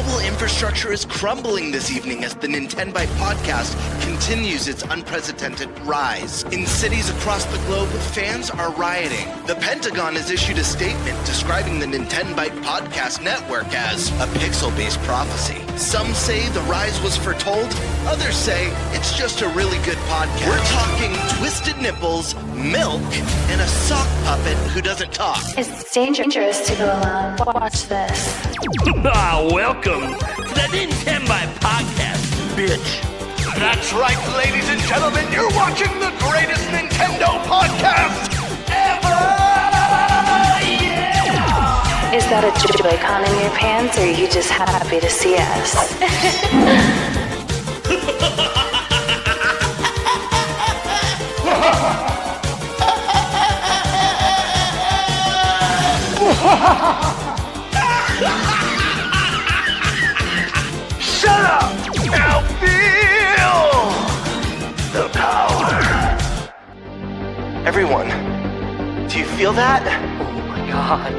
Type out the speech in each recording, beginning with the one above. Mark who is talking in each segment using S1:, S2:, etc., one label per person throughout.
S1: Global infrastructure is crumbling this evening as the NintenByte Podcast continues its unprecedented rise. In cities across the globe, fans are rioting. The Pentagon has issued a statement describing the NintenByte Podcast network as a pixel-based prophecy. Some say the rise was foretold, others say it's just a really good podcast. We're talking twisted nipples, milk, and a sock puppet who doesn't talk.
S2: It's dangerous to go alone. Watch this.
S3: Welcome to the NintenByte Podcast, bitch.
S1: That's right, ladies and gentlemen, you're watching the greatest Nintendo podcast ever! Yeah!
S2: Is that a Joy-Con in your pants, or are you just happy to see us?
S1: Shut up! Now feel the power. Everyone, do you feel that?
S3: Oh my god,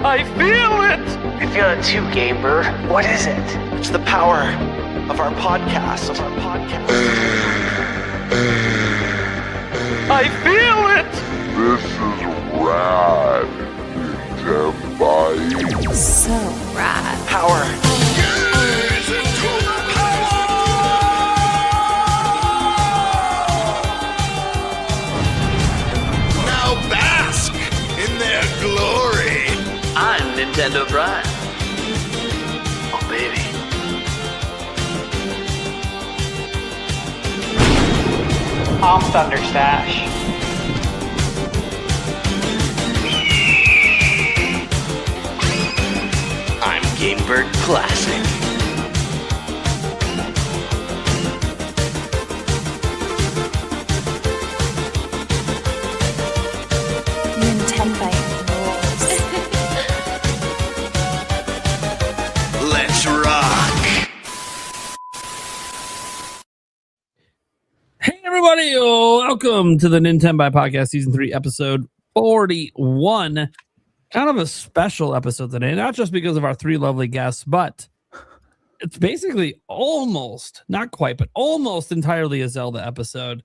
S3: I feel it!
S4: I feel it too, Gamer. What is it?
S1: It's the power of our podcast.
S3: I feel it!
S5: This is rad, NintenByte.
S2: So rad.
S1: Power. Now bask in their glory.
S3: I'm Nintendo Prime. Oh baby.
S4: I'm ThunderStash.
S1: I'm Gamebird Classic.
S2: NintenByte rules.
S1: Let's rock.
S6: Hey everybody, welcome to the NintenByte Podcast Season 3, Episode 41. Kind of a special episode today, not just because of our three lovely guests, but it's basically almost, not quite, but almost entirely a Zelda episode.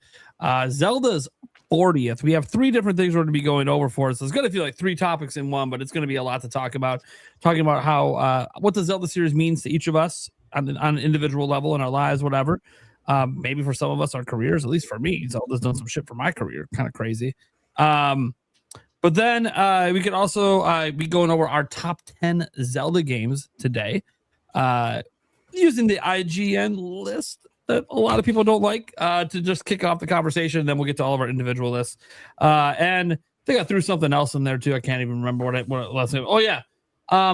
S6: Zelda's 40th. We have three different things we're going to be going over for us. So it's going to feel like three topics in one, but it's going to be a lot to talk about. Talking about how what the Zelda series means to each of us on an individual level in our lives, whatever. Maybe for some of us, our careers, at least for me, Zelda's done some shit for my career. Kind of crazy. But then we could also be going over our top 10 Zelda games today using the IGN list that a lot of people don't like to just kick off the conversation. And then we'll get to all of our individual lists. And I think I threw something else in there too. I can't even remember what it was. Oh, yeah.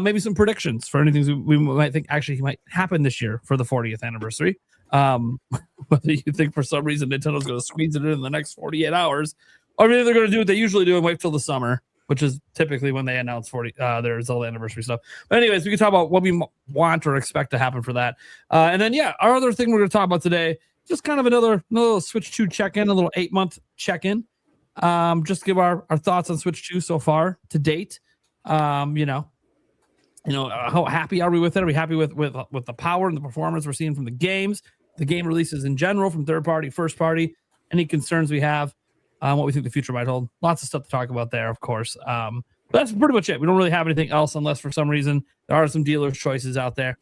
S6: Maybe some predictions for anything we might think actually might happen this year for the 40th anniversary. Whether you think for some reason Nintendo's going to squeeze it in the next 48 hours, or maybe they're going to do what they usually do and wait till the summer, which is typically when they announce their Zelda anniversary stuff. But anyways, we can talk about what we want or expect to happen for that. And then, yeah, our other thing we're going to talk about today, just kind of another Switch 2 check-in, a little 8-month check-in. Just give our thoughts on Switch 2 so far to date. How happy are we with it? Are we happy with the power and the performance we're seeing from the games, the game releases in general, from third party, first party, any concerns we have, what we think the future might hold? Lots of stuff to talk about there, of course. But that's pretty much it. We don't really have anything else unless for some reason there are some dealer's choices out there.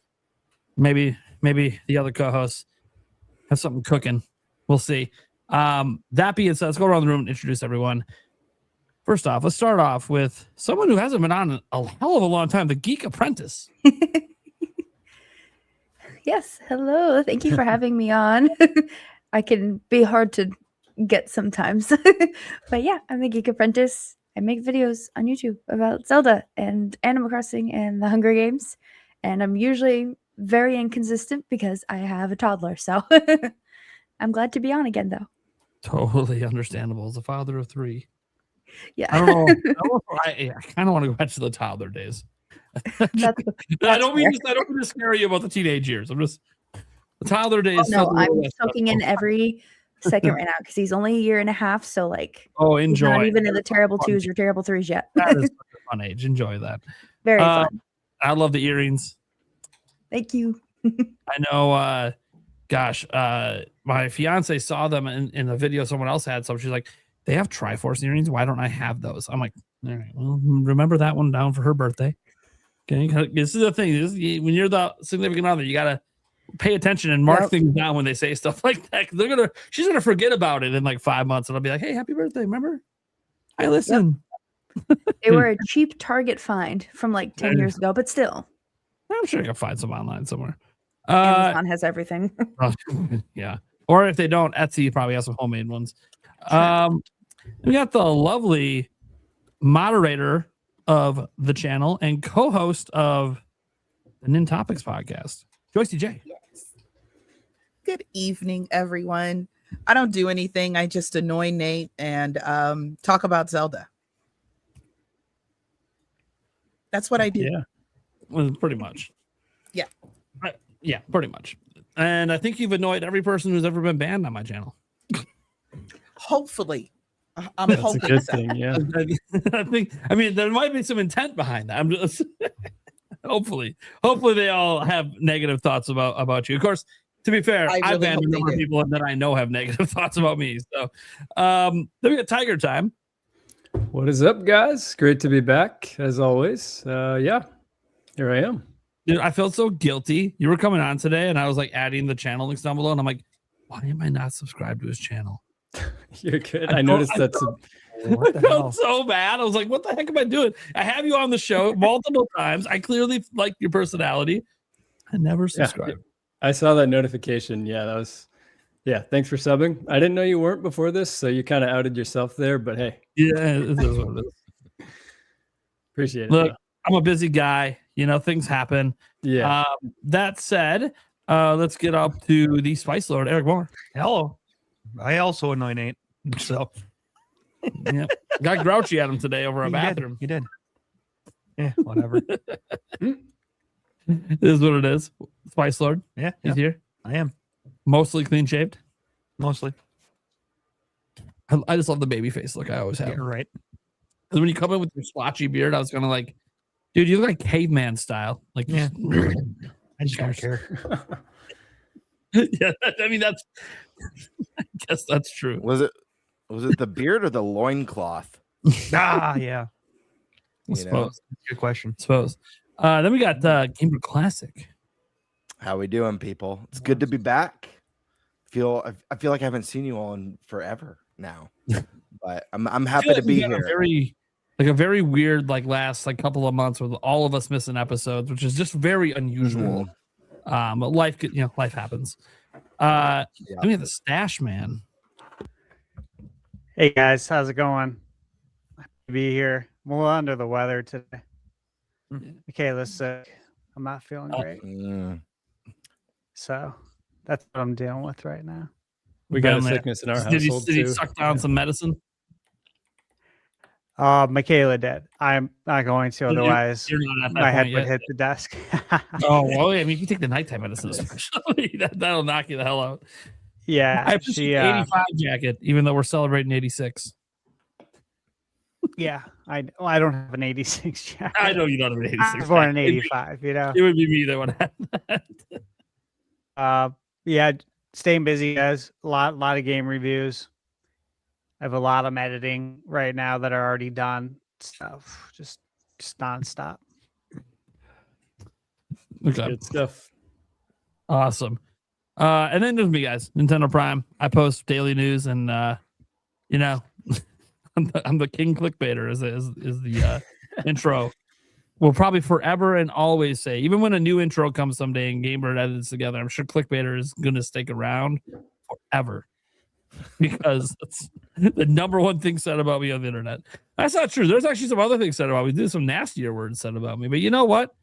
S6: Maybe the other co-hosts have something cooking. We'll see. That being said, let's go around the room and introduce everyone. First off, let's start off with someone who hasn't been on a hell of a long time, the Geek Apprentice.
S7: Yes, hello. Thank you for having me on. I can be hard to get sometimes. But yeah, I'm the Geek Apprentice. I make videos on YouTube about Zelda and Animal Crossing and the Hunger Games. And I'm usually very inconsistent because I have a toddler. So I'm glad to be on again, though.
S6: Totally understandable. As a father of three.
S7: Yeah.
S6: I don't know. I kind of want to go back to the toddler days. I don't mean to scare you about the teenage years. I'm just the toddler days.
S7: Oh, no, I'm soaking in every second right now because he's only a year and a half. So
S6: enjoy.
S7: Not even in the terrible twos or terrible threes yet.
S6: That is such a fun age. Enjoy that.
S7: Very fun.
S6: I love the earrings.
S7: Thank you.
S6: I know. My fiance saw them in the video someone else had. So she's like, they have Triforce earrings. Why don't I have those? I'm like, all right, well, remember that one down for her birthday. Okay. This is the thing. When you're the significant other, you got to pay attention and mark things down when they say stuff like that. She's going to forget about it in like 5 months. And I'll be like, hey, happy birthday. Remember? I listen.
S7: They were a cheap Target find from like 10 years ago, but still.
S6: I'm sure I can find some online somewhere.
S7: Amazon has everything.
S6: Yeah. Or if they don't, Etsy probably has some homemade ones. We got the lovely moderator of the channel and co-host of the NinTopics podcast, JoycieJ.
S8: Yes. Good evening, everyone. I don't do anything. I just annoy Nate and talk about Zelda. That's what I do.
S6: Yeah. Well, pretty much.
S8: Yeah.
S6: Yeah, pretty much. And I think you've annoyed every person who's ever been banned on my channel.
S8: Hopefully. I'm
S9: That's a
S8: hoping
S9: good
S8: so.
S9: thing, yeah.
S6: I mean, there might be some intent behind that. I'm just hopefully they all have negative thoughts about you. Of course, to be fair,
S8: I
S6: I've
S8: really
S6: banned a
S8: hope they
S6: number of
S8: do.
S6: people that I know have negative thoughts about me. So then we got TigerTyme.
S9: What is up, guys? Great to be back, as always. Yeah, here I am.
S6: Dude, I felt so guilty. You were coming on today, and I was like adding the channel links down below, and I'm like, why am I not subscribed to his channel?
S9: You're good. I noticed that's
S6: I felt so bad. I was like, what the heck am I doing? I have you on the show multiple times. I clearly like your personality. I never subscribed.
S9: I saw that notification. Yeah, thanks for subbing. I didn't know you weren't before this, so you kind of outed yourself there, but hey.
S6: Yeah, it is what it is.
S9: Appreciate it.
S6: Look, I'm a busy guy. Things happen.
S9: Yeah.
S6: That said, let's get up to the Spice Lord, Eric Moore.
S10: Hello. I also annoy Nate. So
S6: Yeah, got grouchy at him today over a bathroom.
S10: You did. Yeah, whatever.
S6: It is what it is. Spice Lord.
S10: Yeah,
S6: He's here.
S10: I am.
S6: Mostly clean shaved.
S10: Mostly.
S6: I just love the baby face look I always have.
S10: You're right.
S6: Because when you come in with your splotchy beard, I was kind of like, dude, you look like caveman style. Like,
S10: Yeah. I just don't care.
S6: Yeah, I mean that's. I guess that's true.
S1: Was it the beard or the loincloth?
S10: Yeah.
S6: I suppose.
S10: Good question.
S6: Suppose. Then we got Gamer Classic.
S1: How we doing, people? It's good to be back. I feel like I haven't seen you all in forever now, but I'm happy to be here.
S6: A very weird last couple of months with all of us missing episodes, which is just very unusual. But life happens. Then we have the Stash Man.
S4: Hey guys, how's it going? Happy to be here. I'm a little under the weather today. Michaela's sick. I'm not feeling great. So that's what I'm dealing with right now.
S9: We got a
S6: Been there.
S9: sickness in our
S6: Did
S9: household
S6: you
S9: too.
S6: suck down some medicine?
S4: Michaela did. I'm not going to, otherwise
S6: You're not at that
S4: my head
S6: point
S4: would
S6: yet.
S4: hit the desk.
S6: Oh, well, I mean, if you take the nighttime medicine, especially, that'll knock you the hell out.
S4: Yeah,
S6: I appreciate the 85 jacket, even though we're celebrating 86.
S4: yeah. I don't have an 86 jacket.
S6: I know you don't have an 86.
S4: I was born in
S6: jacket.
S4: 85, you know.
S6: It would be me that would have that.
S4: Yeah, staying busy, guys. A lot of game reviews. I have a lot of editing right now that are already done. Stuff just nonstop.
S6: Okay.
S9: Good stuff.
S6: Awesome. And then there's me, guys. Nintendo Prime. I post daily news, and I'm the king clickbaiter. Is the intro. We'll probably forever and always say, even when a new intro comes someday and Gamer edits together, I'm sure clickbaiter is going to stick around forever because that's the number one thing said about me on the internet. That's not true. There's actually some other things said about me. There's some nastier words said about me, but you know what?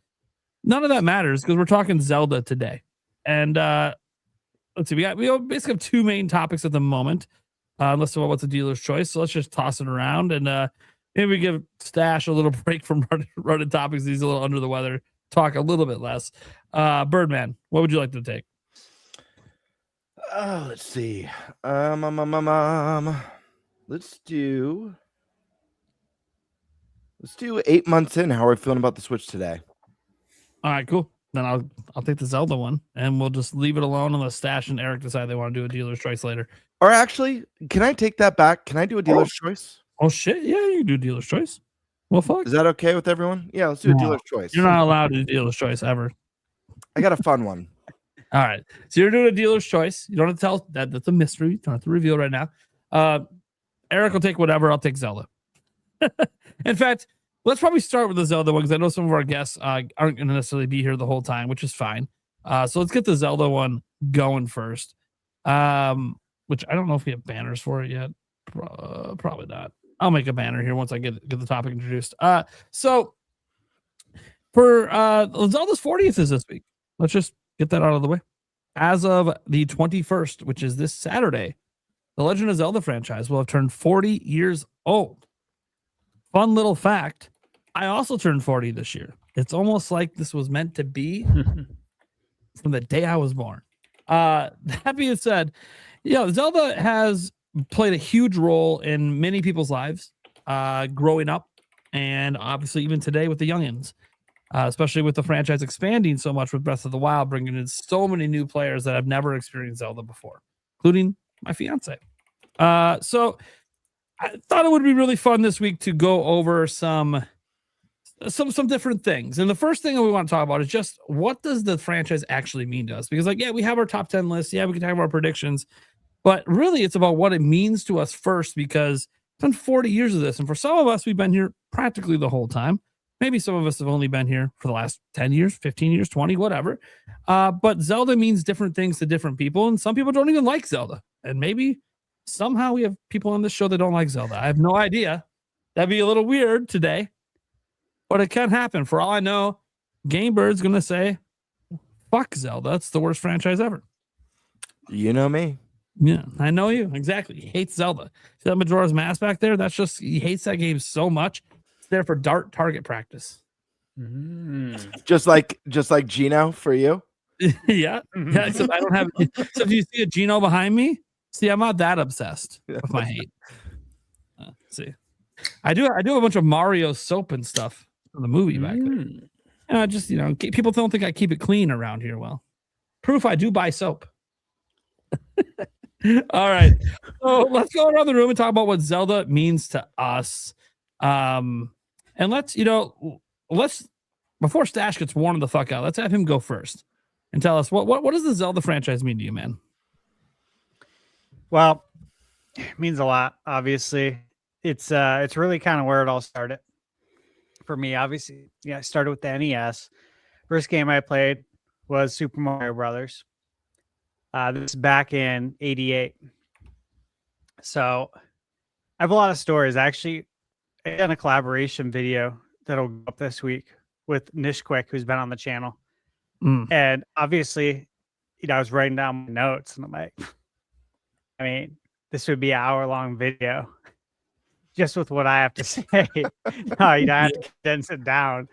S6: None of that matters because we're talking Zelda today. And let's see, we basically have two main topics at the moment. Let's talk about what's a dealer's choice. So let's just toss it around and maybe we give Stash a little break from running topics. He's a little under the weather. Talk a little bit less. Birdman, what would you like to take?
S1: Let's see. Let's do 8 months in. How are we feeling about the Switch today?
S6: All right, cool. then I'll take the Zelda one, and we'll just leave it alone unless Stash and Eric decide they want to do a dealer's choice later.
S1: Or actually, can I take that back? Can I do a dealer's choice?
S6: Oh shit! Yeah, you can do dealer's choice. Well, fuck.
S1: Is that okay with everyone? Yeah, let's do a dealer's choice.
S6: You're not allowed to do dealer's choice ever.
S1: I got a fun one.
S6: All right. So you're doing a dealer's choice. You don't have to tell that. That's a mystery. You don't have to reveal right now. Eric will take whatever. I'll take Zelda. In fact, let's probably start with the Zelda one because I know some of our guests aren't going to necessarily be here the whole time, which is fine. So let's get the Zelda one going first. Which I don't know if we have banners for it yet. Probably not. I'll make a banner here once I get the topic introduced. So for Zelda's 40th is this week. Let's just get that out of the way. As of the 21st, which is this Saturday, the Legend of Zelda franchise will have turned 40 years old. Fun little fact, I also turned 40 this year. It's almost like this was meant to be from the day I was born. That being said, Zelda has played a huge role in many people's lives growing up, and obviously even today with the youngins. Especially with the franchise expanding so much with Breath of the Wild, bringing in so many new players that have never experienced Zelda before, including my fiance. So I thought it would be really fun this week to go over some different things. And the first thing that we want to talk about is just what does the franchise actually mean to us? Because we have our top 10 lists. Yeah, we can talk about our predictions, but really it's about what it means to us first, because it's been 40 years of this. And for some of us, we've been here practically the whole time. Maybe some of us have only been here for the last 10 years, 15 years, 20, whatever. But Zelda means different things to different people, and some people don't even like Zelda. And maybe somehow we have people on this show that don't like Zelda. I have no idea. That'd be a little weird today, but it can happen. For all I know, GameBird's going to say, fuck Zelda. It's the worst franchise ever.
S1: You know me.
S6: Yeah, I know you. Exactly. He hates Zelda. See that Majora's Mask back there? That's just, he hates that game so much. There for dart target practice.
S1: Just like Gino for you.
S6: Yeah. So I don't have. So do you see a Gino behind me? See, I'm not that obsessed with my hate. See, I do a bunch of Mario soap and stuff from the movie back there. Just people don't think I keep it clean around here. Well, proof I do buy soap. All right, so let's go around the room and talk about what Zelda means to us. And let's before Stash gets worn the fuck out, let's have him go first and tell us what does the Zelda franchise mean to you, man?
S4: Well, it means a lot. Obviously, it's really kind of where it all started for me. Obviously, I started with the NES. First game I played was Super Mario Brothers. This is back in '88. So I have a lot of stories. Actually, I done a collaboration video that'll go up this week with Nishquick, who's been on the channel. And obviously, I was writing down my notes, and I'm like, I mean, this would be an hour-long video just with what I have to say. I have to condense it down.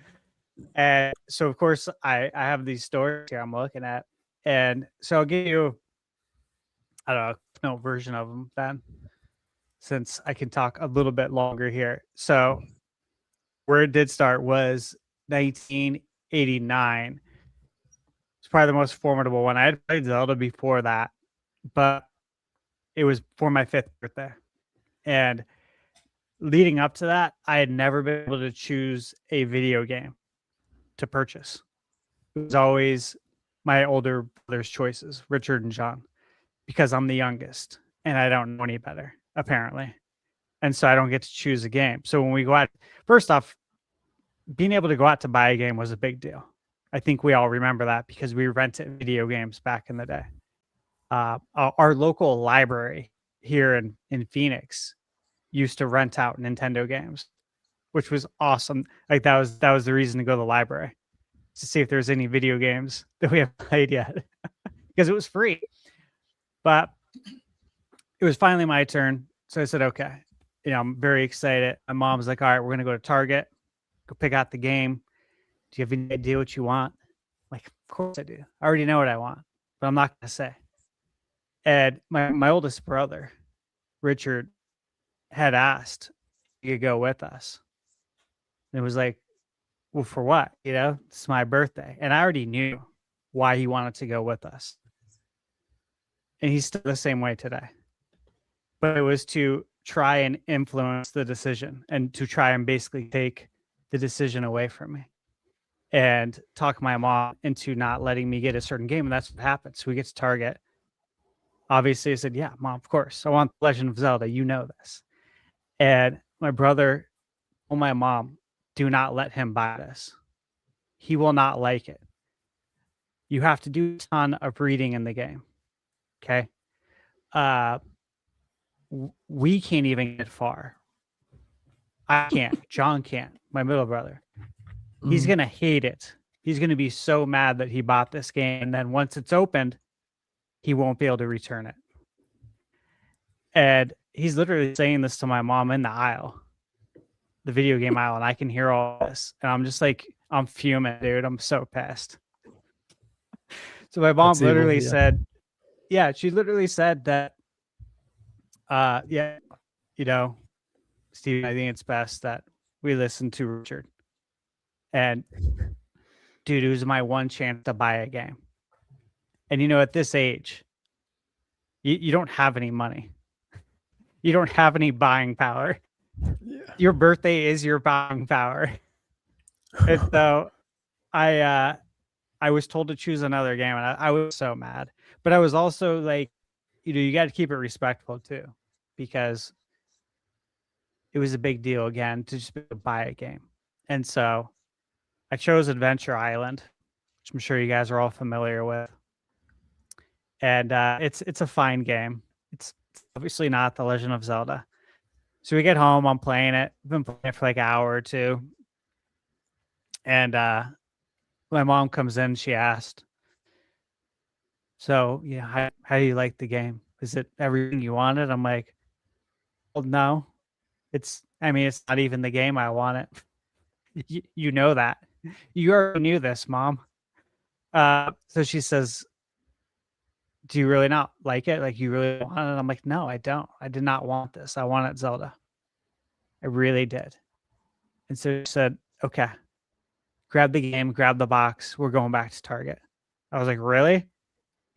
S4: And so, of course, I have these stories here I'm looking at. And so I'll give you, I don't know, version of them then, since I can talk a little bit longer here. So where it did start was 1989. It's probably the most formidable one. I had played Zelda before that, but it was for my 5th birthday. And leading up to that, I had never been able to choose a video game to purchase. It was always my older brother's choices, Richard and John, because I'm the youngest and I don't know any better, apparently. And so I don't get to choose a game. So when we go out, first off, being able to go out to buy a game was a big deal. I think we all remember that because we rented video games back in the day. Our local library here in Phoenix used to rent out Nintendo games, which was awesome. Like that was the reason to go to the library, to see if there's any video games that we haven't played yet, because it was free. But it was finally my turn. So I said, okay, I'm very excited. My mom's like, all right, we're going to go to Target, go pick out the game. Do you have any idea what you want? Like, of course I do. I already know what I want, but I'm not going to say. And my oldest brother, Richard, had asked if he could go with us. And it was like, well, for what? You know, it's my birthday. And I already knew why he wanted to go with us. And he's still the same way today. But it was to try and influence the decision and to try and basically take the decision away from me and talk my mom into not letting me get a certain game. And that's what happened. So we get to Target. Obviously, I said, yeah, Mom, of course. I want Legend of Zelda. You know this. And my brother told my mom, do not let him buy this. He will not like it. You have to do a ton of reading in the game. Okay. We can't even get far. I can't. John can't. My middle brother. He's going to hate it. He's going to be so mad that he bought this game. And then once it's opened, he won't be able to return it. And he's literally saying this to my mom in the aisle, the video game aisle. And I can hear all this. And I'm just like, I'm fuming, dude. I'm so pissed. So my mom literally said, yeah, she literally said that, yeah, you know, Steve, I think it's best that we listen to Richard. And dude, it was my one chance to buy a game. And you know, at this age, you don't have any money. You don't have any buying power. Yeah. Your birthday is your buying power. And so I was told to choose another game, and I was so mad. But I was also like, you know, you got to keep it respectful too, because it was a big deal again to just buy a game. And so I chose Adventure Island, which I'm sure you guys are all familiar with. And it's a fine game. It's obviously not The Legend of Zelda. So we get home, I'm playing it. I've been playing it for like an hour or two. And my mom comes in, she asked, so yeah, how do you like the game? Is it everything you wanted? I'm like, well, no. It's not even the game I wanted. You know that. You already knew this, Mom. So she says, do you really not like it? Like, you really want it? I'm like, no, I don't. I did not want this. I wanted Zelda. I really did. And so she said, okay, grab the game, grab the box. We're going back to Target. I was like, really?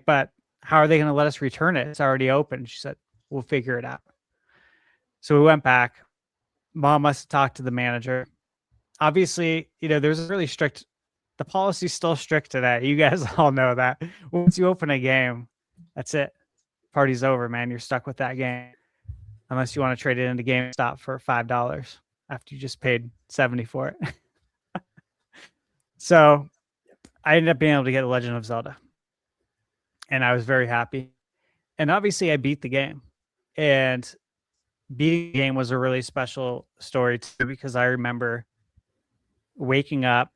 S4: But how are they going to let us return it? It's already open. She said, we'll figure it out. So we went back. Mom must have talked to the manager. Obviously, you know, there's a really strict, the policy's still strict today. You guys all know that. Once you open a game, that's it. Party's over, man. You're stuck with that game. Unless you want to trade it into GameStop for $5 after you just paid $70 for it. So I ended up being able to get The Legend of Zelda. And I was very happy. And obviously I beat the game. And beating the game was a really special story too, because I remember waking up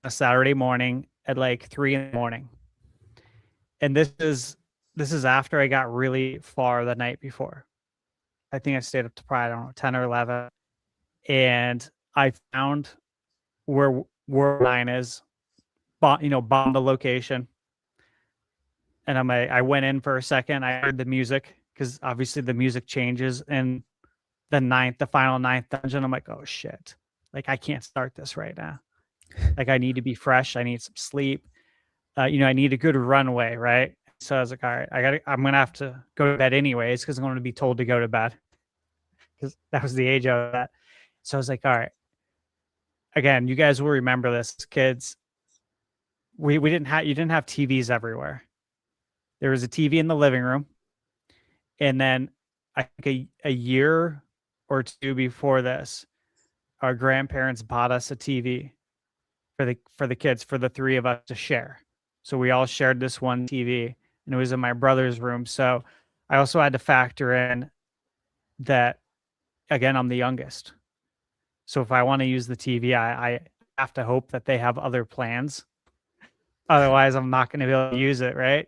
S4: a Saturday morning at like 3 a.m. And this is after I got really far the night before. I think I stayed up to probably, I don't know, 10 or 11. And I found where World 9 is, bombed the location. And I went in for a second. I heard the music, because obviously the music changes in the final ninth dungeon. I'm like, oh shit. Like, I can't start this right now. Like, I need to be fresh. I need some sleep. I need a good runway, right? So I was like, all right, I'm going to have to go to bed anyways, because I'm going to be told to go to bed, because that was the age of that. So I was like, all right. Again, you guys will remember this, kids. You didn't have TVs everywhere. There was a TV in the living room. And then I think a year or two before this, our grandparents bought us a TV for the kids, for the three of us to share. So we all shared this one TV, and it was in my brother's room. So I also had to factor in that, again, I'm the youngest. So if I want to use the TV, I have to hope that they have other plans. Otherwise, I'm not going to be able to use it, right?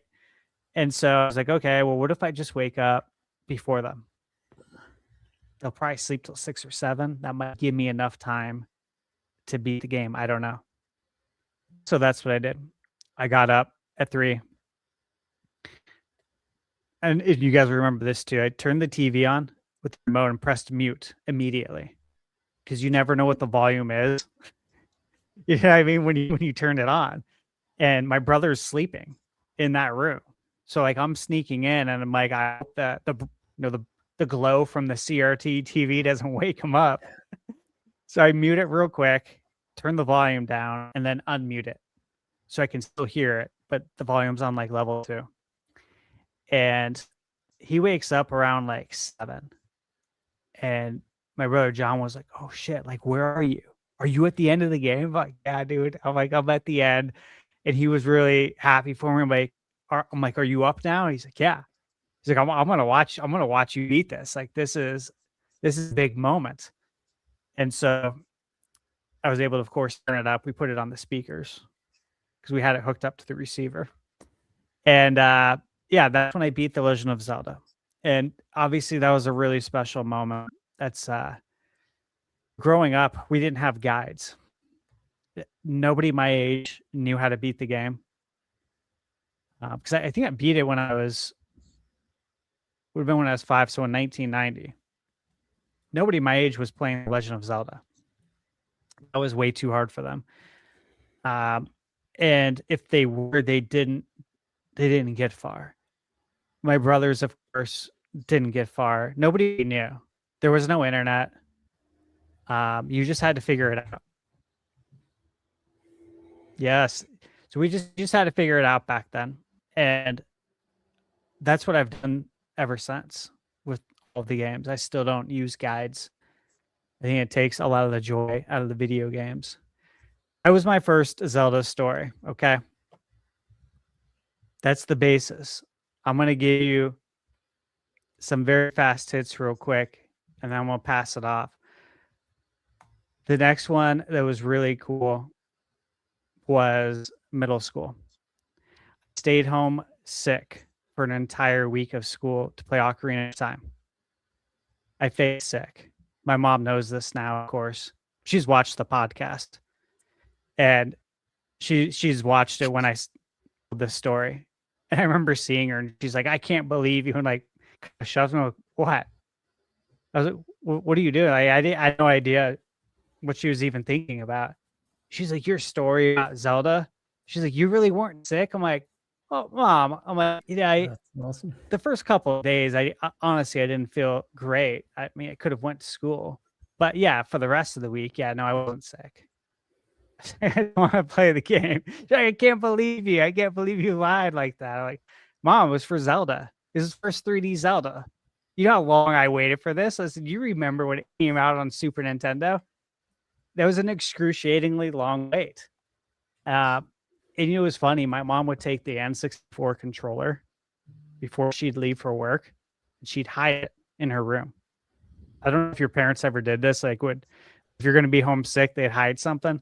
S4: And so I was like, okay, well, what if I just wake up before them? They'll probably sleep till 6 or 7. That might give me enough time to beat the game. I don't know. So that's what I did. I got up at 3. And if you guys remember this too, I turned the TV on with the remote and pressed mute immediately, because you never know what the volume is. You know what I mean? When you turn it on, and my brother's sleeping in that room. So like I'm sneaking in, and I'm like, I hope that the glow from the CRT TV doesn't wake him up. So I mute it real quick, turn the volume down, and then unmute it so I can still hear it, but the volume's on like level 2. And he wakes up around like 7. And my brother John was like, "Oh shit, like where are you? Are you at the end of the game?" I'm like, "Yeah, dude." I'm like, "I'm at the end." And he was really happy for me. I'm like, "Are you up now?" And he's like, "Yeah." He's like, I'm gonna watch you beat this. Like this is a big moment." And so I was able to, of course, turn it up. We put it on the speakers because we had it hooked up to the receiver. And yeah, that's when I beat The Legend of Zelda. And obviously that was a really special moment. That's growing up, we didn't have guides. Nobody my age knew how to beat the game. Because I think I beat it when I was, would have been when I was 5, so in 1990. Nobody my age was playing The Legend of Zelda. That was way too hard for them. And if they were, they didn't get far. My brothers, of course, didn't get far. Nobody knew. There was no internet. You just had to figure it out. Yes. So we just had to figure it out back then. And that's what I've done ever since with all the games. I still don't use guides. I think it takes a lot of the joy out of the video games. That was my first Zelda story, okay? That's the basis. I'm going to give you some very fast hits real quick, and then we'll pass it off. The next one that was really cool was middle school. I stayed home sick for an entire week of school to play Ocarina of Time. I faked sick. My mom knows this now, of course. She's watched the podcast. And she's watched it when I told this story. And I remember seeing her, and she's like, "I can't believe you," and like shoves me. Like, what? I was like, "What are you doing?" I had no idea what she was even thinking about. She's like, "Your story about Zelda." She's like, "You really weren't sick?" I'm like, "Oh, Mom." I'm like, "Yeah."
S9: That's awesome.
S4: The first couple of days, I honestly I didn't feel great. I mean, I could have went to school, but yeah, for the rest of the week, yeah, no, I wasn't sick. I don't want to play the game. I can't believe you. I can't believe you lied like that. I'm like, Mom, it was for Zelda. This is first 3D Zelda. You know how long I waited for this? I said, you remember when it came out on Super Nintendo? That was an excruciatingly long wait. And it was funny. My mom would take the N64 controller before she'd leave for work, and she'd hide it in her room. I don't know if your parents ever did this. Like, if you're going to be homesick, they'd hide something.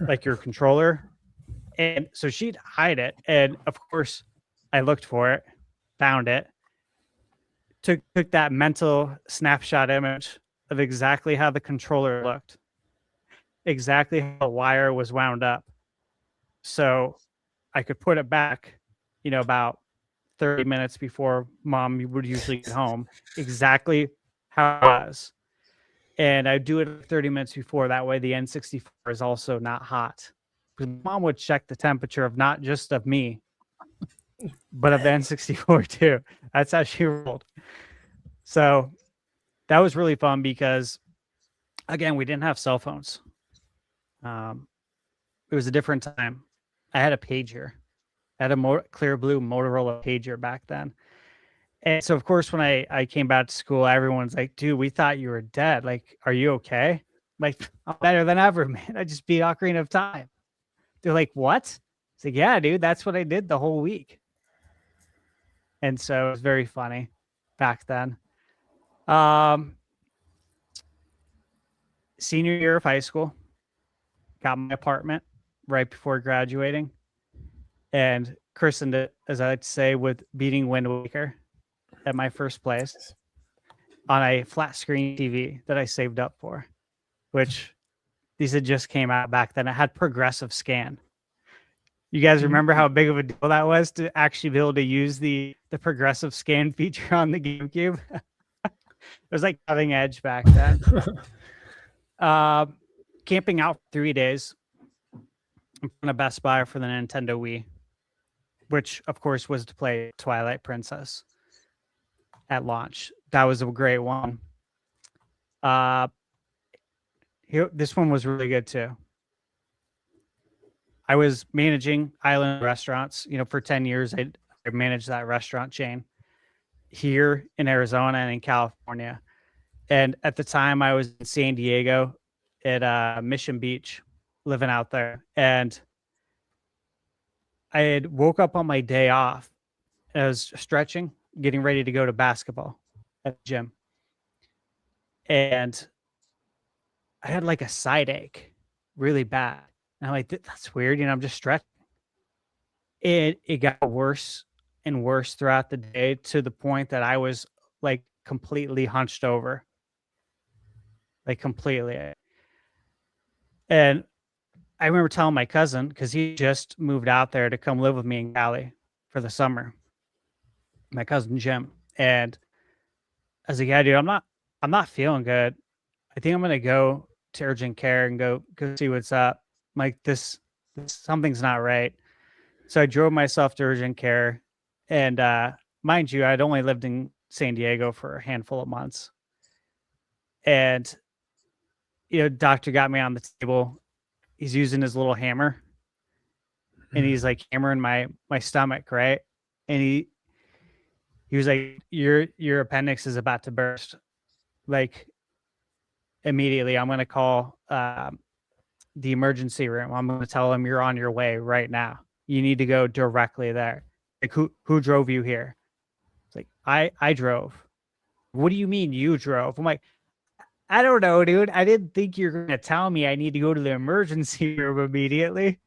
S4: Like your controller. And so she'd hide it. And of course, I looked for it, found it, took that mental snapshot image of exactly how the controller looked, exactly how the wire was wound up. So I could put it back, about 30 minutes before Mom would usually get home, exactly how it was. And I do it 30 minutes before. That way the N64 is also not hot. Because Mom would check the temperature of not just of me, but of the N64 too. That's how she rolled. So that was really fun because, again, we didn't have cell phones. It was a different time. I had a pager. I had a clear blue Motorola pager back then. And so, of course, when I came back to school, everyone's like, "Dude, we thought you were dead. Like, are you okay?" I'm like, "I'm better than ever, man. I just beat Ocarina of Time." They're like, "What?" It's like, "Yeah, dude, that's what I did the whole week." And so it was very funny back then. Senior year of high school, got my apartment right before graduating, and christened it, as I like to say, with beating Wind Waker at my first place on a flat screen TV that I saved up for, which these had just came out back then. It had progressive scan. You guys remember how big of a deal that was to actually be able to use the progressive scan feature on the GameCube? It was like cutting edge back then. Camping out for 3 days. in front of Best Buy for the Nintendo Wii, which of course was to play Twilight Princess at launch. That was a great one. This one was really good too. I was managing Island restaurants. For 10 years, I managed that restaurant chain here in Arizona and in California. And at the time, I was in San Diego at Mission Beach, living out there. And I had woke up on my day off. And I was stretching, getting ready to go to basketball at the gym. And I had like a side ache really bad. And I'm like, that's weird. I'm just stretching. It got worse and worse throughout the day to the point that I was like completely hunched over. Like completely. And I remember telling my cousin, because he just moved out there to come live with me in Cali for the summer. My cousin Jim. And I was like, yeah, dude, I'm not feeling good. I think I'm gonna go to urgent care and go see what's up. I'm like, this something's not right. So I drove myself to urgent care, and mind you, I'd only lived in San Diego for a handful of months. And doctor got me on the table. He's using his little hammer, and he's like hammering my stomach, right? And he was like, your appendix is about to burst. Like, immediately, I'm going to call the emergency room. I'm going to tell them you're on your way right now. You need to go directly there. Like, who drove you here? It's like, I drove. What do you mean you drove? I'm like, I don't know, dude. I didn't think you were going to tell me I need to go to the emergency room immediately.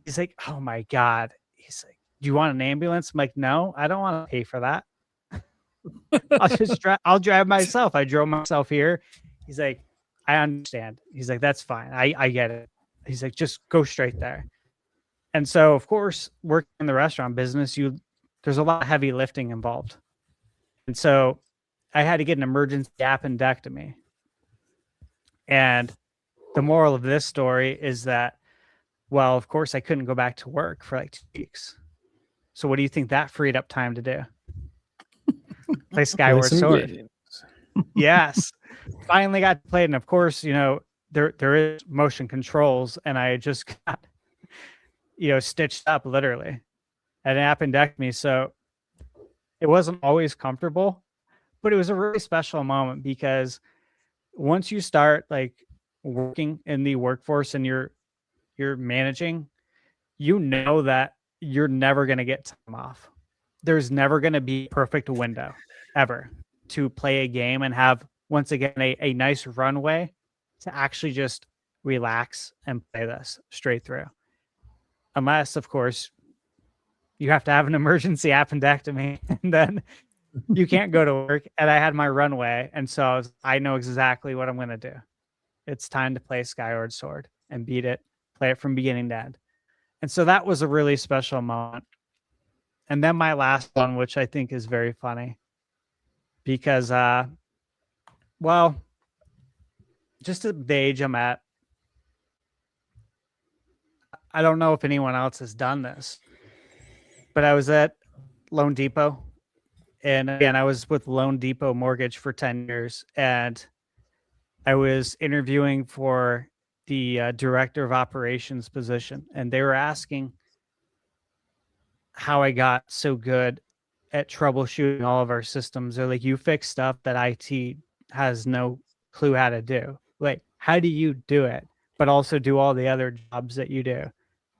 S4: He's like, oh my God. He's like, do you want an ambulance? I'm like, no, I don't want to pay for that. I'll drive myself. I drove myself here. He's like, I understand. He's like, that's fine. I get it. He's like, just go straight there. And so, of course, working in the restaurant business, there's a lot of heavy lifting involved. And so I had to get an emergency appendectomy. And the moral of this story is that, well, of course, I couldn't go back to work for like 2 weeks. So what do you think that freed up time to do? Play Skyward Sword. Yes. Finally got to play it. And of course, there is motion controls, and I just got, stitched up literally at an appendectomy. So it wasn't always comfortable, but it was a really special moment, because once you start like working in the workforce and you're managing, that you're never going to get time off. There's never going to be a perfect window ever to play a game and have, once again, a nice runway to actually just relax and play this straight through. Unless, of course, you have to have an emergency appendectomy, and then you can't go to work. And I had my runway, and so I know exactly what I'm going to do. It's time to play Skyward Sword and beat it, play it from beginning to end. And so that was a really special moment. And then my last one, which I think is very funny, because, just at the age I'm at, I don't know if anyone else has done this, but I was at Loan Depot. And again, I was with Loan Depot Mortgage for 10 years, and I was interviewing for the director of operations position, and they were asking how I got so good at troubleshooting all of our systems. They're like, you fix stuff that IT has no clue how to do. Like, how do you do it, but also do all the other jobs that you do?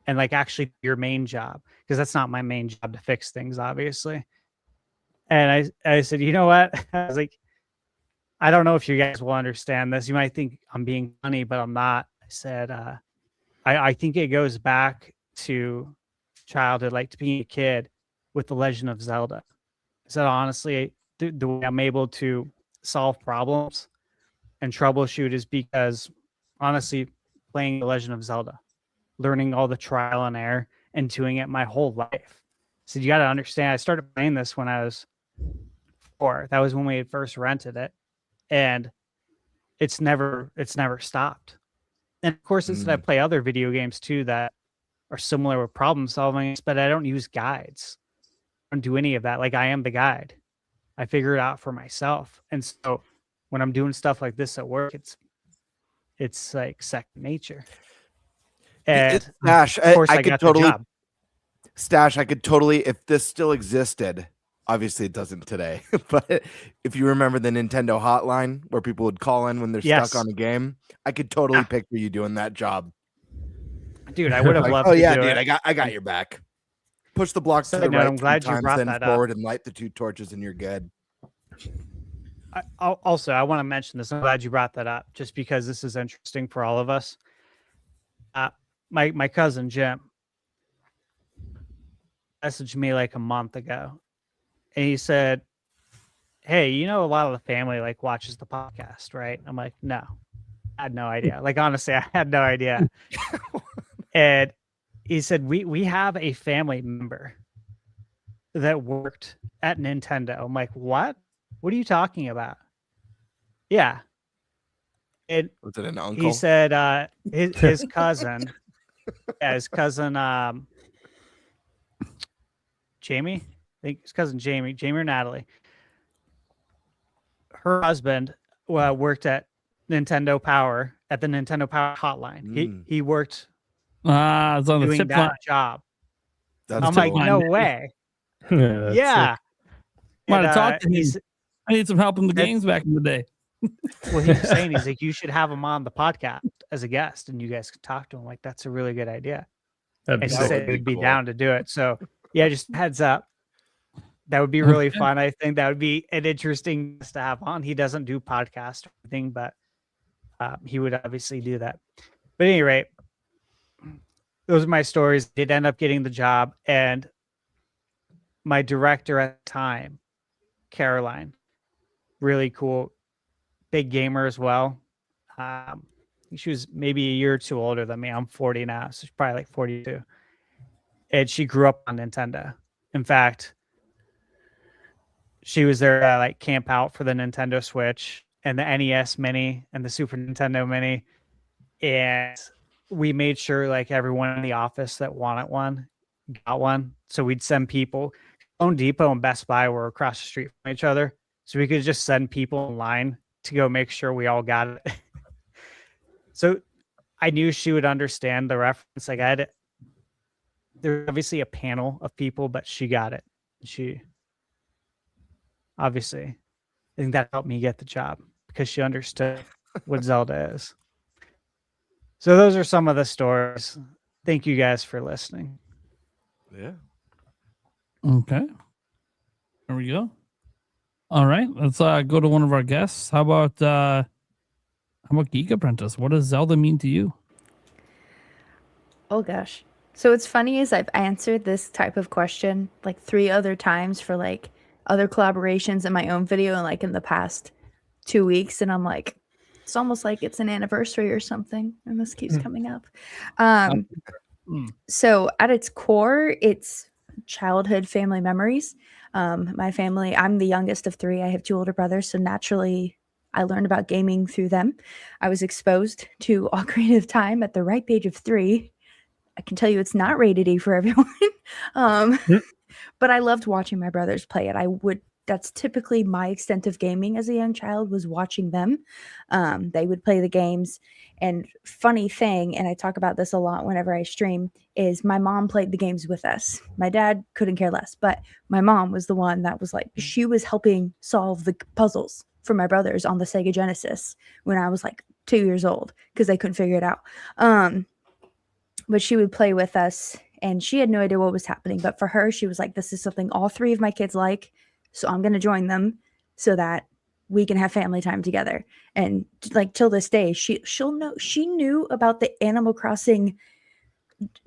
S4: And like actually your main job, because that's not my main job to fix things, obviously. And I said, you know what? I was like, I don't know if you guys will understand this. You might think I'm being funny, but I'm not. I said, I think it goes back to childhood, like to being a kid with the Legend of Zelda. I said, honestly, the way I'm able to solve problems and troubleshoot is because, honestly, playing the Legend of Zelda, learning all the trial and error and doing it my whole life. So you got to understand, I started playing this when I was 4. That was when we had first rented it. And it's never stopped. And of course, it's that I play other video games too that are similar with problem solving, but I don't use guides. I don't do any of that. Like, I am the guide. I figure it out for myself. And so when I'm doing stuff like this at work, it's like second nature. And
S11: Stash,
S4: of course,
S11: I
S4: I
S11: could
S4: got
S11: totally
S4: the job.
S11: Stash. I could totally, if this still existed. Obviously, it doesn't today. But if you remember the Nintendo hotline where people would call in when they're
S4: Yes.
S11: stuck on a game, I could totally picture you doing that job.
S4: Dude, I would have
S11: Like,
S4: loved
S11: oh
S4: to
S11: yeah,
S4: do
S11: dude,
S4: it.
S11: I got your back. Push the blocks to
S4: Side
S11: the
S4: note,
S11: right
S4: I'm glad you
S11: 2 times,
S4: brought
S11: then
S4: that
S11: forward
S4: up.
S11: and light the 2 torches, and you're good.
S4: Also, I want to mention this. I'm glad you brought that up, just because this is interesting for all of us. My cousin Jim messaged me like a month ago, and he said, "Hey, you know, a lot of the family like watches the podcast, right?" I'm like, "No, I had no idea." Like, honestly, I had no idea. And he said, "We have a family member that worked at Nintendo." I'm like, "What? What are you talking about?" Yeah. And
S11: Was it an uncle?
S4: he said his cousin, his cousin Jamie, I think his cousin Jamie or Natalie, her husband worked at Nintendo Power, at the Nintendo Power hotline. He worked
S6: it's on the
S4: doing
S6: tip
S4: that
S6: line.
S4: job.
S11: That's
S4: I'm like,
S11: cool.
S4: no way.
S9: That's
S4: Yeah.
S6: Might have
S4: And,
S6: talked to him.
S4: he's-
S6: I need some help in the games back in the day.
S4: Well, he was saying, he's like, you should have him on the podcast as a guest, and you guys could talk to him. Like, that's a really good idea.
S9: That'd
S4: And
S9: be
S4: he
S9: sick.
S4: said he'd be
S11: cool.
S4: down to do it. So yeah, just heads up. That would be really fun. I think that would be an interesting guest to have on. He doesn't do podcast or anything, but he would obviously do that. But at any rate, those are my stories. Did end up getting the job, and my director at the time, Caroline, really cool, big gamer as well. She was maybe a year or two older than me. I'm 40 now, so she's probably like 42. And she grew up on Nintendo. In fact, she was there to like camp out for the Nintendo Switch and the NES Mini and the Super Nintendo Mini. And we made sure like everyone in the office that wanted one got one. So we'd send people. Home Depot and Best Buy were across the street from each other. So we could just send people in line to go make sure we all got it. So I knew she would understand the reference. Like, there was obviously a panel of people, but she got it. She obviously, I think that helped me get the job because she understood what Zelda is. So those are some of the stories. Thank you guys for listening.
S11: Yeah.
S6: Okay. There we go. All right. Let's go to one of our guests. How about Geek Apprentice? What does Zelda mean to you?
S7: Oh gosh. So what's funny is I've answered this type of question like 3 other times for like other collaborations in my own video and like in the past 2 weeks, and I'm like, it's almost like it's an anniversary or something, and this keeps coming up. So at its core, it's childhood family memories. My family, I'm the youngest of 3. I have 2 older brothers, so naturally I learned about gaming through them. I was exposed to Ocarina of Time at the ripe age of 3. I can tell you it's not rated E for everyone. But I loved watching my brothers play it. That's typically my extent of gaming as a young child, was watching them. They would play the games. And funny thing, and I talk about this a lot whenever I stream, is my mom played the games with us. My dad couldn't care less, but my mom was the one that was like, she was helping solve the puzzles for my brothers on the Sega Genesis when I was like 2 years old because they couldn't figure it out. But she would play with us, and she had no idea what was happening. But for her, she was like, this is something all 3 of my kids like, so I'm going to join them so that we can have family time together. And like till this day, she'll know. She knew about the Animal Crossing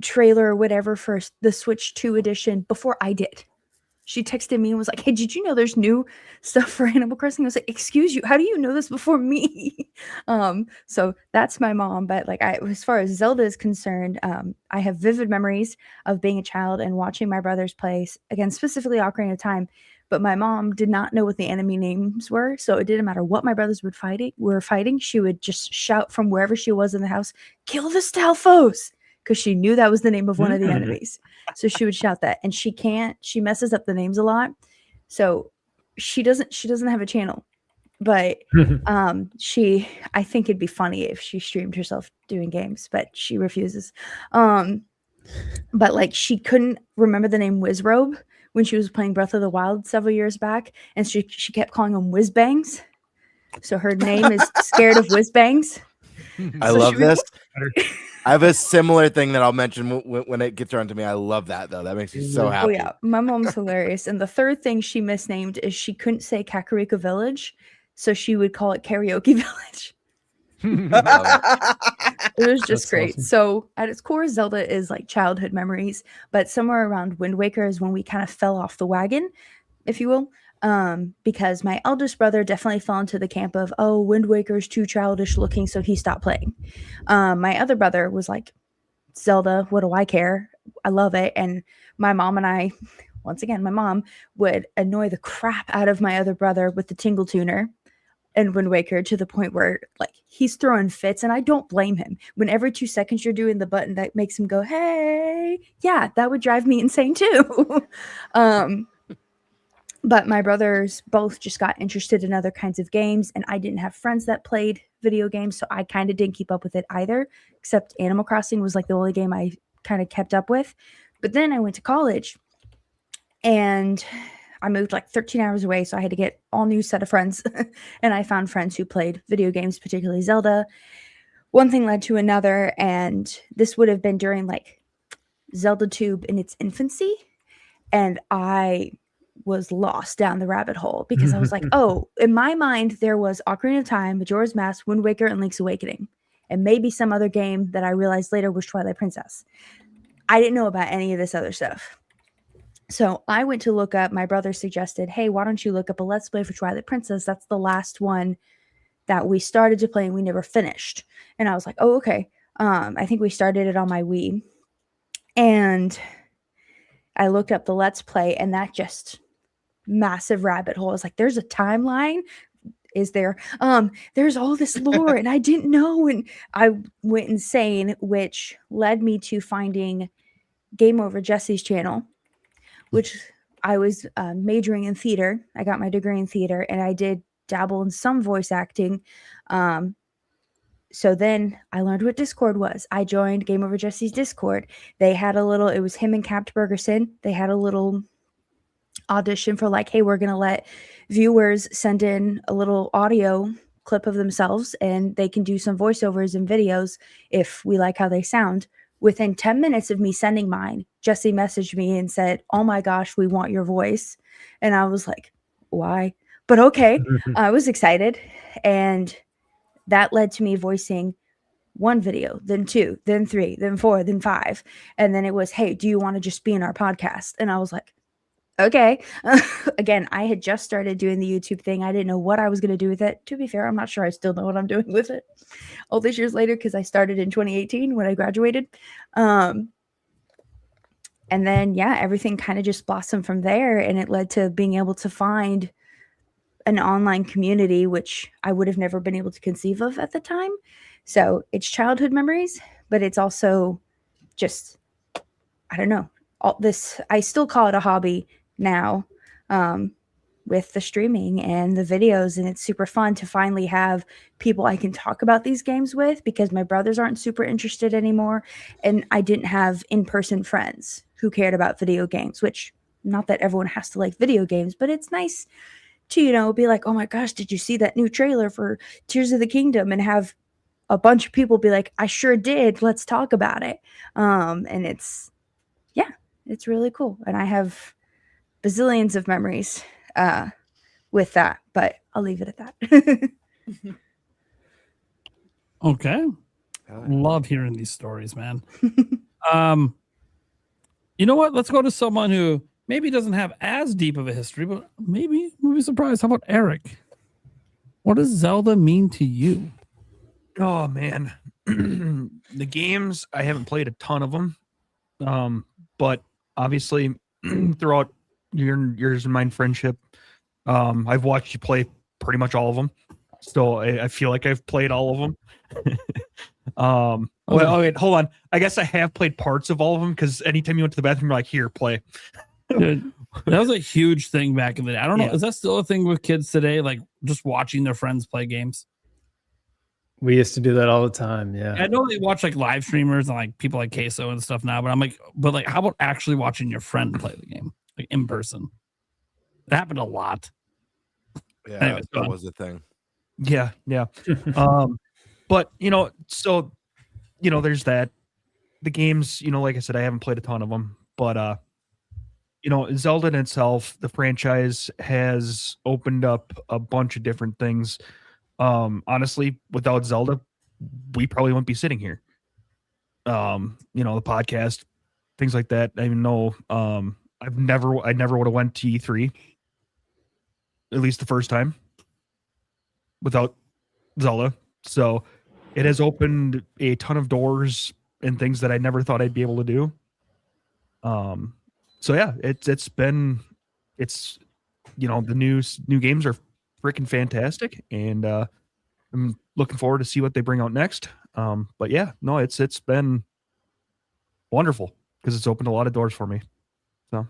S7: trailer or whatever for the Switch 2 edition before I did. She texted me and was like, hey, did you know there's new stuff for Animal Crossing? I was like, excuse you, how do you know this before me? So that's my mom. But like, as far as Zelda is concerned, I have vivid memories of being a child and watching my brothers play, again, specifically Ocarina of Time. But my mom did not know what the enemy names were, so it didn't matter what my brothers were fighting. She would just shout from wherever she was in the house, kill the Stalfos! because she knew that was the name of one of the enemies. So she would shout that, and she messes up the names a lot. So she doesn't have a channel, but I think it'd be funny if she streamed herself doing games, but she refuses. But like she couldn't remember the name Wizrobe when she was playing Breath of the Wild several years back, and she kept calling him Whizbangs. So her name is Scared of Whizbangs.
S11: I love this. I have a similar thing that I'll mention when it gets around to me. I love that though. That makes me so happy.
S7: Oh yeah, my mom's hilarious. And the third thing she misnamed is she couldn't say Kakariko Village, so she would call it Karaoke Village. It was just great. Awesome. So at its core, Zelda is like childhood memories, but somewhere around Wind Waker is when we kind of fell off the wagon, if you will. Because my eldest brother definitely fell into the camp of, oh, Wind Waker's too childish looking, so he stopped playing. My other brother was like, Zelda, what do I care? I love it. And my mom and I, once again, my mom would annoy the crap out of my other brother with the Tingle Tuner and Wind Waker to the point where like he's throwing fits, and I don't blame him. When every 2 seconds you're doing the button that makes him go, hey, yeah, that would drive me insane too. But my brothers both just got interested in other kinds of games, and I didn't have friends that played video games, so I kind of didn't keep up with it either, except Animal Crossing was like the only game I kind of kept up with. But then I went to college, and I moved like 13 hours away, so I had to get all new set of friends, and I found friends who played video games, particularly Zelda. One thing led to another, and this would have been during like Zelda Tube in its infancy, and I was lost down the rabbit hole because I was like, oh, in my mind, there was Ocarina of Time, Majora's Mask, Wind Waker, and Link's Awakening, and maybe some other game that I realized later was Twilight Princess. I didn't know about any of this other stuff. So I went to look up, my brother suggested, hey, why don't you look up a Let's Play for Twilight Princess? That's the last one that we started to play and we never finished. And I was like, oh, okay. I think we started it on my Wii. And I looked up the Let's Play, and that just massive rabbit hole. I was like, there's a timeline. Is there? There's all this lore, and I didn't know. And I went insane, which led me to finding Game Over Jesse's channel, which I was majoring in theater. I got my degree in theater, and I did dabble in some voice acting. So then I learned what Discord was. I joined Game Over Jesse's Discord. They had a little, it was him and Capt Bergerson. They had a little audition for like, hey, we're going to let viewers send in a little audio clip of themselves, and they can do some voiceovers and videos if we like how they sound. Within 10 minutes of me sending mine, Jesse messaged me and said, oh my gosh, we want your voice. And I was like, why? But okay. I was excited. And that led to me voicing one video, then 2, then 3, then 4, then 5. And then it was, hey, do you want to just be in our podcast? And I was like, okay. Again, I had just started doing the YouTube thing. I didn't know what I was going to do with it. To be fair, I'm not sure I still know what I'm doing with it all these years later, because I started in 2018 when I graduated. And then, yeah, everything kind of just blossomed from there, and it led to being able to find an online community, which I would have never been able to conceive of at the time. So it's childhood memories, but it's also just, I don't know, all this, I still call it a hobby now, with the streaming and the videos, and it's super fun to finally have people I can talk about these games with, because my brothers aren't super interested anymore, and I didn't have in-person friends who cared about video games, which, not that everyone has to like video games, but it's nice to, you know, be like, oh my gosh, did you see that new trailer for Tears of the Kingdom? And have a bunch of people be like, I sure did, let's talk about it. And it's, yeah, it's really cool. And I have bazillions of memories with that, but I'll leave it at that.
S6: Okay. Love hearing these stories, man. You know what? Let's go to someone who maybe doesn't have as deep of a history, but maybe we'll be surprised. How about Eric? What does Zelda mean to you?
S10: Oh, man. The games, I haven't played a ton of them. But obviously, throughout yours and mine friendship, I've watched you play pretty much all of them. So I feel like I've played all of them. Well, wait, hold on. I guess I have played parts of all of them because anytime you went to the bathroom, you're like, here, play.
S6: Dude, that was a huge thing back in the day. I don't know.
S10: Yeah.
S6: Is that still a thing with kids today? Like just watching their friends play games?
S9: We used to do that all the time. Yeah.
S6: I know they watch like live streamers and like people like Queso and stuff now, but I'm like, how about actually watching your friend play the game like in person? It happened a lot.
S11: Yeah,
S6: Anyways, go
S11: that
S6: on.
S11: was the thing.
S10: Yeah. But so there's that. The games, like I said, I haven't played a ton of them, but Zelda in itself, the franchise has opened up a bunch of different things. Honestly, without Zelda, we probably wouldn't be sitting here. The podcast, things like that. I even know I never would have went to E3, at least the first time, without Zelda. So it has opened a ton of doors and things that I never thought I'd be able to do. So yeah, the new games are freaking fantastic, and I'm looking forward to see what they bring out next. But yeah, no, it's been wonderful because it's opened a lot of doors for me. So,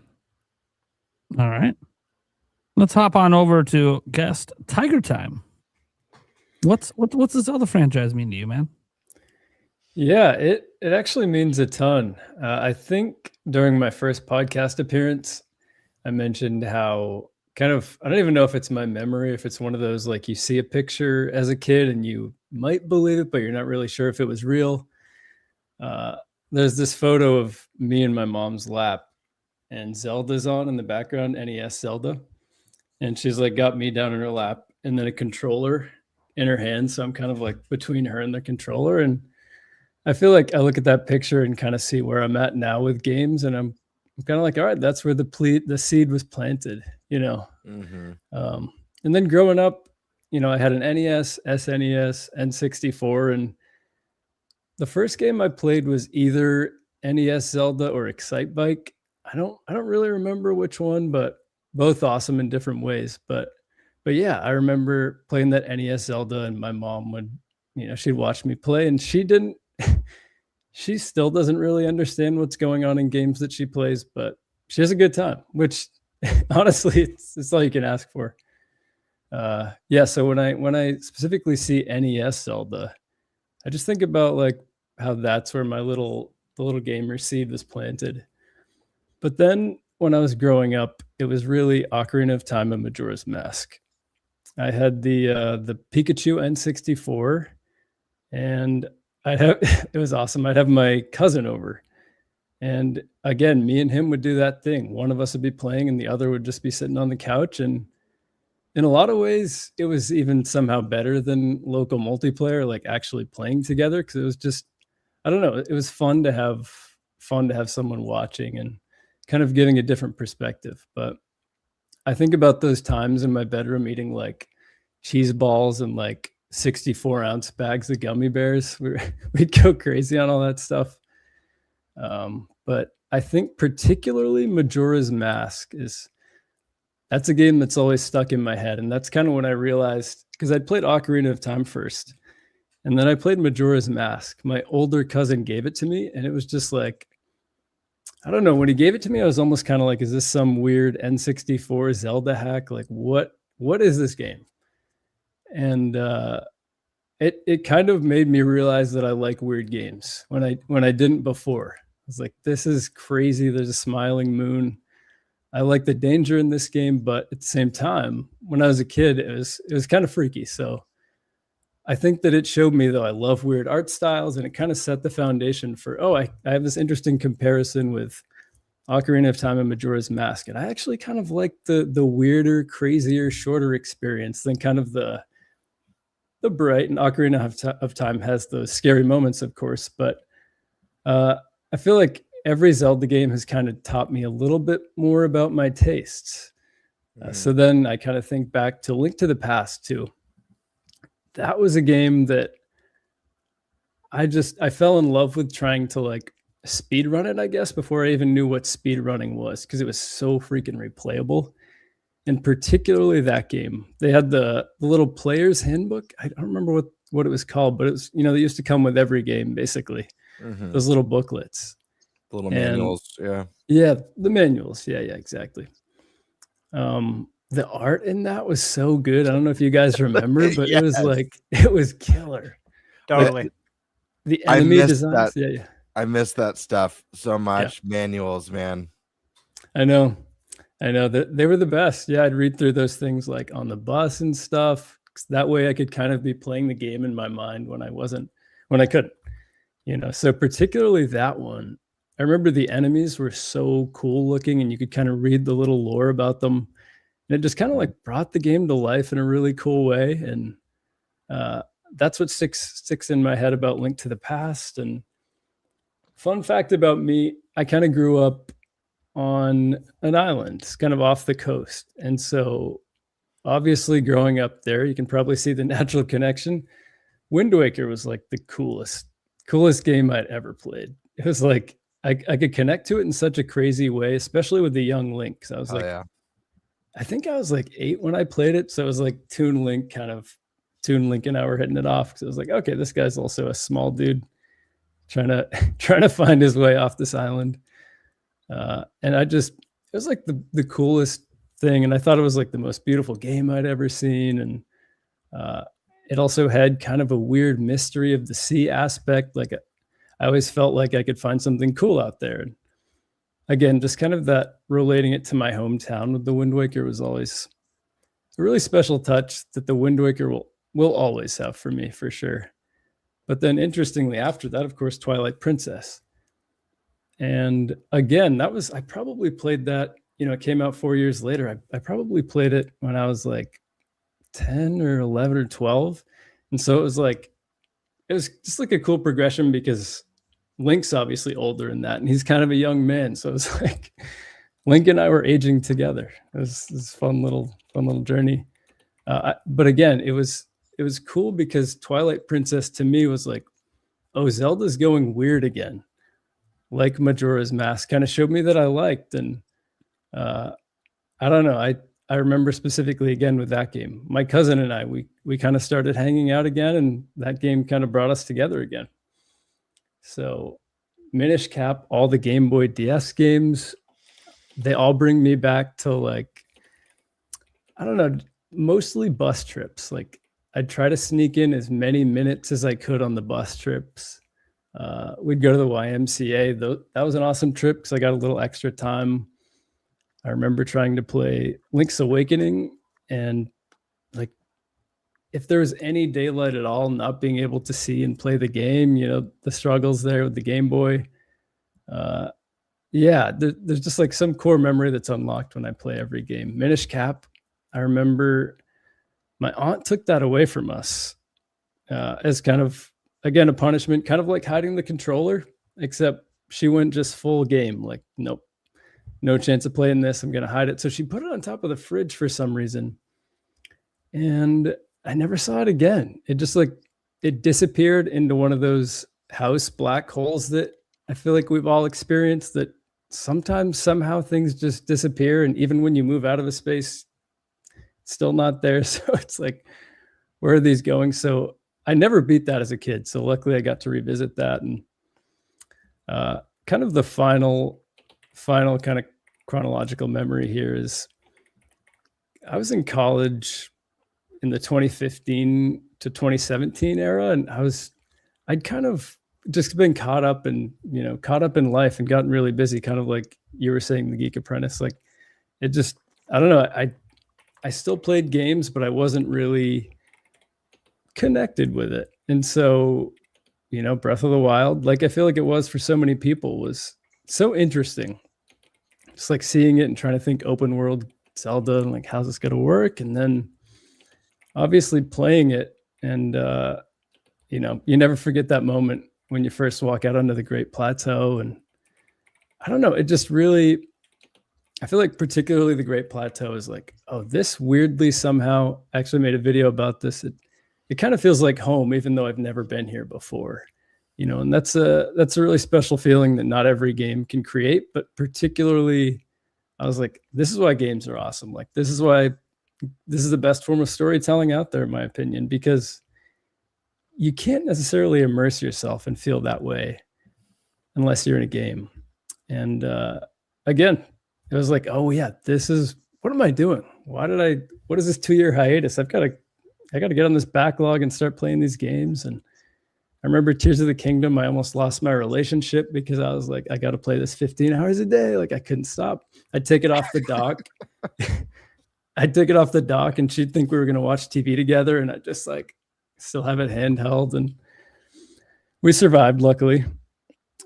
S6: All right, let's hop on over to guest TigerTyme. What's the Zelda franchise mean to you, man?
S9: Yeah, it actually means a ton. I think during my first podcast appearance, I mentioned how I don't even know if it's my memory, if it's one of those like you see a picture as a kid and you might believe it, but you're not really sure if it was real. There's this photo of me in my mom's lap and Zelda's on in the background, NES Zelda. And she's like got me down in her lap and then a controller in her hand. So I'm kind of like between her and the controller. And I feel like I look at that picture and kind of see where I'm at now with games. And I'm kind of like, all right, that's where the seed was planted,
S11: Mm-hmm.
S9: And then growing up, I had an NES, SNES, N64, and the first game I played was either NES Zelda or Excite Bike. I don't really remember which one, but both awesome in different ways. But yeah, I remember playing that NES Zelda, and my mom would, she'd watch me play, and she still doesn't really understand what's going on in games that she plays, but she has a good time, which honestly, it's all you can ask for. Yeah. So when I specifically see NES Zelda, I just think about like how that's where the little gamer seed was planted. But then when I was growing up, it was really Ocarina of Time and Majora's Mask. I had the Pikachu N64, and it was awesome. I'd have my cousin over, and again, me and him would do that thing. One of us would be playing and the other would just be sitting on the couch. And in a lot of ways, it was even somehow better than local multiplayer, like actually playing together. Cause it was just, I don't know. It was fun to have someone watching and kind of getting a different perspective. But I think about those times in my bedroom eating like cheese balls and like 64-ounce bags of gummy bears. We'd go crazy on all that stuff. But I think particularly Majora's Mask that's a game that's always stuck in my head. And that's kind of when I realized, because I'd played Ocarina of Time first, and then I played Majora's Mask. My older cousin gave it to me, and it was just like, I don't know. When he gave it to me, I was almost kind of like, is this some weird N64 Zelda hack? Like, what is this game? And it kind of made me realize that I like weird games when I didn't before. I was like, this is crazy. There's a smiling moon. I like the danger in this game, but at the same time, when I was a kid, it was kind of freaky. So I think that it showed me, though, I love weird art styles, and it kind of set the foundation for, I have this interesting comparison with Ocarina of Time and Majora's Mask. And I actually kind of like the weirder, crazier, shorter experience than kind of the bright. And Ocarina of Time has those scary moments, of course, but I feel like every Zelda game has kind of taught me a little bit more about my tastes. So then I kind of think back to Link to the Past too. That was a game that I fell in love with trying to like speed run it, I guess, before I even knew what speed running was, because it was so freaking replayable. And particularly that game, they had the little player's handbook. I don't remember what it was called, but it was, they used to come with every game, basically.
S11: Mhm.
S9: Those little booklets.
S11: The little
S9: And-
S11: manuals. Yeah.
S9: Yeah, the manuals. Yeah, exactly. The art in that was so good. I don't know if you guys remember, but
S11: Yes.
S9: it was killer.
S4: Totally.
S9: The
S11: I
S9: enemy
S11: missed
S9: designs.
S11: that.
S9: Yeah.
S11: I miss that stuff so much. Manuals, man.
S9: I know that they were the best. Yeah, I'd read through those things like on the bus and stuff. 'Cause that way I could kind of be playing the game in my mind when I couldn't, so particularly that one. I remember the enemies were so cool looking and you could kind of read the little lore about them. And it just kind of like brought the game to life in a really cool way. And that's what sticks in my head about Link to the Past. And fun fact about me, I kind of grew up on an island, kind of off the coast. And so obviously growing up there, you can probably see the natural connection. Wind Waker was like the coolest game I'd ever played. It was like, I could connect to it in such a crazy way, especially with the young Link. Because I was I think I was like 8 when I played it. So it was like Toon Link and I were hitting it off. Because I was like, okay, this guy's also a small dude trying to find his way off this island. And it was like the coolest thing. And I thought it was like the most beautiful game I'd ever seen. And it also had kind of a weird mystery of the sea aspect. Like I always felt like I could find something cool out there. And again, just kind of that relating it to my hometown with the Wind Waker was always a really special touch that the Wind Waker will always have for me, for sure. But then interestingly, after that, of course, Twilight Princess. And again, I probably played that, it came out 4 years later. I probably played it when I was like 10 or 11 or 12. And so it was just like a cool progression because Link's obviously older in that, and he's kind of a young man. So it's like Link and I were aging together. It was this fun little journey. But again, it was cool because Twilight Princess to me was like, oh, Zelda's going weird again. Like Majora's Mask kind of showed me that I liked. And I don't know. I remember specifically again with that game, my cousin and I, we kind of started hanging out again, and that game kind of brought us together again. So Minish Cap, all the Game Boy DS games, they all bring me back to like, I don't know, mostly bus trips. Like I'd try to sneak in as many minutes as I could on the bus trips. We'd go to the YMCA. That was an awesome trip because I got a little extra time. I remember trying to play Link's Awakening, and like if there was any daylight at all, not being able to see and play the game, the struggles there with the Game Boy. There's just like some core memory that's unlocked when I play every game. Minish Cap, I remember my aunt took that away from us as kind of, again, a punishment, kind of like hiding the controller, except she went just full game. Like, nope, no chance of playing this. I'm going to hide it. So she put it on top of the fridge for some reason. And I never saw it again. It just it disappeared into one of those house black holes that I feel like we've all experienced, that sometimes somehow things just disappear. And even when you move out of a space, it's still not there. So it's like, where are these going? So I never beat that as a kid. So luckily I got to revisit that. And kind of the final kind of chronological memory here is I was in college in the 2015 to 2017 era. And I'd kind of just been caught up in life and gotten really busy, kind of like you were saying, the Geek Apprentice. Like it just, I don't know. I still played games, but I wasn't really connected with it. And so, Breath of the Wild, like I feel like it was for so many people, was so interesting. Just like seeing it and trying to think open world Zelda and like, how's this going to work? And then obviously playing it, and you never forget that moment when you first walk out onto the Great Plateau. And I don't know, it just really, I feel like particularly the Great Plateau is like, oh, this weirdly somehow, I actually made a video about this. It kind of feels like home, even though I've never been here before, and that's a really special feeling that not every game can create. But particularly, I was like, this is why games are awesome. Like this is the best form of storytelling out there, in my opinion, because you can't necessarily immerse yourself and feel that way unless you're in a game. And again, it was like, oh yeah, what am I doing? What is this 2-year hiatus? I got to get on this backlog and start playing these games. And I remember Tears of the Kingdom. I almost lost my relationship because I was like, I got to play this 15 hours a day. Like I couldn't stop. I'd take it off the dock. And she'd think we were going to watch TV together. And I just like still have it handheld, and we survived luckily.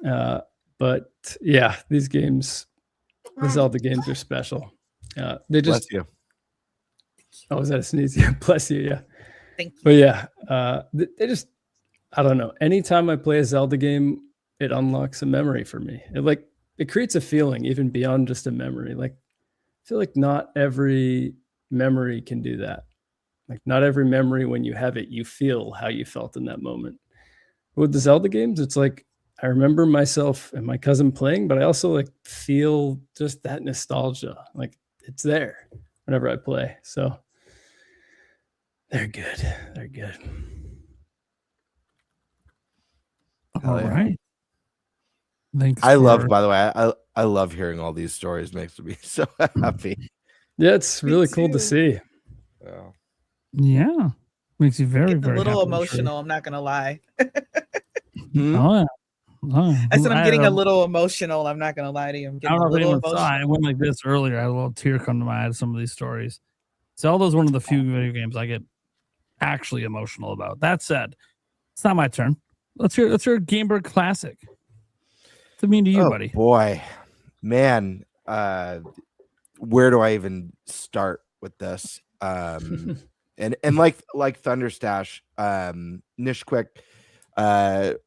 S9: But yeah, these games, the Zelda games are special. They just,
S11: Bless you.
S9: oh, was that a sneeze? Yeah, bless you. Yeah.
S8: Thank you.
S9: But yeah, they just, I don't know. Anytime I play a Zelda game, it unlocks a memory for me. It creates a feeling even beyond just a memory. Like, I feel like not every memory can do that. Like not every memory, when you have it, you feel how you felt in that moment. With the Zelda games, it's like, I remember myself and my cousin playing, but I also like feel just that nostalgia. Like it's there whenever I play. So they're good. They're good.
S6: All
S11: yeah.
S6: right. Thanks.
S11: I love, by the way, I love hearing all these stories. Makes me so happy.
S9: Yeah, it's really cool to see.
S11: Yeah.
S6: Yeah. Makes you very,
S8: Getting
S6: very
S8: a little
S6: happy,
S8: emotional. I'm not gonna lie.
S11: Hmm?
S6: Oh, yeah. Oh,
S8: I said I'm getting a
S6: don't-
S8: little emotional. I'm not gonna lie to you. I'm
S6: I
S8: getting
S6: don't
S8: a
S6: know if
S8: little
S6: anyone saw.
S8: emotional.
S6: I went like this earlier. I had a little tear come to my eye at some of these stories. Zelda's one of the few video games I get actually emotional about. That said, it's not my turn. Let's hear Game Bird Classic. What's it mean to you,
S11: Oh
S6: buddy?
S11: boy, man, where do I even start with this? And like ThunderStash, Nishquick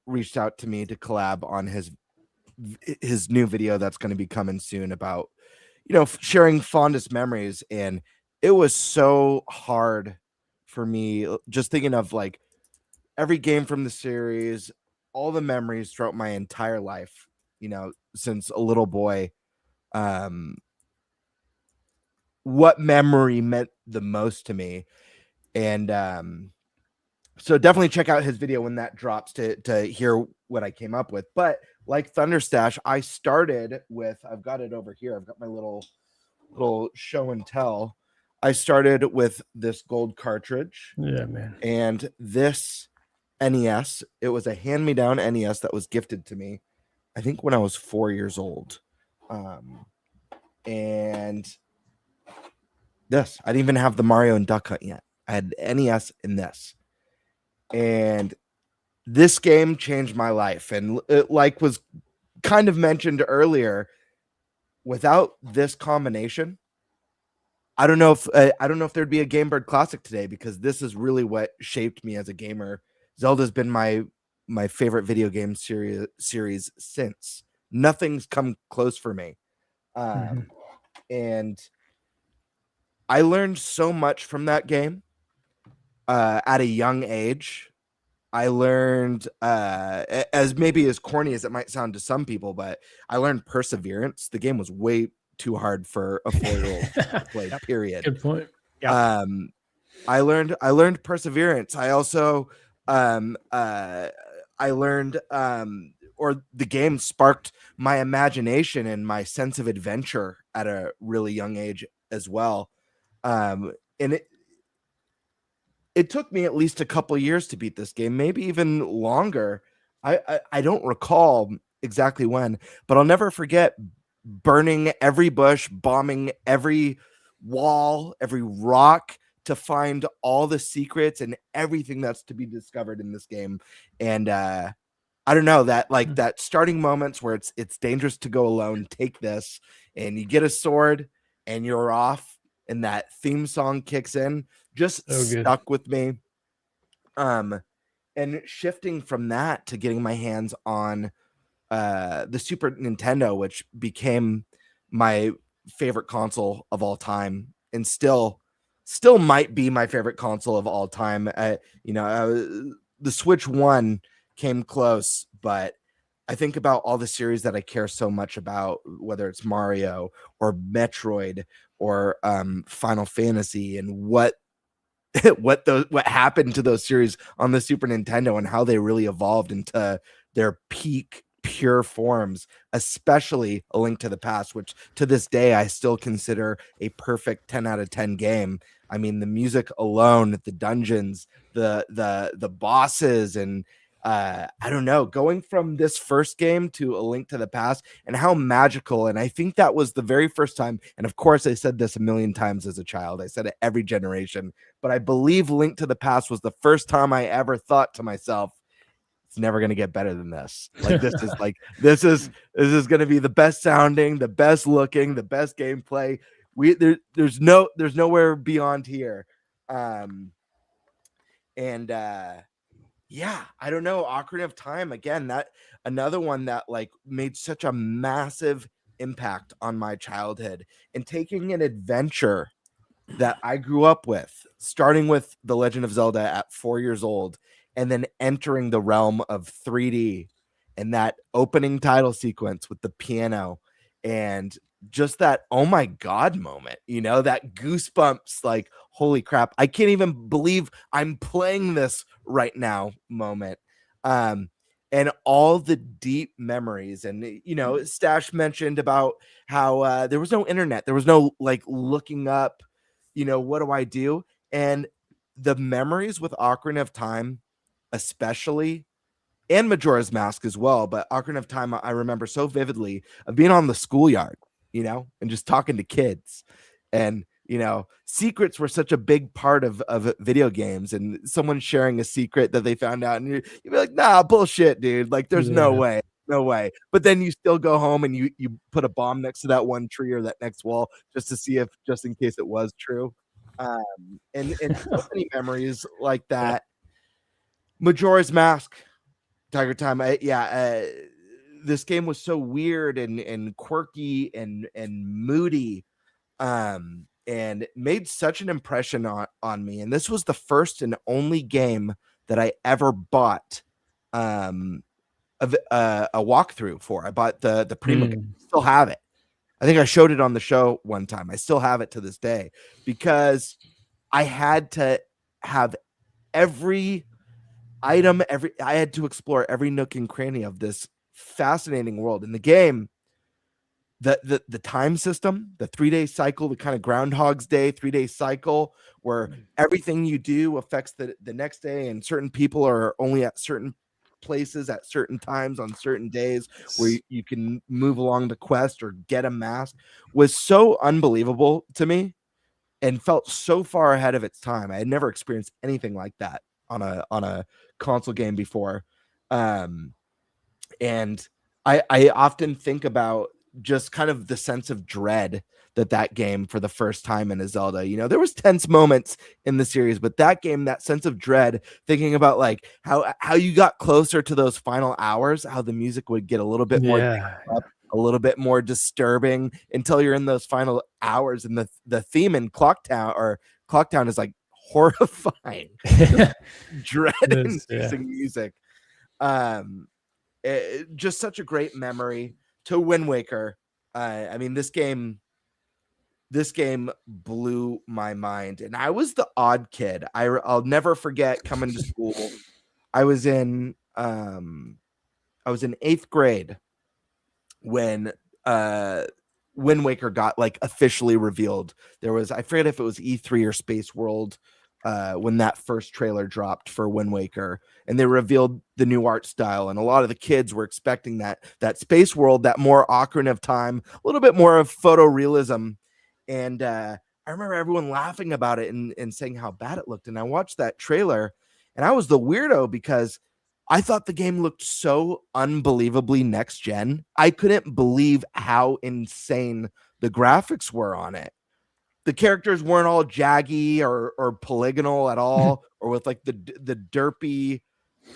S11: reached out to me to collab on his new video that's going to be coming soon about, sharing fondest memories. And it was so hard for me just thinking of like every game from the series, all the memories throughout my entire life, since a little boy. What memory meant the most to me. And so definitely check out his video when that drops to hear what I came up with. But like ThunderStash, I started with, I've got it over here. I've got my little show and tell. I started with this gold cartridge.
S9: Yeah, man.
S11: And this NES, it was a hand-me-down NES that was gifted to me, I think when I was 4 years old. And this, I didn't even have the Mario and Duck Hunt yet. I had NES in this. And this game changed my life. And it, like was kind of mentioned earlier, without this combination, I don't know if there'd be a Game Bird Classic today, because this is really what shaped me as a gamer. Zelda's been my favorite video game series since. Nothing's come close for me. And I learned so much from that game at a young age. I learned, as corny as it might sound to some people, but I learned perseverance. The game was way too hard for a 4-year-old to play, period.
S9: Good point.
S4: Yeah.
S11: I learned perseverance. I also I learned or the game sparked my imagination and my sense of adventure at a really young age as well. And it took me at least a couple years to beat this game, maybe even longer. I don't recall exactly when, but I'll never forget burning every bush, bombing every wall, every rock to find all the secrets and everything that's to be discovered in this game. And I don't know, that like that starting moments where it's dangerous to go alone, take this, and you get a sword and you're off, and that theme song kicks in, just stuck with me. And shifting from that to getting my hands on the Super Nintendo, which became my favorite console of all time, and still might be my favorite console of all time. The Switch 1 came close, but I think about all the series that I care so much about, whether it's Mario or Metroid or Final Fantasy, and what what happened to those series on the Super Nintendo and how they really evolved into their peak pure forms, especially A Link to the Past, which to this day I still consider a perfect 10 out of 10 game. I mean, the music alone, the dungeons, the bosses, and I don't know, going from this first game to A Link to the Past and how magical. And I think that was the very first time. And of course, I said this a million times as a child. I said it every generation, but I believe Link to the Past was the first time I ever thought to myself, it's never going to get better than this. Like this is going to be the best sounding, the best looking, the best gameplay. There's nowhere beyond here. Yeah, I don't know. Ocarina of Time, again, that another one that like made such a massive impact on my childhood, and taking an adventure that I grew up with, starting with The Legend of Zelda at 4 years old, and then entering the realm of 3D and that opening title sequence with the piano and just that, oh my God moment, that goosebumps, like, holy crap, I can't even believe I'm playing this right now moment. And all the deep memories. And, Stash mentioned about how there was no internet. There was no like looking up, what do I do? And the memories with Ocarina of Time, especially, and Majora's Mask as well. But Ocarina of Time, I remember so vividly of being on the schoolyard, and just talking to kids. And, secrets were such a big part of video games, and someone sharing a secret that they found out, and you'd be like, nah, bullshit, dude. Like, there's no way. But then you still go home and you put a bomb next to that one tree or that next wall just in case it was true. And so many memories like that. Majora's Mask, TigerTyme. This game was so weird and quirky and moody, and made such an impression on me. And this was the first and only game that I ever bought a walkthrough for. I bought the premium. Still have it. I think I showed it on the show one time. I still have it to this day because I had to have every item, I had to explore every nook and cranny of this fascinating world. In the game, the time system, the 3-day cycle, the kind of Groundhog's Day 3-day cycle where everything you do affects the next day, and certain people are only at certain places at certain times on certain days where you can move along the quest or get a mask, was so unbelievable to me and felt so far ahead of its time. I had never experienced anything like that on a console game before. And I often think about just kind of the sense of dread that game for the first time in a Zelda, there was tense moments in the series, but that game, that sense of dread, thinking about like how you got closer to those final hours, how the music would get a little bit more up, a little bit more disturbing until you're in those final hours. And the theme in Clock Town is like horrifying. Dread-inducing music. Just such a great memory. To Wind Waker, I mean, this game blew my mind, and I was the odd kid. I'll never forget coming to school. I was in 8th grade when Wind Waker got like officially revealed. There was, I forget if it was E3 or Space World, when that first trailer dropped for Wind Waker, and they revealed the new art style, and a lot of the kids were expecting that Space World, that more Ocarina of Time, a little bit more of photorealism. And I remember everyone laughing about it and saying how bad it looked. And I watched that trailer, and I was the weirdo because I thought the game looked so unbelievably next gen. I couldn't believe how insane the graphics were on it. The characters weren't all jaggy or polygonal at all, or with like the derpy,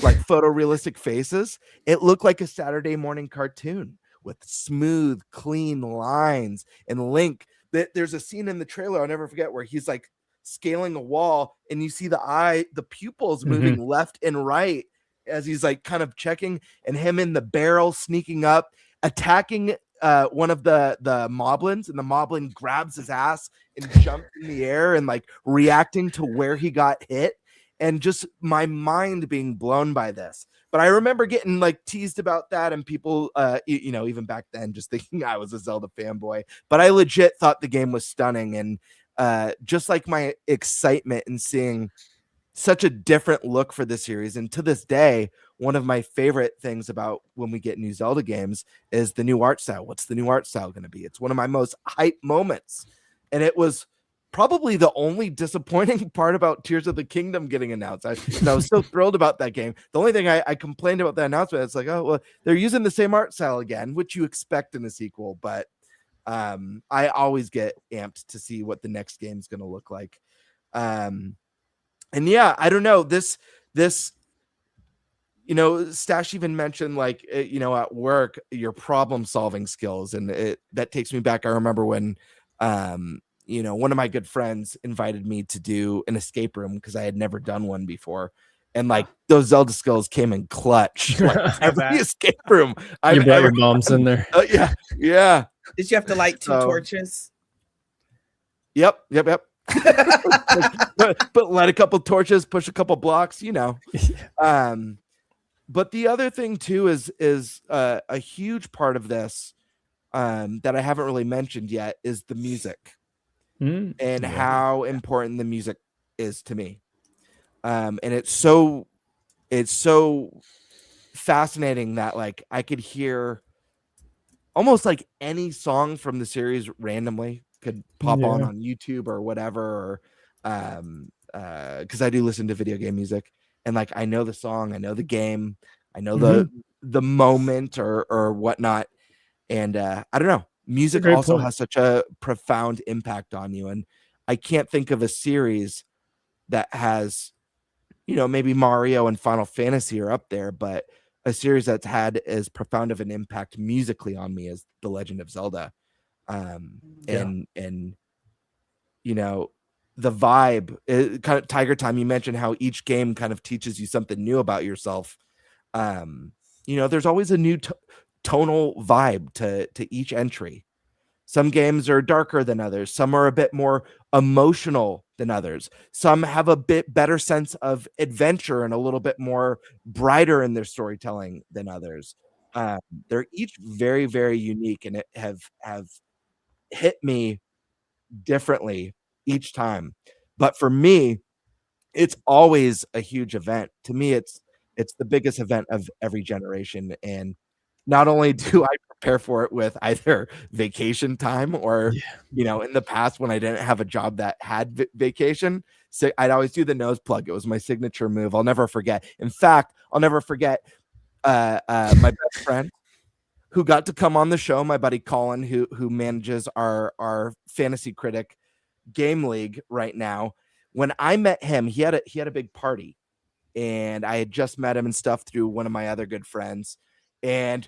S11: like photorealistic faces. It looked like a Saturday morning cartoon with smooth, clean lines. And Link, there's a scene in the trailer I'll never forget where he's like scaling a wall, and you see the pupils moving left and right as he's like kind of checking, and him in the barrel sneaking up, attacking one of the moblins, and the moblin grabs his ass and jumps in the air and like reacting to where he got hit, and just my mind being blown by this. But I remember getting like teased about that, and people, even back then, just thinking I was a Zelda fanboy. But I legit thought the game was stunning, and just like my excitement in seeing such a different look for the series. And to this day, one of my favorite things about when we get new Zelda games is the new art style. What's the new art style going to be? It's one of my most hype moments, and it was probably the only disappointing part about Tears of the Kingdom getting announced. I was so thrilled about that game. The only thing I complained about the announcement, it's like, oh, well, they're using the same art style again, which you expect in a sequel. But I always get amped to see what the next game is going to look like. And yeah, I don't know. This, Stash even mentioned like, at work, your problem solving skills. And that takes me back. I remember when, one of my good friends invited me to do an escape room because I had never done one before. And like those Zelda skills came in clutch. Like every escape room.
S9: You brought your bombs in there.
S11: Yeah.
S8: Did you have to light two torches?
S11: Yep. but light a couple torches, push a couple blocks, But the other thing too is a huge part of this that I haven't really mentioned yet is the music. And how important the music is to me. And it's so fascinating that like I could hear almost like any song from the series randomly could pop on YouTube or whatever, or because I do listen to video game music, and like I know the song, I know the game, I know the moment or whatnot. And I don't know. Music also has such a profound impact on you. And I can't think of a series that has, maybe Mario and Final Fantasy are up there, but a series that's had as profound of an impact musically on me as The Legend of Zelda. And the vibe, kind of TigerTyme, you mentioned how each game kind of teaches you something new about yourself. There's always a new tonal vibe to each entry. Some games are darker than others. Some are a bit more emotional than others. Some have a bit better sense of adventure and a little bit more brighter in their storytelling than others. They're each very, very unique, and it have hit me differently each time. But for me, it's always a huge event. To me, it's the biggest event of every generation. And not only do I prepare for it with either vacation time or, in the past when I didn't have a job that had vacation, so I'd always do the nose plug. It was my signature move. I'll never forget. In fact, I'll never forget my best friend who got to come on the show, my buddy Colin, who manages our fantasy critic game league right now. When I met him, he had a big party, and I had just met him and stuff through one of my other good friends. And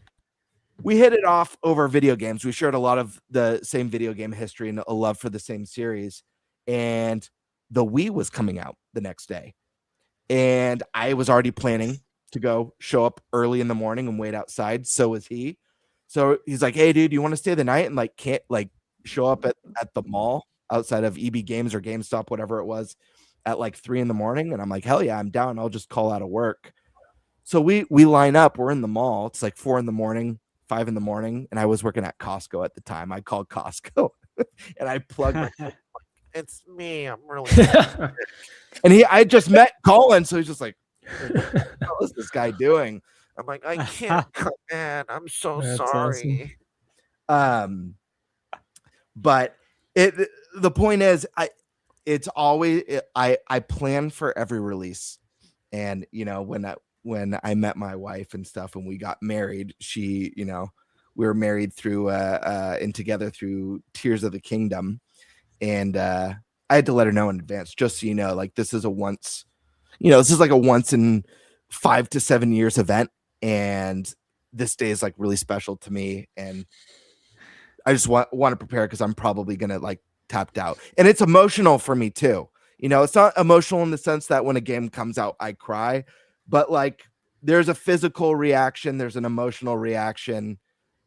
S11: we hit it off over video games. We shared a lot of the same video game history and a love for the same series. And the Wii was coming out the next day. And I was already planning to show up early in the morning and wait outside. So was he. So he's like, hey, dude, you want to stay the night and can't show up at the mall outside of EB Games or GameStop, whatever it was, at 3 a.m? And I'm like, hell yeah, I'm down. I'll just call out of work. So we line up. We're in the mall. It's 4 a.m, 5 a.m, and I was working at Costco at the time. I called Costco and I plugged my phone. It's me. I'm really and I just met Colin, so he's just like, what is this guy doing? I'm like, I can't come in. I'm so sorry. Awesome. But the point is, it's always I plan for every release, and when I met my wife and stuff and we got married, she, we were married through and together through Tears of the Kingdom. And I had to let her know in advance, just so you know, this is a once in 5 to 7 years event. And this day is really special to me. And I just want to prepare because I'm probably going to tapped out. And it's emotional for me too. It's not emotional in the sense that when a game comes out, I cry. But there's a physical reaction, there's an emotional reaction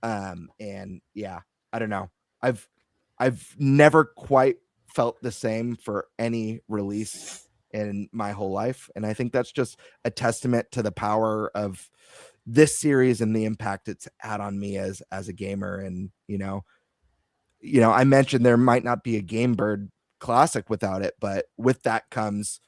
S11: And yeah, I don't know. I've never quite felt the same for any release in my whole life, and I think that's just a testament to the power of this series and the impact it's had on me as a gamer. And I mentioned there might not be a Game Bird Classic without it, but with that comes,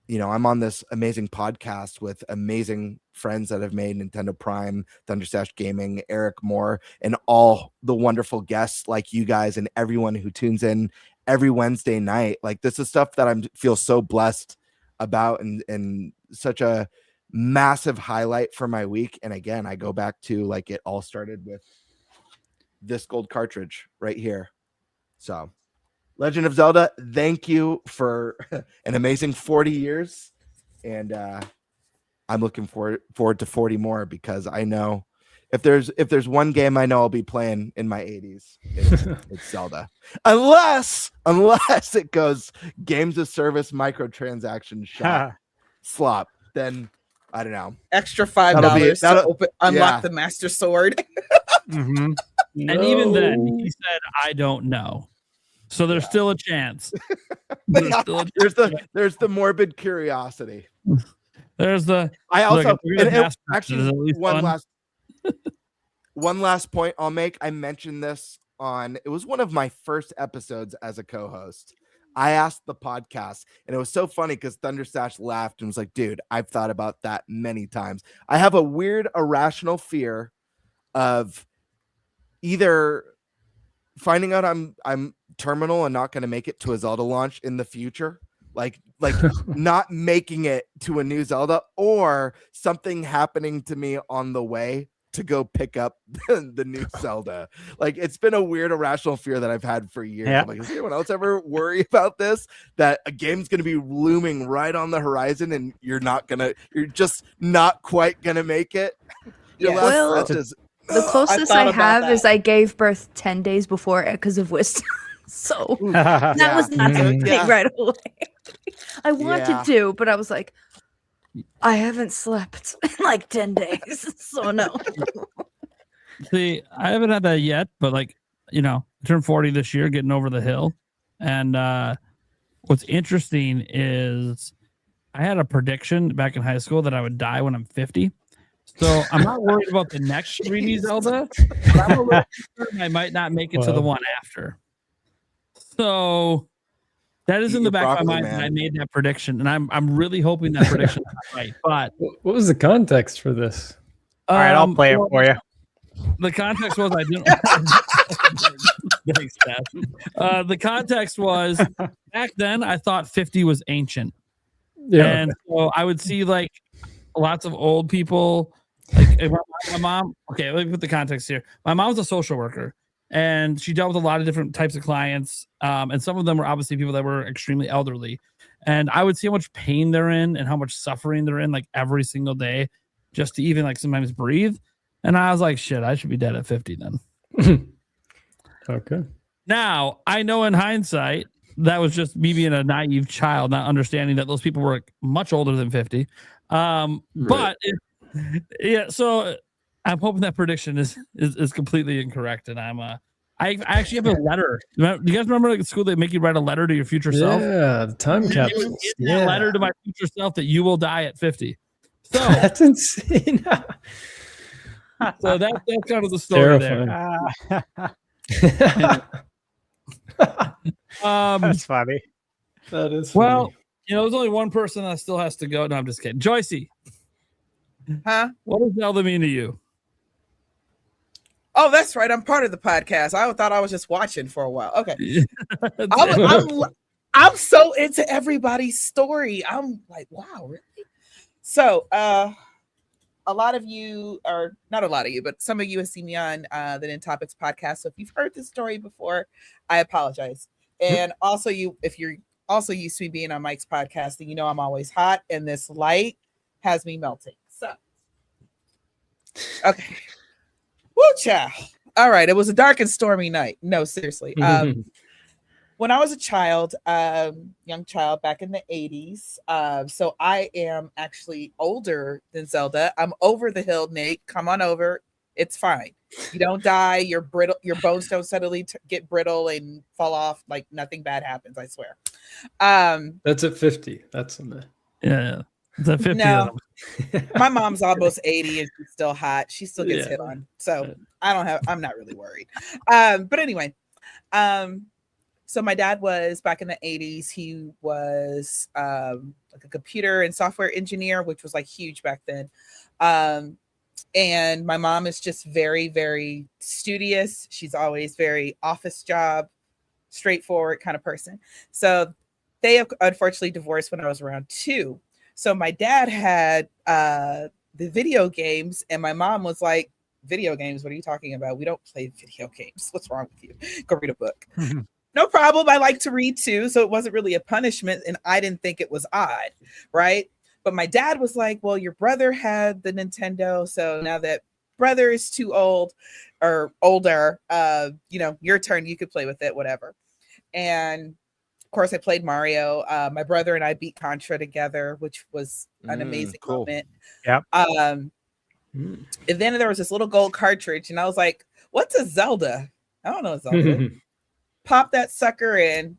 S11: I'm on this amazing podcast with amazing friends that have made Nintendo Prime, ThunderStash Gaming, Eric Moore, and all the wonderful guests like you guys and everyone who tunes in every Wednesday night. Like, this is stuff that I feel so blessed about, and such a massive highlight for my week. And again, I go back to, like, it all started with this gold cartridge right here. So Legend of Zelda, thank you for an amazing 40 years. And I'm looking forward to 40 more, because I know if there's one game I know I'll be playing in my 80s, it's Zelda. Unless it goes games of service microtransaction slop, then I don't know.
S8: Extra $5 to unlock the Master Sword.
S6: Mm-hmm. No. And even then, he said, "I don't know." So there's still a chance. There's
S11: the morbid curiosity.
S6: There's the.
S11: I also actually one last point I'll make. I mentioned this it was one of my first episodes as a co-host. I asked the podcast, and it was so funny because ThunderStash laughed and was like, "Dude, I've thought about that many times. I have a weird irrational fear of either finding out I'm terminal and not going to make it to a Zelda launch in the future, like not making it to a new Zelda, or something happening to me on the way to go pick up the new Zelda." Like, it's been a weird irrational fear that I've had for years.
S4: Yeah.
S11: I'm like, does anyone else ever worry about this, that a game's going to be looming right on the horizon and you're just not quite going to make it?
S7: The closest I have is I gave birth 10 days before Echoes of Wisdom. So that was not something right away. I wanted to, but I was like, I haven't slept in like 10 days. So no.
S6: See, I haven't had that yet, but I turned 40 this year, getting over the hill. And what's interesting is I had a prediction back in high school that I would die when I'm 50. So I'm not worried about the next 3D Zelda, but I'm a little concerned I might not make it to the one after. So that is in the back of my mind that I made that prediction, and I'm really hoping that prediction is right. But
S9: what was the context for this?
S4: All right, I'll play it for you.
S6: The context was I didn't. Thanks, Dad. The context was back then I thought 50 was ancient, and so I would see lots of old people. My mom. Okay, let me put the context here. My mom was a social worker, and she dealt with a lot of different types of clients. And some of them were obviously people that were extremely elderly. And I would see how much pain they're in and how much suffering they're in, every single day, just to even sometimes breathe. And I was like, shit, I should be dead at 50 then.
S9: Okay.
S6: Now I know in hindsight that was just me being a naive child, not understanding that those people were much older than 50. Right. But so I'm hoping that prediction is completely incorrect, and I actually have a letter. Do you guys remember at school they make you write a letter to your future self?
S9: Yeah, the time capsule.
S6: A letter to my future self that you will die at 50. So
S9: that's insane.
S6: So that's kind of the story there.
S4: That's funny.
S9: That is funny.
S6: Well, there's only one person that still has to go. No, I'm just kidding. Joycie.
S8: Huh?
S6: What does Zelda mean to you?
S8: Oh, that's right. I'm part of the podcast. I thought I was just watching for a while. Okay. I'm so into everybody's story. I'm like, wow, really? So, a lot of you, or not a lot of you, but some of you have seen me on the NinTopics podcast. So if you've heard this story before, I apologize. And also, if you're also used to me being on Mike's podcast, then I'm always hot, and this light has me melting. So, okay. Woo, child. All right. It was a dark and stormy night. No, seriously. When I was a child, young child back in the 80s, so I am actually older than Zelda. I'm over the hill, Nate. Come on over. It's fine. You don't die. Your bones don't suddenly get brittle and fall off. Like nothing bad happens. I swear.
S9: That's at 50. That's in the
S6: Yeah. The 50
S8: No.
S6: of them.
S8: My mom's almost 80 and she's still hot. She still gets
S9: Yeah.
S8: hit on. So I'm not really worried. But anyway, so my dad was back in the 80s. He was like a computer and software engineer, which was like huge back then. And my mom is just very, very studious. She's always very office job, straightforward kind of person. So they unfortunately divorced when I was around 2. So my dad had the video games, and my mom was like, video games? What are you talking about? We don't play video games. What's wrong with you? Go read a book. No problem. I like to read too. So it wasn't really a punishment, and I didn't think it was odd, right? But my dad was like, well, your brother had the Nintendo. So now that brother is too old or older, your turn, you could play with it, whatever. And of course, I played Mario. My brother and I beat Contra together, which was an amazing moment.
S4: Yep.
S8: And then there was this little gold cartridge, and I was like, what's a Zelda? I don't know a Zelda. Pop that sucker in.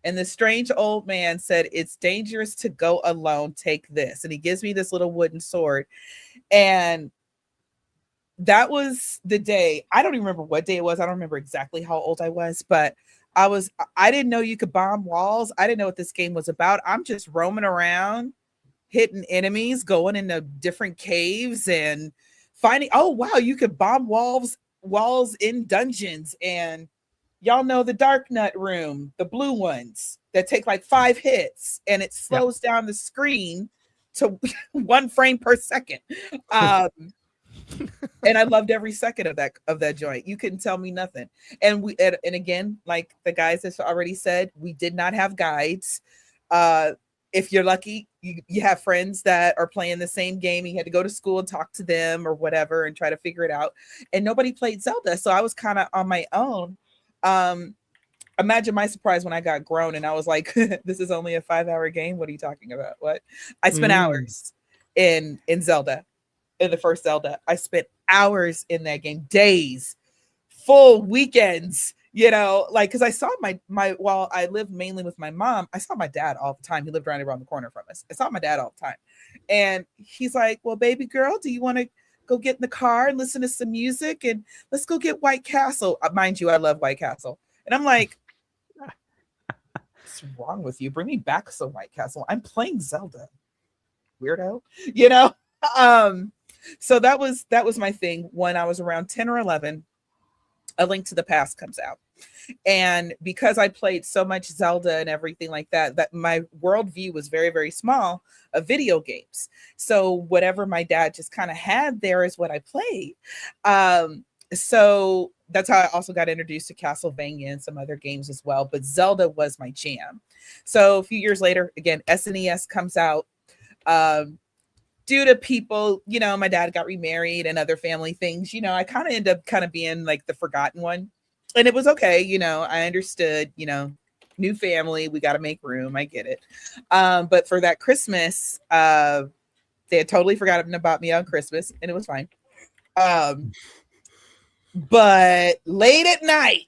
S8: And the strange old man said, it's dangerous to go alone. Take this. And he gives me this little wooden sword. And that was the day. I don't even remember what day it was. I don't remember exactly how old I was, but I didn't know you could bomb walls. I didn't know what this game was about. I'm just roaming around, hitting enemies, going into different caves and finding, oh, wow, you could bomb walls in dungeons. And y'all know the Dark Nut room, the blue ones that take like 5 hits, and it slows down the screen to 1 frame per second. And I loved every second of that joint. You couldn't tell me nothing. And again, like the guys have already said, we did not have guides. If you're lucky, you have friends that are playing the same game. You had to go to school and talk to them or whatever and try to figure it out. And nobody played Zelda, so I was kind of on my own. Imagine my surprise when I got grown and I was like, this is only a 5-hour game. What are you talking about? What? I spent hours in Zelda, in the first Zelda. I spent hours in that game, days, full weekends, like, because I saw my while I lived mainly with my mom, I saw my dad all the time. He lived right around the corner from us. I saw my dad all the time. And he's like, well, baby girl, do you want to go get in the car and listen to some music and let's go get White Castle? Mind you, I love White Castle. And I'm like, what's wrong with you? Bring me back some White Castle. I'm playing Zelda. Weirdo. So that was my thing. When I was around 10 or 11, A Link to the Past comes out. And because I played so much Zelda and everything like that my worldview was very, very small of video games. So whatever my dad just kind of had there is what I played. So that's how I also got introduced to Castlevania and some other games as well. But Zelda was my jam. So a few years later, again, SNES comes out. Due to people, my dad got remarried and other family things, I kind of end up being like the forgotten one. And it was okay. I understood, new family, we got to make room. I get it. But for that Christmas, they had totally forgotten about me on Christmas, and it was fine. But late at night,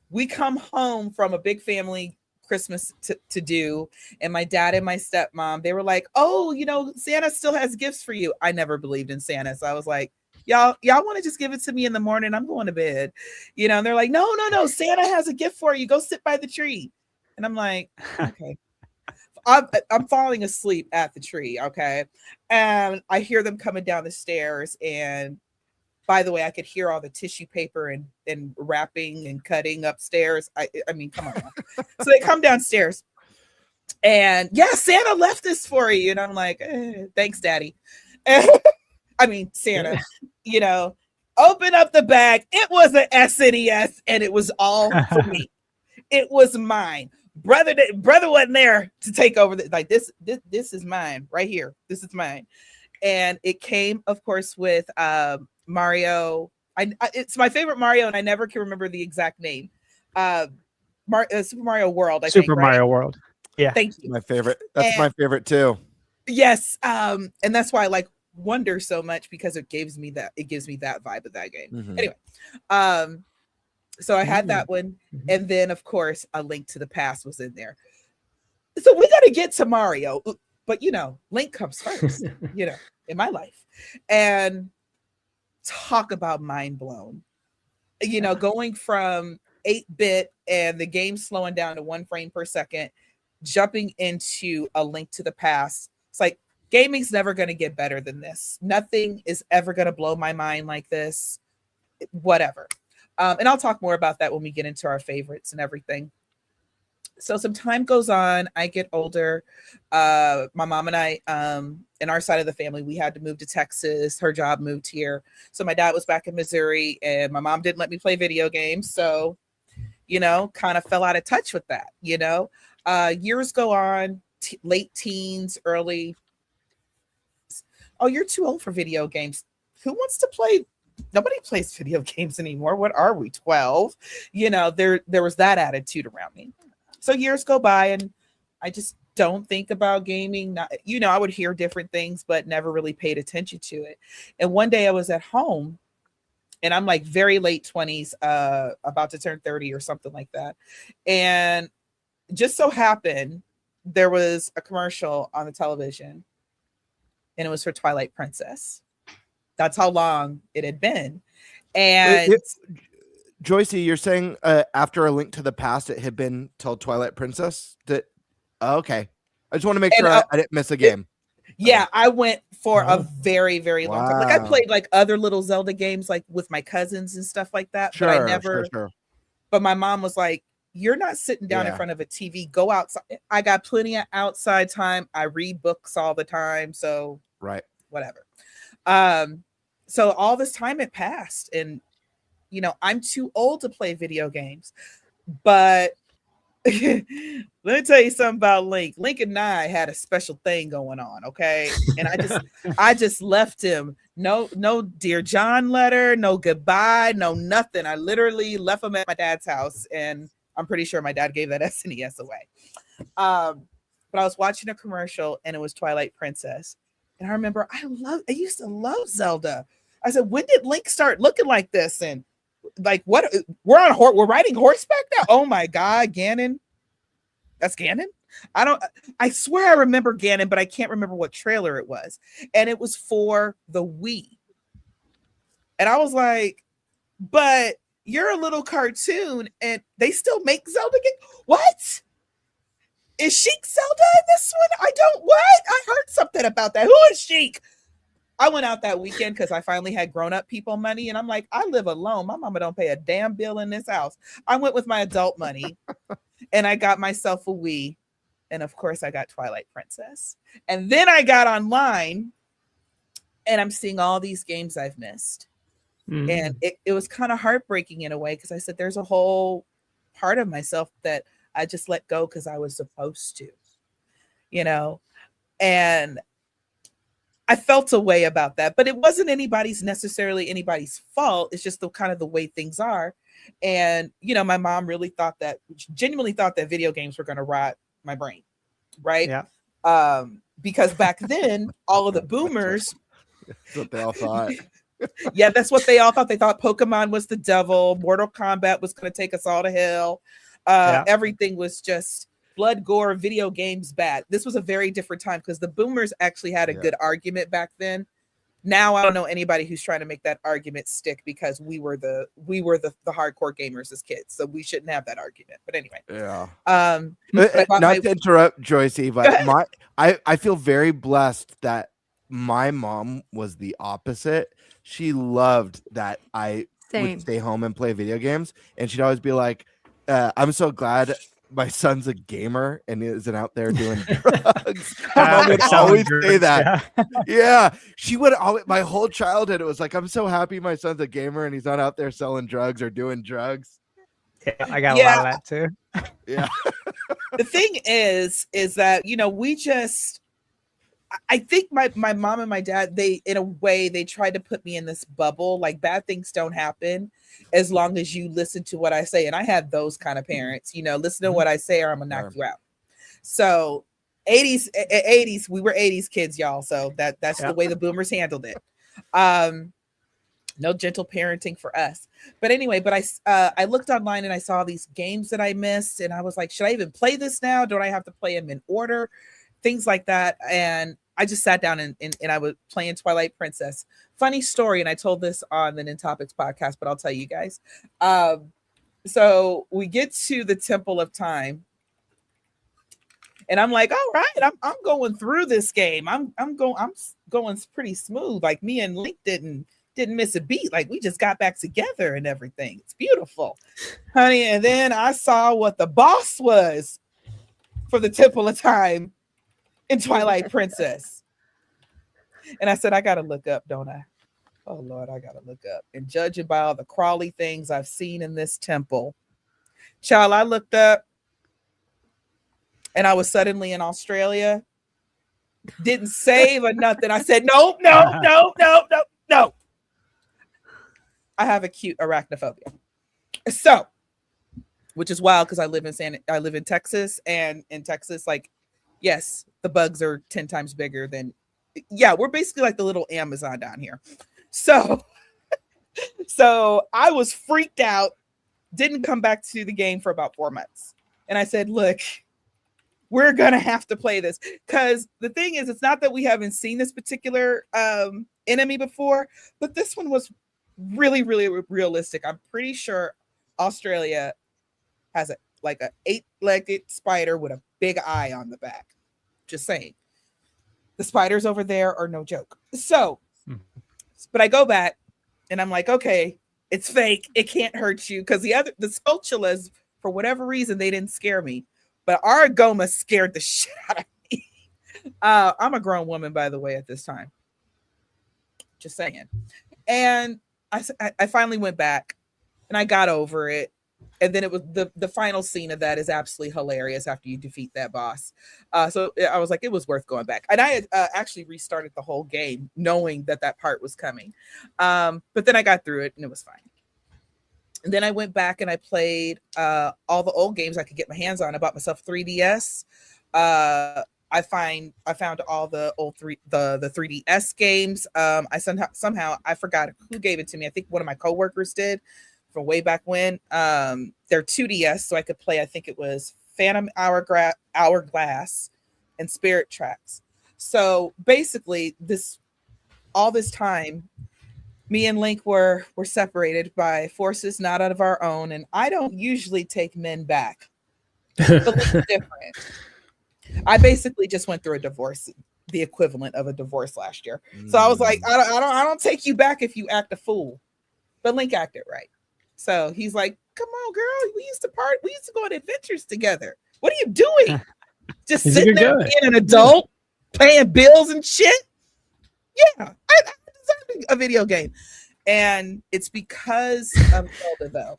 S8: we come home from a big family Christmas to do, and my dad and my stepmom, they were like, oh, Santa still has gifts for you. I never believed in Santa, so I was like, y'all want to just give it to me in the morning? I'm going to bed, and they're like, no, Santa has a gift for you. Go sit by the tree. And I'm like, okay. I'm falling asleep at the tree, okay? And I hear them coming down the stairs, and by the way, I could hear all the tissue paper and wrapping and cutting upstairs. I mean, come on. So they come downstairs, and Santa left this for you. And I'm like, thanks, Daddy. I mean, Santa, open up the bag. It was an SNES, and it was all for me. It was mine. Brother wasn't there to take over. This is mine right here. This is mine. And it came, of course, with Mario. It's my favorite Mario, and I never can remember the exact name. Super Mario World. I think, right?
S4: Mario World. Yeah.
S8: Thank you.
S11: My favorite. That's my favorite too.
S8: Yes. And that's why I like wonder so much because it gives me that vibe of that game.
S11: Mhm.
S8: Anyway, so I had that one, and then of course A Link to the Past was in there. So we got to get to Mario, but Link comes first, in my life. And talk about mind blown. Going from 8-bit and the game slowing down to 1 frame per second, jumping into A Link to the Past. It's like gaming's never going to get better than this. Nothing is ever going to blow my mind like this. Whatever. And I'll talk more about that when we get into our favorites and everything. So some time goes on. I get older. My mom and I, in our side of the family, we had to move to Texas. Her job moved here. So my dad was back in Missouri and my mom didn't let me play video games. So, kind of fell out of touch with that, years go on, late teens, early. Oh, you're too old for video games. Who wants to play? Nobody plays video games anymore. What are we, 12? There was that attitude around me. So years go by and I just don't think about gaming. I would hear different things, but never really paid attention to it. And one day I was at home and I'm like very late 20s, about to turn 30 or something like that. And just so happened there was a commercial on the television and it was for Twilight Princess. That's how long it had been. And
S11: Joycie, you're saying after A Link to the Past, it had been till Twilight Princess? Okay. I just want to make sure I didn't miss a game.
S8: Yeah, I went for a very, very long time. Like I played like other little Zelda games, like with my cousins and stuff like that.
S11: Sure,
S8: but I never.
S11: Sure.
S8: But my mom was like, "You're not sitting down in front of a TV. Go outside." I got plenty of outside time. I read books all the time, so whatever. So all this time had passed, and I'm too old to play video games. But let me tell you something about Link. Link and I had a special thing going on, okay? And I just left him. No Dear John letter, no goodbye, no nothing. I literally left him at my dad's house, and I'm pretty sure my dad gave that SNES away. But I was watching a commercial, and it was Twilight Princess. And I remember I used to love Zelda. I said, when did Link start looking like this? And like, what? We're riding horseback now. Oh my God, Ganon. That's Ganon. I swear I remember Ganon, but I can't remember what trailer it was. And it was for the Wii. And I was like, but you're a little cartoon and they still make Zelda games. What? Is Sheik Zelda in this one? I heard something about that. Who is Sheik? I went out that weekend because I finally had grown-up people money, and I'm like, I live alone. My mama don't pay a damn bill in this house. I went with my adult money, and I got myself a Wii, and of course, I got Twilight Princess. And then I got online, and I'm seeing all these games I've missed. Mm-hmm. And it was kind of heartbreaking in a way because I said, there's a whole part of myself that I just let go because I was supposed to, and I felt a way about that, but it wasn't necessarily anybody's fault. It's just the kind of the way things are. And, my mom genuinely thought that video games were going to rot my brain. Right. Yeah. Because back then, all of the boomers.
S11: That's what they all thought.
S8: Yeah, that's what they all thought. They thought Pokemon was the devil. Mortal Kombat was going to take us all to hell. Everything was just blood, gore, video games bad. This was a very different time because the boomers actually had a good argument back then. Now I don't know anybody who's trying to make that argument stick because we were the hardcore gamers as kids, so we shouldn't have that argument. But anyway,
S11: not to interrupt, Joycie, but I feel very blessed that my mom was the opposite. She loved that I would stay home and play video games, and she'd always be like, I'm so glad my son's a gamer and isn't out there doing drugs. My mom would always say that. Yeah. She would always, my whole childhood, it was like, I'm so happy my son's a gamer and he's not out there selling drugs or doing drugs.
S4: Yeah, I got a lot of that too.
S8: Yeah. The thing is that, I think my mom and my dad, in a way, they tried to put me in this bubble. Like bad things don't happen as long as you listen to what I say. And I had those kind of parents, listen to what I say or I'm gonna knock you out. So 80s, we were 80s kids, y'all. So that's the way the boomers handled it. No gentle parenting for us. But anyway, I looked online and I saw these games that I missed, and I was like, should I even play this now? Don't I have to play them in order? Things like that. And I just sat down and I was playing Twilight Princess. Funny story, and I told this on the NinTopics podcast, but I'll tell you guys. So we get to the Temple of Time, and I'm like, all right, I'm going through this game. I'm going pretty smooth. Like, me and Link didn't miss a beat. Like, we just got back together and everything. It's beautiful, honey. And then I saw what the boss was for the Temple of Time in Twilight Princess. And I said, I gotta look up, don't I? Oh Lord, I gotta look up. And judging by all the crawly things I've seen in this temple, child, I looked up and I was suddenly in Australia. Didn't save or nothing. I said, no. I have acute arachnophobia. So, which is wild because I live in Texas, and in Texas, like, yes, the bugs are 10 times bigger than, we're basically like the little Amazon down here. So I was freaked out, didn't come back to the game for about 4 months. And I said, look, we're going to have to play this. Because the thing is, it's not that we haven't seen this particular enemy before, but this one was really, really realistic. I'm pretty sure Australia has a 8-legged spider with a big eye on the back. Just saying. The spiders over there are no joke. So, but I go back and I'm like, okay, it's fake. It can't hurt you. Because the Skulltulas, for whatever reason, they didn't scare me. But Aragoma scared the shit out of me. I'm a grown woman, by the way, at this time. Just saying. And I finally went back and I got over it. And then it was the final scene of that is absolutely hilarious after you defeat that boss. So I was like, it was worth going back. And I had actually restarted the whole game knowing that part was coming. But then I got through it and it was fine. And then I went back and I played all the old games I could get my hands on. I bought myself 3DS. I found all the old the 3DS games. I somehow I forgot who gave it to me. I think one of my coworkers did. From way back when. They're 2DS, so I could play, I think it was Phantom Hourglass and Spirit Tracks. So basically, all this time, me and Link were separated by forces not out of our own, and I don't usually take men back. But Link's different. I basically just went through a divorce, the equivalent of a divorce last year. So I was like, I don't take you back if you act a fool. But Link acted right. So he's like, come on, girl. We used to go on adventures together. What are you doing? Just sitting there being an adult, paying bills and shit? Yeah, I designed a video game. And it's because of Zelda, though.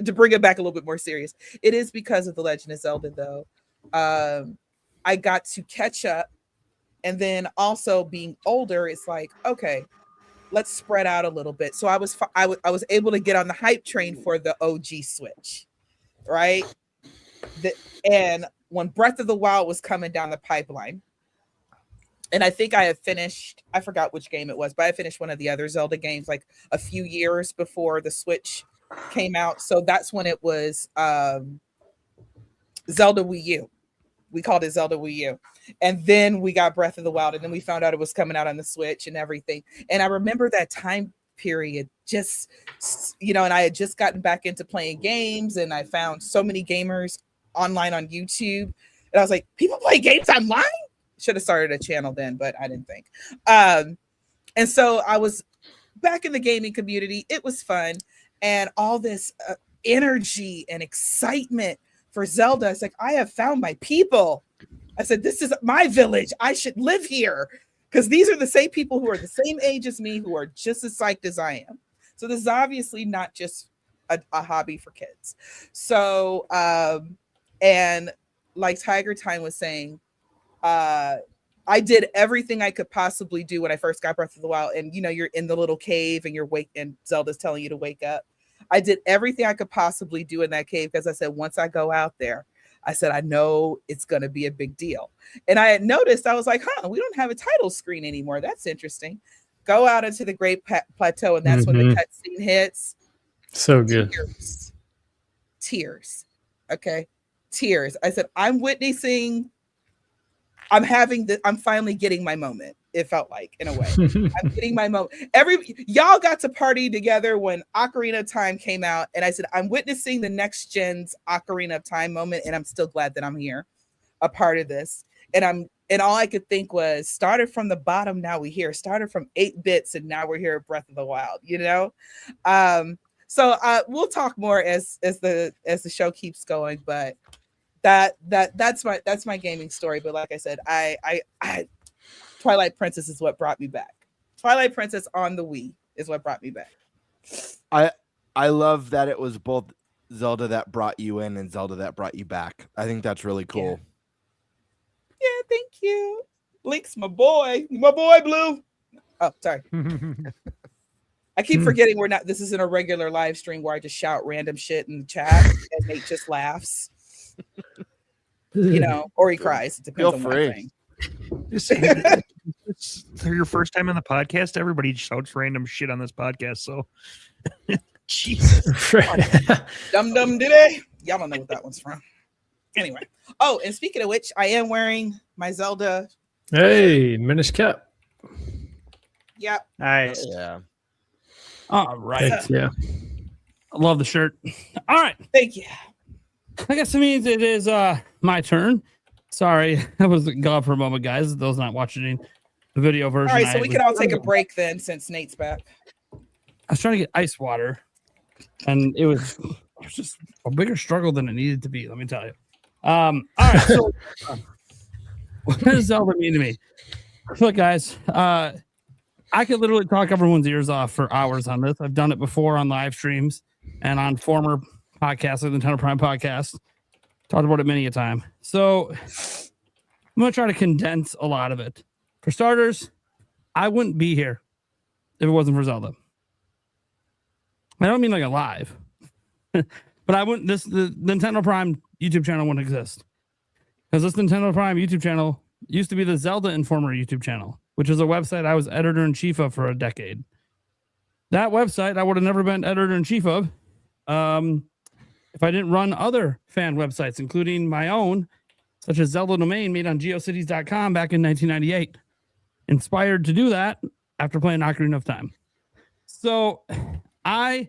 S8: To bring it back a little bit more serious, it is because of the Legend of Zelda, though. I got to catch up. And then also being older, it's like, okay, let's spread out a little bit. So I was able to get on the hype train for the OG Switch, right? And when Breath of the Wild was coming down the pipeline, and I think I had finished, I forgot which game it was, but I finished one of the other Zelda games like a few years before the Switch came out. So that's when it was Zelda Wii U. We called it Zelda Wii U. And then we got Breath of the Wild, and then we found out it was coming out on the Switch and everything. And I remember that time period, just, and I had just gotten back into playing games, and I found so many gamers online on YouTube. And I was like, people play games online? Should have started a channel then, but I didn't think. And so I was back in the gaming community. It was fun. And all this energy and excitement for Zelda. It's like, I have found my people. I said, this is my village. I should live here. Because these are the same people who are the same age as me, who are just as psyched as I am. So this is obviously not just a hobby for kids. So, and like TigerTyme was saying, I did everything I could possibly do when I first got Breath of the Wild. And, you're in the little cave and and Zelda's telling you to wake up. I did everything I could possibly do in that cave because I said, once I go out there, I said, I know it's going to be a big deal. And I had noticed, I was like, we don't have a title screen anymore. That's interesting. Go out into the Great Plateau, and that's when the cutscene hits.
S9: So good.
S8: Tears. Okay. Tears. I said, I'm finally getting my moment. It felt like, in a way, I'm getting my moment. Y'all got to party together when Ocarina of Time came out, and I said, I'm witnessing the next gen's Ocarina of Time moment, and I'm still glad that I'm here, a part of this. And all I could think was, started from the bottom, now we here. Started from 8 bits, and now we're here at Breath of the Wild. You know, so we'll talk more as the show keeps going, but that's my gaming story. But like I said, I Twilight Princess is what brought me back. Twilight Princess on the Wii is what brought me back.
S11: I love that it was both Zelda that brought you in and Zelda that brought you back. I think that's really cool.
S8: Yeah, thank you. Link's my boy Blue. Oh, sorry. I keep forgetting this isn't a regular live stream where I just shout random shit in the chat and Nate just laughs. You know, or he cries. It depends on what I'm saying.
S10: It's your first time on the podcast. Everybody shouts random shit on this podcast. So, Jesus,
S8: dum diddy. Y'all don't know what that one's from. Anyway. Oh, and speaking of which, I am wearing my Zelda.
S9: Hey, Minish Cap.
S8: Yep.
S4: Nice.
S11: Yeah.
S6: All right.
S9: Yeah.
S6: I love the shirt. All right.
S8: Thank you.
S6: I guess it means it is my turn. Sorry, I was gone for a moment, guys. Those not watching the video version.
S8: All right, so we can all take a break then, since Nate's back.
S6: I was trying to get ice water, and it was just a bigger struggle than it needed to be. Let me tell you. All right, so what does Zelda mean to me? Look, guys, I could literally talk everyone's ears off for hours on this. I've done it before on live streams and on former podcasts, like the Nintendo Prime podcast. Talked about it many a time. So I'm going to try to condense a lot of it. For starters, I wouldn't be here if it wasn't for Zelda. I don't mean like alive, but I wouldn't. The Nintendo Prime YouTube channel wouldn't exist, because this Nintendo Prime YouTube channel used to be the Zelda Informer YouTube channel, which is a website I was editor-in-chief of for a decade. That website I would have never been editor-in-chief of if I didn't run other fan websites, including my own, such as Zelda Domain, made on geocities.com back in 1998. Inspired to do that after playing Ocarina of Time. So I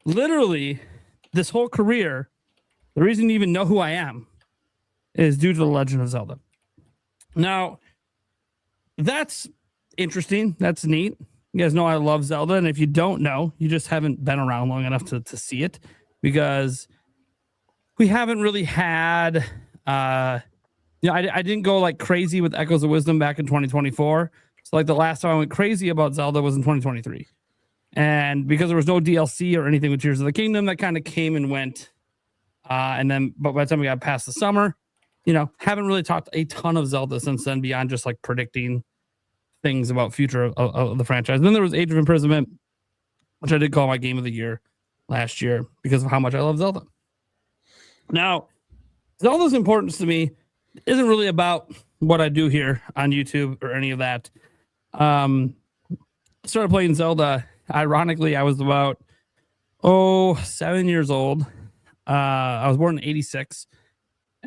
S6: literally, this whole career, the reason you even know who I am is due to the Legend of Zelda. Now, that's interesting. That's neat. You guys know I love Zelda, and if you don't know, you just haven't been around long enough to see it, because we haven't really had, I didn't go like crazy with Echoes of Wisdom back in 2024. So like the last time I went crazy about Zelda was in 2023. And because there was no DLC or anything with Tears of the Kingdom, that kind of came and went. But by the time we got past the summer, haven't really talked a ton of Zelda since then, beyond just like predicting things about future of the franchise. And then there was Age of Imprisonment, which I did call my game of the year last year because of how much I love Zelda. Now, Zelda's importance to me isn't really about what I do here on YouTube or any of that. Started playing Zelda. Ironically, I was about 7 years old. I was born in 86.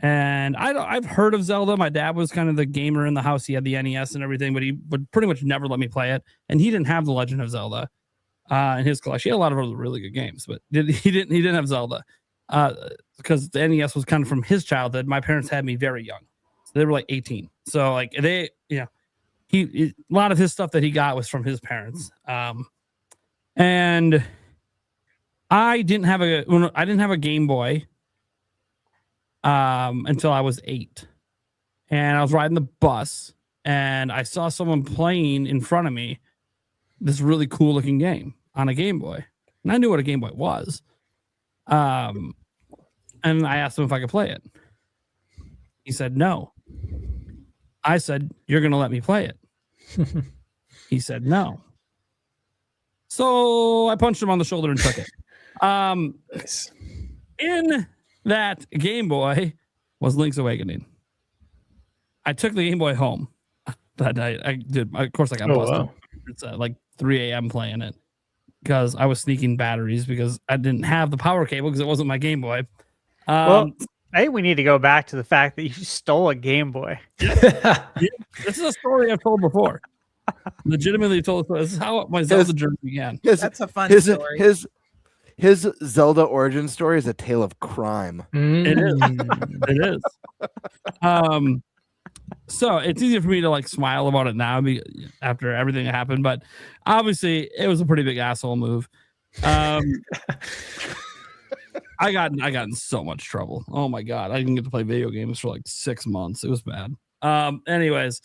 S6: And I've heard of Zelda. My dad was kind of the gamer in the house. He had the NES and everything, but he would pretty much never let me play it. And he didn't have the Legend of Zelda in his collection. He had a lot of other really good games, but he didn't have Zelda because the NES was kind of from his childhood. My parents had me very young, so they were like 18. So like a lot of his stuff that he got was from his parents. And I didn't have a Game Boy until I was 8, and I was riding the bus and I saw someone playing in front of me this really cool looking game on a Game Boy, and I knew what a Game Boy was. And I asked him if I could play it. He said no. I said, "You're gonna let me play it?" He said no. So I punched him on the shoulder and took it. In that Game Boy was Link's Awakening. I took the Game Boy home that night. I did. Of course, I got busted.
S9: Wow.
S6: It's at like 3 a.m. playing it because I was sneaking batteries because I didn't have the power cable because it wasn't my Game Boy.
S4: Well, I think we need to go back to the fact that you stole a Game Boy.
S6: Yeah, this is a story I've told before. Legitimately told. This is how my Zelda journey began.
S8: That's a fun story.
S11: His Zelda origin story is a tale of crime.
S6: It is. It is. So it's easier for me to like smile about it now after everything that happened, but obviously it was a pretty big asshole move. I got in so much trouble. Oh my god, I didn't get to play video games for like 6 months. It was bad. Anyways,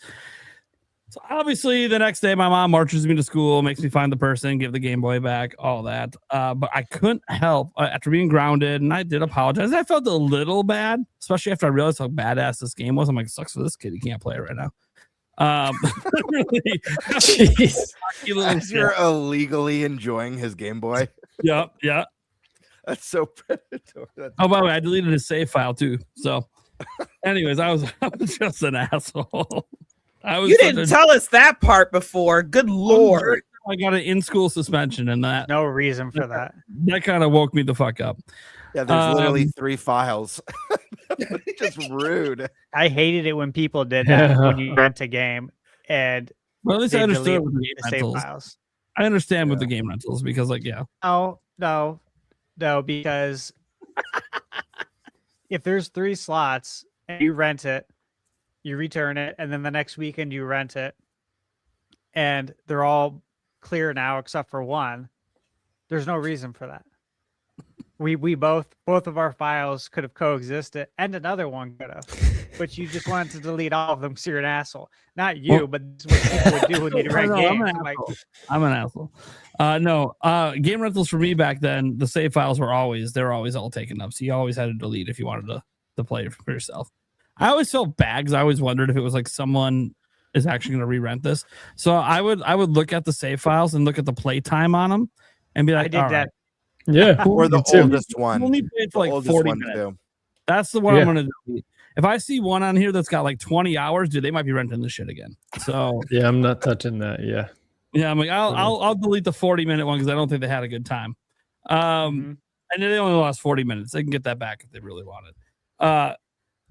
S6: so obviously the next day my mom marches me to school, makes me find the person, give the Game Boy back, all that. But I couldn't help after being grounded, and I did apologize. I felt a little bad, especially after I realized how badass this game was. I'm like, sucks for this kid. He can't play it right now. Really,
S9: Jeez.
S11: As you're illegally enjoying his Game Boy.
S6: Yeah.
S11: That's so predatory.
S6: Oh, by the way, I deleted his save file too. So, anyways, I was just an asshole.
S8: You didn't tell us that part before. Good Lord.
S6: I got an in-school suspension, and that
S4: No reason for that.
S6: that kind of woke me the fuck up.
S11: Yeah, there's literally 3 files. Just rude.
S4: I hated it when people did that when you rent a game and
S6: Well, at least I
S4: they
S6: understood
S4: delete
S6: with the
S4: the
S6: game
S4: save
S6: rentals.
S4: files.
S6: I understand with the game rentals because, like, yeah,
S4: No, because if there's 3 slots and you rent it, you return it, and then the next weekend you rent it, and they're all clear now except for one, there's no reason for that. We both of our files could have coexisted, and another one could have, but you just wanted to delete all of them because you're an asshole. Not you, but this is what people would do when you rent games.
S6: I'm an asshole. No, game rentals for me back then, the save files were always all taken up, so you always had to delete if you wanted to play it for yourself. I always felt bad because I always wondered if it was like someone is actually going to re-rent this. So I would look at the save files and look at the play time on them and be like,
S4: I did that.
S9: Yeah.
S11: Or the oldest one.
S6: Only played for
S11: The
S6: like
S11: oldest
S6: 40
S11: one,
S6: minutes.
S11: too.
S6: That's the one
S9: Yeah.
S6: I'm going to delete. If I see one on here that's got like 20 hours, dude, they might be renting this shit again. So
S9: Yeah, I'm not touching that. Yeah.
S6: yeah, I'm like, I'll delete the 40-minute one because I don't think they had a good time. And they only lost 40 minutes. They can get that back if they really want it.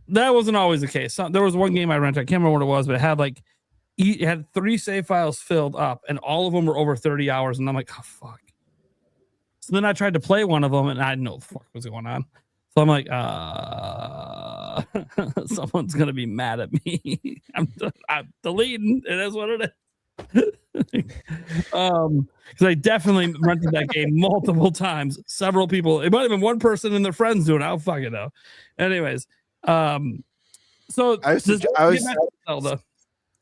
S6: That wasn't always the case. There was one game I rented. I can't remember what it was, but it had 3 save files filled up, and all of them were over 30 hours. And I'm like, oh fuck. So then I tried to play one of them, and I didn't know what the fuck was going on. So I'm like, someone's gonna be mad at me. I'm deleting. It is what it is. Because I definitely rented that game multiple times. Several people. It might have been one person and their friends doing it. I don't fucking know. Anyways, so
S11: I
S6: Zelda.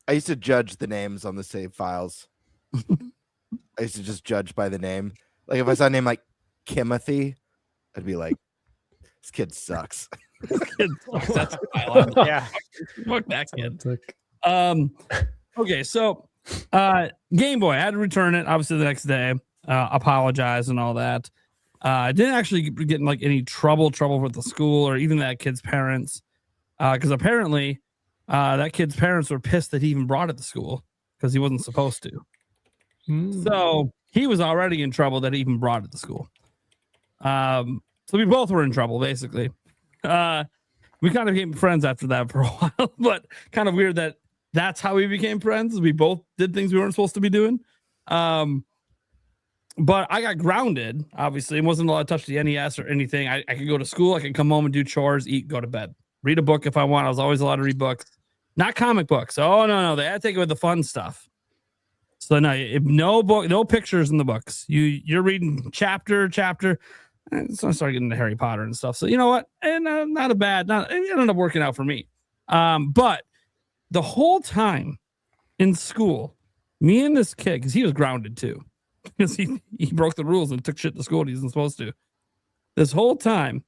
S11: used to judge the names on the save files. I used to just judge by the name. Like if I saw a name like Kimothy, I'd be like, this kid sucks.
S6: That's wild.
S4: Yeah.
S6: Fuck that kid. Okay, so Game Boy, I had to return it obviously the next day, apologize and all that. I didn't actually get in like any trouble with the school or even that kid's parents, because apparently that kid's parents were pissed that he even brought it to school because he wasn't supposed to. So he was already in trouble that he even brought it to school. So we both were in trouble basically. We kind of became friends after that for a while, but kind of weird that that's how we became friends. We both did things we weren't supposed to be doing. But I got grounded, obviously, and wasn't allowed to touch the NES or anything. I could go to school. I could come home and do chores, eat, go to bed, read a book if I want. I was always allowed to read books, not comic books. Oh, no. They had to take it with the fun stuff. So no book, no pictures in the books. You're reading chapter. So I started getting into Harry Potter and stuff. So you know what? And it ended up working out for me. But the whole time in school, me and this kid, because he was grounded too, because he broke the rules and took shit to school and he wasn't supposed to. This whole time,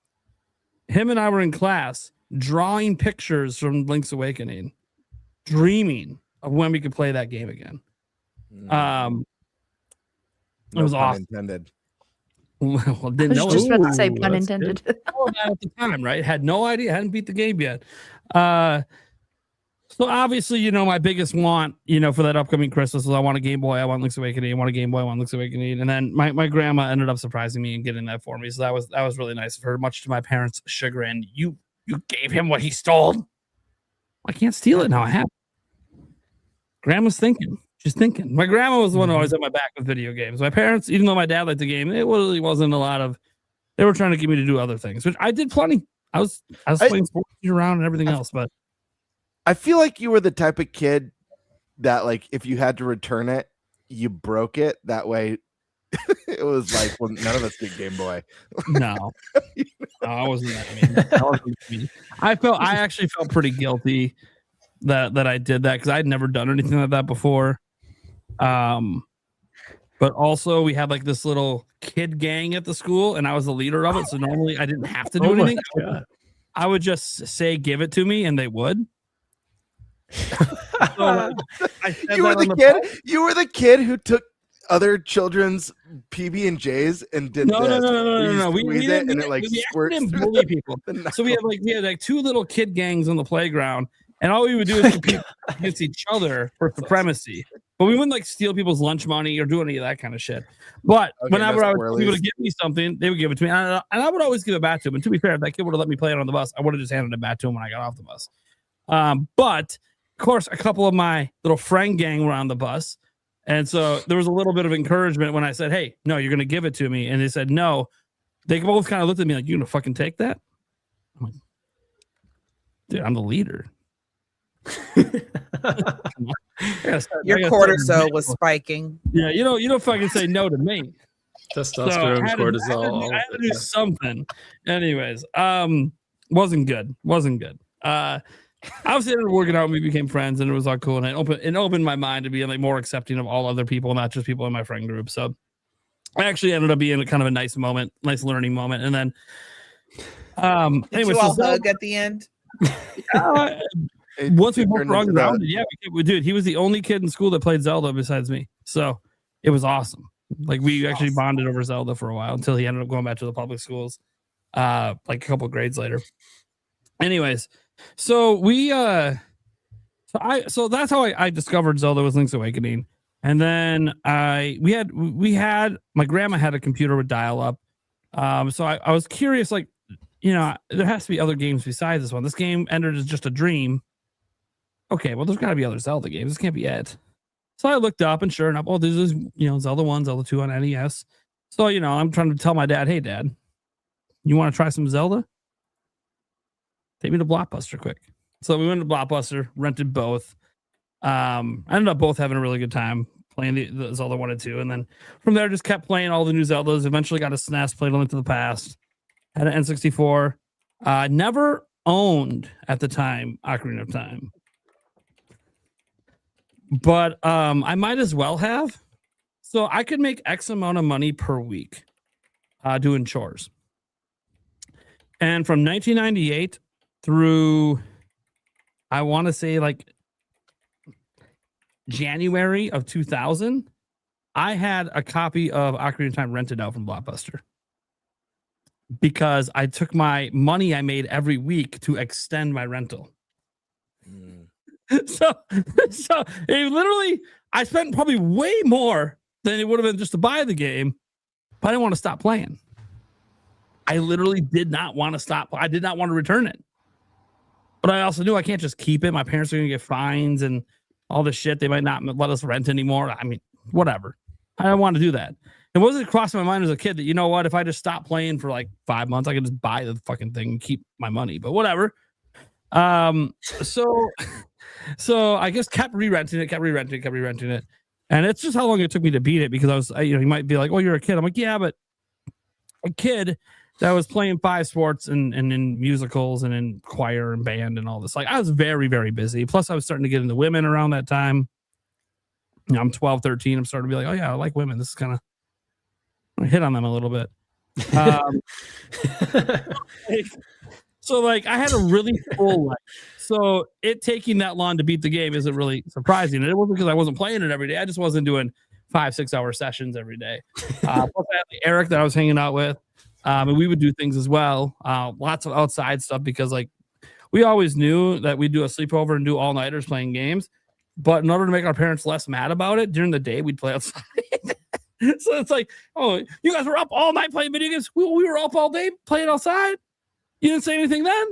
S6: him and I were in class drawing pictures from Link's Awakening, dreaming of when we could play that game again. It was awesome.
S11: Intended.
S6: Well,
S7: I
S6: didn't
S7: was
S6: know
S7: just
S6: it.
S7: about to say
S9: Ooh,
S7: pun
S9: that's
S7: intended.
S6: Know that at the time, right? Had no idea, hadn't beat the game yet. So obviously, you know, my biggest want, you know, for that upcoming Christmas was I want a Game Boy, I want Link's Awakening, I want a Game Boy, I want Link's Awakening. And then my grandma ended up surprising me and getting that for me. So that was really nice of her, much to my parents' chagrin. You gave him what he stole. I can't steal it now. I have. Grandma's thinking. She's thinking. My grandma was the one who always had my back with video games. My parents, even though my dad liked the game, it really wasn't a lot of. They were trying to get me to do other things, which I did plenty. I was playing sports around and everything else, but
S11: I feel like you were the type of kid that, like, if you had to return it, you broke it. That way, it was like, well, none of us get Game Boy.
S6: no, I wasn't that mean. I actually felt pretty guilty that I did that because I'd never done anything like that before. But also we had like this little kid gang at the school, and I was the leader of it. So normally I didn't have to do anything. I would just say, "Give it to me," and they would. So,
S11: You were the kid who took other children's PB&Js and did
S6: no.
S11: We didn't
S6: bully people. So we had like two little kid gangs on the playground, and all we would do is compete against each other for supremacy. But we wouldn't like steal people's lunch money or do any of that kind of shit. But whenever I would people to give me something, they would give it to me, and I would always give it back to him. And to be fair, if that kid would have let me play it on the bus, I would have just handed it back to him when I got off the bus. But of course, a couple of my little friend gang were on the bus. And so there was a little bit of encouragement when I said, "Hey, no, you're going to give it to me." And they said, "No." They both kind of looked at me like, "You going to fucking take that?" I'm like, "Dude, I'm the leader."
S8: Your cortisol was spiking.
S6: Yeah, you don't fucking say no to me.
S9: Testosterone, cortisol.
S6: I had to do something. Anyways, wasn't good. Obviously, ended up working out. We became friends, and it was all cool. And it opened my mind to be like more accepting of all other people, not just people in my friend group. So I actually ended up being kind of a nice moment, nice learning moment. And then,
S8: did you all hug at the end?
S6: Once we both were grounded, yeah, we did. He was the only kid in school that played Zelda besides me, so it was awesome. Like we actually bonded over Zelda for a while until he ended up going back to the public schools, like a couple of grades later. Anyways. So so that's how I discovered Zelda was Link's Awakening. And then we had my grandma had a computer with dial-up. So I was curious, like, you know, there has to be other games besides this one. This game ended as just a dream. Okay, well, there's got to be other Zelda games. This can't be it. So I looked up, and sure enough, there's Zelda 1, Zelda 2 on NES. So, you know, I'm trying to tell my dad, "Hey, Dad, you want to try some Zelda? Take me to Blockbuster quick." So we went to Blockbuster, rented both. I ended up both having a really good time playing the Zelda 1 and 2. And then from there, just kept playing all the new Zeldas. Eventually got a SNES, played A Link to the Past, had an N64. Never owned at the time Ocarina of Time. But I might as well have. So I could make X amount of money per week doing chores. And from 1998 through, I want to say, like January of 2000, I had a copy of Ocarina of Time rented out from Blockbuster because I took my money I made every week to extend my rental. So it literally, I spent probably way more than it would have been just to buy the game, but I didn't want to stop playing. I literally did not want to stop. I did not want to return it. But I also knew I can't just keep it. My parents are going to get fines and all this shit. They might not let us rent anymore. I mean, whatever. I don't want to do that. It wasn't crossing my mind as a kid that, you know what, if I just stop playing for like 5 months, I could just buy the fucking thing and keep my money. But whatever. So I guess kept re-renting it. And it's just how long it took me to beat it, because I was, you might be like, "Oh, you're a kid." I'm like, yeah, but a kid that was playing 5 sports and in musicals and in choir and band and all this. Like, I was very, very busy. Plus, I was starting to get into women around that time. You know, I'm 12, 13. I'm starting to be like, "Oh, yeah, I like women. This is kind of, I hit on them a little bit." So, like, I had a really full life. So it taking that long to beat the game isn't really surprising. And it wasn't because I wasn't playing it every day. I just wasn't doing 5-6 hour sessions every day. Plus I had Eric that I was hanging out with, and we would do things as well. Lots of outside stuff because like we always knew that we'd do a sleepover and do all nighters playing games. But in order to make our parents less mad about it, during the day we'd play outside. So it's like, oh, you guys were up all night playing video games. We were up all day playing outside. You didn't say anything then.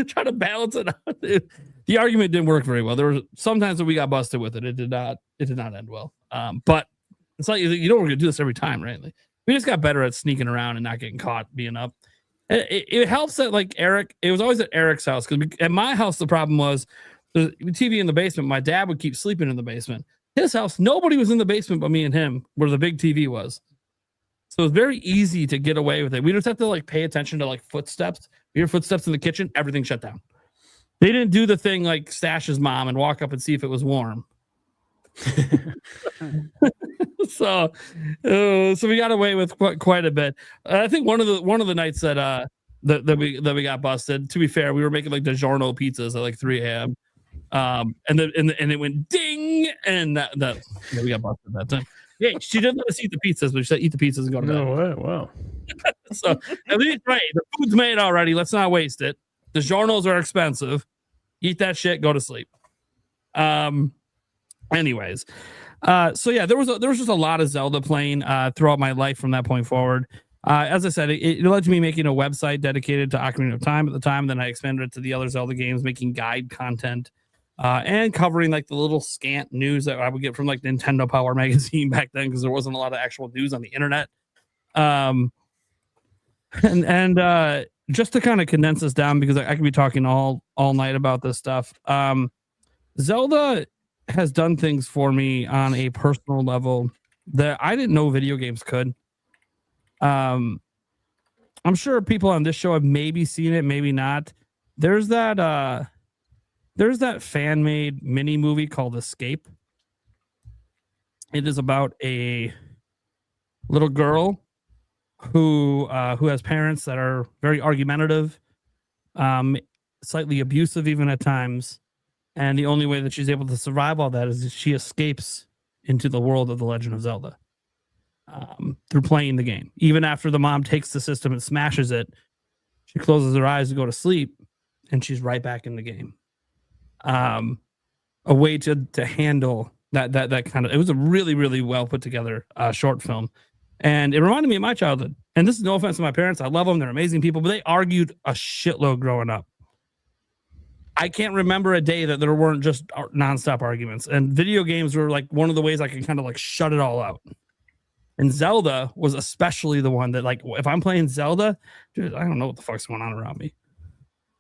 S6: Try to balance it out. The argument didn't work very well. There were sometimes that we got busted with it. It did not end well. But it's like you know we're gonna do this every time, right? Like, we just got better at sneaking around and not getting caught being up. It helps that like Eric. It was always at Eric's house because at my house the problem was the TV in the basement. My dad would keep sleeping in the basement. His house, nobody was in the basement but me and him, where the big TV was. So it was very easy to get away with it. We just have to like pay attention to like footsteps. We hear footsteps in the kitchen, everything shut down. They didn't do the thing like Stash's mom and walk up and see if it was warm. So we got away with quite a bit. I think one of the nights that we got busted. To be fair, we were making like DiGiorno pizzas at like 3 a.m. And it went ding, and we got busted that time. Yeah, she didn't let us eat the pizzas, but she said eat the pizzas and go to bed.
S9: No way! Wow.
S6: So at least right, the food's made already. Let's not waste it. The DiGiornos are expensive. Eat that shit. Go to sleep. Anyways, so yeah, there was just a lot of Zelda playing throughout my life from that point forward. As I said, it led to me making a website dedicated to Ocarina of Time at the time. Then I expanded it to the other Zelda games, making guide content and covering like the little scant news that I would get from like Nintendo Power magazine back then because there wasn't a lot of actual news on the internet. And just to kind of condense this down because I could be talking all night about this stuff. Zelda has done things for me on a personal level that I didn't know video games could. I'm sure people on this show have maybe seen it, maybe not. There's that fan-made mini movie called Escape. It is about a little girl who has parents that are very argumentative, slightly abusive even at times. And the only way that she's able to survive all that is she escapes into the world of the Legend of Zelda through playing the game. Even after the mom takes the system and smashes it, she closes her eyes to go to sleep, and she's right back in the game. A way to handle that kind of. It was a really, really well put together short film, and it reminded me of my childhood. And this is no offense to my parents; I love them; they're amazing people, but they argued a shitload growing up. I can't remember a day that there weren't just nonstop arguments. And video games were like one of the ways I can kind of like shut it all out. And Zelda was especially the one that like, if I'm playing Zelda, dude, I don't know what the fuck's going on around me.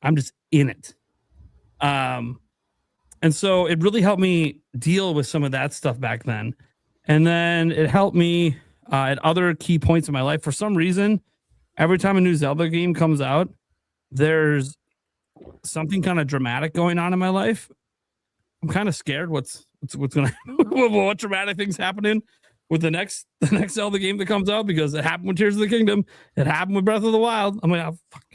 S6: I'm just in it. And so it really helped me deal with some of that stuff back then. And then it helped me at other key points in my life. For some reason, every time a new Zelda game comes out, there's something kind of dramatic going on in my life. I'm kind of scared what's gonna what dramatic things happening with the next Zelda game that comes out, because it happened with Tears of the Kingdom, it happened with Breath of the Wild. I'm like, oh, fuck.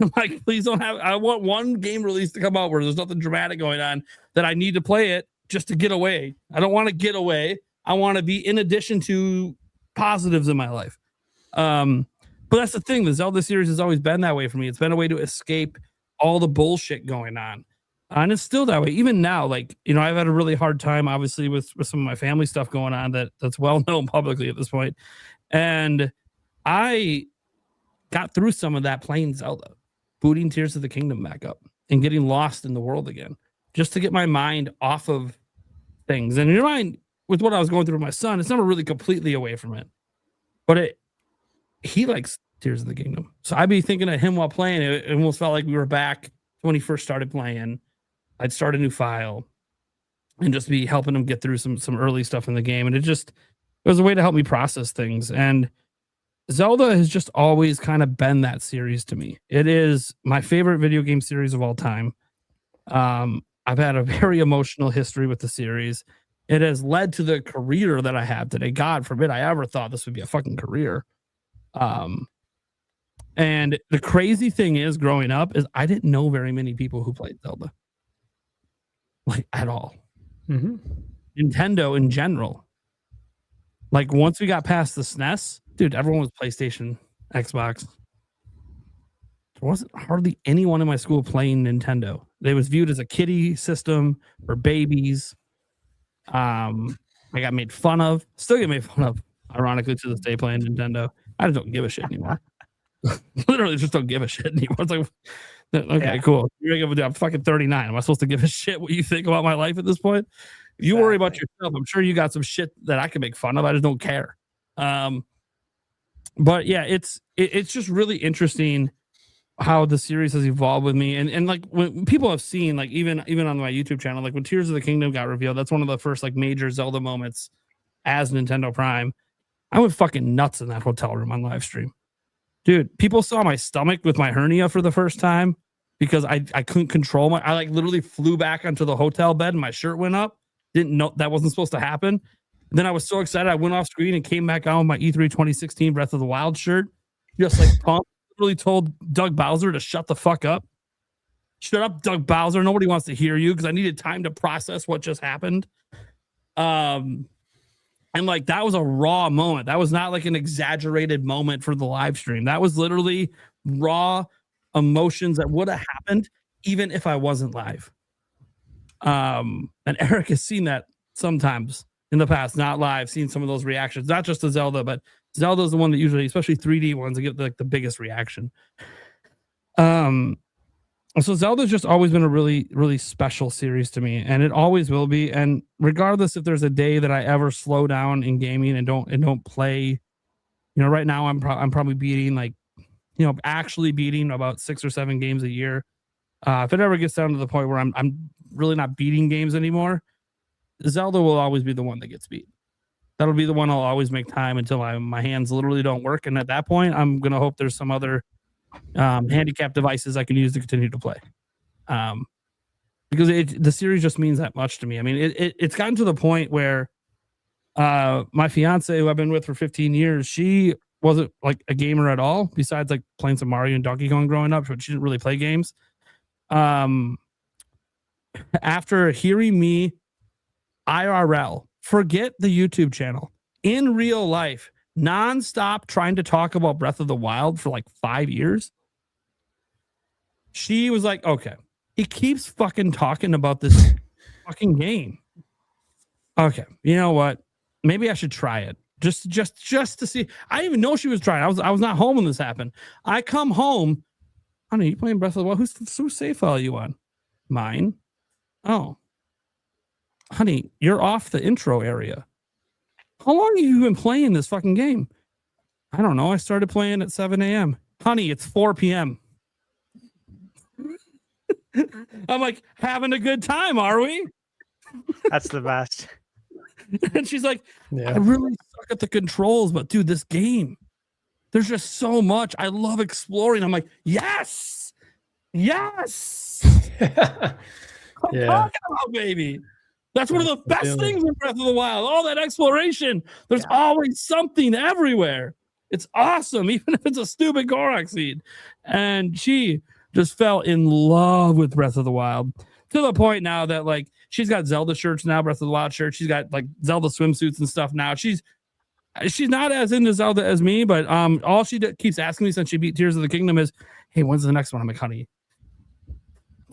S6: I'm like, please don't have. I want one game release to come out where there's nothing dramatic going on that I need to play it just to get away. I don't want to get away. I want to be in addition to positives in my life. But that's the thing. The Zelda series has always been that way for me. It's been a way to escape all the bullshit going on. And it's still that way. Even now, like, you know, I've had a really hard time, obviously, with some of my family stuff going on that's well known publicly at this point. And I got through some of that playing Zelda, booting Tears of the Kingdom back up and getting lost in the world again, just to get my mind off of things. And in your mind, with what I was going through with my son, it's never really completely away from it. But he likes Tears of the Kingdom. So I'd be thinking of him while playing. It almost felt like we were back when he first started playing. I'd start a new file and just be helping him get through some early stuff in the game. And it was a way to help me process things. And Zelda has just always kind of been that series to me. It is my favorite video game series of all time. I've had a very emotional history with the series. It has led to the career that I have today. God forbid I ever thought this would be a fucking career. And the crazy thing is, growing up, is I didn't know very many people who played Zelda, like, at all.
S9: Mm-hmm.
S6: Nintendo in general. Like once we got past the SNES, dude, everyone was PlayStation, Xbox. There wasn't hardly anyone in my school playing Nintendo. They was viewed as a kiddie system for babies. I got made fun of. Still get made fun of. Ironically, to this day, playing Nintendo. I just don't give a shit anymore. Literally, just don't give a shit anymore. It's like, okay, cool. I'm fucking 39. Am I supposed to give a shit what you think about my life at this point? You worry about yourself. I'm sure you got some shit that I can make fun of. I just don't care. But yeah, it's just really interesting how the series has evolved with me. And like when people have seen, like even on my YouTube channel, like when Tears of the Kingdom got revealed, that's one of the first like major Zelda moments as Nintendo Prime. I went fucking nuts in that hotel room on live stream. Dude, people saw my stomach with my hernia for the first time because I couldn't control I like literally flew back onto the hotel bed and my shirt went up. Didn't know that wasn't supposed to happen. And then I was so excited. I went off screen and came back on with my E3 2016 Breath of the Wild shirt. Just like pumped. Literally told Doug Bowser to shut the fuck up. Shut up, Doug Bowser. Nobody wants to hear you because I needed time to process what just happened. And like that was a raw moment. That was not like an exaggerated moment for the live stream. That was literally raw emotions that would have happened even if I wasn't live. And Eric has seen that sometimes in the past, not live, seen some of those reactions, not just to Zelda, but Zelda's the one that usually, especially 3D ones, that get like the biggest reaction. So Zelda's just always been a really, really special series to me, and it always will be. And regardless if there's a day that I ever slow down in gaming and don't play, you know, right now I'm probably beating actually beating about 6 or 7 games a year. If it ever gets down to the point where I'm really not beating games anymore, Zelda will always be the one that gets beat. That'll be the one I'll always make time until my hands literally don't work. And at that point, I'm going to hope there's some other handicap devices I can use to continue to play. Because the series just means that much to me. I mean, it's gotten to the point where my fiance, who I've been with for 15 years, she wasn't like a gamer at all, besides like playing some Mario and Donkey Kong growing up, but she didn't really play games. After hearing me IRL, forget the YouTube channel, in real life, nonstop trying to talk about Breath of the Wild for like 5 years, she was like, okay, he keeps fucking talking about this fucking game. Okay, you know what? Maybe I should try it. Just to see. I didn't even know she was trying. I was not home when this happened. I come home. Honey, you playing Breath of the Wild? Whose save file are you on? Mine. Oh. Honey, you're off the intro area. How long have you been playing this fucking game? I don't know. I started playing at 7 a.m. Honey, it's 4 p.m. I'm like, having a good time, are we?
S4: That's the best.
S6: And she's like, I really suck at the controls, but dude, this game, there's just so much. I love exploring. I'm like, yes. I'm talking about, baby. That's one of the best things in Breath of the Wild. All that exploration. There's always something everywhere. It's awesome, even if it's a stupid Korok seed. And she just fell in love with Breath of the Wild, to the point now that like she's got Zelda shirts now, Breath of the Wild shirts. She's got like Zelda swimsuits and stuff now. She's not as into Zelda as me, but all she keeps asking me since she beat Tears of the Kingdom is, hey, when's the next one? I'm like, honey,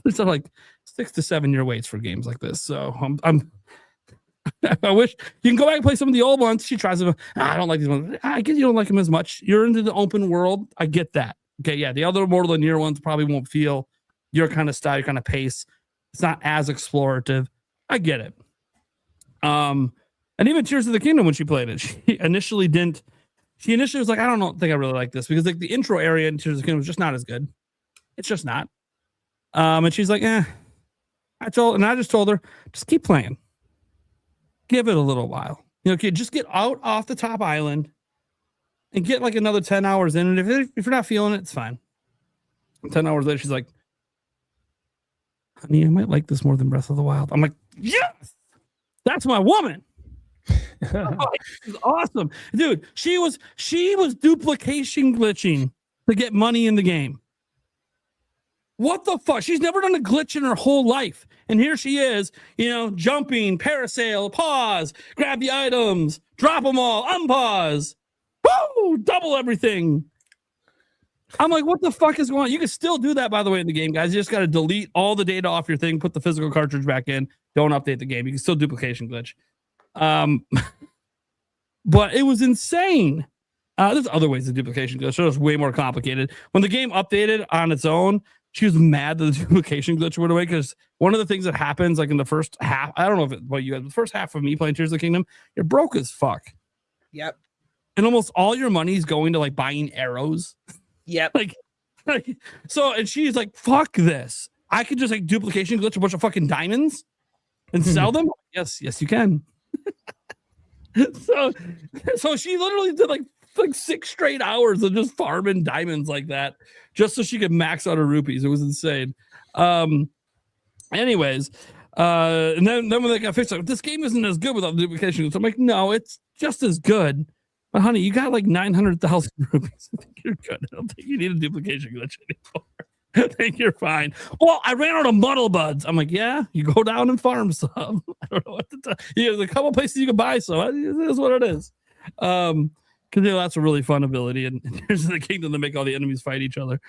S6: it's like 6 to 7 year waits for games like this. So I wish you can go back and play some of the old ones. She tries them. I don't like these ones. I guess you don't like them as much. You're into the open world. I get that. Okay, yeah, the other more linear ones probably won't feel your kind of style, your kind of pace. It's not as explorative. I get it. And even Tears of the Kingdom, when she played it, she initially was like, I don't think I really like this, because like the intro area in Tears of the Kingdom was just not as good. It's just not. And she's like, I just told her, just keep playing. Give it a little while. You know, okay, just get out off the top island and get like another 10 hours in. And if you're not feeling it, it's fine. 10 hours later, she's like, honey, I might like this more than Breath of the Wild. I'm like, yes, that's my woman. She's awesome. Dude, she was duplication glitching to get money in the game. what the fuck? She's never done a glitch in her whole life. And here she is, jumping, parasail, pause, grab the items, drop them all, unpause. Woo! Double everything. I'm like, what the fuck is going on? You can still do that, by the way, in the game, guys. You just got to delete all the data off your thing, put the physical cartridge back in, don't update the game. You can still duplication glitch. But it was insane. There's other ways to duplication glitch. It was way more complicated. When the game updated on its own, she was mad that the duplication glitch went away because one of the things that happens, like in the first half, I don't know what you had, the first half of me playing Tears of the Kingdom, you're broke as fuck.
S8: Yep.
S6: And almost all your money is going to like buying arrows.
S8: Yep.
S6: And she's like, fuck this. I could just like duplication glitch a bunch of fucking diamonds and sell them. Yes, you can. So she literally did like 6 straight hours of just farming diamonds like that just so she could max out her rupees. It was insane. Anyways, and then when they got fixed, like, this game isn't as good without duplication glitch. I'm like, no, it's just as good. But honey, you got like 900,000 rupees. I think you're good. I don't think you need a duplication glitch anymore. I think you're fine. Well, I ran out of muddle buds. I'm like, yeah, you go down and farm some. I don't know what to tell you. There's a couple places you can buy some. It is what it is. Because that's a really fun ability. And Tears of the Kingdom to make all the enemies fight each other.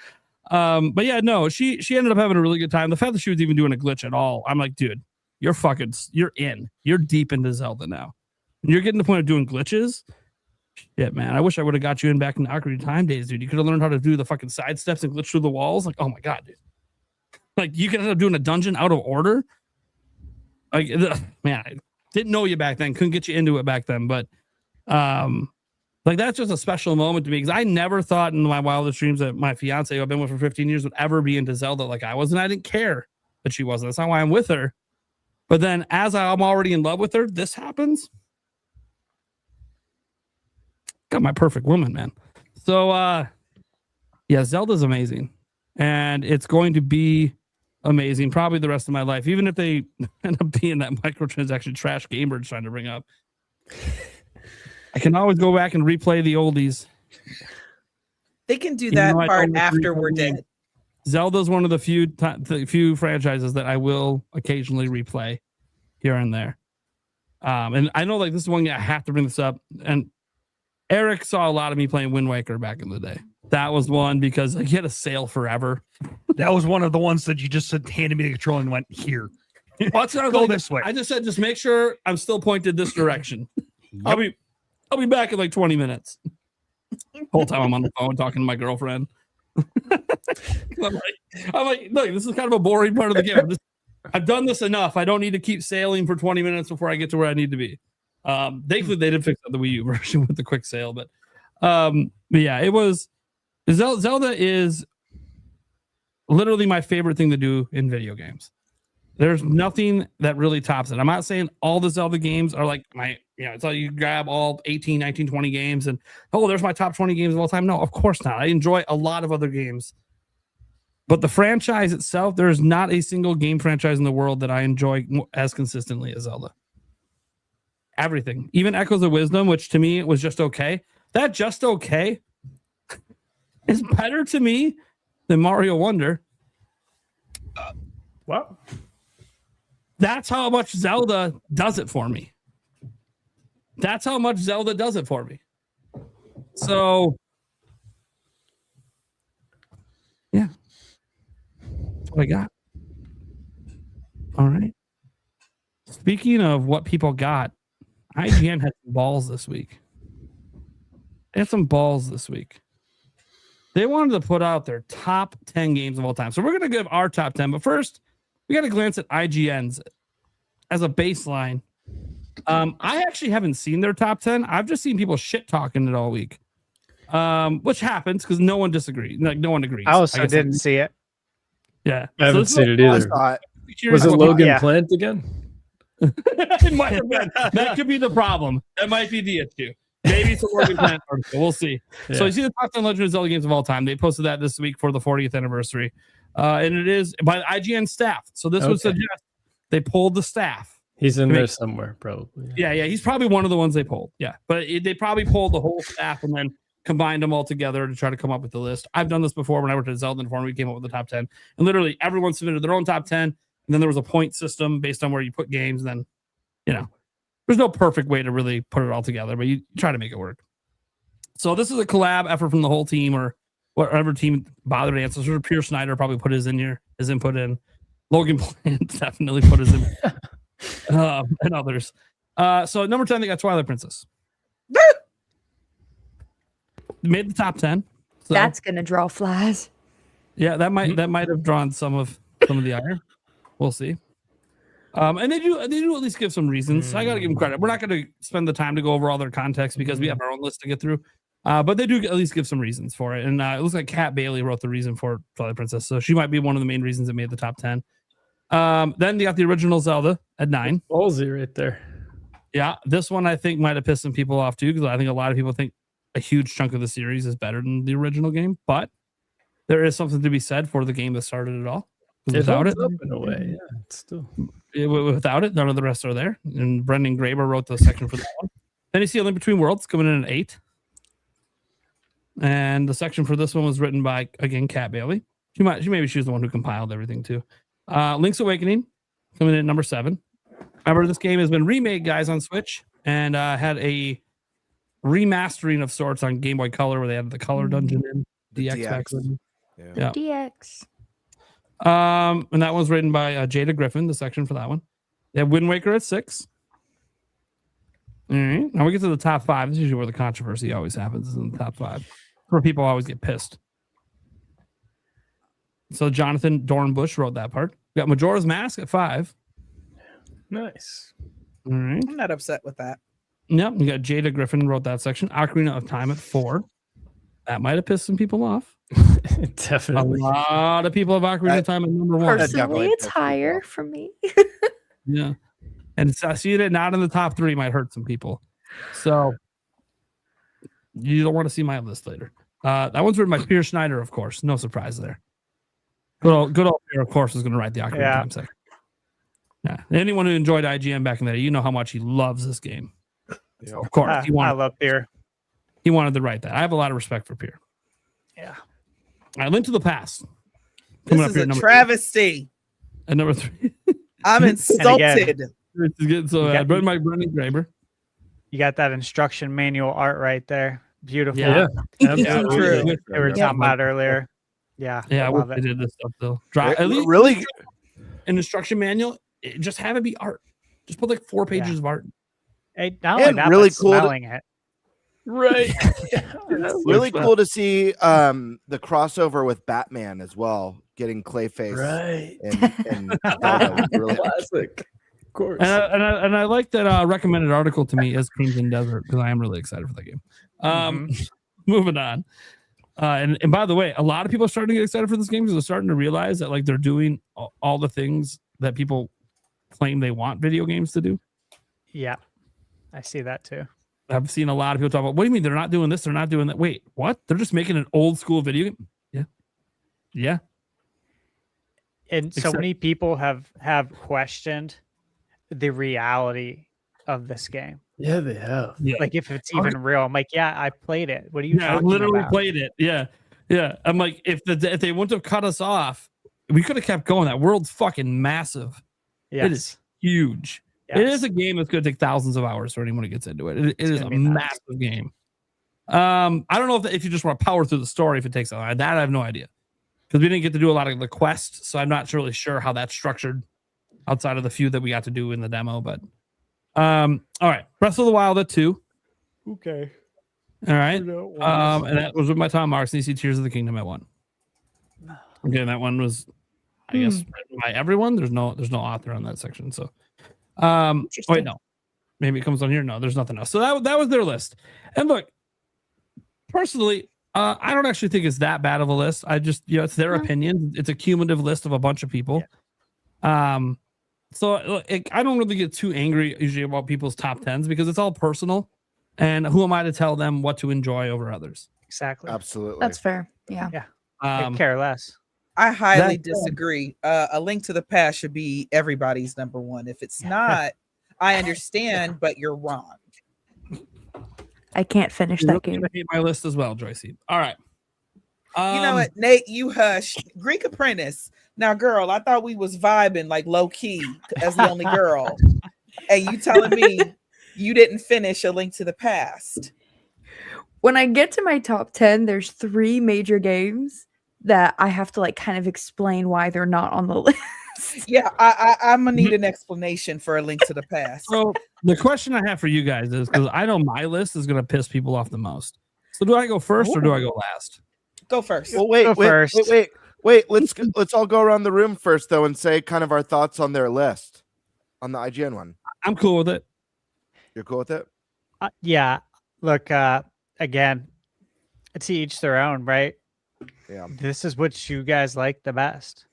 S6: But yeah, no, she ended up having a really good time. The fact that she was even doing a glitch at all, I'm like, dude, you're deep into Zelda now. And you're getting to the point of doing glitches. Shit, man. I wish I would have got you in back in the Ocarina of Time days, dude. You could have learned how to do the fucking side steps and glitch through the walls. Like, oh my God, dude. Like, you could end up doing a dungeon out of order. Like, man, I didn't know you back then. Couldn't get you into it back then. But, like, that's just a special moment to me because I never thought in my wildest dreams that my fiance, who I've been with for 15 years, would ever be into Zelda like I was. And I didn't care that she wasn't. That's not why I'm with her. But then as I'm already in love with her, this happens. Got my perfect woman, man. So, yeah, Zelda's amazing. And it's going to be amazing probably the rest of my life, even if they end up being that microtransaction trash Gamebird's trying to bring up. I can always go back and replay the oldies.
S8: They can do that part after we're dead.
S6: Zelda's one of the few franchises that I will occasionally replay here and there. And I know, like, this is one I have to bring this up. And Eric saw a lot of me playing Wind Waker back in the day. That was one because like, he had a sale forever.
S10: That was one of the ones that you just handed me the controller and went, here.
S6: Go this way. I just said, just make sure I'm still pointed this direction. Yep. I'll be back in like 20 minutes. Whole time I'm on the phone talking to my girlfriend. I'm like, look, this is kind of a boring part of the game. I've done this enough. I don't need to keep sailing for 20 minutes before I get to where I need to be. Thankfully they did fix the Wii U version with the quick sale, but yeah, it was Zelda is literally my favorite thing to do in video games. There's nothing that really tops it. I'm not saying all the Zelda games are like it's all you grab all 18, 19, 20 games and there's my top 20 games of all time. No, of course not. I enjoy a lot of other games. But the franchise itself, there's not a single game franchise in the world that I enjoy as consistently as Zelda. Everything, even Echoes of Wisdom, which to me was just okay. That just okay is better to me than Mario Wonder.
S9: Wow.
S6: That's how much Zelda does it for me. That's how much Zelda does it for me. So, yeah. That's what I got. All right. Speaking of what people got, IGN had some balls this week. They had some balls this week. They wanted to put out their top 10 games of all time. So we're going to give our top 10. But first, we got to glance at IGN's as a baseline. I actually haven't seen their top 10. I've just seen people shit talking it all week, which happens because no one disagrees. Like, no one agrees.
S4: I also didn't see it.
S6: Yeah.
S9: I haven't seen it either. Was it Logan Plant again?
S6: It might have been. That could be the problem. That might be the issue. Maybe it's a Logan Plant article. We'll see. Yeah. So you see the top 10 Legend of Zelda games of all time. They posted that this week for the 40th anniversary. And it is by the IGN staff. So this would suggest they pulled the staff.
S9: He's in there somewhere, probably.
S6: Yeah. He's probably one of the ones they pulled. Yeah. But they probably pulled the whole staff and then combined them all together to try to come up with the list. I've done this before when I worked at Zelda Inform. We came up with the top 10, and literally everyone submitted their own top 10, and then there was a point system based on where you put games. And then, there's no perfect way to really put it all together, but you try to make it work. So this is a collab effort from the whole team, or whatever team bothered to answer. So Pierre Snyder probably put his input in. Logan Plant definitely put his in, and others. So number 10, they got Twilight Princess. Made the top 10. So,
S7: That's gonna draw flies.
S6: yeah, that might have drawn some of the ire. We'll see. And they do at least give some reasons. I gotta give them credit. We're not gonna spend the time to go over all their context because we have our own list to get through. But they do at least give some reasons for it. And it looks like Kat Bailey wrote the reason for Twilight Princess, so she might be one of the main reasons that made the top 10. Then you got the original Zelda at 9.
S9: Ballsy right there.
S6: Yeah, this one I think might have pissed some people off too, because I think a lot of people think a huge chunk of the series is better than the original game. But there is something to be said for the game that started it all. Without it,
S9: in a way, yeah, it's still
S6: without it, none of the rest are there. And Brendan Graber wrote the section for that one. Then you see A Link Between Worlds coming in at 8. And the section for this one was written by, again, Kat Bailey. She was the one who compiled everything too. Link's Awakening coming in at number 7. Remember, this game has been remade, guys, on Switch, and had a remastering of sorts on Game Boy Color, where they had the color dungeon in DX back then. Yeah.
S7: DX.
S6: And that was written by Jada Griffin, the section for that one. They have Wind Waker at 6. All right. Now we get to the top 5. This is usually where the controversy always happens, is in the top 5. Where people always get pissed. So Jonathan Dornbush wrote that part. We got Majora's Mask at 5.
S9: nice.
S6: All right.
S8: I'm not upset with that.
S6: Yep. You got Jada Griffin wrote that section. Ocarina of Time at 4. That might have pissed some people off.
S9: Definitely.
S6: A lot of people have Ocarina of Time at number 1.
S7: Personally, it's higher for me.
S6: Yeah. And seeing it not in the top 3 might hurt some people. So you don't want to see my list later. That one's written by Pierre Snyder, of course. No surprise there. Good old Pierre, of course, is going to write the Ocarina of Time section. Yeah. Anyone who enjoyed IGN back in the day, you know how much he loves this game. So, of course.
S4: I love Pierre.
S6: He wanted to write that. I have a lot of respect for Pierre.
S4: Yeah.
S6: All right, Link to the Past.
S8: This is a travesty.
S6: At number 3.
S8: I'm insulted.
S6: It's getting so bad. Brendan Graber.
S4: You got that instruction manual art right there. Beautiful.
S6: Yeah.
S8: True.
S4: They were talking about earlier. Yeah.
S6: Yeah, I
S4: love
S6: wish
S4: it.
S6: they did this stuff though. At least
S11: Really?
S6: an instruction manual. Just have it be art. Just put like 4 pages of art.
S4: Hey, not only
S11: And
S4: that,
S11: really
S4: but
S11: cool to-
S4: smelling it.
S6: Right.
S11: Really cool to see the crossover with Batman as well, getting Clayface.
S9: Right.
S11: And Zelda was really
S9: Classic. Of course.
S6: And I like that recommended article to me is Crimson Desert, because I am really excited for that game. Moving on. And by the way, a lot of people are starting to get excited for this game because they're starting to realize that like they're doing all the things that people claim they want video games to do.
S4: Yeah. I see that too.
S6: I've seen a lot of people talk about, what do you mean they're not doing this? They're not doing that. Wait, what? They're just making an old school video game? Yeah. Yeah.
S4: And so many people have questioned the reality of this game.
S9: Yeah, they have.
S6: Yeah.
S4: Like if it's even real. I'm like, yeah, I played it. What are you
S6: I
S4: talking
S6: literally
S4: about?
S6: played it. Yeah. Yeah. I'm like, if they wouldn't have cut us off, we could have kept going. That world's fucking massive.
S4: Yes.
S6: It is huge.
S4: Yes.
S6: It is a game that's going to take thousands of hours for anyone who gets into it. It is a
S4: gonna be nuts.
S6: massive game. I don't know if you just want to power through the story, if it takes a lot. That I have no idea, because we didn't get to do a lot of the quests, so I'm not really sure how that's structured outside of the few that we got to do in the demo. But all right, Breath of the Wild at 2.
S4: Okay.
S6: All right, and that was with my Tom Marks. And you see Tears of the Kingdom at 1. Okay, that one was, I guess, written by everyone. There's no author on that section. So, wait, no, maybe it comes on here. No, there's nothing else. So that was their list. And look, personally, I don't actually think it's that bad of a list. I just, it's their opinion. It's a cumulative list of a bunch of people. Yeah. So I don't really get too angry usually about people's top 10s because it's all personal. And who am I to tell them what to enjoy over others?
S4: Exactly.
S11: Absolutely.
S7: That's fair. Yeah.
S4: Yeah. I care less.
S8: I highly disagree. A Link to the Past should be everybody's number 1. If it's not, I understand, but you're wrong.
S7: I can't finish
S6: You're
S7: that
S6: really
S7: game.
S6: gonna hate my list as well, Joycey. All right.
S8: You know what, Nate? You hush. Greek Apprentice. Now, girl, I thought we was vibing like low key as the only girl, and you telling me you didn't finish A Link to the Past?
S7: When I get to my top 10, there's 3 major games that I have to like kind of explain why they're not on the list.
S8: Yeah, I'm gonna need an explanation for A Link to the Past.
S6: So the question I have for you guys is, because I know my list is going to piss people off the most. So do I go first or do I go last?
S8: Go first.
S11: Well, wait,
S4: Go
S11: wait,
S4: first.
S11: wait, wait, wait. Let's all go around the room first, though, and say kind of our thoughts on their list on the IGN one.
S6: I'm cool with it.
S11: You're cool with it?
S4: Yeah. Look, again, to each their own, right?
S11: Yeah.
S4: This is what you guys like the best.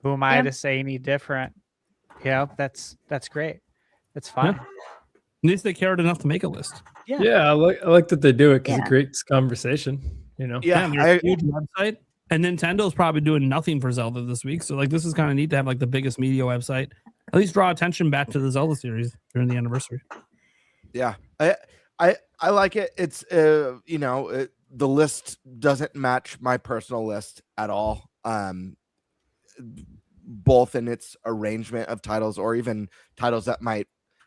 S4: Who am I
S7: Yeah.
S4: to say any different? You know, that's great. That's fine.
S6: At least they cared enough to make a list.
S9: Yeah, I like that they do it because
S7: Yeah.
S9: it creates conversation. You know.
S11: Yeah.
S6: And there's a huge website, and Nintendo's probably doing nothing for Zelda this week. So like, this is kind of neat to have like the biggest media website. At least draw attention back to the Zelda series during the anniversary.
S11: Yeah. I like it. It's you know, the list doesn't match my personal list at all. Both in its arrangement of titles or even titles that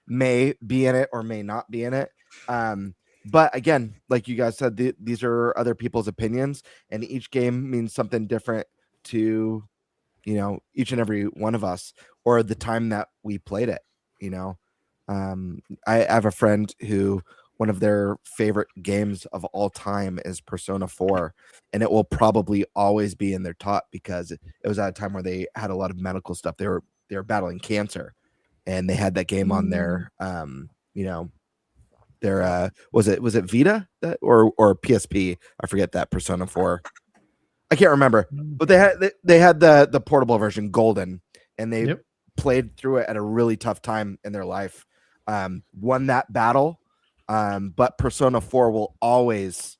S11: may be in it or may not be in it. But again, like you guys said, these are other people's opinions, and each game means something different to, you know, each and every one of us, or the time that we played it. You know, I have a friend who one of their favorite games of all time is Persona 4, and it will probably always be in their top because it was at a time where they had a lot of medical stuff. They were battling cancer, and they had that game on their you know, their was it Vita that or PSP? I forget that Persona 4. I can't remember, but they had the portable version Golden, and they played through it at a really tough time in their life. Won that battle, but Persona 4 will always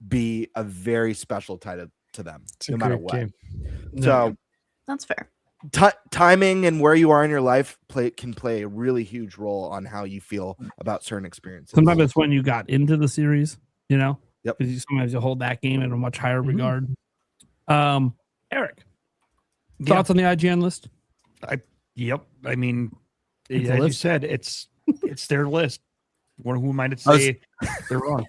S11: be a very special title to them, no matter what. Game. So
S7: that's fair.
S11: Timing and where you are in your life can play a really huge role on how you feel about certain experiences.
S6: Sometimes it's when you got into the series, you know.
S11: Yep.
S6: Because sometimes you hold that game in a much higher regard. Eric, thoughts on the IGN list?
S10: Yep. I mean,
S6: It's a
S10: as you
S6: list.
S10: said, it's their list. Who might it say they're wrong?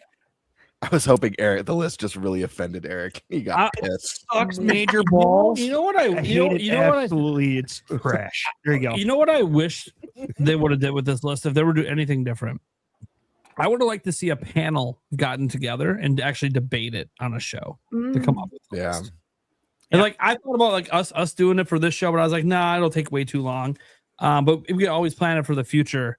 S11: I was hoping the list just really offended Eric. He got pissed.
S10: Sucks major balls.
S6: You know what I
S10: hate it.
S6: you know what
S10: Absolutely, it's trash. There you go.
S6: You know what I wish they would have did with this list if they were to do anything different? I would have liked to see a panel gotten together and actually debate it on a show to come up with the list. And like I thought about like us doing it for this show, but I was like, nah, it'll take way too long. But we could always plan it for the future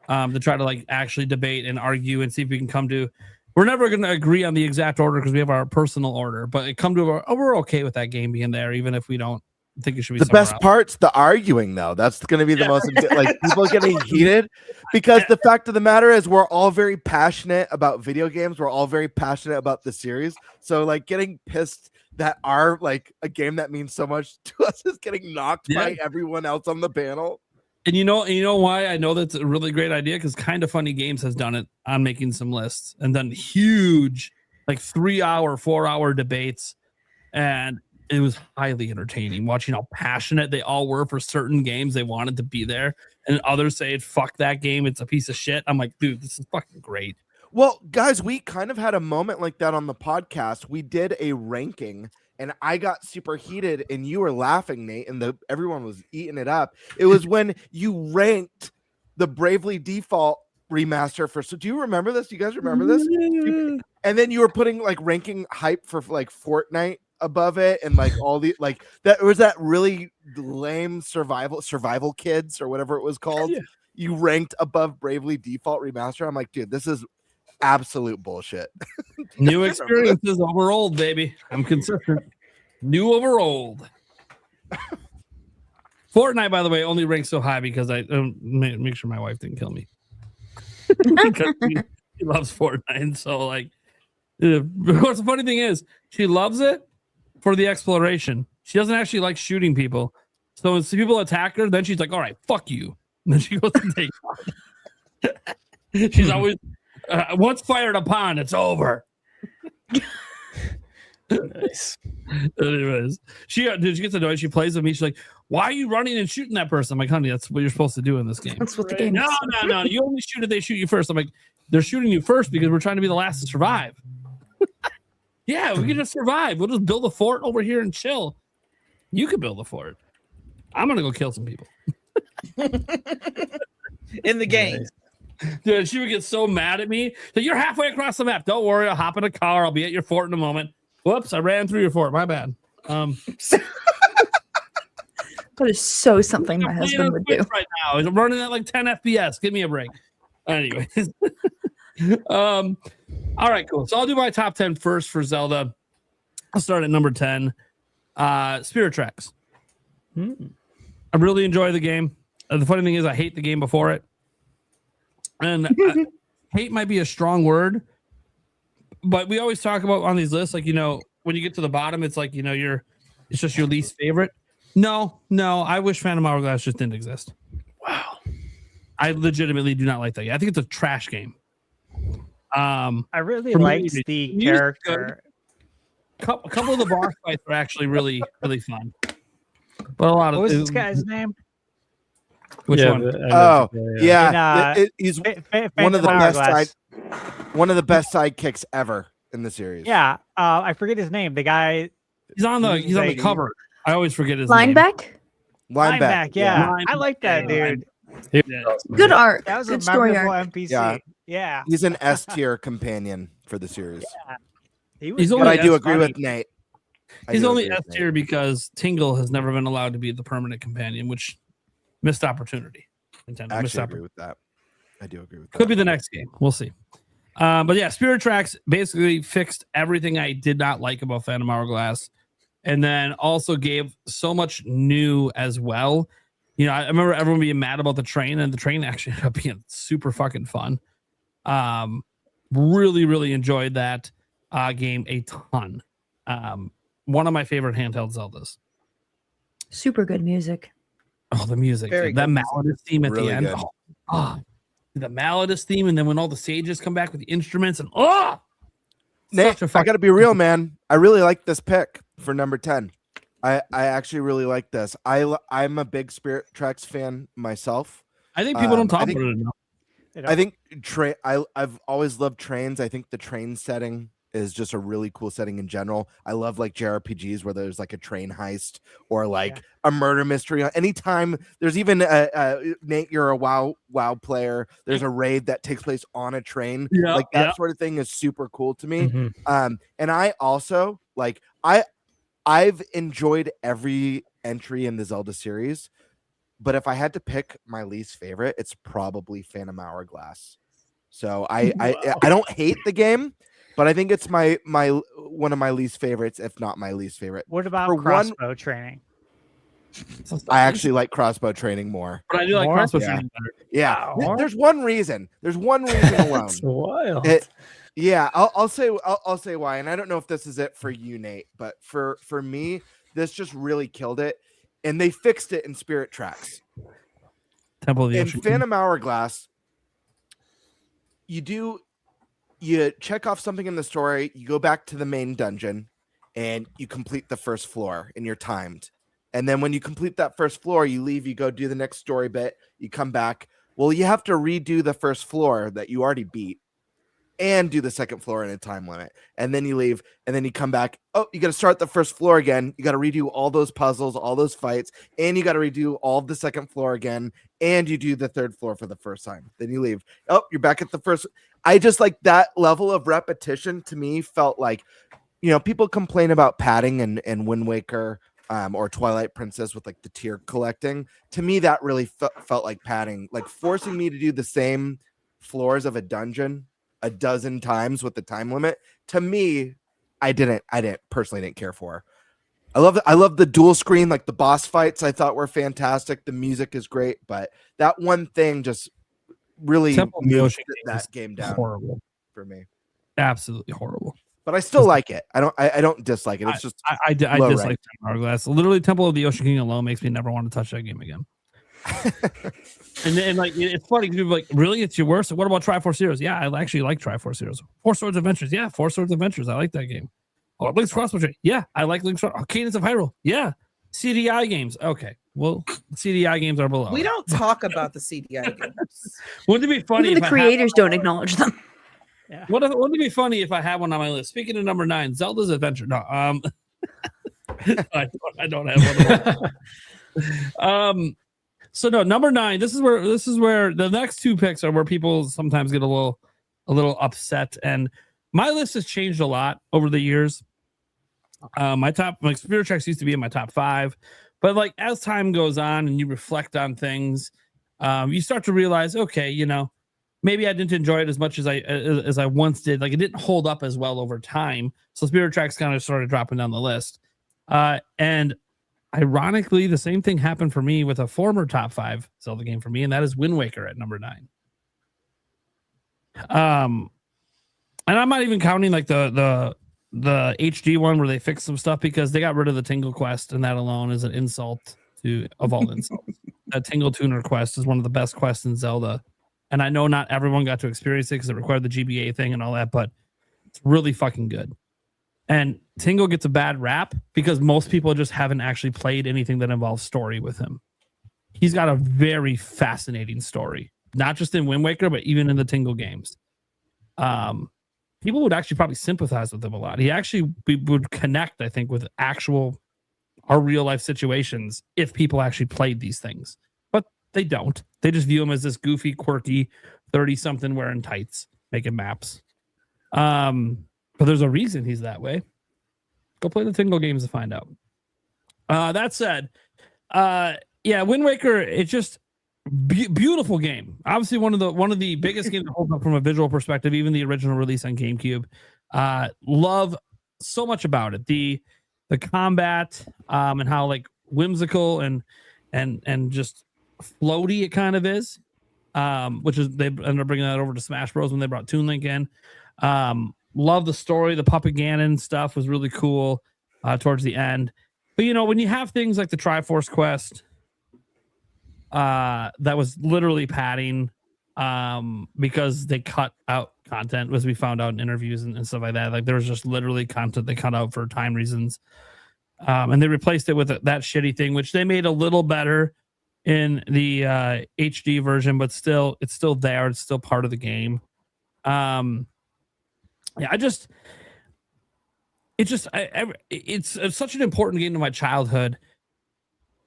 S6: to try to like actually debate and argue and see if we can come to. We're never going to agree on the exact order because we have our personal order, but it come to we're okay with that game being there, even if we don't think it should be.
S11: The best part's the arguing, though. That's going to be the most like people getting heated because the fact of the matter is we're all very passionate about video games. We're all very passionate about the series. So like getting pissed that our like a game that means so much to us is getting knocked by everyone else on the panel.
S6: And you know why I know that's a really great idea? Because Kind of Funny Games has done it on making some lists and done huge, like 3-hour, 4-hour debates. And it was highly entertaining watching how passionate they all were for certain games they wanted to be there. And others say, fuck that game. It's a piece of shit. I'm like, dude, this is fucking great.
S11: Well, guys, we kind of had a moment like that on the podcast. We did a ranking. And I got super heated, and you were laughing, Nate, and everyone was eating it up. It was when you ranked the Bravely Default remaster for. So, do you remember this? Do you guys remember this? And then you were putting like ranking hype for like Fortnite above it, and like all the like that was that really lame survival kids or whatever it was called. Yeah. You ranked above Bravely Default remaster. I'm like, dude, this is absolute bullshit.
S6: New experiences over old, baby. I'm consistent. New over old. Fortnite, by the way, only ranks so high because I make sure my wife didn't kill me. Because she loves Fortnite. So, like, what's the funny thing is, she loves it for the exploration. She doesn't actually like shooting people. So when people attack her, then she's like, all right, fuck you. And then she goes to take off. She's always Once fired upon, it's over.
S9: Nice.
S6: Anyways, she gets annoyed. She plays with me. She's like, "Why are you running and shooting that person?" I'm like, "Honey, that's what you're supposed to do in this game."
S7: That's what the game is.
S6: No. You only shoot if they shoot you first. I'm like, they're shooting you first because we're trying to be the last to survive. Yeah, we can just survive. We'll just build a fort over here and chill. You can build a fort. I'm gonna go kill some people
S8: In the game.
S6: Dude, she would get so mad at me. So you're halfway across the map. Don't worry, I'll hop in a car. I'll be at your fort in a moment. Whoops, I ran through your fort. My bad.
S7: That is so something my husband would do.
S6: Right now, I'm running at like 10 FPS. Give me a break. Anyways, all right, cool. So I'll do my top 10 first for Zelda. I'll start at number 10. Spirit Tracks. I really enjoy the game. The funny thing is, I hate the game before it, and hate might be a strong word. But we always talk about on these lists, like, when you get to the bottom, it's like, it's just your least favorite. No, I wish Phantom Hourglass just didn't exist. Wow. I legitimately do not like that. I think it's a trash game.
S4: I really liked the character.
S6: A couple of the boss fights were actually really, really fun. But a lot of
S4: what was this guy's name?
S6: Which one?
S11: He's one of the best sidekicks ever in the series.
S4: Yeah, I forget his name. The guy.
S6: He's on the cover. I always forget his name.
S11: Lineback.
S4: Yeah, I like that dude.
S7: Good art.
S4: That was
S7: good
S4: a
S7: story
S4: memorable
S7: arc.
S4: NPC. Yeah.
S11: He's an S tier companion for the series.
S4: Yeah.
S11: But I do agree with Nate.
S6: He's only S tier because Tingle has never been allowed to be the permanent companion, which missed opportunity. Nintendo
S11: I
S6: missed
S11: actually
S6: opportunity.
S11: agree with that. I do agree with that.
S6: Could be the next game. We'll see. But yeah, Spirit Tracks basically fixed everything I did not like about Phantom Hourglass, and then also gave so much new as well. I remember everyone being mad about the train, and the train actually ended up being super fucking fun. Really, really enjoyed that game a ton. One of my favorite handheld Zeldas.
S7: Super good music.
S6: Oh, the music.
S8: Very
S6: That
S8: good
S6: Malladus theme at
S11: Really
S6: the end.
S11: good.
S6: The Malladus theme, and then when all the sages come back with the instruments, and
S11: Nate, I got to be real, man. I really like this pick for number 10. I actually really like this. I'm a big Spirit Tracks fan myself.
S6: I think people don't talk about it enough.
S11: I think I've always loved trains. I think the train setting is just a really cool setting in general. I love like JRPGs where there's like a train heist or like a murder mystery. Anytime there's even Nate, you're a WoW player. There's a raid that takes place on a train. Like that sort of thing is super cool to me.
S6: Mm-hmm.
S11: And I also like I've enjoyed every entry in the Zelda series, but if I had to pick my least favorite, it's probably Phantom Hourglass. So I don't hate the game, but I think it's my one of my least favorites, if not my least favorite.
S4: What about crossbow training?
S11: I actually like crossbow training more.
S6: But I do like crossbow training better.
S11: Yeah. There's one reason. There's one reason alone.
S9: That's wild.
S11: I'll say why, and I don't know if this is it for you, Nate, but for me, this just really killed it, and they fixed it in Spirit Tracks.
S6: Temple of the
S11: In
S6: Ocean.
S11: Phantom Hourglass, you check off something in the story, you go back to the main dungeon, and you complete the first floor, and you're timed. And then when you complete that first floor, you leave, you go do the next story bit, you come back. Well, you have to redo the first floor that you already beat and do the second floor in a time limit. And then you leave, and then you come back. Oh, you got to start the first floor again. You got to redo all those puzzles, all those fights, and you got to redo all of the second floor again. And you do the third floor for the first time. Then you leave. Oh, you're back at the first. I just like that level of repetition. To me, felt like, people complain about padding and Wind Waker or Twilight Princess with like the tier collecting. To me, that really felt like padding, like forcing me to do the same floors of a dungeon a dozen times with the time limit. To me, I personally didn't care for. I love the dual screen, like the boss fights I thought were fantastic. The music is great, but that one thing just really moved that game down
S6: horrible
S11: for me.
S6: Absolutely horrible.
S11: But I still like it. I don't dislike it. It's just
S6: I dislike Temple of Hourglass. Literally, Temple of the Ocean King alone makes me never want to touch that game again. And then like it's funny, people are like, really, it's your worst? What about Triforce Heroes? Yeah, I actually like Triforce Heroes. Four Swords Adventures. Yeah, Four Swords Adventures. I like that game. Oh, Link's Crossbow. Yeah, I like Link's Crossbow. Cadence of Hyrule. Yeah. CDI games. Okay. Well, CDI games are below.
S8: We don't talk about the CDI games.
S6: Wouldn't it be funny?
S7: Even the creators don't acknowledge them.
S6: Yeah. Wouldn't it be funny if I had one on my list? Speaking of number 9, Zelda's Adventure. No, I don't have one. So no, number 9. This is where the next 2 picks are where people sometimes get a little upset, and my list has changed a lot over the years. My Spirit Tracks used to be in my top 5, but like as time goes on and you reflect on things, you start to realize, okay, you know, maybe I didn't enjoy it as much as I once did. Like it didn't hold up as well over time. So Spirit Tracks kind of started dropping down the list. And ironically, the same thing happened for me with a former top 5 Zelda game for me, and that is Wind Waker at number 9. And I'm not even counting like the HD one where they fixed some stuff, because they got rid of the Tingle Quest, and that alone is an insult of all insults. That Tingle Tuner quest is one of the best quests in Zelda. And I know not everyone got to experience it because it required the GBA thing and all that, but it's really fucking good. And Tingle gets a bad rap because most people just haven't actually played anything that involves story with him. He's got a very fascinating story, not just in Wind Waker, but even in the Tingle games. People would actually probably sympathize with him a lot. He actually would connect, I think, with our real life situations if people actually played these things. But they don't. They just view him as this goofy, quirky 30-something wearing tights, making maps. But there's a reason he's that way. Go play the Tingle games to find out. That said, Wind Waker, it's just beautiful game. Obviously, one of the biggest games that holds up from a visual perspective, even the original release on GameCube. Love so much about it. The combat, and how like whimsical and just floaty it kind of is. Which is, they ended up bringing that over to Smash Bros when they brought Toon Link in. Love the story. The Puppet Ganon stuff was really cool towards the end. But you know, when you have things like the Triforce Quest, that was literally padding, because they cut out content, as we found out in interviews and stuff like that. Like there was just literally content they cut out for time reasons, and they replaced it with that shitty thing, which they made a little better in the HD version, but still, it's still there. It's still part of the game. It's such an important game to my childhood.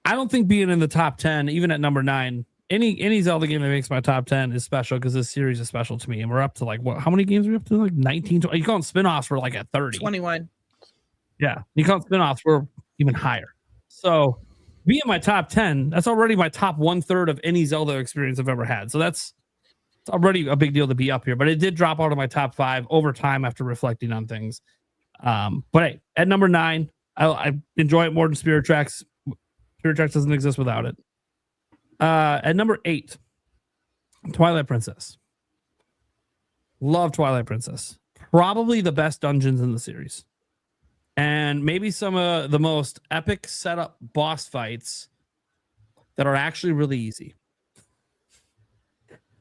S6: I don't think being in the top 10, even at number 9, any Zelda game that makes my top 10 is special, because this series is special to me. And we're up to like, what? How many games are we up to? Like 19, 20? You call them spinoffs, we're like at 30.
S8: 21.
S6: Yeah. You call them spinoffs, we're even higher. So being in my top 10, that's already my top 1/3 of any Zelda experience I've ever had. So it's already a big deal to be up here. But it did drop out of my top 5 over time after reflecting on things. But hey, at number 9, I enjoy it more than Spirit Tracks. Spirit Tracks doesn't exist without it. At number 8, Twilight Princess. Love Twilight Princess. Probably the best dungeons in the series. And maybe some of the most epic setup boss fights that are actually really easy.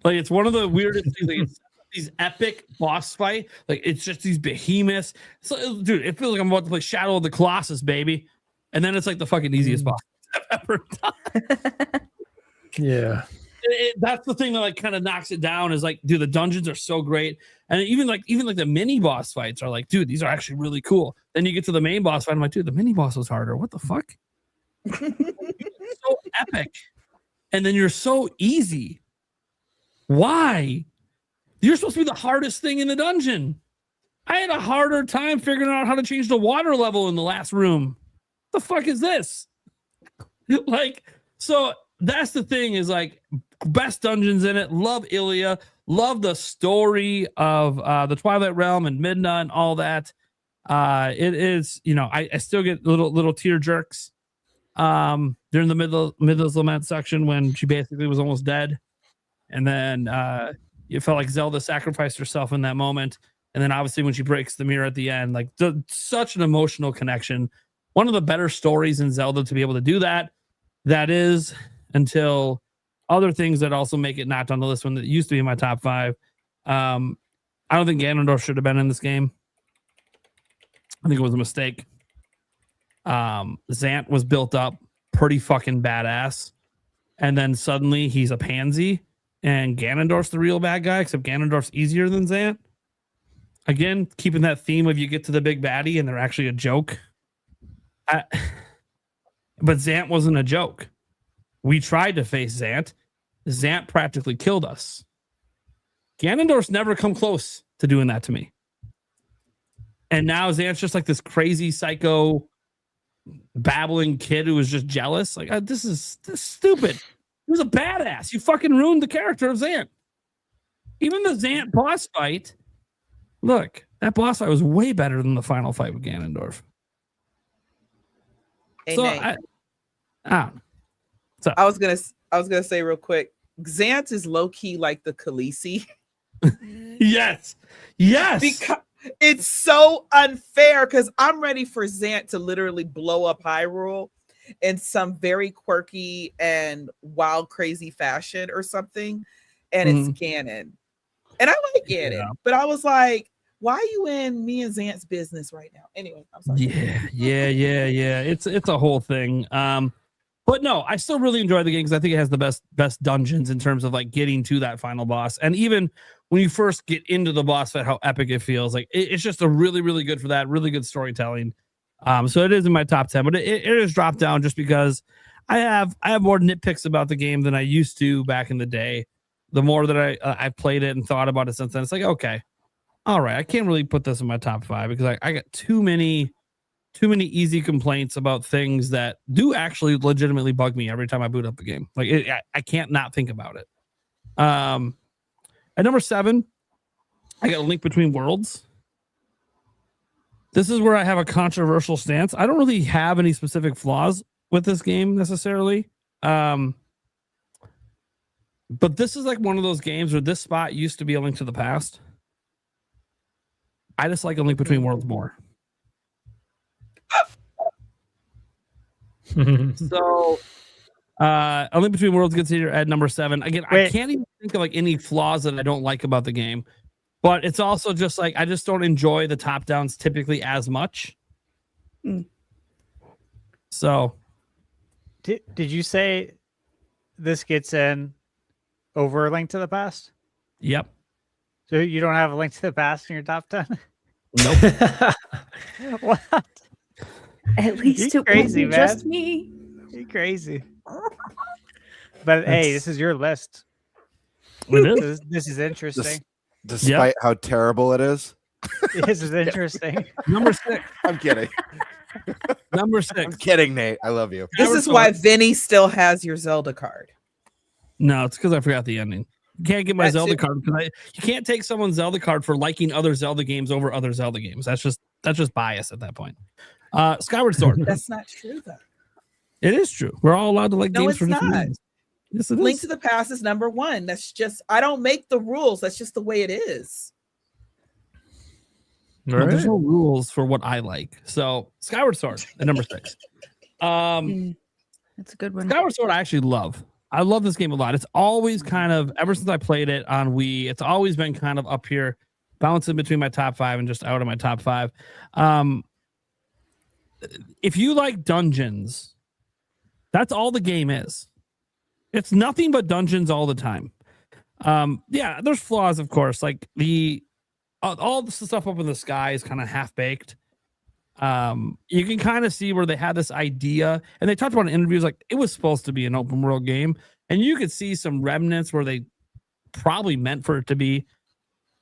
S6: Like, it's one of the weirdest things. Like, it's these epic boss fight. Like, it's just these behemoths. So, dude, it feels like I'm about to play Shadow of the Colossus, baby. And then it's like the fucking easiest boss I've ever done.
S9: Yeah.
S6: That's the thing that like kind of knocks it down, is like, dude, the dungeons are so great. And even like the mini boss fights are like, dude, these are actually really cool. Then you get to the main boss fight, I'm like, dude, the mini boss was harder. What the fuck? So epic. And then you're so easy. Why? You're supposed to be the hardest thing in the dungeon. I had a harder time figuring out how to change the water level in the last room. The fuck is this? Like, so that's the thing, is like, best dungeons in it. Love Ilia. Love the story of the Twilight Realm and Midna and all that. It is, you know, I still get little tear jerks during the Midna's Lament section when she basically was almost dead. And then you felt like Zelda sacrificed herself in that moment. And then obviously when she breaks the mirror at the end, like such an emotional connection. One of the better stories in Zelda to be able to do that. That is until other things that also make it not on the list when it used to be in my top 5. I don't think Ganondorf should have been in this game. I think it was a mistake. Zant was built up pretty fucking badass, and then suddenly he's a pansy, and Ganondorf's the real bad guy, except Ganondorf's easier than Zant. Again, keeping that theme of you get to the big baddie and they're actually a joke. But Zant wasn't a joke. We tried to face Zant. Zant practically killed us. Ganondorf's never come close to doing that to me. And now Zant's just like this crazy psycho babbling kid who was just jealous. Like, this is stupid. He was a badass. You fucking ruined the character of Zant. Even the Zant boss fight. Look, that boss fight was way better than the final fight with Ganondorf.
S8: Hey,
S6: So
S8: Nate, I was gonna say real quick, Zant is low key like the Khaleesi.
S6: Yes.
S8: Because it's so unfair, because I'm ready for Zant to literally blow up Hyrule in some very quirky and wild, crazy fashion or something, and it's Ganon. And I like Ganon, but I was like, why are you in me and Zant's business right now? Anyway, I'm sorry.
S6: Yeah. It's a whole thing. But no, I still really enjoy the game because I think it has the best dungeons in terms of like getting to that final boss. And even when you first get into the boss fight, how epic it feels. Like it's just a really, really good for that. Really good storytelling. So it is in my top 10, but it is dropped down just because I have more nitpicks about the game than I used to back in the day. The more that I've played it and thought about it since then, it's like, okay, all right, I can't really put this in my top 5 because I got too many easy complaints about things that do actually legitimately bug me every time I boot up the game. Like I can't not think about it. At number 7, I got A Link Between Worlds. This is where I have a controversial stance. I don't really have any specific flaws with this game necessarily. But this is like one of those games where this spot used to be A Link to the Past. I just like A Link Between Worlds more. So A Link Between Worlds gets here at number 7. Again, I can't even think of like any flaws that I don't like about the game, but it's also just like I just don't enjoy the top downs typically as much. So
S4: Did you say this gets in over A Link to the Past?
S6: Yep.
S4: So you don't have A Link to the Past in your top 10?
S6: Nope.
S4: What?
S7: At least it
S4: crazy,
S7: won't be
S4: man.
S7: just me.
S4: You're crazy. But hey, this is your list.
S6: It is.
S4: This is interesting.
S11: Despite how terrible it is.
S4: This is interesting.
S6: Number 6.
S11: I'm kidding.
S6: Number 6.
S11: I'm kidding, Nate. I love you.
S8: This is why Vinny still has your Zelda card.
S6: No, it's because I forgot the ending. You can't get my
S8: That's
S6: Zelda
S8: it.
S6: card because you can't take someone's Zelda card for liking other Zelda games over other Zelda games. That's just bias at that point. Skyward Sword.
S8: That's not true, though.
S6: It is true. We're all allowed to like
S8: No,
S6: games
S8: it's
S6: for different
S8: not.
S6: reasons. Yes, it
S8: Link
S6: is.
S8: to the Past is number 1. That's just, I don't make the rules. That's just the way it is.
S6: No, there's no rules for what I like. So Skyward Sword at number 6.
S7: That's a good one.
S6: Skyward Sword I actually love. I love this game a lot. It's always kind of, ever since I played it on Wii, it's always been kind of up here, bouncing between my top 5 and just out of my top 5. If you like dungeons, that's all the game is. It's nothing but dungeons all the time. Yeah, there's flaws, of course. Like all the stuff up in the sky is kind of half baked. You can kind of see where they had this idea, and they talked about in interviews like it was supposed to be an open world game, and you could see some remnants where they probably meant for it to be,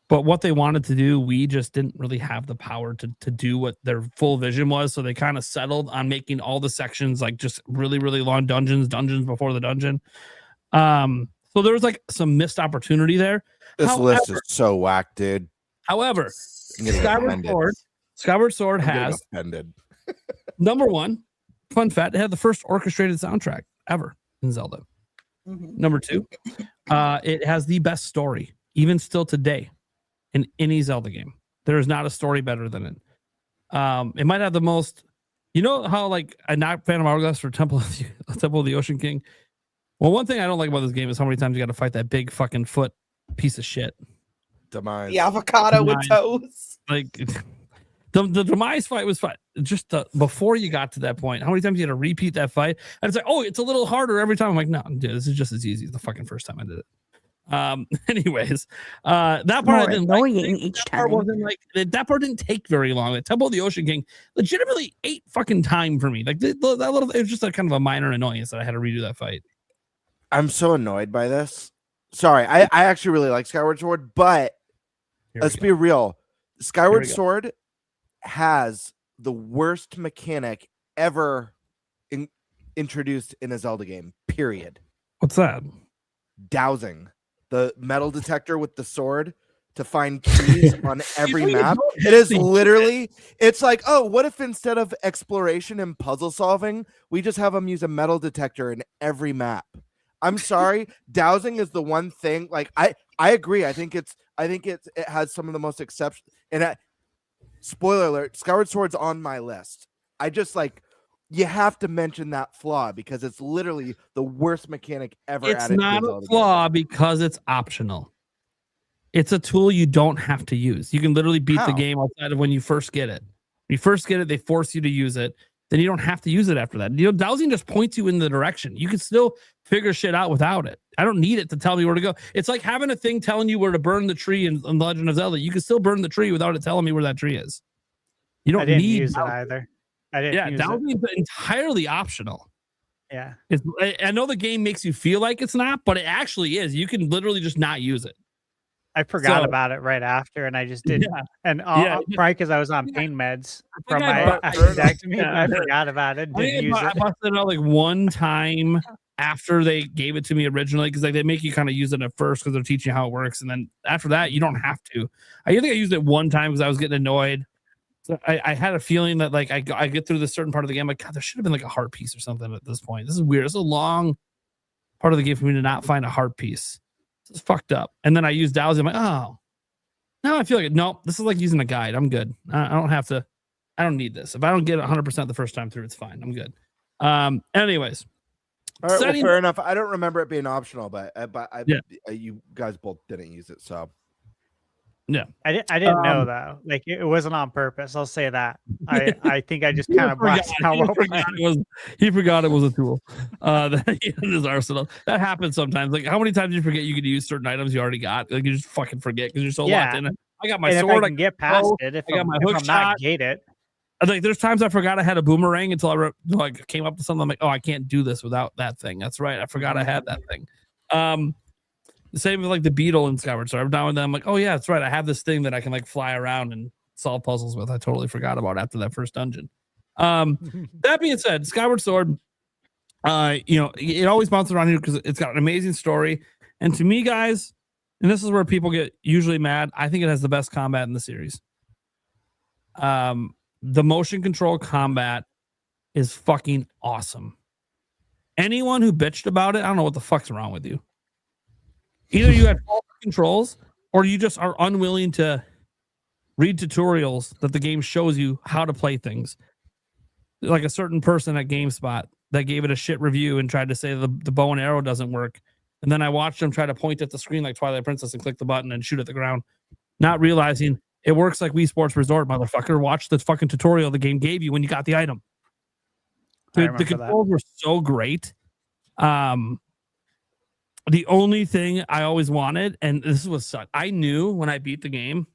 S6: but what they wanted to do, we just didn't really have the power to do what their full vision was. So they kind of settled on making all the sections like just really, really long dungeons before the dungeon. So there was like some missed opportunity there.
S11: This list is so whack, dude.
S6: However,
S11: I'm getting offended.
S6: Skyward Sword
S11: I'm getting
S6: has
S11: offended.
S6: number 1, fun fact, it had the first orchestrated soundtrack ever in Zelda. Number 2, it has the best story, even still today, in any Zelda game. There is not a story better than it. It might have the most, you know how like I'm not a fan of Hourglass for Temple of the Ocean King. Well, one thing I don't like about this game is how many times you got to fight that big fucking foot piece of shit.
S11: Demise.
S8: The avocado with
S6: Demise.
S8: toes.
S6: Like the demise fight was fun. Just before you got to that point, how many times you had to repeat that fight? And it's like, oh, it's a little harder every time. I'm like, no, dude, this is just as easy as the fucking first time I did it. Anyways, that part
S7: More
S6: I didn't like.
S7: annoying each
S6: That part
S7: time.
S6: wasn't like that part didn't take very long. The Temple of the Ocean King legitimately ate fucking time for me. Like that little, it was just a kind of a minor annoyance that I had to redo that fight.
S11: I'm so annoyed by this. Sorry, I actually really like Skyward Sword, but let's be real. Skyward Sword has the worst mechanic ever introduced in a Zelda game, period.
S6: What's that?
S11: Dowsing. The metal detector with the sword to find keys on every map. It is literally, it's like, oh, what if instead of exploration and puzzle solving, we just have them use a metal detector in every map? I'm sorry, dowsing is the one thing. Like I agree. I think it has some of the most exception. And spoiler alert, Skyward Sword's on my list. I just like, you have to mention that flaw because it's literally the worst mechanic ever.
S6: It's
S11: added
S6: not
S11: to
S6: a flaw because it's optional. It's a tool you don't have to use. You can literally beat the game outside of when you first get it. When you first get it, they force you to use it. Then you don't have to use it after that. You know, dowsing just points you in the direction. You can still figure shit out without it. I don't need it to tell me where to go. It's like having a thing telling you where to burn the tree in Legend of Zelda. You can still burn the tree without it telling me where that tree is. You don't
S4: I didn't
S6: need
S4: use it either. I didn't use
S6: dowsing
S4: it.
S6: is entirely optional.
S4: Yeah.
S6: I know the game makes you feel like it's not, but it actually is. You can literally just not use it.
S4: I forgot about it right after, and I just didn't.
S6: Yeah.
S4: And probably because I was on pain meds from
S6: I
S4: my
S6: bought-
S4: appendectomy, I forgot about it. Didn't use
S6: I
S4: it.
S6: busted it out like one time after they gave it to me originally because like they make you kind of use it at first because they're teaching you how it works, and then after that you don't have to. I think I used it one time because I was getting annoyed. So I had a feeling that like I get through this certain part of the game, like God, there should have been like a heart piece or something at this point. This is weird. It's a long part of the game for me to not find a heart piece. This is fucked up. And then I used dowsing. I'm like, oh, now I feel like nope. This is like using a guide. I'm good. I don't have to. I don't need this. If I don't get 100% the first time through, it's fine. I'm good. Anyways,
S11: all right, well, fair enough. I don't remember it being optional, but you guys both didn't use it, so.
S6: Yeah,
S4: I didn't know though. Like it wasn't on purpose. I'll say that. I think I just kind of blasted out.
S6: He forgot it was a tool that he had in his arsenal. That happens sometimes. Like how many times do you forget you could use certain items you already got? Like you just fucking forget because you're so locked in it. I got my sword.
S4: If I can get past it. If
S6: I got my
S4: if
S6: hook
S4: I'm
S6: shot.
S4: not gated.
S6: Like there's times I forgot I had a boomerang until I came up with something. I'm like, oh, I can't do this without that thing. That's right. I forgot I had that thing. The same with like the beetle in Skyward Sword. I'm down with them. I'm like, oh yeah, that's right. I have this thing that I can like fly around and solve puzzles with. I totally forgot about after that first dungeon. That being said, Skyward Sword, it always bounces around here because it's got an amazing story. And to me, guys, and this is where people get usually mad, I think it has the best combat in the series. The motion control combat is fucking awesome. Anyone who bitched about it, I don't know what the fuck's wrong with you. Either you had faulty controls or you just are unwilling to read tutorials that the game shows you how to play things. Like a certain person at GameSpot that gave it a shit review and tried to say the bow and arrow doesn't work. And then I watched him try to point at the screen like Twilight Princess and click the button and shoot at the ground, not realizing it works like Wii Sports Resort, motherfucker. Watch the fucking tutorial the game gave you when you got the item. Dude, the controls were so great. The only thing I always wanted, and this was such, I knew when I beat the game,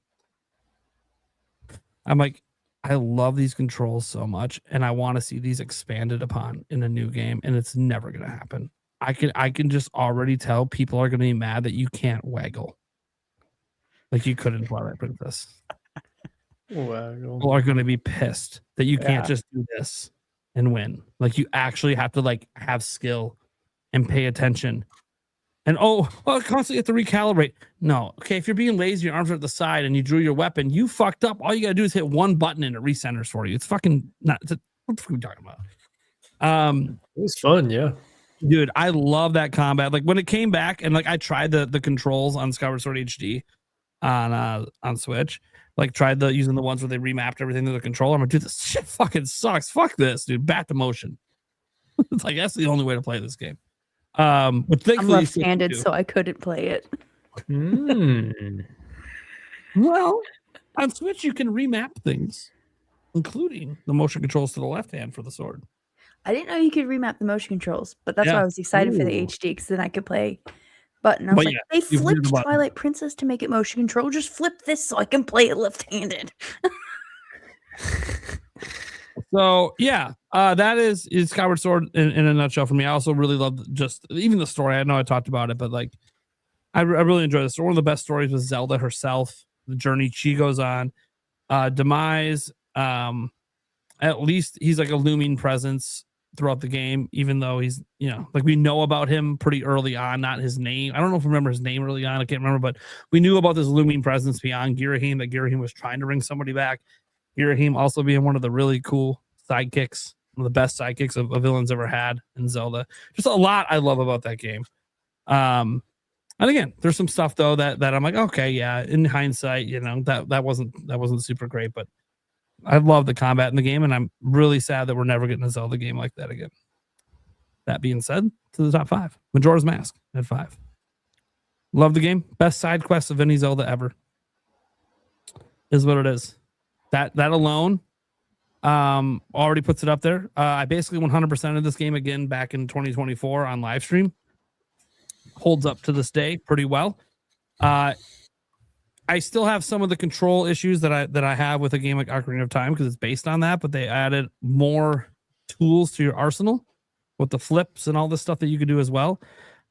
S6: I'm like, I love these controls so much, and I want to see these expanded upon in a new game, and it's never gonna happen. I can just already tell people are gonna be mad that you can't waggle like you could in Twilight Princess.
S9: Waggle.
S6: People are gonna be pissed that you can't just do this and win. Like you actually have to like have skill and pay attention. And constantly have to recalibrate. No, okay. If you're being lazy, your arms are at the side, and you drew your weapon, you fucked up. All you gotta do is hit one button, and it recenters for you. It's fucking not. What the fuck are we talking about?
S9: It was fun, yeah,
S6: dude. I love that combat. Like when it came back, and like I tried the controls on Skyward Sword HD on Switch. Like tried using the ones where they remapped everything to the controller. I'm like, dude, this shit fucking sucks. Fuck this, dude. Back to motion. It's like that's the only way to play this game. But
S7: I'm
S6: thankfully,
S7: left-handed, so I couldn't play it.
S6: Well, on Switch you can remap things, including the motion controls to the left hand for the sword.
S7: I didn't know you could remap the motion controls, but that's
S6: Yeah.
S7: why I was excited for the
S6: Ooh.
S7: HD, because then I could play button. I was
S6: But
S7: like,
S6: yeah,
S7: they
S6: you've heard
S7: flipped
S6: about-
S7: Twilight Princess to make it motion control. Just flip this so I can play it left-handed.
S6: So yeah, that is Skyward Sword in a nutshell for me. I also really love just even the story. I know I talked about it, but like I really enjoy the story. One of the best stories was Zelda herself, the journey she goes on. Demise, at least he's like a looming presence throughout the game, even though he's, you know, like we know about him pretty early on, not his name. I don't know if I remember his name early on. I can't remember, but we knew about this looming presence beyond Girahim, that Girahim was trying to bring somebody back. Girahim also being one of the really cool sidekicks, one of the best sidekicks a villain's ever had in Zelda. Just a lot I love about that game. And again, there's some stuff though that I'm like, okay, yeah, in hindsight, you know, that wasn't super great, but I love the combat in the game, and I'm really sad that we're never getting a Zelda game like that again. That being said, to the top 5. Majora's Mask at 5. Love the game. Best side quest of any Zelda ever. Is what it is. That alone already puts it up there. I basically 100% of this game again back in 2024 on live stream. Holds up to this day pretty well. I still have some of the control issues that I have with a game like Ocarina of Time because it's based on that, but they added more tools to your arsenal with the flips and all this stuff that you could do as well.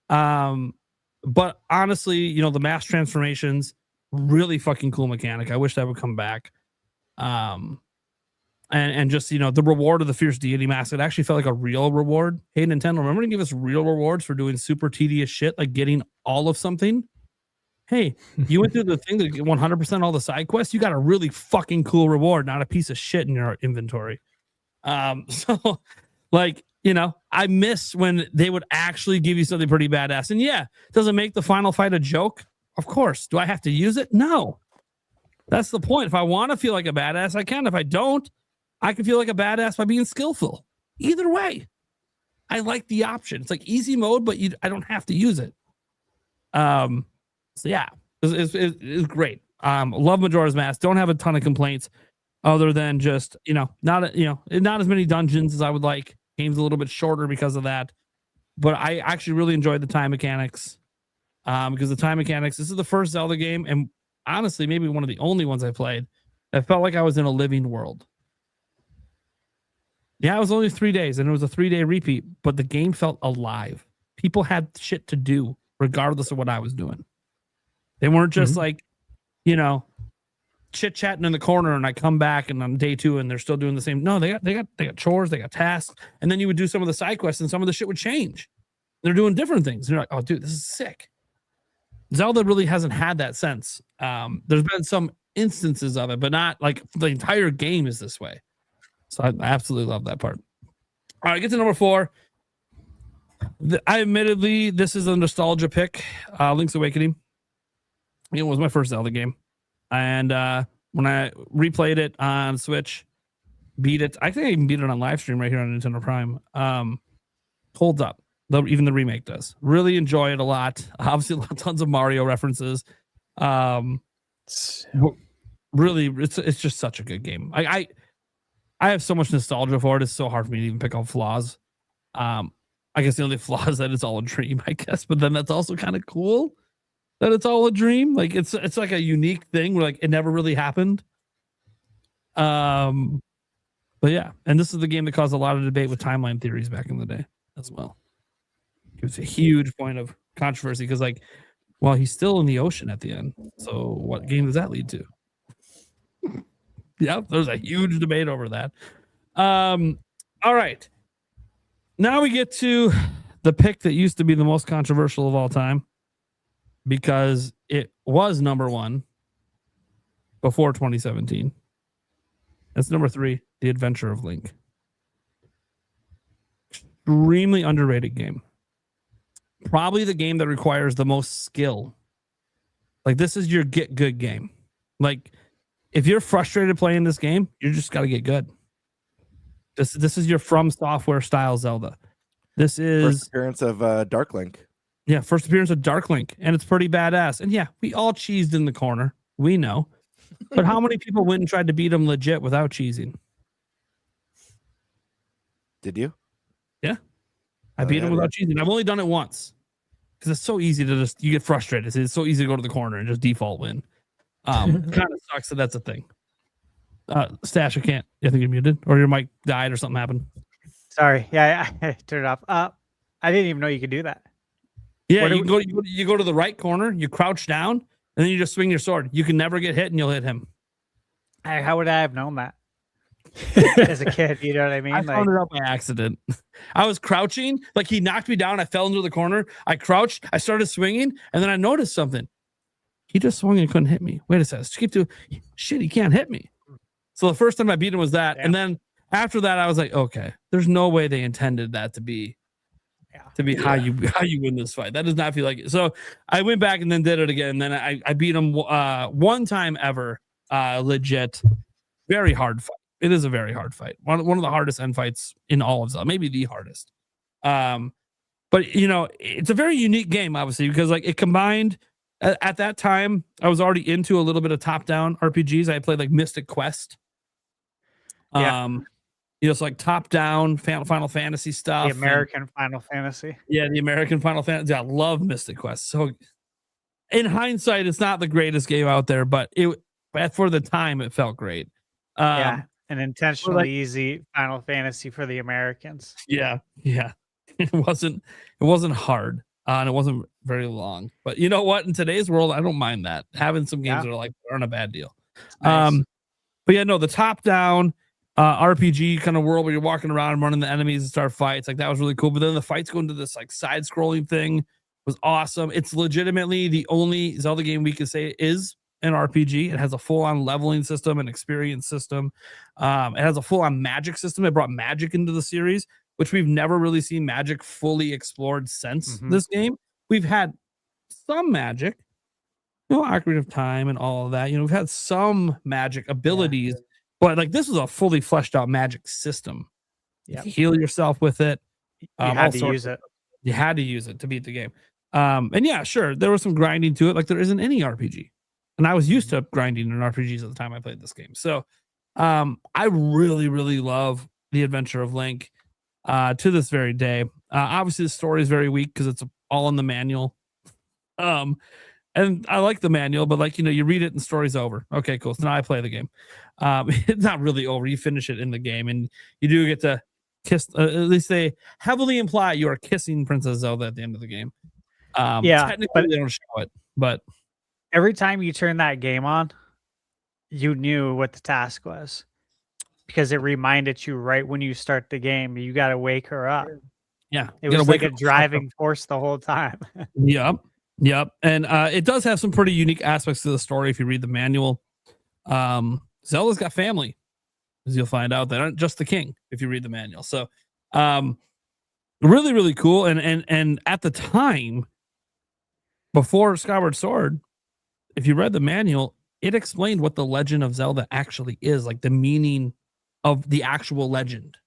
S6: But honestly, you know, the mass transformations, really fucking cool mechanic. I wish that would come back. And just, you know, the reward of the Fierce Deity Mask, it actually felt like a real reward. Hey, Nintendo, remember to give us real rewards for doing super tedious shit like getting all of something? Hey, you went through the thing to get 100% all the side quests. You got a really fucking cool reward, not a piece of shit in your inventory. So, like, you know, I miss when they would actually give you something pretty badass. And yeah, does it make the final fight a joke? Of course. Do I have to use it? No. That's the point. If I want to feel like a badass, I can. If I don't, I can feel like a badass by being skillful. Either way, I like the option. It's like easy mode, but I don't have to use it. So yeah, it's great. Love Majora's Mask. Don't have a ton of complaints other than just, you know, not as many dungeons as I would like. Game's a little bit shorter because of that. But I actually really enjoyed the time mechanics. Because the time mechanics, this is the first Zelda game, and honestly, maybe one of the only ones I played that felt like I was in a living world. Yeah, it was only 3 days, and it was a 3-day repeat, but the game felt alive. People had shit to do, regardless of what I was doing. They weren't just like, you know, chit-chatting in the corner, and I come back and on day 2 and they're still doing the same. No, they got chores, they got tasks, and then you would do some of the side quests, and some of the shit would change. They're doing different things. And you're like, oh, dude, this is sick. Zelda really hasn't had that sense. There's been some instances of it, but not like the entire game is this way. So I absolutely love that part. All right, get to number 4. I admittedly, this is a nostalgia pick. Link's Awakening. It was my first Zelda game. And when I replayed it on Switch, beat it. I think I even beat it on live stream right here on Nintendo Prime. Holds up. Even the remake does. Really enjoy it a lot. Obviously, tons of Mario references. Really, it's just such a good game. I have so much nostalgia for it. It's so hard for me to even pick out flaws. I guess the only flaw is that it's all a dream, I guess. But then that's also kind of cool that it's all a dream. Like it's like a unique thing where like it never really happened. But yeah, and this is the game that caused a lot of debate with timeline theories back in the day as well. It was a huge point of controversy because, like, well, he's still in the ocean at the end. So what game does that lead to? Yeah, there's a huge debate over that. All right. Now we get to the pick that used to be the most controversial of all time because it was number 1 before 2017. That's number 3, The Adventure of Link. Extremely underrated game. Probably the game that requires the most skill. Like, this is your get good game. Like, if you're frustrated playing this game, you just got to get good. This is your From Software style Zelda. This is
S11: First appearance of Dark Link.
S6: Yeah, first appearance of Dark Link, and it's pretty badass. And yeah, we all cheesed in the corner. We know. But how many people went and tried to beat him legit without cheesing?
S11: Did you?
S6: Yeah. I beat him without cheesing. I've only done it once. Because it's so easy to you get frustrated. It's so easy to go to the corner and just default win. Kind of sucks that that's a thing. Stash, I think you're muted, or your mic died or something happened.
S4: Sorry. Yeah, I turned it off. I didn't even know you could do that.
S6: Yeah, you go to the right corner, you crouch down, and then you just swing your sword. You can never get hit, and you'll hit him.
S4: How would I have known that as a kid? You know what I mean?
S6: I found it out by accident. I was crouching, like he knocked me down. I fell into the corner. I crouched. I started swinging, and then I noticed something. He just swung and couldn't hit me. Wait a second. Shit, he can't hit me. So the first time I beat him was that, and then after that, I was like, okay, there's no way they intended that to be how you win this fight. That does not feel like it. So I went back and then did it again. And then I beat him one time ever, legit. Very hard fight. It is a very hard fight. One of the hardest end fights in all of Zelda, maybe the hardest. But it's a very unique game, obviously, because like it combined at that time. I was already into a little bit of top-down RPGs. I played like Mystic Quest. It's like top-down Final Fantasy stuff.
S4: The American Final Fantasy.
S6: Yeah, the American Final Fantasy. I love Mystic Quest. So, in hindsight, it's not the greatest game out there, but for the time, it felt great.
S4: An intentionally easy Final Fantasy for the Americans.
S6: Yeah. It wasn't hard, and it wasn't very long. But you know what? In today's world, I don't mind that. Having some games that aren't a bad deal. Nice. But yeah, no, the top-down RPG kind of world where you're walking around and running the enemies and start fights, like that was really cool. But then the fights go into this like side-scrolling thing was awesome. It's legitimately the only Zelda game we could say is an RPG. It has a full-on leveling system and experience system. It has a full-on magic system. It brought magic into the series, which we've never really seen magic fully explored since this game. We've had some magic, Ocarina of Time and all of that. We've had some magic abilities. But like this was a fully fleshed out magic system. You heal yourself with it.
S4: You had to use it.
S6: You had to use it to beat the game. And yeah, sure, there was some grinding to it, like there isn't any RPG. And I was used to grinding in RPGs at the time I played this game. So I really, really love the adventure of Link to this very day. Obviously, the story is very weak because it's all in the manual. And I like the manual, but you read it and story's over. Okay, cool. So now I play the game. It's not really over. You finish it in the game, and you do get to kiss. At least they heavily imply you are kissing Princess Zelda at the end of the game. Technically they don't show it, but
S4: every time you turn that game on, you knew what the task was because it reminded you right when you start the game. You got to wake her up.
S6: Yeah,
S4: it was like a driving force the whole time.
S6: Yep. And it does have some pretty unique aspects to the story if you read the manual. Zelda's got family, as you'll find out. They aren't just the king if you read the manual. So really, really cool. And at the time, before Skyward Sword, if you read the manual, it explained what the Legend of Zelda actually is, like the meaning of the actual legend.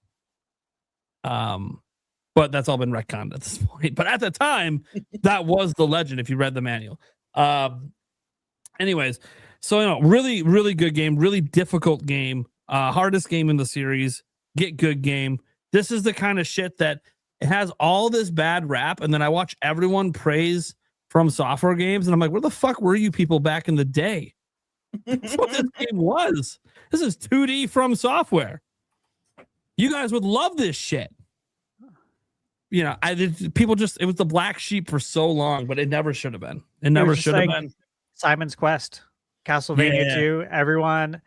S6: But that's all been retconned at this point. But at the time, that was the legend if you read the manual. Anyways, so really, really good game, really difficult game, hardest game in the series. Get good game. This is the kind of shit that it has all this bad rap, and then I watch everyone praise From Software games, and I'm like, where the fuck were you people back in the day? That's what this game was. This is 2D From Software. You guys would love this shit. People it was the black sheep for so long, but it never should have been. It never should have been.
S4: Simon's Quest, Castlevania 2, everyone,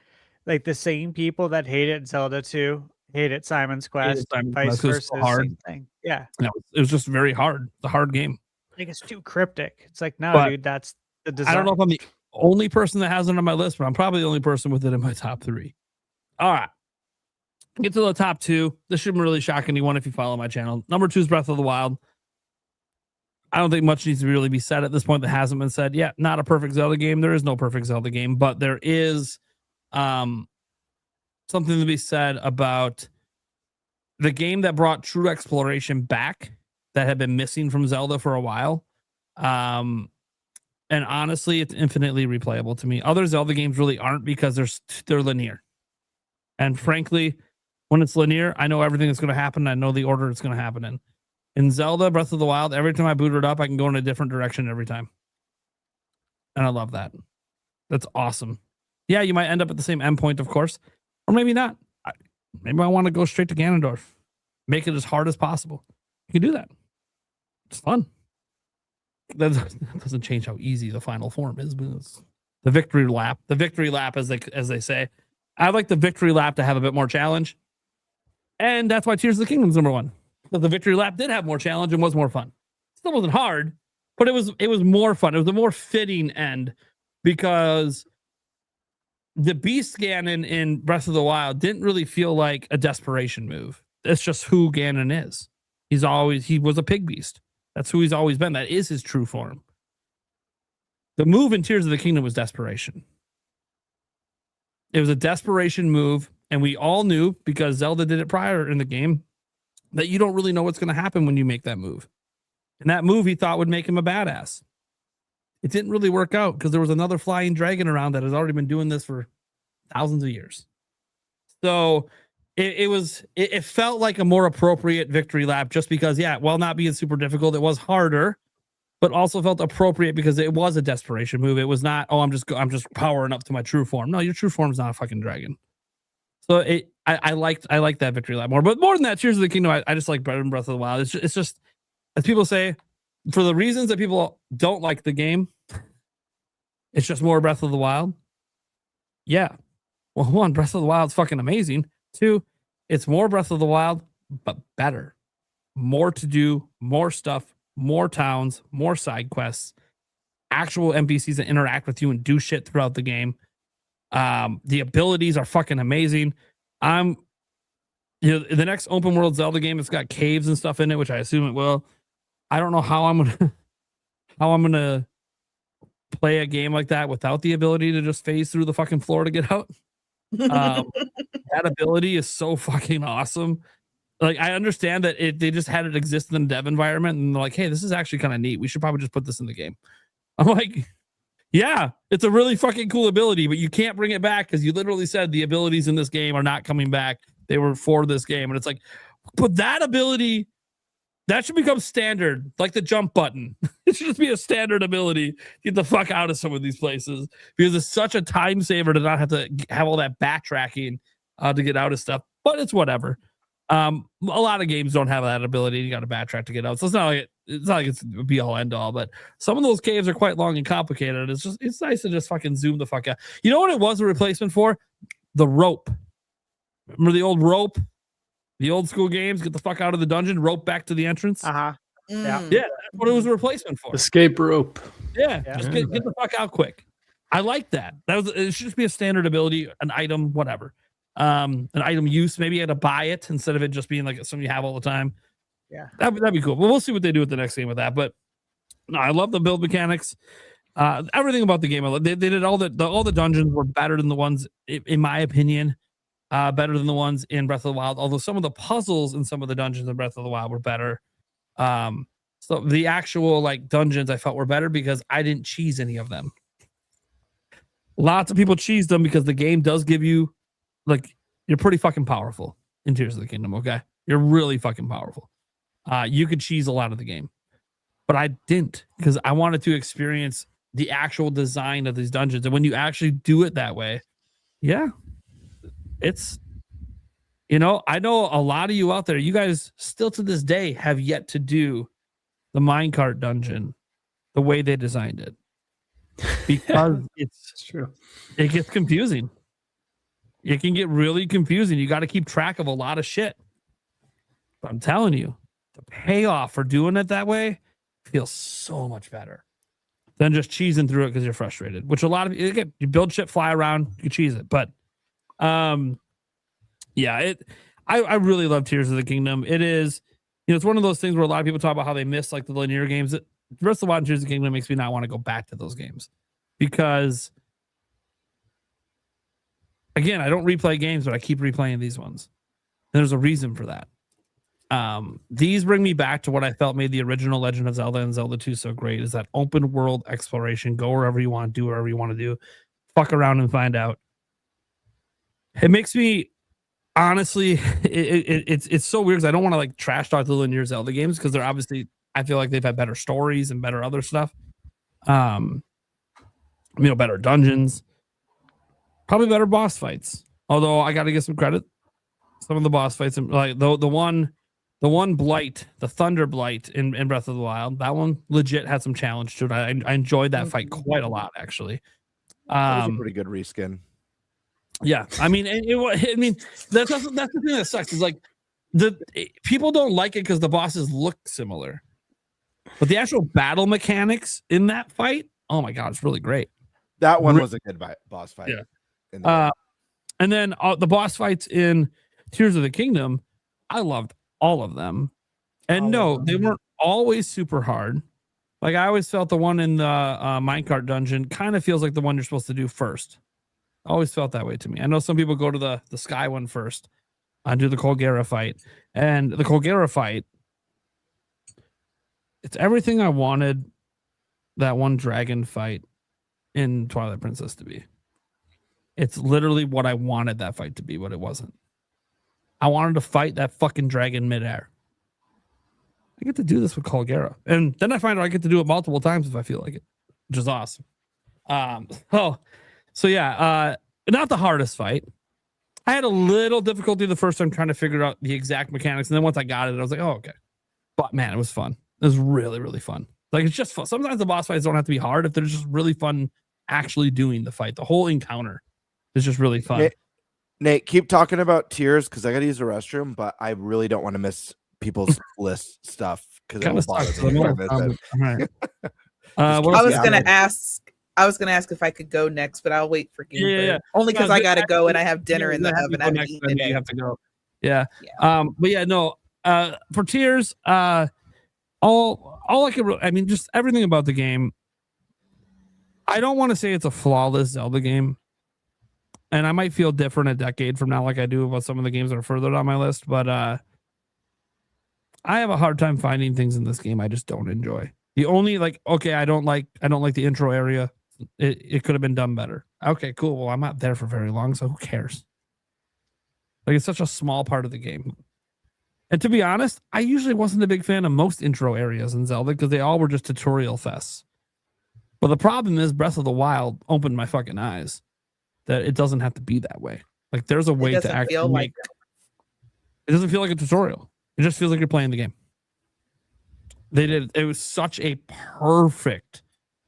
S4: like the same people that hated Zelda 2, hated Simon's Quest, vice versa.
S6: So hard.
S4: Same thing. Yeah.
S6: It was just very hard. It's a hard game.
S4: Like it's too cryptic. It's like, no, dude, that's the design.
S6: I don't know if I'm the only person that has it on my list, but I'm probably the only person with it in my top 3. All right. Get to the top 2. This shouldn't really shock anyone if you follow my channel. Number 2 is Breath of the Wild. I don't think much needs to really be said at this point that hasn't been said. Yeah, not a perfect Zelda game. There is no perfect Zelda game, but there is something to be said about the game that brought true exploration back that had been missing from Zelda for a while. And honestly, it's infinitely replayable to me. Other Zelda games really aren't because they're linear. And frankly, when it's linear, I know everything that's going to happen. I know the order it's going to happen in. In Zelda Breath of the Wild, every time I boot it up, I can go in a different direction every time. And I love that. That's awesome. Yeah, you might end up at the same endpoint, of course. Or maybe not. Maybe I want to go straight to Ganondorf. Make it as hard as possible. You can do that. It's fun. That doesn't change how easy the final form is, but it's the victory lap. The victory lap, as they say. I like the victory lap to have a bit more challenge. And that's why Tears of the Kingdom's number one. But the victory lap did have more challenge and was more fun. Still wasn't hard, but it was more fun. It was a more fitting end because the beast Ganon in Breath of the Wild didn't really feel like a desperation move. That's just who Ganon is. He was a pig beast. That's who he's always been. That is his true form. The move in Tears of the Kingdom was desperation. It was a desperation move, and we all knew, because Zelda did it prior in the game, that you don't really know what's going to happen when you make that move. And that move he thought would make him a badass. It didn't really work out because there was another flying dragon around that has already been doing this for thousands of years. So it felt like a more appropriate victory lap just because, yeah, while not being super difficult, it was harder, but also felt appropriate because it was a desperation move. It was not, I'm just powering up to my true form. No, your true form is not a fucking dragon. So I liked that victory lap more. But more than that, Tears of the Kingdom, I just like better than Breath of the Wild. It's just, as people say, for the reasons that people don't like the game, it's just more Breath of the Wild. Yeah. Well, one, Breath of the Wild is fucking amazing. Two, it's more Breath of the Wild, but better. More to do, more stuff, more towns, more side quests, actual NPCs that interact with you and do shit throughout the game. The abilities are fucking amazing. The next open world Zelda game, it's got caves and stuff in it, which I assume it will. I don't know how I'm gonna play a game like that without the ability to just phase through the fucking floor to get out. That ability is so fucking awesome. Like, I understand that they just had it exist in the dev environment, and they're like, hey, this is actually kind of neat. We should probably just put this in the game. I'm like, yeah, it's a really fucking cool ability, but you can't bring it back because you literally said the abilities in this game are not coming back. They were for this game. And it's like, but that ability, that should become standard, like the jump button. It should just be a standard ability. Get the fuck out of some of these places because it's such a time saver to not have to have all that backtracking to get out of stuff. But it's whatever. A lot of games don't have that ability. You got to backtrack to get out. So it's not like it's be all end all. But some of those caves are quite long and complicated. It's nice to just fucking zoom the fuck out. You know what it was a replacement for? The rope. Remember the old rope? The old school games, get the fuck out of the dungeon, rope back to the entrance.
S4: Yeah.
S6: Yeah, that's what it was a replacement for.
S9: Escape rope.
S6: Yeah. Just get the fuck out quick. I like that. It should just be a standard ability, an item, whatever. An item use. Maybe you had to buy it instead of it just being like something you have all the time.
S4: Yeah.
S6: That'd be cool. Well, we'll see what they do with the next game with that. But no, I love the build mechanics. Everything about the game. They did all the dungeons were better than the ones, in my opinion. Better than the ones in Breath of the Wild, although some of the puzzles in some of the dungeons in Breath of the Wild were better. So the actual like dungeons I felt were better because I didn't cheese any of them. Lots of people cheesed them because the game does give you, like, you're pretty fucking powerful in Tears of the Kingdom, okay? You're really fucking powerful. You could cheese a lot of the game. But I didn't because I wanted to experience the actual design of these dungeons. And when you actually do it that way, yeah. It's, I know a lot of you out there, you guys still to this day have yet to do the minecart dungeon the way they designed it. Because it's
S9: true.
S6: It gets confusing. It can get really confusing. You got to keep track of a lot of shit. But I'm telling you, the payoff for doing it that way feels so much better than just cheesing through it because you're frustrated, which a lot of you build shit, fly around, you cheese it. But yeah, I really love Tears of the Kingdom. It is, it's one of those things where a lot of people talk about how they miss like the linear games. Breath of the Wild and Tears of the Kingdom makes me not want to go back to those games because, again, I don't replay games, but I keep replaying these ones. And there's a reason for that. These bring me back to what I felt made the original Legend of Zelda and Zelda 2 so great, is that open world exploration. Go wherever you want, do whatever you want to do, fuck around and find out. It makes me, honestly, it's so weird because I don't want to like trash talk the linear Zelda games because they're obviously, I feel like they've had better stories and better other stuff. Better dungeons, probably better boss fights. Although I got to give some credit, some of the boss fights, like the one blight, the Thunder Blight in Breath of the Wild, that one legit had some challenge to it. I enjoyed that fight quite a lot, actually.
S11: That was a pretty good reskin.
S6: Yeah, I mean, that's the thing that sucks. Is like people don't like it because the bosses look similar, but the actual battle mechanics in that fight, oh my god, it's really great.
S11: That one was a good boss fight.
S6: Yeah. And then the boss fights in Tears of the Kingdom, I loved all of them. And they weren't always super hard. Like I always felt the one in the minecart dungeon kind of feels like the one you're supposed to do first. Always felt that way to me. I know some people go to the sky one first and do the Colgera fight. And the Colgera fight, it's everything I wanted that one dragon fight in Twilight Princess to be. It's literally what I wanted that fight to be, but it wasn't. I wanted to fight that fucking dragon midair. I get to do this with Colgera. And then I find out I get to do it multiple times if I feel like it, which is awesome. So yeah, not the hardest fight. I had a little difficulty the first time trying to figure out the exact mechanics. And then once I got it, I was like, oh, okay. But man, it was fun. It was really, really fun. Like, it's just fun. Sometimes the boss fights don't have to be hard if they're just really fun actually doing the fight. The whole encounter is just really fun.
S11: Nate, keep talking about Tears because I got to use the restroom, but I really don't want to miss people's list stuff because it will bother me.
S8: I was gonna ask if I could go next, but I'll wait for Game
S6: Yeah.
S8: Only because I gotta go and I have dinner in the oven. I haven't eaten today.
S6: You have to go. Yeah. But yeah, no. For Tears, all I could, I mean, just everything about the game. I don't want to say it's a flawless Zelda game, and I might feel different a decade from now, like I do about some of the games that are further on my list. But I have a hard time finding things in this game I just don't enjoy. The only I don't like the intro area. It could have been done better. Okay, cool. Well, I'm not there for very long, so who cares? Like, it's such a small part of the game. And to be honest, I usually wasn't a big fan of most intro areas in Zelda because they all were just tutorial fests. But the problem is Breath of the Wild opened my fucking eyes that it doesn't have to be that way. Like, there's a way to actually make it doesn't feel like a tutorial. It just feels like you're playing the game. It was such a perfect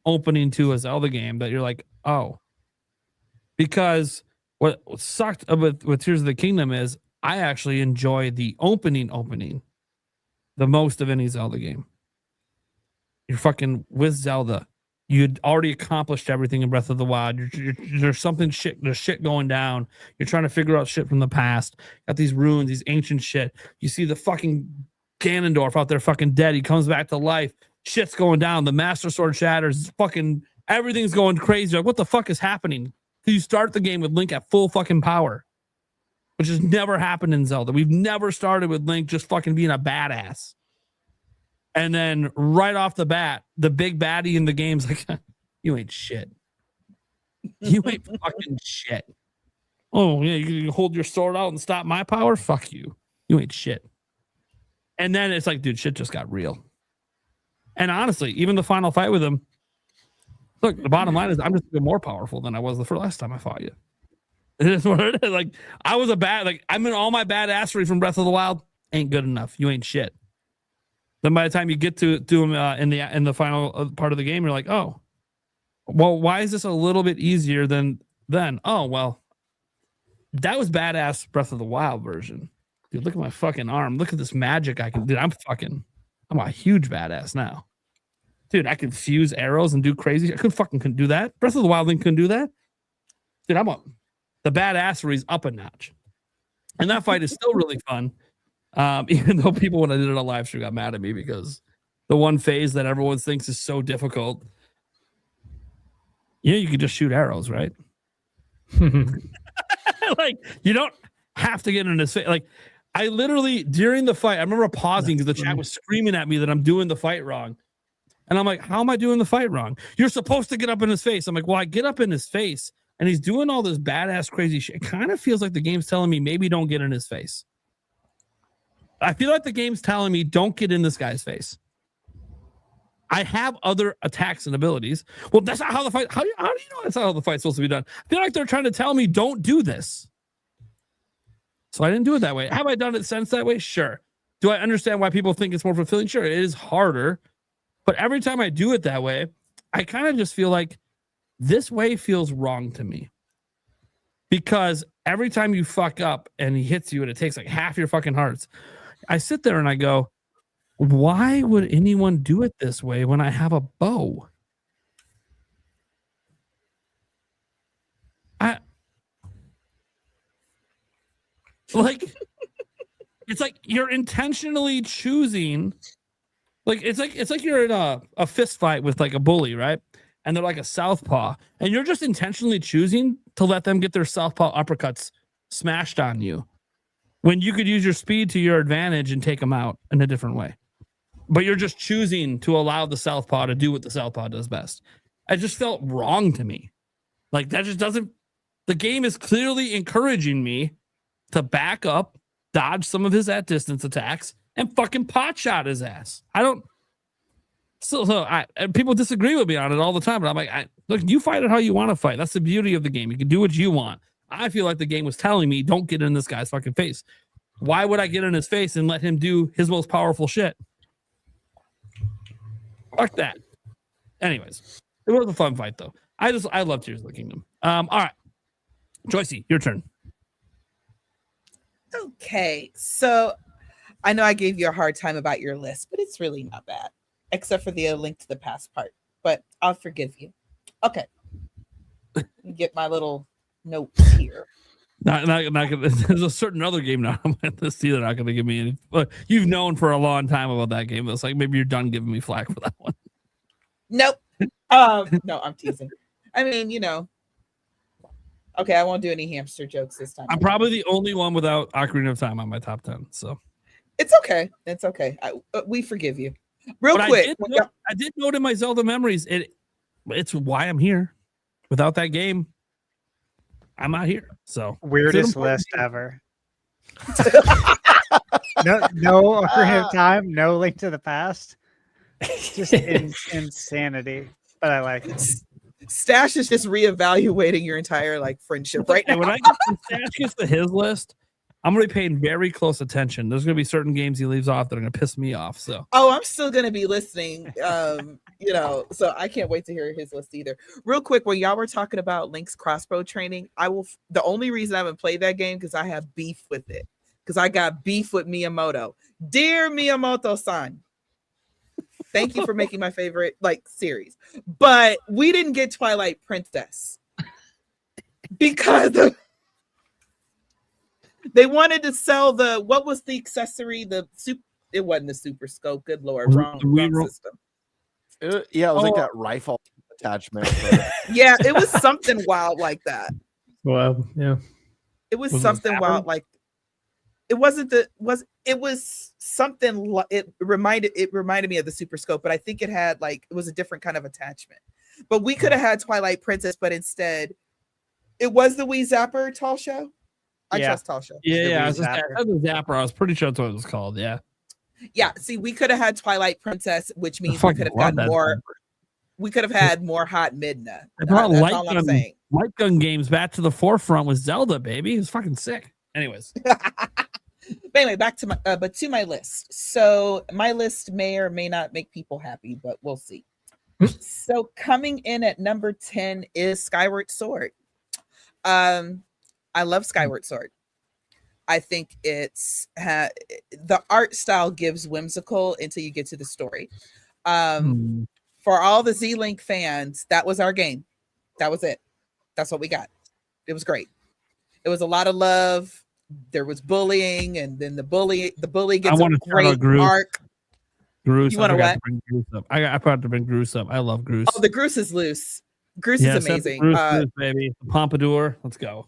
S6: opening to a Zelda game that you're like, oh. Because what sucked with Tears of the Kingdom is I actually enjoy the opening the most of any Zelda game. You're fucking with Zelda. You'd already accomplished everything in Breath of the Wild. There's shit going down. You're trying to figure out shit from the past. Got these ruins, these ancient shit. You see the fucking Ganondorf out there fucking dead. He comes back to life. Shit's going down. The Master Sword shatters. Fucking everything's going crazy. Like, what the fuck is happening? You start the game with Link at full fucking power, which has never happened in Zelda. We've never started with Link just fucking being a badass. And then right off the bat, the big baddie in the game's like, you ain't shit. You ain't fucking shit. Oh, yeah, you hold your sword out and stop my power? Fuck you. You ain't shit. And then it's like, dude, shit just got real. And honestly, even the final fight with him, look, the bottom line is I'm just more powerful than I was the last time I fought you. It is what it is. Like, I'm in all my badassery from Breath of the Wild ain't good enough. You ain't shit. Then by the time you get to him in the final part of the game, you're like, oh, well, why is this a little bit easier than then? Oh, well, that was badass Breath of the Wild version. Dude, look at my fucking arm. Look at this magic I can do. I'm a huge badass now. Dude, I can fuse arrows and do crazy. I couldn't do that. Breath of the Wild Link couldn't do that. Dude, the badassery's up a notch. And that fight is still really fun. Even though people, when I did it on live stream, got mad at me because the one phase that everyone thinks is so difficult. You can just shoot arrows, right? Like, you don't have to get in his face. Like, I literally, during the fight, I remember pausing because the chat was screaming at me that I'm doing the fight wrong. And I'm like, how am I doing the fight wrong? You're supposed to get up in his face. I'm like, well, I get up in his face and he's doing all this badass crazy shit. It kind of feels like the game's telling me maybe don't get in his face. I feel like the game's telling me don't get in this guy's face. I have other attacks and abilities. Well, that's not how the fight. How do you know that's not how the fight's supposed to be done? I feel like they're trying to tell me don't do this. So I didn't do it that way. Have I done it since that way? Sure. Do I understand why people think it's more fulfilling? Sure. It is harder. But every time I do it that way, I kind of just feel like this way feels wrong to me. Because every time you fuck up and he hits you and it takes like half your fucking hearts, I sit there and I go, why would anyone do it this way when I have a bow? It's like you're intentionally choosing. Like it's like you're in a fist fight with like a bully, right? And they're like a southpaw, and you're just intentionally choosing to let them get their southpaw uppercuts smashed on you, when you could use your speed to your advantage and take them out in a different way. But you're just choosing to allow the southpaw to do what the southpaw does best. It just felt wrong to me. Like that just doesn't. The game is clearly encouraging me to back up, dodge some of his at distance attacks, and fucking pot shot his ass. I don't. And people disagree with me on it all the time, but I'm like, look, you fight it how you want to fight. That's the beauty of the game. You can do what you want. I feel like the game was telling me, don't get in this guy's fucking face. Why would I get in his face and let him do his most powerful shit? Fuck that. Anyways, it was a fun fight though. I love Tears of the Kingdom. All right, Joycey, your turn.
S8: Okay, so I know I gave you a hard time about your list, but it's really not bad, except for the link to the past part. But I'll forgive you. Okay, get my little notes here.
S6: Not gonna, there's a certain other game now on my list too. They're not going to give me any. But you've known for a long time about that game. It's like maybe you're done giving me flack for that one.
S8: Nope. No, I'm teasing. I mean, you know. Okay, I won't do any hamster jokes this time.
S6: I'm probably the only one without Ocarina of Time on my top 10. So
S8: it's okay. It's okay. We forgive you. Real
S6: but
S8: quick.
S6: I did note in my Zelda memories. It's why I'm here. Without that game, I'm not here. So
S4: weirdest list ever. no Ocarina of Time, no Link to the Past. Just insanity. But I like it.
S8: Stash is just reevaluating your entire like friendship right now.
S6: When Stash gets to his list, I'm gonna be paying very close attention. There's gonna be certain games he leaves off that are gonna piss me off. So
S8: I'm still gonna be listening. So I can't wait to hear his list either. Real quick, when y'all were talking about Link's crossbow training, the only reason I haven't played that game because I have beef with it. Because I got beef with Miyamoto. Dear Miyamoto-san. Thank you for making my favorite series. But we didn't get Twilight Princess because they wanted to sell what was the accessory? It wasn't the Super Scope. Good Lord, wrong system.
S11: It was like that rifle attachment.
S8: Yeah, it was something wild like that.
S9: Wow, yeah.
S8: It was something wild like. It wasn't it was something it reminded me of the Super Scope, but I think it had it was a different kind of attachment. But we could have had Twilight Princess, but instead it was the Wii Zapper Tall Show. I trust Tall Show.
S6: Yeah, the Zapper. I was pretty sure that's what it was called. Yeah.
S8: Yeah. See, we could have had Twilight Princess, which means we could have got more. We could have had more Hot Midna. That's all I'm saying.
S6: Light gun games back to the forefront with Zelda, baby. It was fucking sick. Anyways.
S8: But anyway, back to my list. So my list may or may not make people happy, but we'll see. So coming in at number 10 is Skyward Sword. I love Skyward Sword. I think it's the art style gives whimsical until you get to the story. For all the Z-Link fans, that was our game. That was it. That's what we got. It was great. It was a lot of love. There was bullying, and then the bully gets a great arc.
S6: Groose.
S8: You want to what?
S6: I forgot to bring Groose up. I love Groose.
S8: Oh, the Groose is loose. Groose is amazing.
S6: Groose, baby. The Pompadour. Let's go.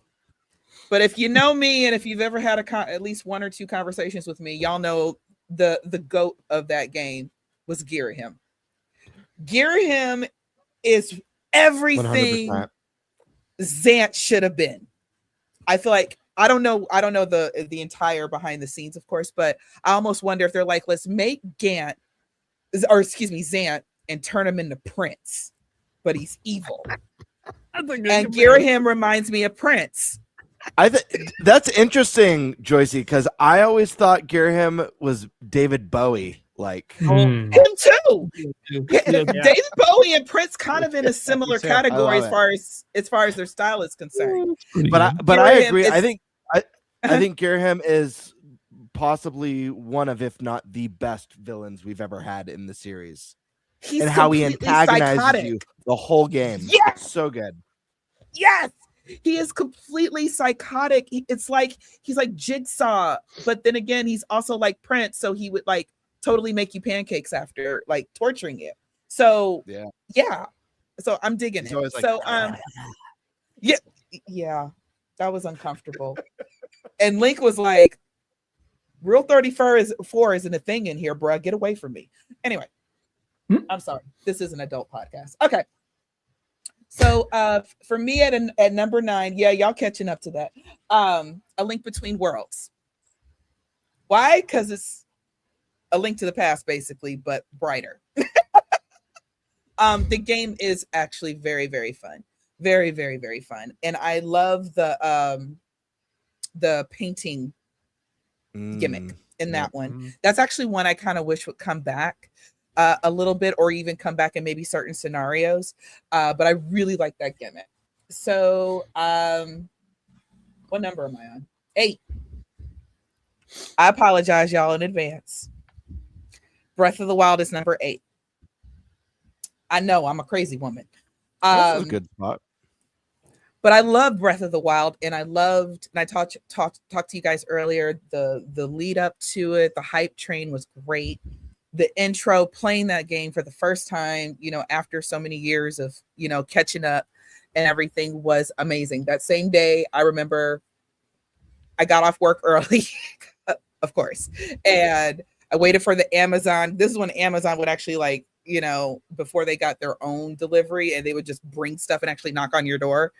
S8: But if you know me, and if you've ever had at least one or two conversations with me, y'all know the goat of that game was Girahim. Girahim is everything
S11: 100%.
S8: Zant should have been. I feel like I don't know the entire behind the scenes, of course, but I almost wonder if they're like, let's make Zant and turn him into Prince, but he's evil. And Girahim reminds me of Prince.
S11: That's interesting, Joycey, because I always thought Girahim was David Bowie. Like
S8: him too. David Bowie and Prince kind of in a similar category as far as their style is concerned.
S11: But I agree. I think Girahim is possibly one of, if not the best villains we've ever had in the series.
S8: And how he antagonizes psychotic.
S11: You the whole game.
S8: Yes,
S11: so good.
S8: Yes, he is completely psychotic. It's like he's like Jigsaw, but then again, he's also like Prince. So he would like totally make you pancakes after like torturing you. So yeah. So I'm digging it. Like, so yeah, that was uncomfortable. And Link was like, "Rule 34 isn't a thing in here, bruh. Get away from me." Anyway, I'm sorry. This is an adult podcast. Okay. So for me at number 9, yeah, y'all catching up to that. A Link Between Worlds. Why? Because it's a link to the past, basically, but brighter. The game is actually very, very fun. Very, very, very fun. And I love the painting gimmick in that one. That's actually one I kind of wish would come back a little bit, or even come back in maybe certain scenarios. But I really like that gimmick. So what number am I on? 8. I apologize, y'all, in advance. Breath of the Wild is number 8. I know I'm a crazy woman.
S11: That's a good spot.
S8: But I love Breath of the Wild, and I talked to you guys earlier. The lead up to it, the hype train was great. The intro, playing that game for the first time, after so many years of, catching up and everything, was amazing. That same day, I remember I got off work early, of course, and I waited for the Amazon. This is when Amazon would actually before they got their own delivery, and they would just bring stuff and actually knock on your door.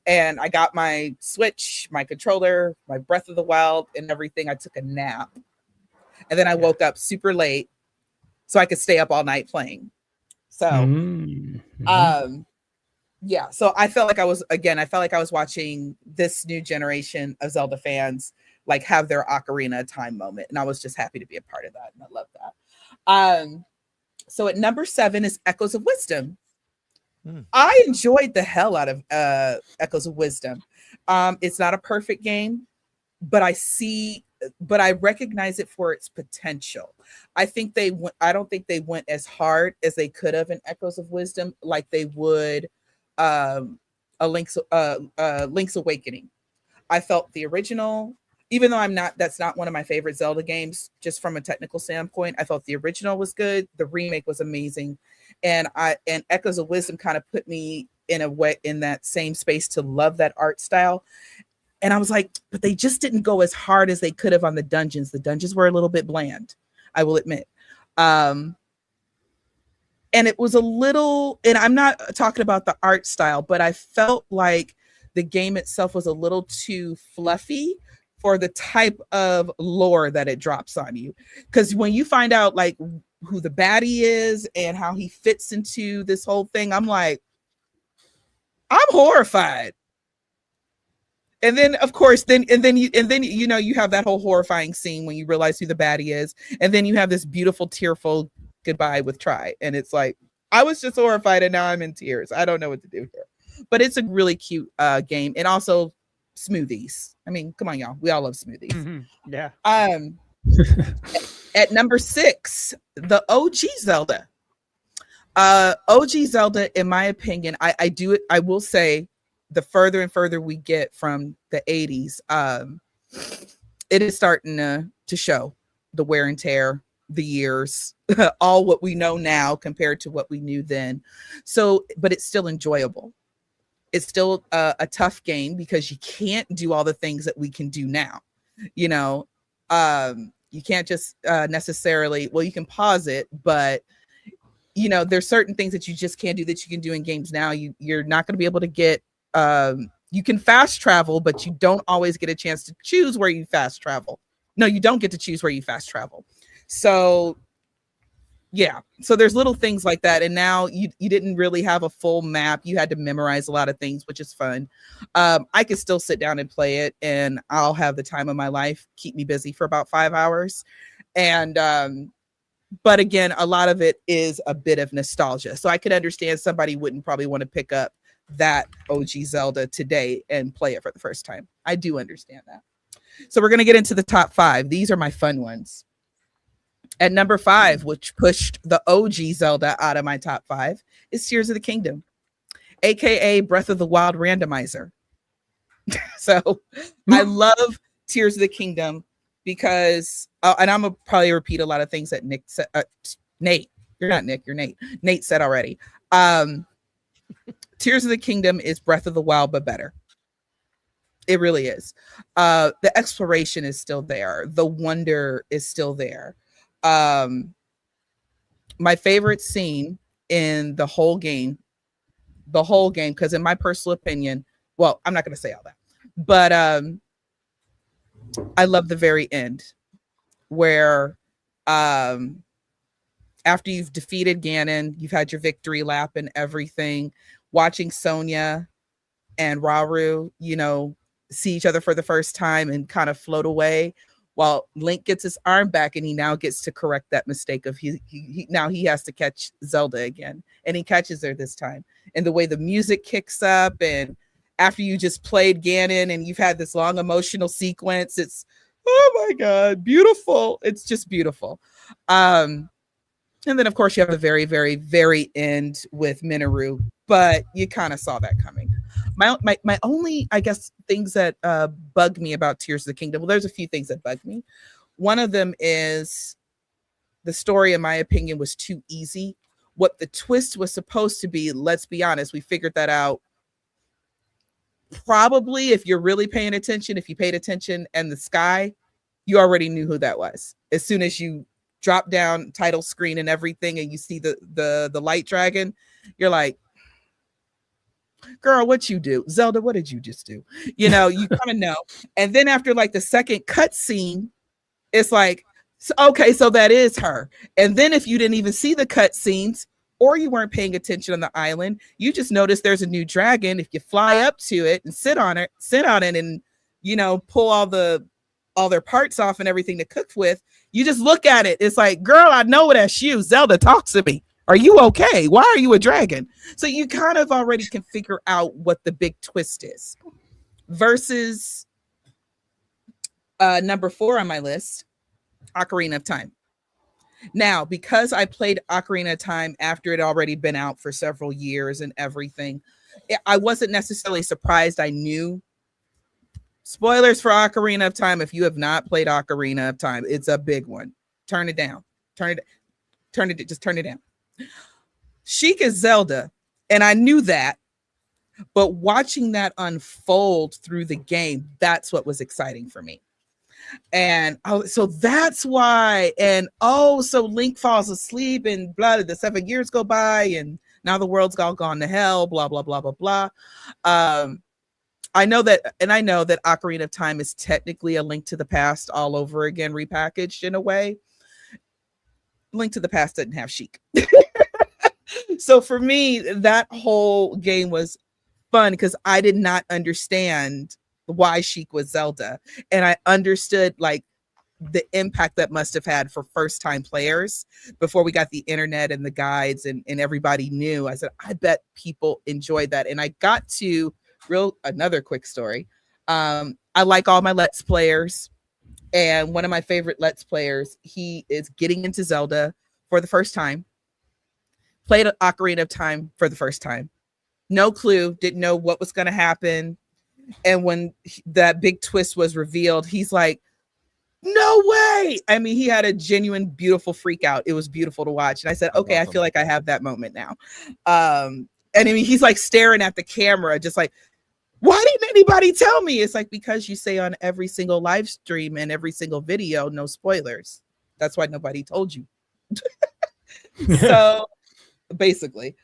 S8: And I got my Switch, my controller, my Breath of the Wild and everything. I took a nap, and then I woke up super late so I could stay up all night playing. So, yeah. So I felt like I was watching this new generation of Zelda fans like have their Ocarina of Time moment. And I was just happy to be a part of that. And I love that. So at number 7 is Echoes of Wisdom. I enjoyed the hell out of Echoes of Wisdom. It's not a perfect game, but I recognize it for its potential. I don't think they went as hard as they could have in Echoes of Wisdom, like they would a Link's Awakening. I felt the original, even though that's not one of my favorite Zelda games, just from a technical standpoint, I thought the original was good. The remake was amazing. And Echoes of Wisdom kind of put me in a way in that same space to love that art style. And I was like, but they just didn't go as hard as they could have on the dungeons. The dungeons were a little bit bland, I will admit. And it was a little, and I'm not talking about the art style, but I felt like the game itself was a little too fluffy for the type of lore that it drops on you. Because when you find out like who the baddie is and how he fits into this whole thing, I'm like, I'm horrified. And then of course, you have that whole horrifying scene when you realize who the baddie is. And then you have this beautiful, tearful goodbye with Tri. And it's like, I was just horrified and now I'm in tears. I don't know what to do here. But it's a really cute game. And also smoothies. I mean, come on, y'all. We all love smoothies.
S4: Mm-hmm. Yeah.
S8: At number 6, the OG Zelda. OG Zelda, in my opinion, I will say, the further and further we get from the 80s, it is starting to show the wear and tear, the years, all what we know now compared to what we knew then. So, but it's still enjoyable. It's still a tough game because you can't do all the things that we can do now. You know, you can't just necessarily, well, you can pause it, but you know, there's certain things that you just can't do that you can do in games now. You're not going to be able to get, you can fast travel, but you don't always get a chance to choose where you fast travel. No, you don't get to choose where you fast travel. So yeah, so there's little things like that. And now you didn't really have a full map. You had to memorize a lot of things, which is fun. I could still sit down and play it, and I'll have the time of my life, keep me busy for about 5 hours. And but again, a lot of it is a bit of nostalgia. So I could understand somebody wouldn't probably want to pick up that OG Zelda today and play it for the first time. I do understand that. So we're going to get into the top 5. These are my fun ones. At number 5, which pushed the OG Zelda out of my top 5, is Tears of the Kingdom, aka Breath of the Wild randomizer. So I love Tears of the Kingdom because, and I'm gonna probably repeat a lot of things that Nick said. Nate, you're not Nick, you're Nate. Nate said already. Tears of the Kingdom is Breath of the Wild, but better. It really is. The exploration is still there. The wonder is still there. My favorite scene in the whole game, because in my personal opinion, well, I'm not going to say all that, but I love the very end where after you've defeated Ganon, you've had your victory lap and everything, watching Sonya and Rauru, you know, see each other for the first time and kind of float away while Link gets his arm back, and he now gets to correct that mistake of he now he has to catch Zelda again, and he catches her this time. And the way the music kicks up, and after you just played Ganon and you've had this long emotional sequence, it's, oh my God, beautiful. It's just beautiful. And then of course you have the very, very, very end with Minoru, but you kind of saw that coming. My only, I guess, things that bug me about Tears of the Kingdom, well, there's a few things that bug me. One of them is the story, in my opinion, was too easy. What the twist was supposed to be, let's be honest, we figured that out probably, if you're really paying attention, if you paid attention, and the sky, you already knew who that was. As soon as you drop down title screen and everything and you see the light dragon, you're like, girl, what you do? Zelda, what did you just do? You know, you kind of know. And then after like the second cut scene, it's like, okay, so that is her. And then if you didn't even see the cut scenes, or you weren't paying attention on the island, you just noticed there's a new dragon. If you fly up to it and sit on it and, you know, pull all their parts off and everything to cook with, you just look at it. It's like, girl, I know that's you. Zelda, talk to me. Are you okay? Why are you a dragon? So you kind of already can figure out what the big twist is. Versus number 4 on my list, Ocarina of Time. Now, because I played Ocarina of Time after it had already been out for several years and everything, I wasn't necessarily surprised. I knew. Spoilers for Ocarina of Time. If you have not played Ocarina of Time, it's a big one. Turn it down. Just turn it down. Sheik is Zelda, and I knew that, but watching that unfold through the game, that's what was exciting for me. And so that's why. And so Link falls asleep, and the 7 years go by, and now the world's all gone to hell, blah blah blah blah blah. I know that Ocarina of Time is technically a Link to the Past all over again, repackaged in a way. Link to the Past didn't have Sheik. So for me, that whole game was fun because I did not understand why Sheik was Zelda. And I understood like the impact that must have had for first time players before we got the internet and the guides and everybody knew. I said, I bet people enjoyed that. And I got to another quick story. I like all my Let's Players. And one of my favorite Let's Players, he is getting into Zelda for the first time. Played Ocarina of Time for the first time. No clue, didn't know what was going to happen. And when that big twist was revealed, he's like, no way. I mean, he had a genuine, beautiful freak out. It was beautiful to watch. And I said, okay, I feel like I have that moment now. And I mean, he's like staring at the camera, just like, why didn't anybody tell me? It's like, because you say on every single live stream and every single video, no spoilers. That's why nobody told you. So basically,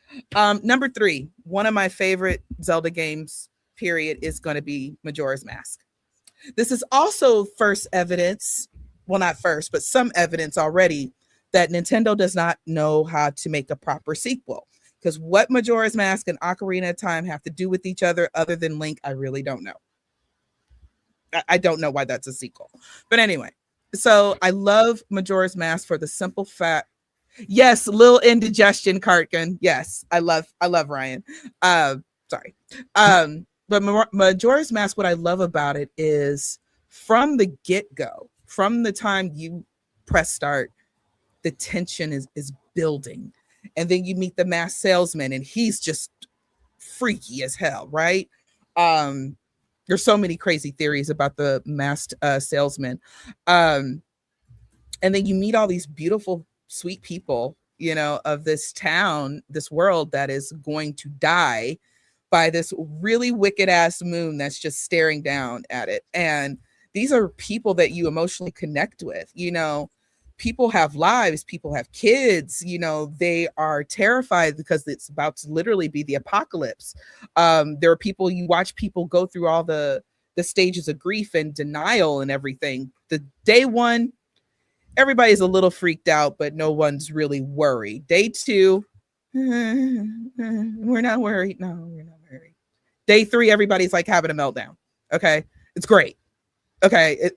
S8: number 3, one of my favorite Zelda games, period, is going to be Majora's Mask. This is also first evidence, well, not first, but some evidence already that Nintendo does not know how to make a proper sequel. Because what Majora's Mask and Ocarina of Time have to do with each other than Link, I really don't know. I don't know why that's a sequel. But anyway, so I love Majora's Mask for the simple fact. Yes, little indigestion, Cartkin. Yes, I love Ryan. Sorry. But Majora's Mask, what I love about it is from the get-go, from the time you press start, the tension is building. And then you meet the masked salesman, and he's just freaky as hell, right? There's so many crazy theories about the masked salesman. And then you meet all these beautiful, sweet people, you know, of this town, this world that is going to die by this really wicked ass moon that's just staring down at it. And these are people that you emotionally connect with, you know. People have lives, people have kids, you know, they are terrified because it's about to literally be the apocalypse. There are people, you watch people go through all the stages of grief and denial and everything. The day 1, everybody's a little freaked out, but no one's really worried. Day 2, we're not worried. No, we're not worried. Day 3, everybody's like having a meltdown. Okay. It's great. Okay.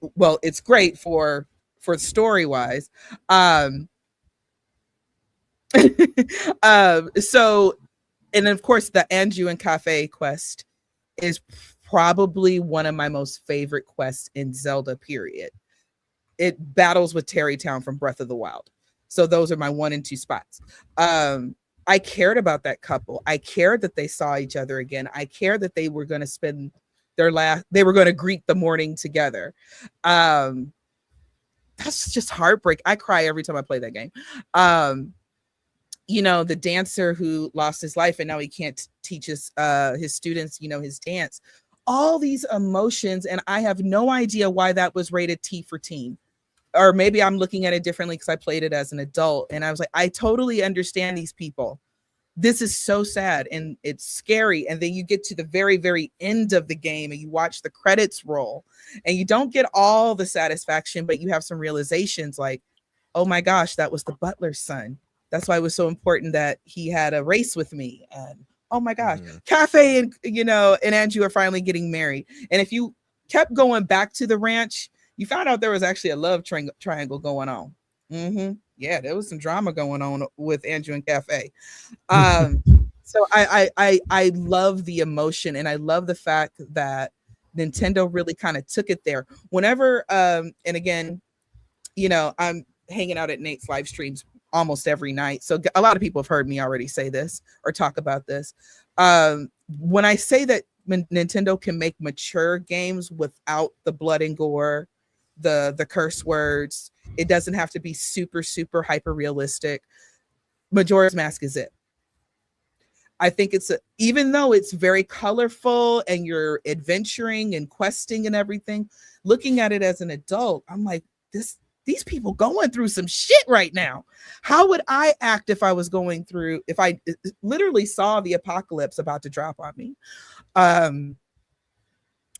S8: It's great for story wise. So, and of course the Anju and Cafe quest is probably one of my most favorite quests in Zelda, period. It battles with Terry Town from Breath of the Wild. So those are my 1 and 2 spots. I cared about that couple. I cared that they saw each other again. I cared that they were going to spend they were going to greet the morning together. That's just heartbreak. I cry every time I play that game. You know, the dancer who lost his life and now he can't teach his students, you know, his dance. All these emotions, and I have no idea why that was rated T for teen. Or maybe I'm looking at it differently because I played it as an adult. And I was like, I totally understand these people. This is so sad and it's scary. And then you get to the very, very end of the game and you watch the credits roll and you don't get all the satisfaction, but you have some realizations like, oh my gosh, that was the butler's son. That's why it was so important that he had a race with me. And oh my gosh, Cafe and, you know, and Anju are finally getting married. And if you kept going back to the ranch, you found out there was actually a love triangle going on. Yeah, there was some drama going on with Anju and Cafe. So I love the emotion and I love the fact that Nintendo really kind of took it there. Whenever, and again, you know, I'm hanging out at Nate's live streams almost every night. So a lot of people have heard me already say this or talk about this. When I say that Nintendo can make mature games without the blood and gore, the curse words, it doesn't have to be super, super hyper realistic. Majora's Mask is it. I think even though it's very colorful and you're adventuring and questing and everything, looking at it as an adult, I'm like, these people going through some shit right now. How would I act if I was going through, if I literally saw the apocalypse about to drop on me?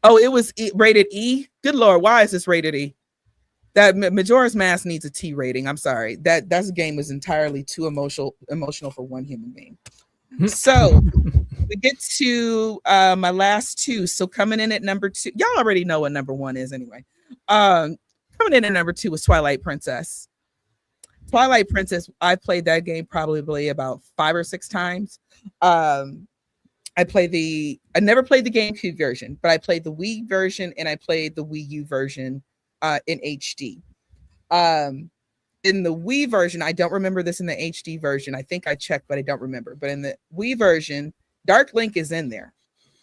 S8: It was rated E. Good Lord, why is this rated E? That Majora's Mask needs a T rating. I'm sorry. That game is entirely too emotional for one human being. So we get to my last 2. So coming in at number 2, y'all already know what number 1 is anyway. Coming in at number 2 was Twilight Princess. Twilight Princess, I played that game probably about 5 or 6 times. I never played the GameCube version, but I played the Wii version and I played the Wii U version in HD. In the Wii version, I don't remember this in the HD version. I think I checked, but I don't remember. But in the Wii version, Dark Link is in there.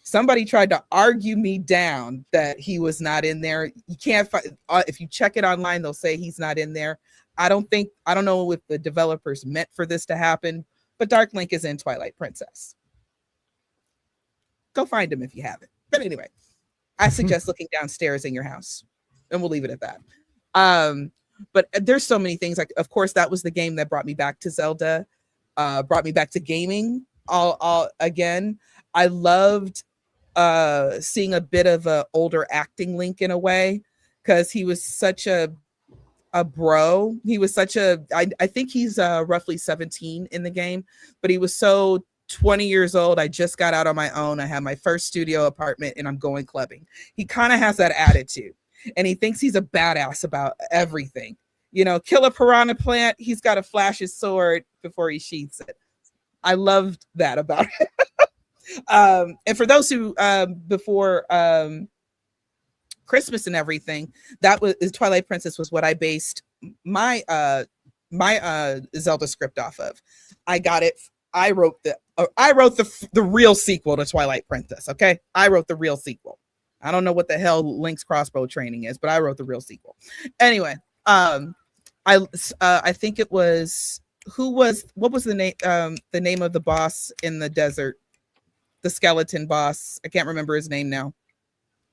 S8: Somebody tried to argue me down that he was not in there. You can't find, if you check it online, they'll say he's not in there. I don't know if the developers meant for this to happen, but Dark Link is in Twilight Princess. Go find them if you haven't. But anyway, I suggest looking downstairs in your house, and we'll leave it at that. But there's so many things. Like, of course, that was the game that brought me back to Zelda, brought me back to gaming. All again. I loved seeing a bit of a older acting Link in a way, because he was such a bro. He was such a. I think he's roughly 17 in the game, but he was so 20 years old. I just got out on my own. I have my first studio apartment, and I'm going clubbing. He kind of has that attitude, and he thinks he's a badass about everything. You know, kill a piranha plant, he's got to flash his sword before he sheaths it. I loved that about it. And for those who before Christmas and everything, that was Twilight Princess was what I based my Zelda script off of. I got it. I wrote the real sequel to Twilight Princess. Okay, I wrote the real sequel. I don't know what the hell Link's crossbow training is, but I wrote the real sequel. Anyway, I think it was what was the name of the boss in the desert, the skeleton boss. I can't remember his name now.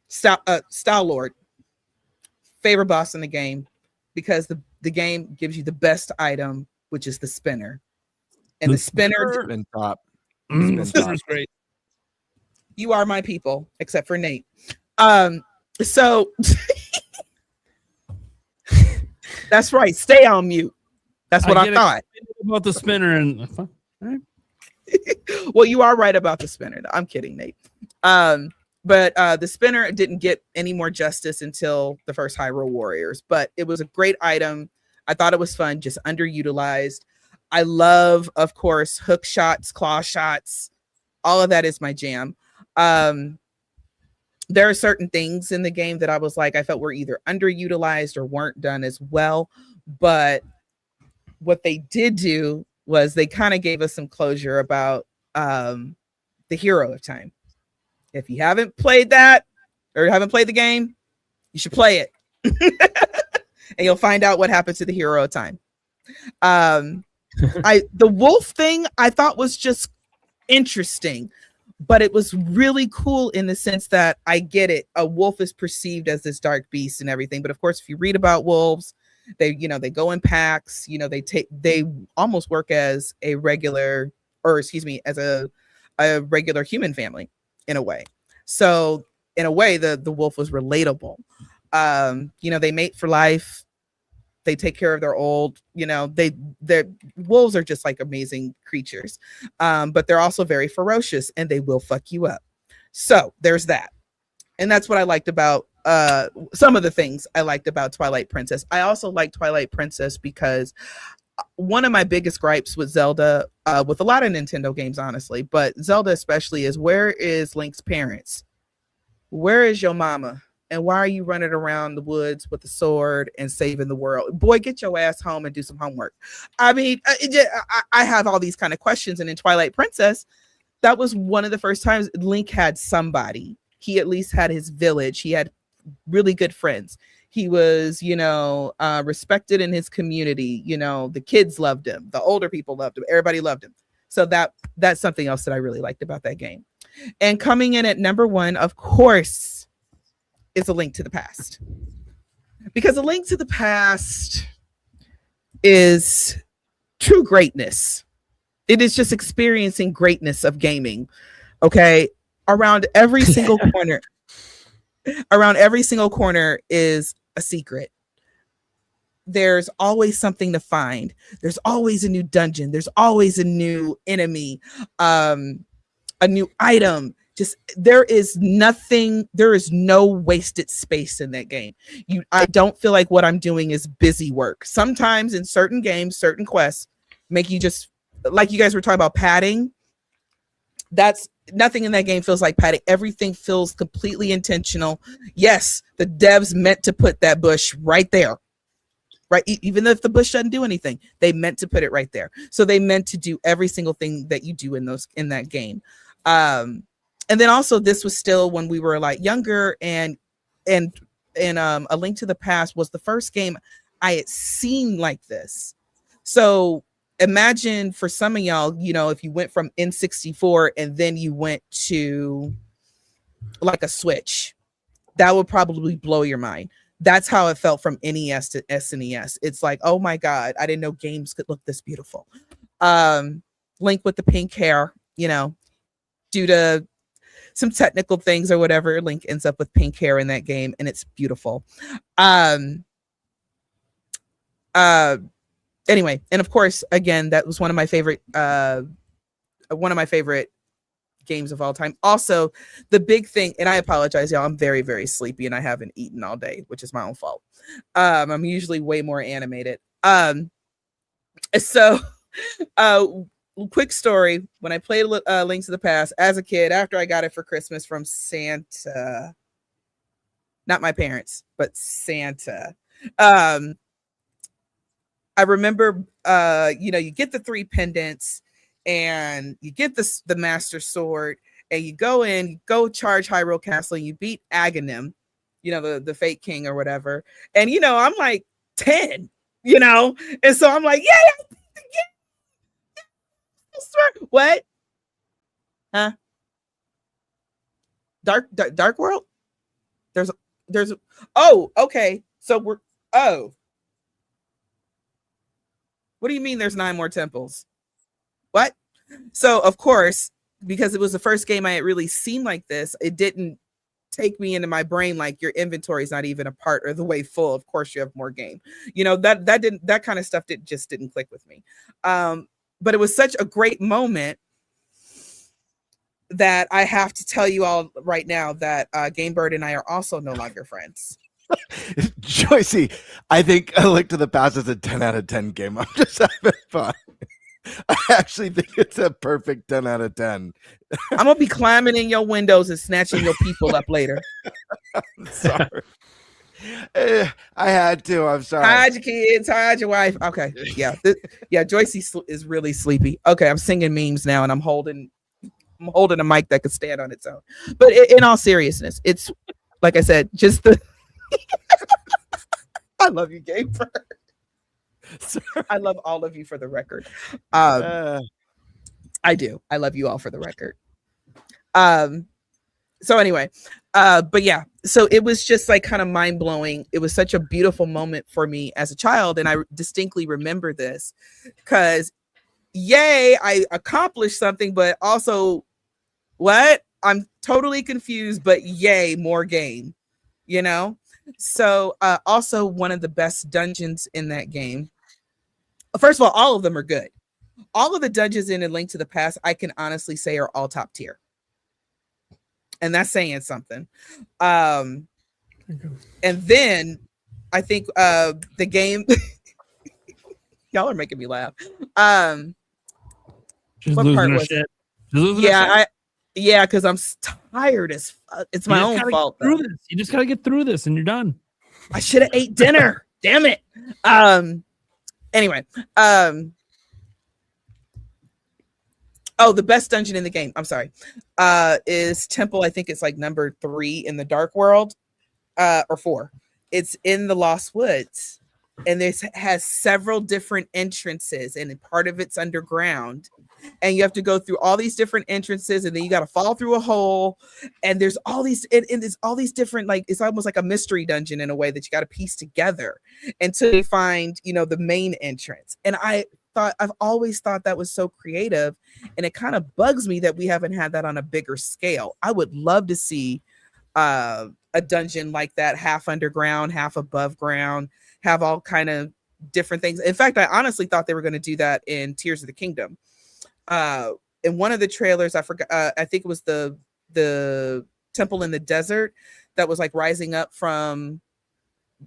S8: Style Lord, favorite boss in the game, because the game gives you the best item, which is the spinner, and the spinner
S11: Spin top.
S6: Spinner's great.
S8: You are my people, except for Nate. So that's right. Stay on mute. That's what I thought
S6: about the spinner. And
S8: well, you are right about the spinner. I'm kidding, Nate. But the spinner didn't get any more justice until the first Hyrule Warriors. But it was a great item. I thought it was fun, just underutilized. I love, of course, hook shots, claw shots. All of that is my jam. There are certain things in the game that I was like, I felt were either underutilized or weren't done as well. But what they did do was they kind of gave us some closure about the Hero of Time. If you haven't played that or haven't played the game, you should play it. And you'll find out what happened to the Hero of Time. The wolf thing I thought was just interesting, but it was really cool in the sense that I get it. A wolf is perceived as this dark beast and everything. But of course, if you read about wolves, they go in packs, they almost work as a regular, as a regular human family in a way. So in a way, the wolf was relatable. They mate for life. They take care of their old, their wolves are just like amazing creatures. But they're also very ferocious and they will fuck you up. So there's that. And that's what I liked about some of the things I liked about Twilight Princess. I also like Twilight Princess because one of my biggest gripes with Zelda, with a lot of Nintendo games, honestly, but Zelda especially, is where is Link's parents? Where is your mama? And why are you running around the woods with a sword and saving the world? Boy, get your ass home and do some homework. I mean, I have all these kind of questions. And in Twilight Princess, that was one of the first times Link had somebody. He at least had his village. He had really good friends. He was, respected in his community. The kids loved him. The older people loved him. Everybody loved him. So that's something else that I really liked about that game. And coming in at number one, of course, is A Link to the Past. Because A Link to the Past is true greatness. It is just experiencing greatness of gaming. Okay. Around every single corner is a secret. There's always something to find. There's always a new dungeon. There's always a new enemy, a new item. Just there is no wasted space in that game. I don't feel like what I'm doing is busy work. Sometimes in certain games, certain quests make you just, like you guys were talking about padding. That's nothing in that game feels like padding. Everything feels completely intentional. Yes, the devs meant to put that bush right there. Right, even if the bush doesn't do anything, they meant to put it right there. So they meant to do every single thing that you do in that game. And then also this was still when we were like younger, and A Link to the Past was the first game I had seen like this. So imagine for some of y'all, if you went from N64 and then you went to like a Switch. That would probably blow your mind. That's how it felt from NES to SNES. It's like, oh my God, I didn't know games could look this beautiful. Link with the pink hair, you know, due to some technical things or whatever, Link ends up with pink hair in that game, and it's beautiful. Anyway, and of course, again, that was one of my favorite games of all time. Also, the big thing, and I apologize, y'all, I'm very, very sleepy and I haven't eaten all day, which is my own fault. I'm usually way more animated. So quick story, when I played Link to the Past as a kid, after I got it for Christmas from Santa, not my parents, but Santa, I remember, you know, you get the 3 pendants and you get the Master Sword, and you go charge Hyrule Castle, and you beat Aghanim, you know, the fake king or whatever. And, you know, I'm like 10, you know, and so I'm like, yeah. What? Huh? Dark World? There's oh, okay. So what do you mean there's 9 more temples? What? So of course, because it was the first game I had really seen like this, it didn't take me into my brain like your inventory is not even a part or the way full. Of course you have more game. You know, that kind of stuff just didn't click with me. But it was such a great moment that I have to tell you all right now that Gamebird and I are also no longer friends.
S11: Joycie, I think A Link to the Past is a 10 out of 10 game. I'm just having fun. I actually think it's a perfect 10 out of 10.
S8: I'm gonna be climbing in your windows and snatching your people up later.
S11: I'm sorry. I had to. I'm sorry.
S8: Hide your kids, hide your wife. Okay, yeah, Joycie is really sleepy. Okay, I'm singing memes now, and I'm holding a mic that could stand on its own. But in all seriousness, it's like I said, just the. I love you, Gaber. I love all of you for the record. I do. I love you all for the record. So anyway, but yeah, so it was just like kind of mind blowing. It was such a beautiful moment for me as a child. And I distinctly remember this because yay, I accomplished something, but also what? I'm totally confused, but yay, more game, you know? So also one of the best dungeons in that game. First of all of them are good. All of the dungeons in A Link to the Past, I can honestly say are all top tier. And that's saying something. And then I think the game, y'all are making me laugh.
S6: Just
S8: what
S6: losing
S8: part
S6: her
S8: was
S6: shit.
S8: it? Yeah, because I'm tired as it's my own fault.
S6: You just gotta get through this, and you're done.
S8: I should have ate dinner. Damn it. Anyway, oh, the best dungeon in the game, I'm sorry, is Temple. I think it's like number 3 in the Dark World, or 4. It's in the Lost Woods, and this has several different entrances, and part of it's underground, and you have to go through all these different entrances, and then you got to fall through a hole, and there's all these, and there's all these different, like, it's almost like a mystery dungeon in a way that you got to piece together until you find, you know, the main entrance. And I've always thought that was so creative, and it kind of bugs me that we haven't had that on a bigger scale. I would love to see a dungeon like that, half underground, half above ground, have all kind of different things. In fact, I honestly thought they were going to do that in Tears of the Kingdom. In one of the trailers, I forgot, I think it was the temple in the desert that was like rising up from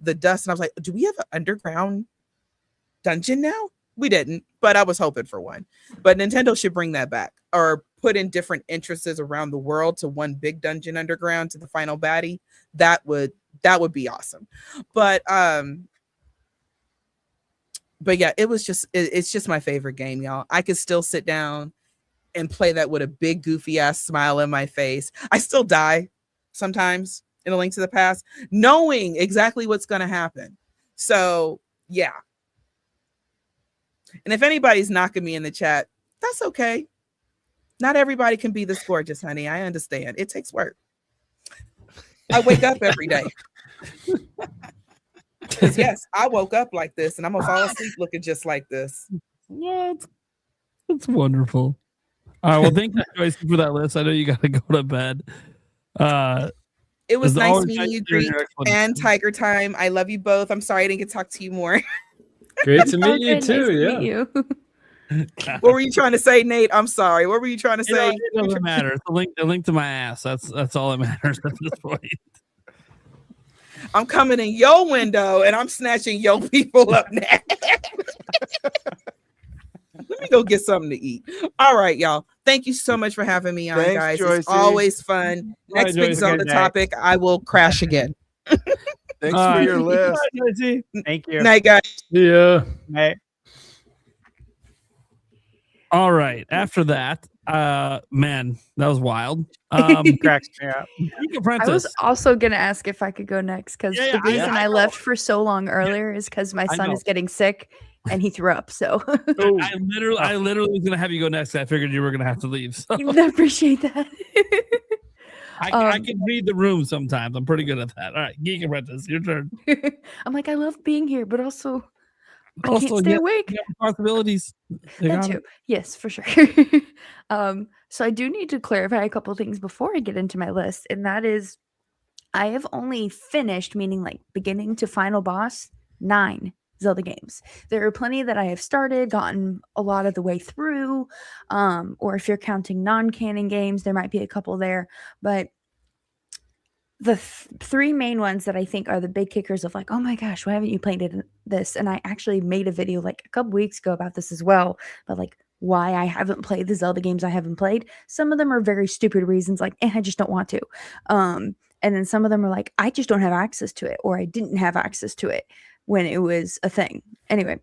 S8: the dust, and I was like, do we have an underground dungeon now? We didn't, but I was hoping for one. But Nintendo should bring that back, or put in different entrances around the world to one big dungeon underground to the final baddie. That would be awesome. But yeah, it's just my favorite game, y'all. I could still sit down and play that with a big goofy ass smile in my face. I still die sometimes in A Link to the Past, knowing exactly what's going to happen. So yeah. And if anybody's knocking me in the chat, that's okay. Not everybody can be this gorgeous, honey. I understand. It takes work. I wake up every day. Because yes, I woke up like this, and I'm gonna fall asleep looking just like this.
S6: What? That's wonderful. All right. Well, thank you, Joycie, for that list. I know you got to go to bed.
S8: It was
S6: It's
S8: nice
S6: always
S8: meeting
S6: nice
S8: you,
S6: hearing
S8: Greek
S6: your
S8: and
S6: explanation.
S8: TigerTyme. I love you both. I'm sorry I didn't get to talk to you more.
S9: Great to
S7: Oh,
S9: meet you
S7: good.
S9: too.
S7: Nice to
S9: Yeah.
S7: meet you.
S8: What were you trying to say, Nate? I'm sorry. What were you trying to
S6: You know,
S8: say?
S6: it doesn't matter. It's a link to my ass. That's all that matters at this point.
S8: I'm coming in your window and I'm snatching your people up now. Let me go get something to eat. All right, y'all. Thank you so much for having me on,
S11: Thanks,
S8: guys.
S11: Joycie.
S8: It's always fun.
S6: Bye,
S8: Next big
S6: Joycie.
S8: Zelda
S4: Good night.
S8: topic, I will crash again.
S11: Thanks for your list.
S6: Bye, Joycie.
S4: Thank you.
S8: Night, guys.
S9: Yeah.
S4: Night.
S6: All right. After that, man, that was wild.
S4: Cracks me up.
S6: Geek
S7: I
S6: Apprentice.
S7: was also gonna ask if I could go next because
S6: Yeah,
S7: the
S6: yeah,
S7: reason
S6: I
S7: I,
S6: know.
S7: left for so long earlier is because my
S6: I
S7: son
S6: know.
S7: is getting sick and he threw up. So
S6: I literally was gonna have you go next. I figured you were gonna have to leave. So
S7: I appreciate that.
S6: I can read the room sometimes. I'm pretty good at that. All right, Geek Apprentice, your turn.
S7: I'm like, I love being here, but also I
S6: Also,
S7: can't stay
S6: yeah,
S7: awake.
S6: you have responsibilities. You
S7: That
S6: got
S7: too.
S6: it.
S7: Yes, for sure. So I do need to clarify a couple things before I get into my list, and that is I have only finished, meaning like beginning to final boss, 9 Zelda games. There are plenty that I have started, gotten a lot of the way through, or if you're counting non-canon games, there might be a couple there, but the 3 main ones that I think are the big kickers of like, oh my gosh, why haven't you played this? And I actually made a video like a couple weeks ago about this as well, but like why I haven't played the Zelda games I haven't played. Some of them are very stupid reasons, like I just don't want to. And then some of them are like, I just don't have access to it, or I didn't have access to it when it was a thing. Anyway,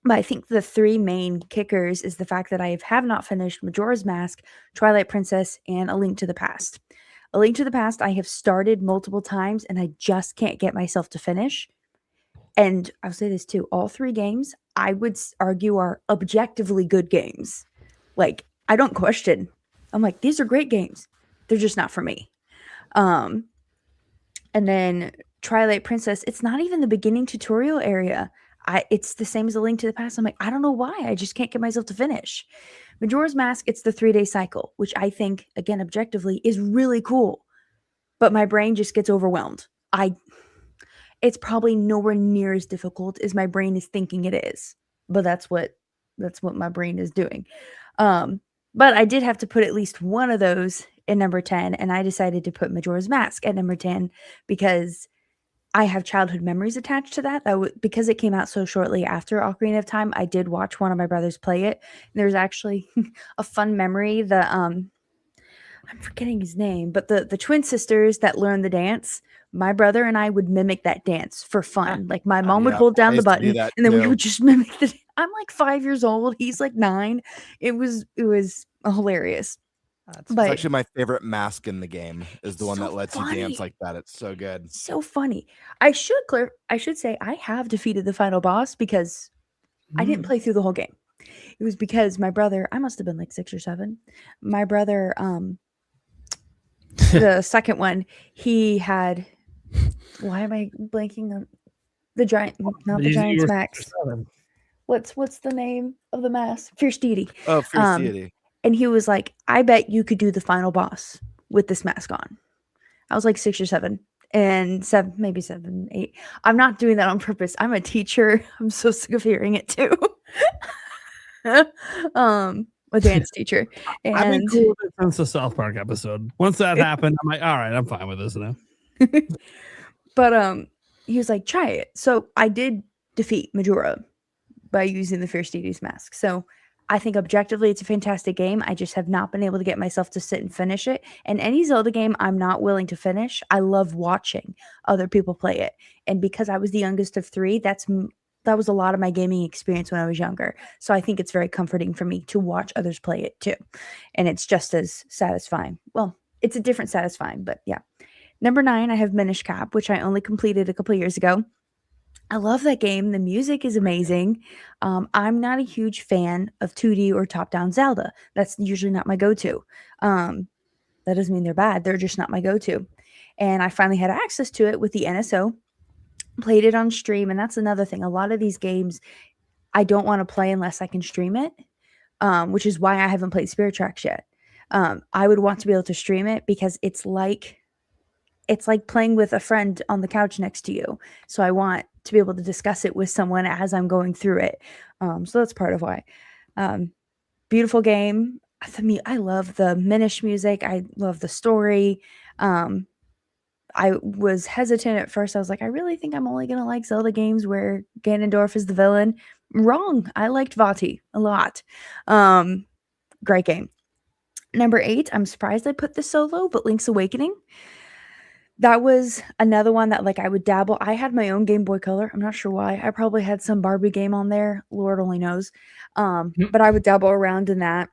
S7: but I think the 3 main kickers is the fact that I have not finished Majora's Mask, Twilight Princess, and A Link to the Past. A Link to the Past, I have started multiple times and I just can't get myself to finish. And I'll say this too, all 3 games I would argue are objectively good games. Like, I don't question. I'm like, these are great games. They're just not for me. And then Twilight Princess, it's not even the beginning tutorial area. It's the same as A Link to the Past. I'm like, I don't know why. I just can't get myself to finish. Majora's Mask, it's the 3-day cycle, which I think, again, objectively, is really cool. But my brain just gets overwhelmed. It's probably nowhere near as difficult as my brain is thinking it is. But that's what my brain is doing. But I did have to put at least one of those in number 10, and I decided to put Majora's Mask at number 10 because I have childhood memories attached to that. Because it came out so shortly after Ocarina of Time, I did watch one of my brothers play it. There's actually a fun memory. I'm forgetting his name, but the twin sisters that learned the dance, my brother and I would mimic that dance for fun. Like my mom would
S11: Yeah,
S7: hold
S11: I
S7: down the
S11: used to do
S7: button
S11: that
S7: and then we
S11: too.
S7: would just mimic the I'm like 5 years old. He's like 9. It was hilarious.
S11: It's
S7: But
S11: actually my favorite mask in the game is the one
S7: so
S11: that lets you
S7: funny.
S11: dance like that. It's so good.
S7: So funny. I should say I have defeated the final boss because I didn't play through the whole game. It was because my brother, I must have been like 6 or 7. My brother, the second one, he had, why am I blanking on the giant, not the Giant's Max. What's the name of the mask? Fierce Deity.
S11: Oh, Fierce Deity.
S7: And he was like, I bet you could do the final boss with this mask on. I was like 6 or 7 and 7, maybe 7, 8. I'm not doing that on purpose. I'm a teacher. I'm so sick of hearing it too. A dance teacher.
S6: I've been
S7: And
S6: cool with it since the South Park episode. Once that happened, I'm like, all right, I'm fine with this now.
S7: but he was like, try it. So I did defeat Majora by using the Fierce Deity's mask. So I think objectively it's a fantastic game. I just have not been able to get myself to sit and finish it. And any Zelda game I'm not willing to finish, I love watching other people play it. And because I was the youngest of 3, that was a lot of my gaming experience when I was younger. So I think it's very comforting for me to watch others play it too. And it's just as satisfying. Well, it's a different satisfying, but yeah. Number 9, I have Minish Cap, which I only completed a couple years ago. I love that game. The music is amazing. I'm not a huge fan of 2D or top-down Zelda. That's usually not my go-to. That doesn't mean they're bad. They're just not my go-to. and I finally had access to it with the NSO, played it on stream. And that's another thing. A lot of these games I don't want to play unless I can stream it, which is why I haven't played Spirit Tracks yet. I would want to be able to stream it because it's like playing with a friend on the couch next to you. So I want to be able to discuss it with someone as I'm going through it. So that's part of why. Beautiful game. I love the Minish music. I love the story. I was hesitant at first. I was like, I really think I'm only going to like Zelda games where Ganondorf is the villain. Wrong. I liked Vati a lot. Great game. Number 8, I'm surprised I put this so low, but Link's Awakening. That was another one that like I would dabble. I had my own Game Boy Color. I'm not sure why. I probably had some Barbie game on there. Lord only knows. But I would dabble around in that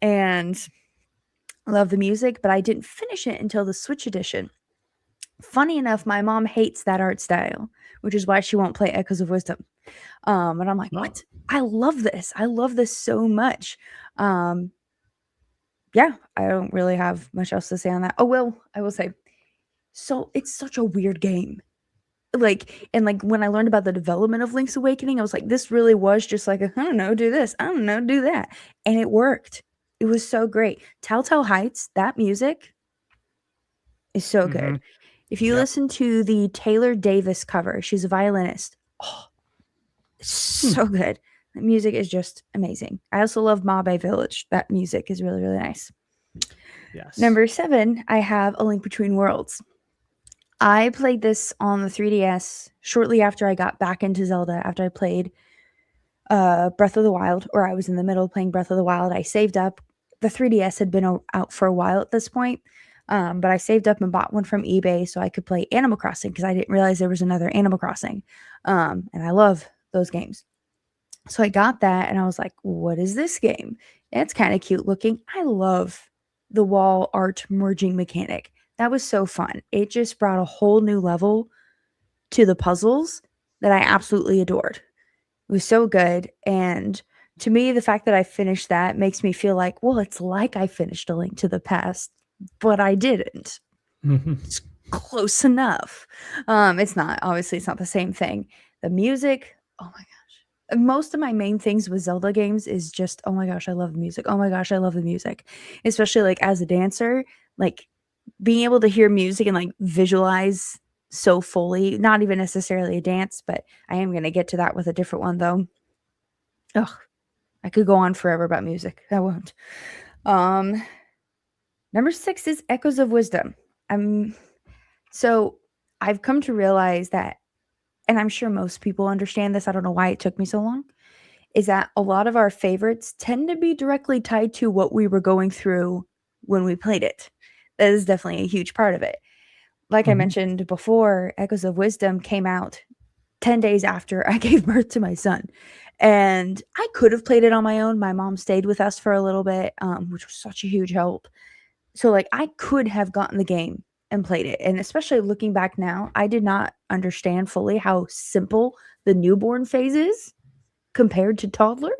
S7: and love the music, but I didn't finish it until the Switch edition. Funny enough, my mom hates that art style, which is why she won't play Echoes of Wisdom. And I'm like, what? I love this. I love this so much. Yeah, I don't really have much else to say on that. Oh, well, I will say, so it's such a weird game. Like when I learned about the development of Link's Awakening, I was like, this really was just like, I don't know, do this. I don't know, do that. And it worked. It was so great. Telltale Heights, that music is so good. If you listen to the Taylor Davis cover, she's a violinist. Oh, it's so good. The music is just amazing. I also love Mabe Village. That music is really, really nice.
S4: Yes.
S7: Number 7, I have A Link Between Worlds. I played this on the 3DS shortly after I got back into Zelda, after I played Breath of the Wild, or I was in the middle of playing Breath of the Wild. I saved up. The 3DS had been out for a while at this point, but I saved up and bought one from eBay so I could play Animal Crossing because I didn't realize there was another Animal Crossing. And I love those games. So I got that and I was like, what is this game? It's kind of cute looking. I love the wall art merging mechanic. That was so fun. It just brought a whole new level to the puzzles that I absolutely adored. It was so good. And to me, the fact that I finished that makes me feel like, well, it's like I finished A Link to the Past, but I didn't. It's close enough. It's not. Obviously, it's not the same thing. The music, oh my gosh. Most of my main things with Zelda games is just, oh my gosh, I love the music. Oh my gosh, I love the music. Especially like as a dancer, like being able to hear music and like visualize so fully, not even necessarily a dance, but I am going to get to that with a different one though. Ugh, I could go on forever about music. I won't. Number 6 is Echoes of Wisdom. So I've come to realize that, and I'm sure most people understand this, I don't know why it took me so long, is that a lot of our favorites tend to be directly tied to what we were going through when we played it. That is definitely a huge part of it. Like I mentioned before, Echoes of Wisdom came out 10 days after I gave birth to my son. And I could have played it on my own. My mom stayed with us for a little bit, which was such a huge help. So like I could have gotten the game and played it. And especially looking back now, I did not understand fully how simple the newborn phase is compared to toddler.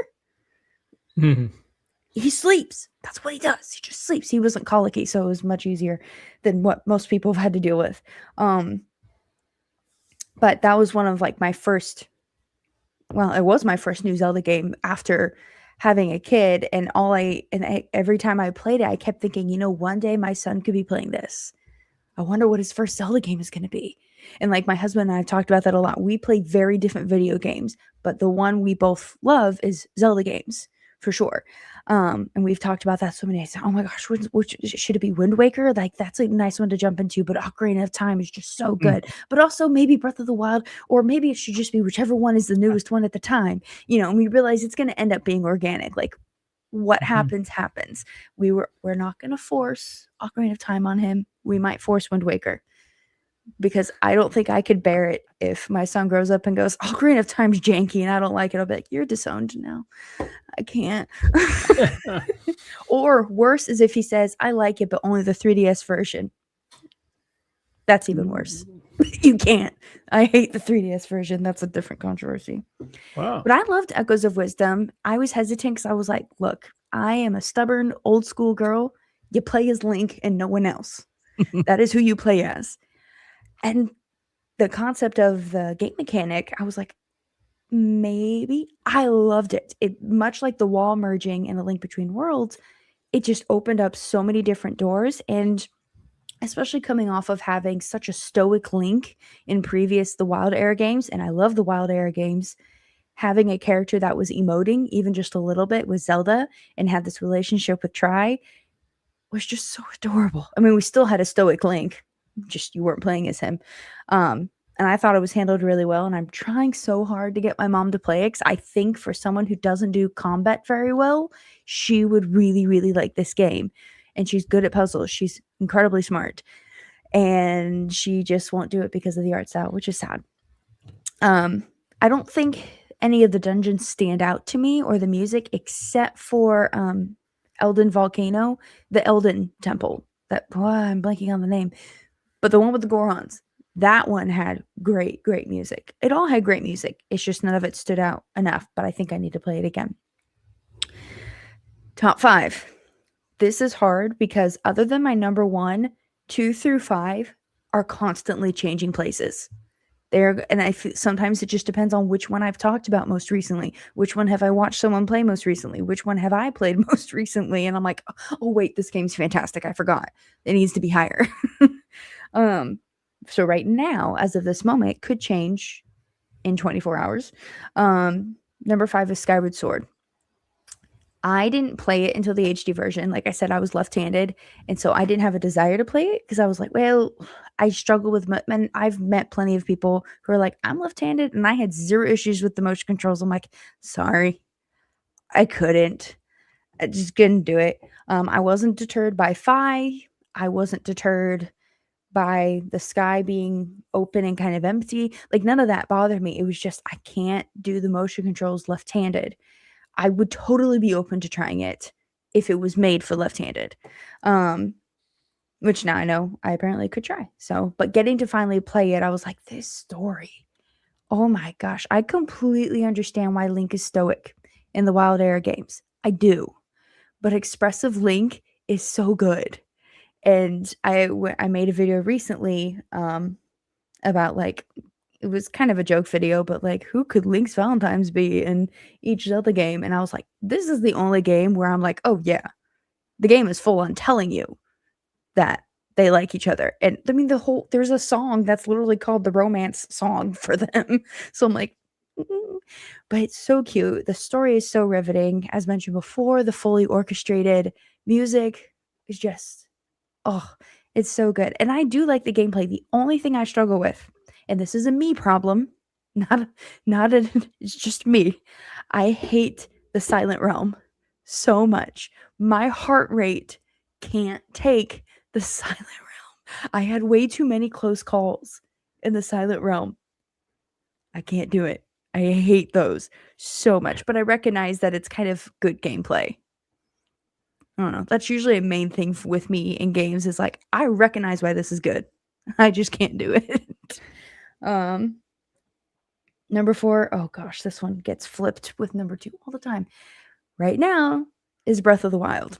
S7: He sleeps. That's what he does. He just sleeps. He wasn't colicky, so it was much easier than what most people have had to deal with. But that was one of like my first, well, it was my first new Zelda game after having a kid. And every time I played it, I kept thinking, one day my son could be playing this. I wonder what his first Zelda game is going to be. And like my husband and I have talked about that a lot. We play very different video games, but the one we both love is Zelda games for sure. And we've talked about that so many days. Oh my gosh, which should it be Wind Waker? Like that's a nice one to jump into, but Ocarina of Time is just so good. But also maybe Breath of the Wild, or maybe it should just be whichever one is the newest one at the time. And we realize it's going to end up being organic. Like what happens. We're not going to force Ocarina of Time on him. We might force Wind Waker. Because I don't think I could bear it if my son grows up and goes, Ocarina of Time's janky and I don't like it. I'll be like, you're disowned now. I can't. Or worse is if he says, I like it, but only the 3DS version. That's even worse. You can't. I hate the 3DS version. That's a different controversy.
S9: Wow.
S7: But I loved Echoes of Wisdom. I was hesitant because I was like, look, I am a stubborn old school girl. You play as Link and no one else. That is who you play as. And the concept of the game mechanic, I was like, maybe. I loved it. It much like the wall merging in A Link Between Worlds, it just opened up so many different doors. And especially coming off of having such a stoic Link in previous the Wild Era games, and I love the Wild Era games, having a character that was emoting even just a little bit with Zelda and had this relationship with Tri was just so adorable. I mean, we still had a stoic Link, just you weren't playing as him. And I thought it was handled really well, and I'm trying so hard to get my mom to play it, 'cause I think for someone who doesn't do combat very well, she would really, really like this game. And she's good at puzzles. She's incredibly smart. And she just won't do it because of the art style, which is sad. I don't think any of the dungeons stand out to me or the music, except for Elden Volcano, the Elden Temple. I'm blanking on the name. But the one with the Gorons, that one had great, great music. It all had great music. It's just none of it stood out enough, but I think I need to play it again. Top 5. This is hard because other than my number 1, 2 through 5 are constantly changing places. Sometimes it just depends on which one I've talked about most recently. Which one have I watched someone play most recently? Which one have I played most recently? And I'm like, oh wait, this game's fantastic. I forgot. It needs to be higher. So right now, as of this moment, it could change in 24 hours. Number 5 is Skyward Sword. I didn't play it until the HD version. Like I said, I was left-handed, and so I didn't have a desire to play it because I was like, well, I struggle with and I've met plenty of people who are like, I'm left-handed, and I had 0 issues with the motion controls. I'm like, sorry, I couldn't. I just couldn't do it. I wasn't deterred by Fi. I wasn't deterred by the sky being open and kind of empty. Like, none of that bothered me. It was just, I can't do the motion controls left-handed. I would totally be open to trying it if it was made for left-handed, which now I know I apparently could try. So, but getting to finally play it, I was like, this story, oh my gosh, I completely understand why Link is stoic in the Wild Era games. I do, but Expressive Link is so good. And I made a video recently about, like, it was kind of a joke video, but like, who could Link's Valentine's be in each Zelda game? And I was like, this is the only game where I'm like, oh yeah, the game is full on telling you that they like each other. And I mean, there's a song that's literally called the romance song for them. So I'm like, but it's so cute. The story is so riveting. As mentioned before, the fully orchestrated music is just, oh, it's so good. And I do like the gameplay. The only thing I struggle with, and this is a me problem, it's just me. I hate the Silent Realm so much. My heart rate can't take the Silent Realm. I had way too many close calls in the Silent Realm. I can't do it. I hate those so much, but I recognize that it's kind of good gameplay. I don't know. That's usually a main thing with me in games, is like, I recognize why this is good. I just can't do it. Number 4, oh gosh, this one gets flipped with number 2 all the time. Right now is Breath of the Wild.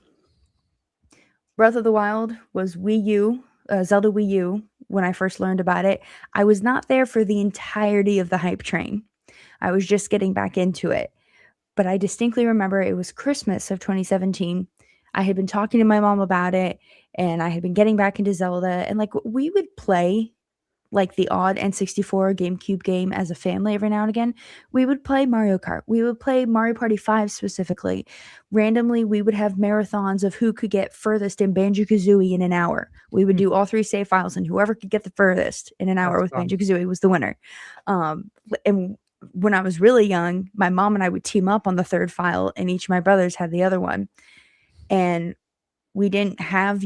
S7: Breath of the Wild was Wii U, Zelda Wii U, when I first learned about it. I was not there for the entirety of the hype train. I was just getting back into it. But I distinctly remember it was Christmas of 2017. I had been talking to my mom about it, and I had been getting back into Zelda, and like, we would play like the odd N64 GameCube game as a family every now and again. We would play Mario Kart. We would play Mario Party 5 specifically. Randomly, we would have marathons of who could get furthest in Banjo-Kazooie in an hour. We would do all 3 save files, and whoever could get the furthest in an hour with Banjo-Kazooie was the winner. And when I was really young, my mom and I would team up on the 3rd file, and each of my brothers had the other one. And we didn't have,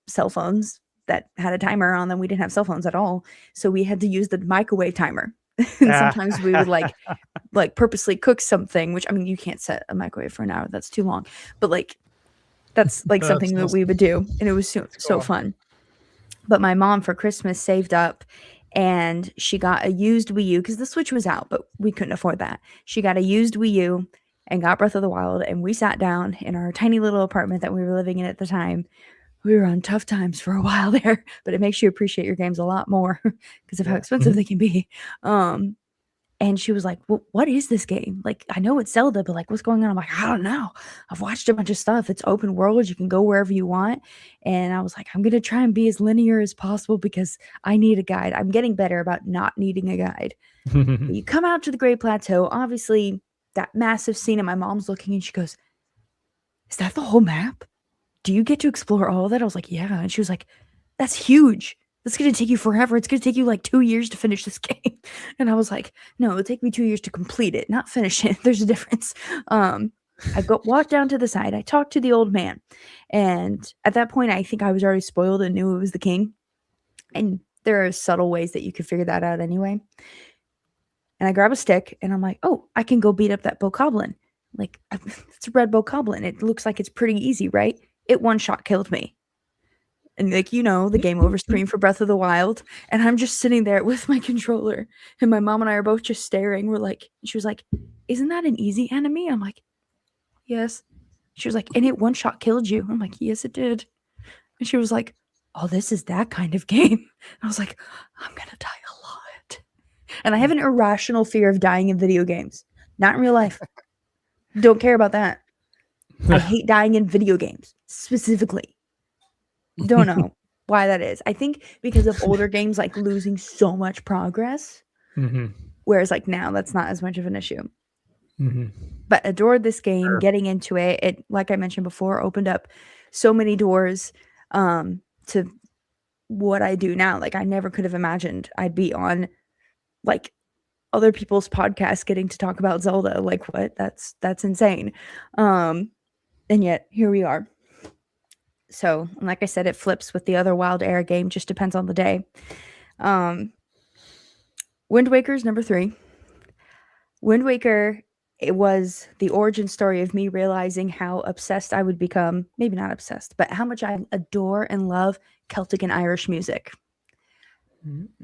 S7: cell phones that had a timer on them. We didn't have cell phones at all. So we had to use the microwave timer. And sometimes we would like purposely cook something, which, I mean, you can't set a microwave for an hour. That's too long. But like, that's like something that we would do. And it was so fun. But my mom for Christmas saved up, and she got a used Wii U, because the Switch was out, but we couldn't afford that. She got a used Wii U and got Breath of the Wild. And we sat down in our tiny little apartment that we were living in at the time, we were on tough times for a while there, but it makes you appreciate your games a lot more because of how expensive they can be. And she was like, well, what is this game? Like, I know it's Zelda, but like, what's going on? I'm like, I don't know. I've watched a bunch of stuff. It's open world. You can go wherever you want. And I was like, I'm going to try and be as linear as possible because I need a guide. I'm getting better about not needing a guide. But you come out to the Great Plateau, obviously that massive scene, and my mom's looking and she goes, is that the whole map? Do you get to explore all of that? I was like, yeah. And she was like, that's huge. That's going to take you forever. It's going to take you like 2 years to finish this game. And I was like, no, it'll take me 2 years to complete it, not finish it. There's a difference. I walked down to the side. I talked to the old man. And at that point, I think I was already spoiled and knew it was the king. And there are subtle ways that you could figure that out anyway. And I grab a stick and I'm like, oh, I can go beat up that bokoblin. Like, it's a red bokoblin. It looks like it's pretty easy, right? It one-shot killed me. And like, the game over screen for Breath of the Wild. And I'm just sitting there with my controller. And my mom and I are both just staring. She was like, isn't that an easy enemy? I'm like, yes. She was like, and it one-shot killed you. I'm like, yes, it did. And she was like, oh, this is that kind of game. And I was like, I'm going to die a lot. And I have an irrational fear of dying in video games. Not in real life. Don't care about that. I hate dying in video games, specifically. Don't know why that is. I think because of older games, like losing so much progress. Whereas like now, that's not as much of an issue. But adored this game, getting into it. It, like I mentioned before, opened up so many doors to what I do now. Like I never could have imagined I'd be on like other people's podcasts getting to talk about Zelda. Like what? That's insane. And yet here we are. So, like I said, it flips with the other Wild Era game. Just depends on the day. Wind Waker's number 3. Wind Waker, it was the origin story of me realizing how obsessed I would become. Maybe not obsessed, but how much I adore and love Celtic and Irish music.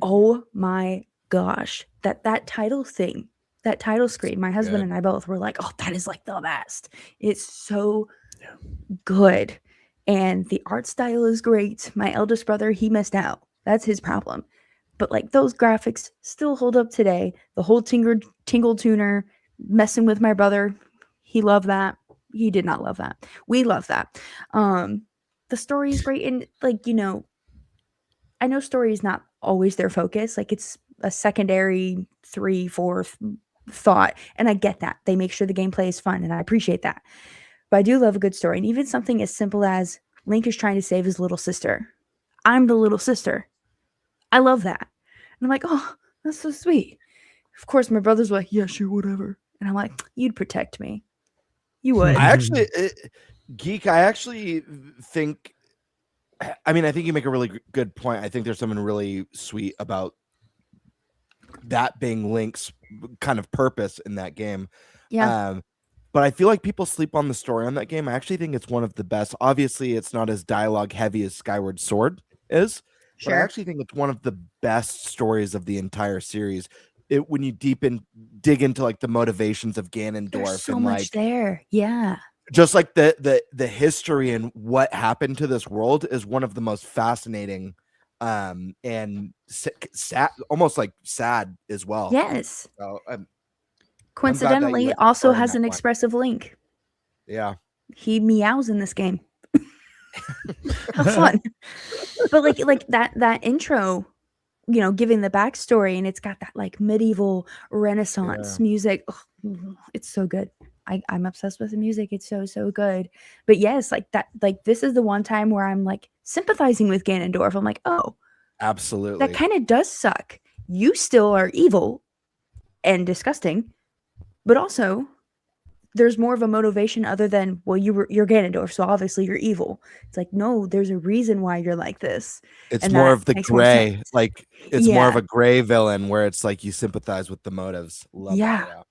S7: Oh my gosh. That title thing, that title screen, my husband and I both were like, oh, that is like the best. It's so good. And the art style is great. My eldest brother, he missed out. That's his problem. But like those graphics still hold up today. The whole tingle tuner, messing with my brother, he loved that. He did not love that. We love that. The story is great. And like, I know story is not always their focus. Like it's a secondary 3/4 thought. And I get that. They make sure the gameplay is fun. And I appreciate that. But I do love a good story. And even something as simple as Link is trying to save his little sister. I'm the little sister. I love that. And I'm like, oh, that's so sweet. Of course, my brother's like, yeah, sure, whatever. And I'm like, you'd protect me. You would.
S11: I actually think, I think you make a really good point. I think there's something really sweet about that being Link's kind of purpose in that game.
S7: Yeah.
S11: But I feel like people sleep on the story on that game. I actually think it's one of the best. Obviously, it's not as dialogue heavy as Skyward Sword is. Sure. But I actually think it's one of the best stories of the entire series. When you dig into like the motivations of Ganondorf,
S7: there's so
S11: and
S7: much
S11: like
S7: there. Yeah.
S11: Just like the history and what happened to this world is one of the most fascinating and sad, almost like sad as well.
S7: Yes.
S11: So,
S7: coincidentally, also has an expressive Link.
S11: Yeah.
S7: He meows in this game. How fun. But like that intro, giving the backstory, and it's got that like medieval Renaissance music. Oh, it's so good. I'm obsessed with the music. It's so good. But yes, like that, like this is the one time where I'm like sympathizing with Ganondorf. I'm like, oh,
S11: absolutely.
S7: That kind of does suck. You still are evil and disgusting, but also there's more of a motivation other than, well, you're Ganondorf, so obviously you're evil. It's like, no, there's a reason why you're like this.
S11: It's more of the gray, like it's more of a gray villain where it's like you sympathize with the motives. Love that.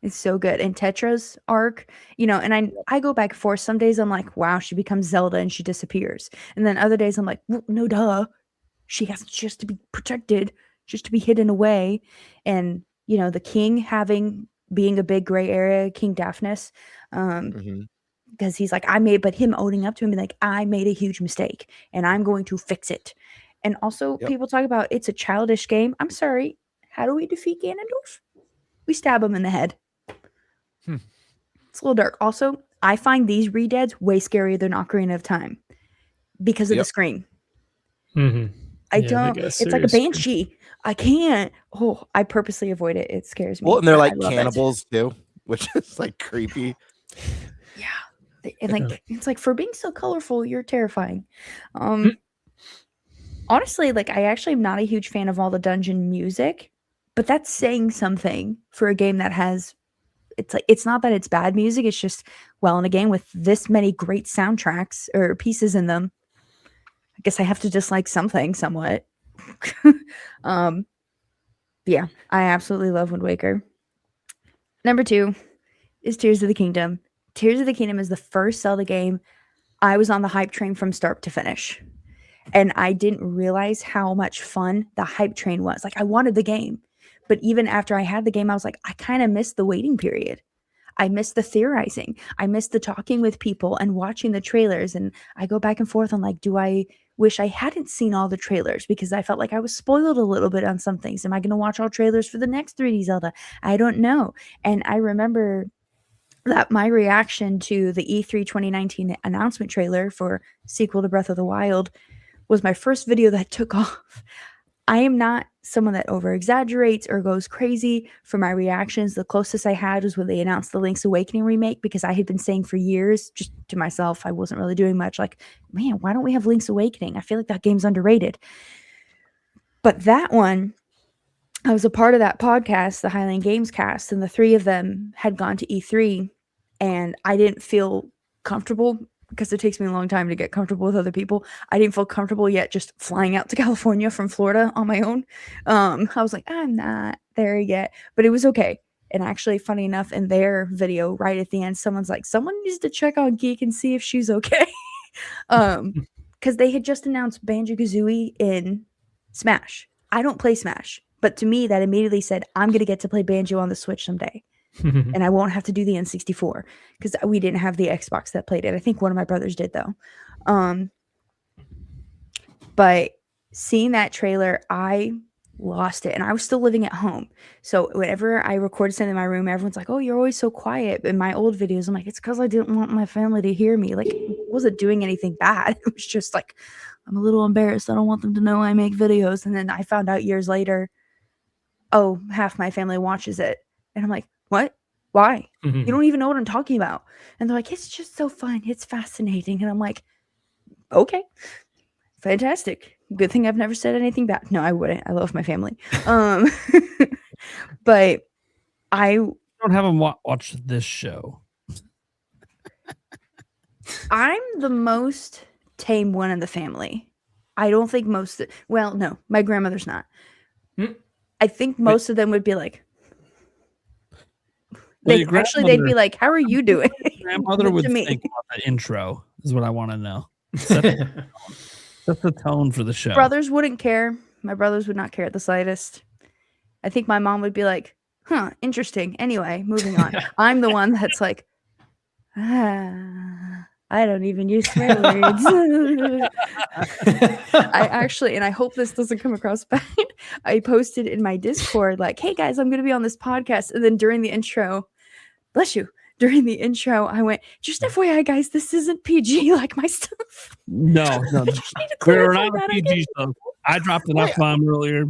S7: It's so good. And Tetra's arc, and I go back and forth. Some days I'm like, wow, she becomes Zelda and she disappears. And then other days I'm like, well, no, duh. She has just to be protected, just to be hidden away. And, the king being a big gray area, King Daphnis, because he's like, but him owning up to him and like, I made a huge mistake and I'm going to fix it. And also people talk about it's a childish game. I'm sorry. How do we defeat Ganondorf? We stab him in the head. It's a little dark. Also, I find these redeads way scarier than Ocarina of Time because of the screen. I don't. It's like a banshee. I can't. Oh, I purposely avoid it. It scares me.
S11: Well, and they're
S7: but
S11: like
S7: I love
S11: cannibals too, which is like creepy.
S7: Yeah, and like it's like for being so colorful, you're terrifying. Honestly, like I actually am not a huge fan of all the dungeon music, but that's saying something for a game that has. It's like it's not that it's bad music. It's just in a game with this many great soundtracks or pieces in them. I guess I have to dislike something somewhat. Yeah, I absolutely love Wind Waker. Number 2 is Tears of the Kingdom. Tears of the Kingdom is the first Zelda game I was on the hype train from start to finish. And I didn't realize how much fun the hype train was. Like I wanted the game. But even after I had the game, I was like, I kind of missed the waiting period. I missed the theorizing. I missed the talking with people and watching the trailers. And I go back and forth on like, do I wish I hadn't seen all the trailers because I felt like I was spoiled a little bit on some things. Am I going to watch all trailers for the next 3D Zelda? I don't know. And I remember that my reaction to the E3 2019 announcement trailer for sequel to Breath of the Wild was my first video that took off. I am not someone that over exaggerates or goes crazy for my reactions. The closest I had was when they announced the Link's Awakening remake, because I had been saying for years, just to myself, I wasn't really doing much. Like, man, why don't we have Link's Awakening? I feel like that game's underrated. But that one, I was a part of that podcast, the Highland Games cast, and the 3 of them had gone to E3, and I didn't feel comfortable because it takes me a long time to get comfortable with other people. I didn't feel comfortable yet just flying out to California from Florida on my own. I was like, I'm not there yet, but it was okay. And actually, funny enough, in their video right at the end, someone's like, someone needs to check on Geek and see if she's okay. Because they had just announced Banjo-Kazooie in Smash. I don't play Smash, but to me, that immediately said, I'm going to get to play Banjo on the Switch someday. And I won't have to do the N64 because we didn't have the Xbox that played it. I think one of my brothers did though. But seeing that trailer, I lost it, and I was still living at home. So whenever I recorded something in my room, everyone's like, "Oh, you're always so quiet." In my old videos, I'm like, "It's because I didn't want my family to hear me. Like, I wasn't doing anything bad. It was just like, I'm a little embarrassed. I don't want them to know I make videos." And then I found out years later, oh, half my family watches it, and I'm like, what? Why? You don't even know what I'm talking about. And they're like, it's just so fun. It's fascinating. And I'm like, okay, fantastic. Good thing I've never said anything bad. No, I wouldn't. I love my family. But I
S6: don't have them watch this show.
S7: I'm the most tame one in the family. I don't think no, my grandmother's not. I think most of them would be like, they'd be like, how are you doing?
S6: Grandmother would think about the intro is what I want to know. That's the tone for the show.
S7: Brothers wouldn't care. My brothers would not care at the slightest. I think my mom would be like, huh, interesting. Anyway, moving on. I'm the one that's like, I don't even use swear words. I actually, and I hope this doesn't come across bad, I posted in my Discord like, hey guys, I'm going to be on this podcast. And then during the intro, bless you, during the intro, I went, just FYI guys, this isn't PG like my stuff.
S6: No. We're not PG stuff. I dropped an F-bomb earlier.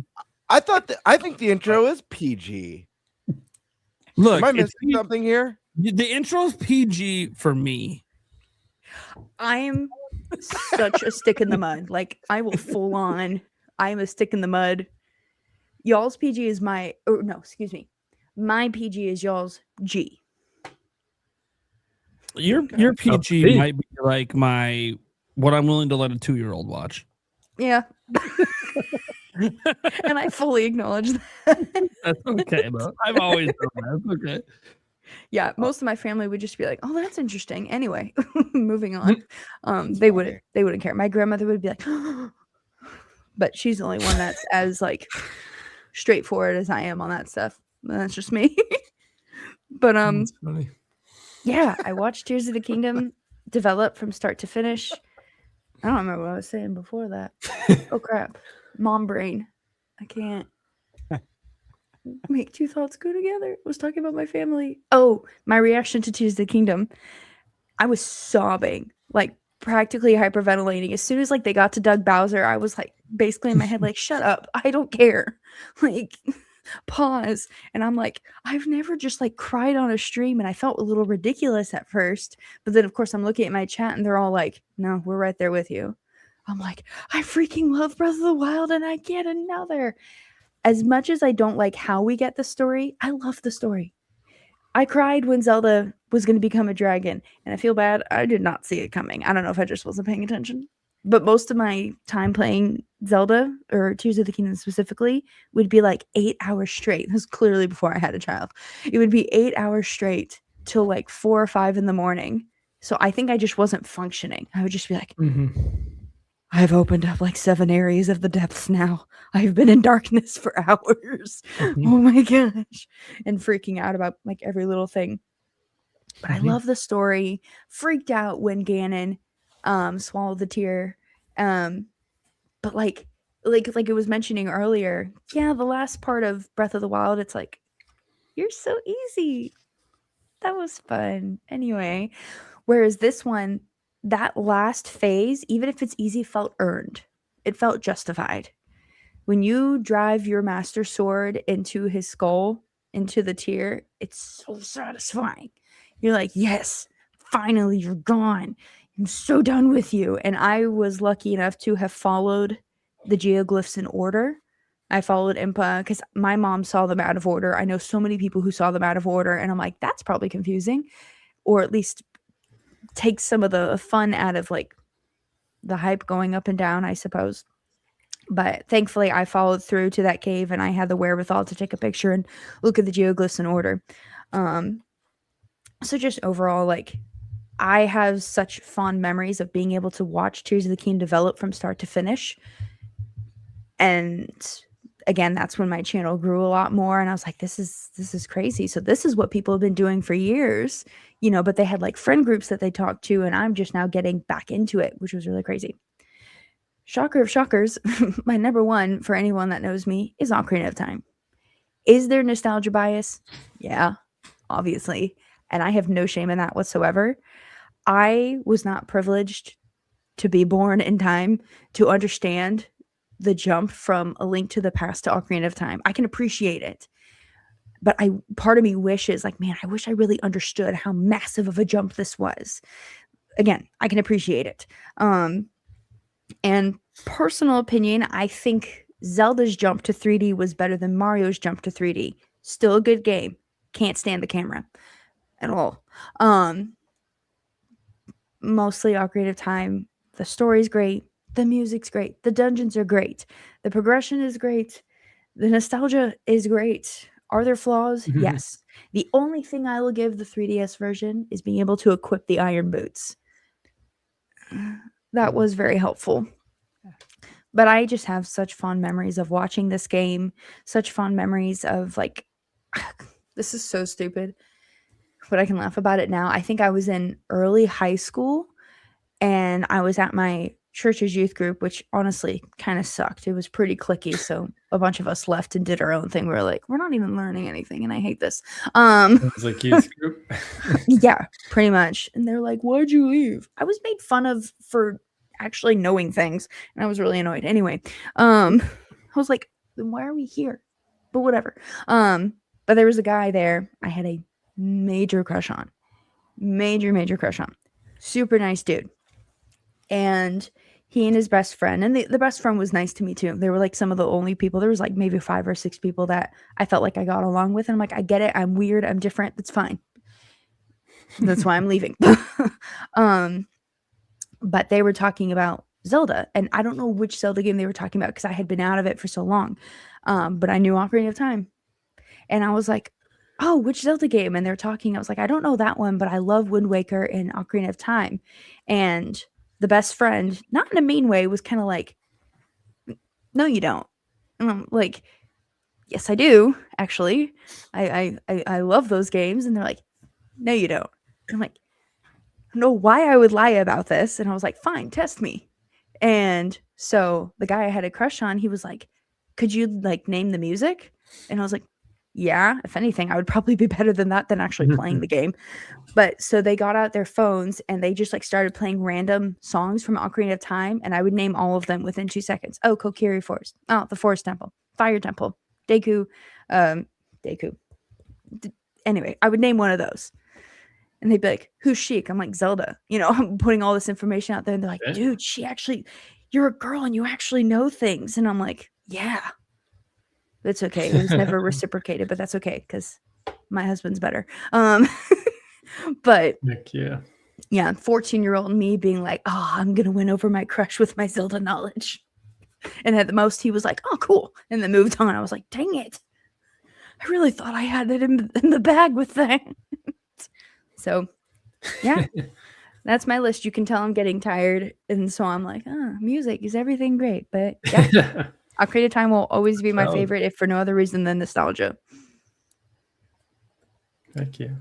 S11: I think the intro is PG.
S6: Look,
S11: am I missing something here?
S6: The intro's PG for me.
S7: I'm such a stick in the mud. Like, I will full on. I'm a stick in the mud. Y'all's PG is my PG is y'all's G.
S6: Your PG might be like what I'm willing to let a 2-year-old watch.
S7: Yeah. And I fully acknowledge that.
S6: That's okay, though. I've always done that. That's okay.
S7: Yeah, most of my family would just be like, "Oh, that's interesting." Anyway, moving on. They wouldn't care. My grandmother would be like, but she's the only one that's as like straightforward as I am on that stuff. That's just me. But
S12: That's funny.
S7: Yeah, I watched Tears of the Kingdom develop from start to finish. I don't remember what I was saying before that. Oh crap. Mom brain. I can't make two thoughts go together. I was talking about my family. Oh, my reaction to Tears of the Kingdom. I was sobbing, like practically hyperventilating. As soon as like they got to Doug Bowser, I was like basically in my head, like, shut up. I don't care. Like, pause. And I'm like, I've never just like cried on a stream, and I felt a little ridiculous at first. But then of course I'm looking at my chat and they're all like, no, we're right there with you. I'm like, I freaking love Breath of the Wild and I get another. As much as I don't like how we get the story, I love the story. I cried when Zelda was going to become a dragon, and I feel bad. I did not see it coming. I don't know if I just wasn't paying attention. But most of my time playing Zelda, or Tears of the Kingdom specifically, would be like 8 hours straight. This was clearly before I had a child. It would be 8 hours straight till like 4 or 5 in the morning. So I think I just wasn't functioning. I would just be like, I've opened up like 7 areas of the depths now. I've been in darkness for hours. Oh my gosh. And freaking out about like every little thing. But I love the story. Freaked out when Ganon swallowed the tear. But like it was mentioning earlier, yeah, the last part of Breath of the Wild, it's like, you're so easy. That was fun. Anyway, whereas this one, that last phase, even if it's easy, felt earned. It felt justified. When you drive your master sword into his skull, into the tear, it's so satisfying. You're like, yes, finally, you're gone. I'm so done with you. And I was lucky enough to have followed the geoglyphs in order. I followed Impa because my mom saw them out of order. I know so many people who saw them out of order, and I'm like, that's probably confusing, or at least takes some of the fun out of like the hype going up and down, I suppose. But thankfully I followed through to that cave, and I had the wherewithal to take a picture and look at the geoglyphs in order. So just overall, like, I have such fond memories of being able to watch Tears of the Kingdom develop from start to finish. And again, that's when my channel grew a lot more, and I was like, this is crazy. So this is what people have been doing for years, you know, but they had like friend groups that they talked to, and I'm just now getting back into it, which was really crazy. Shocker of shockers, my number one, for anyone that knows me, is Ocarina of Time. Is there nostalgia bias? Yeah, obviously. And I have no shame in that whatsoever. I was not privileged to be born in time to understand the jump from A Link to the Past to Ocarina of Time. I can appreciate it. But part of me wishes, like, man, I wish I really understood how massive of a jump this was. Again, I can appreciate it. And personal opinion, I think Zelda's jump to 3D was better than Mario's jump to 3D. Still a good game. Can't stand the camera at all. Mostly Ocarina of Time. The story's great. The music's great. The dungeons are great. The progression is great. The nostalgia is great. Are there flaws? Yes. The only thing I will give the 3DS version is being able to equip the iron boots. That was very helpful. But I just have such fond memories of watching this game. Such fond memories of, like, this is so stupid, but I can laugh about it now. I think I was in early high school, and I was at my church's youth group, which honestly kind of sucked. It was pretty cliquey, so a bunch of us left and did our own thing. We were like, we're not even learning anything, and I hate this.
S9: It was like youth group.
S7: Yeah, pretty much. And they're like, why'd you leave? I was made fun of for actually knowing things, and I was really annoyed. Anyway, I was like, then why are we here? But whatever. But there was a guy there I had a major crush on. Major crush on. Super nice dude. And he and his best friend, and the best friend was nice to me too. They were like some of the only people. There was like maybe 5 or 6 people that I felt like I got along with. And I'm like, I get it. I'm weird. I'm different. That's fine. That's why I'm leaving. But they were talking about Zelda, and I don't know which Zelda game they were talking about because I had been out of it for so long. But I knew Ocarina of Time. And I was like, oh, which Zelda game? And they're talking. I was like, I don't know that one, but I love Wind Waker and Ocarina of Time. And the best friend, not in a mean way, was kind of like, no, you don't. And I'm like, yes, I do, actually. I love those games. And they're like, no, you don't. I'm like, I don't know why I would lie about this. And I was like, fine, test me. And so the guy I had a crush on, he was like, could you like name the music? And I was like, yeah, if anything, I would probably be better than that than actually playing the game. But so they got out their phones and they just like started playing random songs from Ocarina of Time. And I would name all of them within 2 seconds. Oh, Kokiri Forest. Oh, the Forest Temple, Fire Temple, Deku. Anyway, I would name one of those. And they'd be like, who's Sheik? I'm like, Zelda. You know, I'm putting all this information out there. And they're like, dude, you're a girl and you actually know things. And I'm like, yeah. It's okay. It was never reciprocated, but that's okay because my husband's better. But
S9: Heck yeah.
S7: yeah, 14-year-old me being like, oh, I'm going to win over my crush with my Zelda knowledge. And at the most, he was like, oh, cool. And then moved on. I was like, dang it. I really thought I had it in the bag with that. So, yeah, that's my list. You can tell I'm getting tired. And so I'm like, music is everything great. But yeah, Ocarina of Time will always be my favorite, if for no other reason than nostalgia.
S9: Thank you.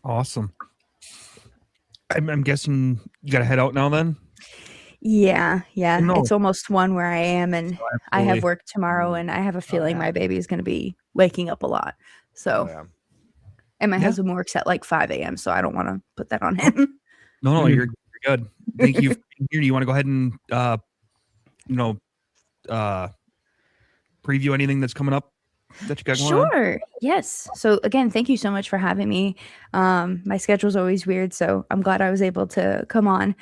S10: Awesome. I'm guessing you got to head out now then?
S7: Yeah.
S10: No.
S7: It's almost 1 where I am, and I have work tomorrow, and I have a feeling my baby is going to be waking up a lot. So, and my husband works at like 5 a.m., so I don't want to put that on him.
S10: No, you're good. Thank you. Do you want to go ahead and preview anything that's coming up that you got going on?
S7: Sure. Yes. So again, thank you so much for having me. My schedule's always weird, so I'm glad I was able to come on.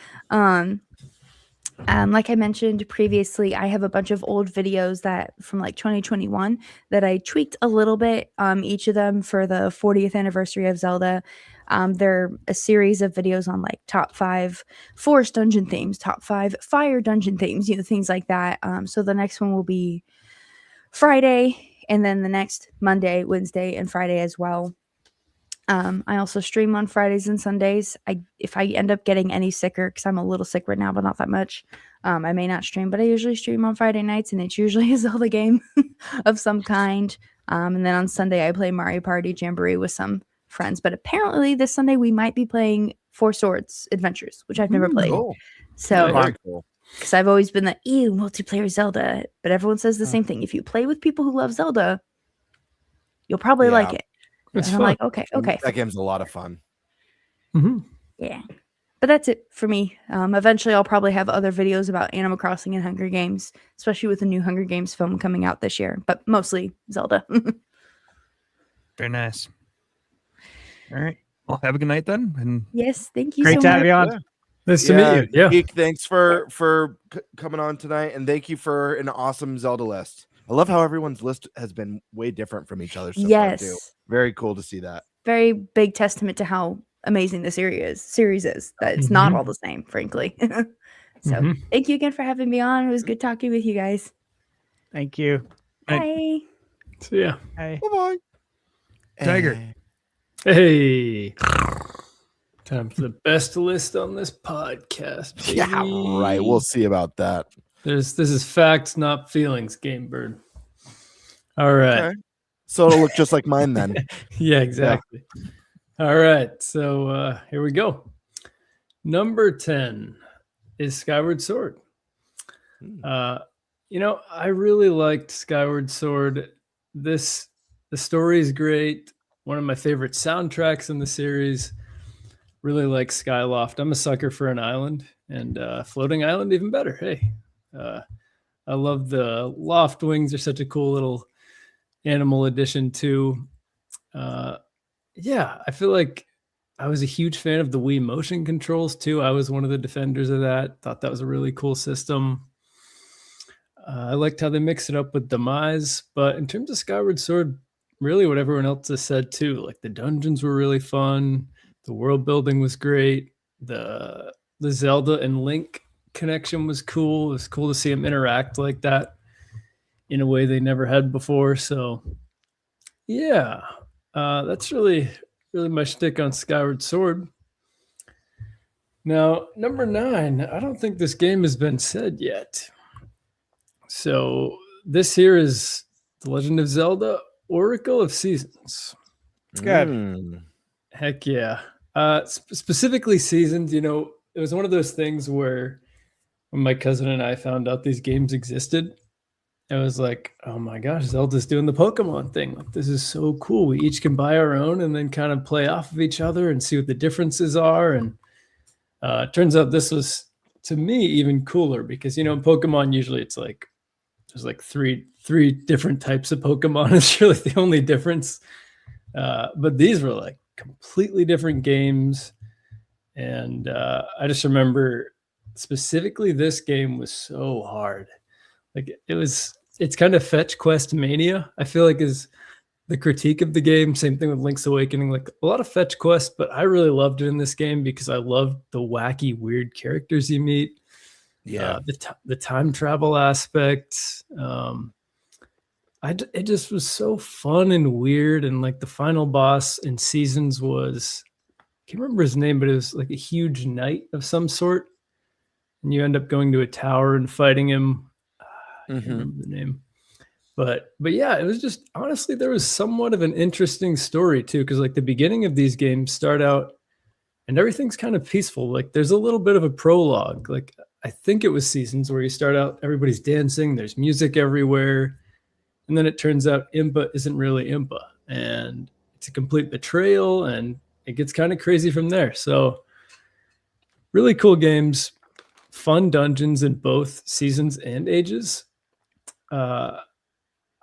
S7: Like I mentioned previously, I have a bunch of old videos that from like 2021 that I tweaked a little bit, each of them for the 40th anniversary of Zelda. They're a series of videos on like top 5 forest dungeon themes, top 5 fire dungeon themes, things like that. So the next one will be Friday, and then the next Monday, Wednesday, and Friday as well. I also stream on Fridays and Sundays. If I end up getting any sicker, because I'm a little sick right now, but not that much, I may not stream, but I usually stream on Friday nights, and it's usually a Zelda game of some kind. And then on Sunday, I play Mario Party Jamboree with some friends. But apparently this Sunday, we might be playing Four Swords Adventures, which I've never played.
S11: Cool.
S7: So,
S11: Very cool.
S7: because I've always been like, ew, multiplayer Zelda. But everyone says the same thing. If you play with people who love Zelda, you'll probably like it.
S9: It's
S7: and I'm
S9: fun.
S7: like, okay.
S11: That game's a lot of fun.
S9: Mm-hmm.
S7: Yeah. But that's it for me. Eventually, I'll probably have other videos about Animal Crossing and Hunger Games, especially with the new Hunger Games film coming out this year. But mostly Zelda.
S10: Very nice. All right. Well, have a good night then. And
S7: Yes, thank you
S4: Great
S7: so
S4: to have
S7: much.
S4: you on.
S11: Yeah.
S9: Nice to meet you. Yeah.
S11: Geek, thanks for coming on tonight, and thank you for an awesome Zelda list. I love how everyone's list has been way different from each other so far, too.
S7: Yes.
S11: Very cool to see that.
S7: Very big testament to how amazing the series is. That it's not all the same, frankly. So thank you again for having me on. It was good talking with you guys.
S4: Thank you.
S7: Bye.
S9: See ya.
S4: Hey.
S11: Bye-bye.
S10: Tiger.
S9: Hey. Time for the best list on this podcast. Baby.
S11: Yeah, right. We'll see about that.
S9: This is facts, not feelings, Game Bird. All right.
S11: Okay. So it'll look just like mine then.
S9: Yeah, exactly. All right. So here we go. Number 10 is Skyward Sword. I really liked Skyward Sword. The story is great. One of my favorite soundtracks in the series. Really like Skyloft. I'm a sucker for an island, and floating island even better. Hey, I love the loft wings. They're such a cool little animal addition too. I feel like I was a huge fan of the Wii motion controls too. I was one of the defenders of that. Thought that was a really cool system. I liked how they mixed it up with Demise, but in terms of Skyward Sword, really what everyone else has said too. Like the dungeons were really fun. The world building was great. The Zelda and Link connection was cool. It was cool to see them interact like that in a way they never had before. So yeah, that's really my shtick on Skyward Sword. Now, number 9, I don't think this game has been said yet. So this here is The Legend of Zelda, Oracle of Seasons.
S4: It's good.
S9: Heck yeah. Specifically seasons, you know, it was one of those things where when my cousin and I found out these games existed, it was like, oh my gosh, Zelda's doing the Pokemon thing. Like, this is so cool. We each can buy our own and then kind of play off of each other and see what the differences are. And it turns out this was, to me, even cooler because, you know, in Pokemon, usually it's like, there's like three different types of Pokemon. It's really the only difference. But these were like completely different games. And I just remember specifically this game was so hard. Like it's kind of fetch quest mania, I feel like, is the critique of the game. Same thing with Link's Awakening, like a lot of fetch quest, but I really loved it in this game because I loved the wacky, weird characters you meet.
S11: Yeah.
S9: The time travel aspect. It just was so fun and weird. And like the final boss in Seasons was, I can't remember his name, but it was like a huge knight of some sort. And you end up going to a tower and fighting him. I can't remember the name. But yeah, it was just, honestly, there was somewhat of an interesting story too. Cause like the beginning of these games start out and everything's kind of peaceful. Like there's a little bit of a prologue. Like I think it was Seasons where you start out, everybody's dancing, there's music everywhere. And then it turns out Impa isn't really Impa. And it's a complete betrayal and it gets kind of crazy from there. So really cool games, fun dungeons in both Seasons and Ages.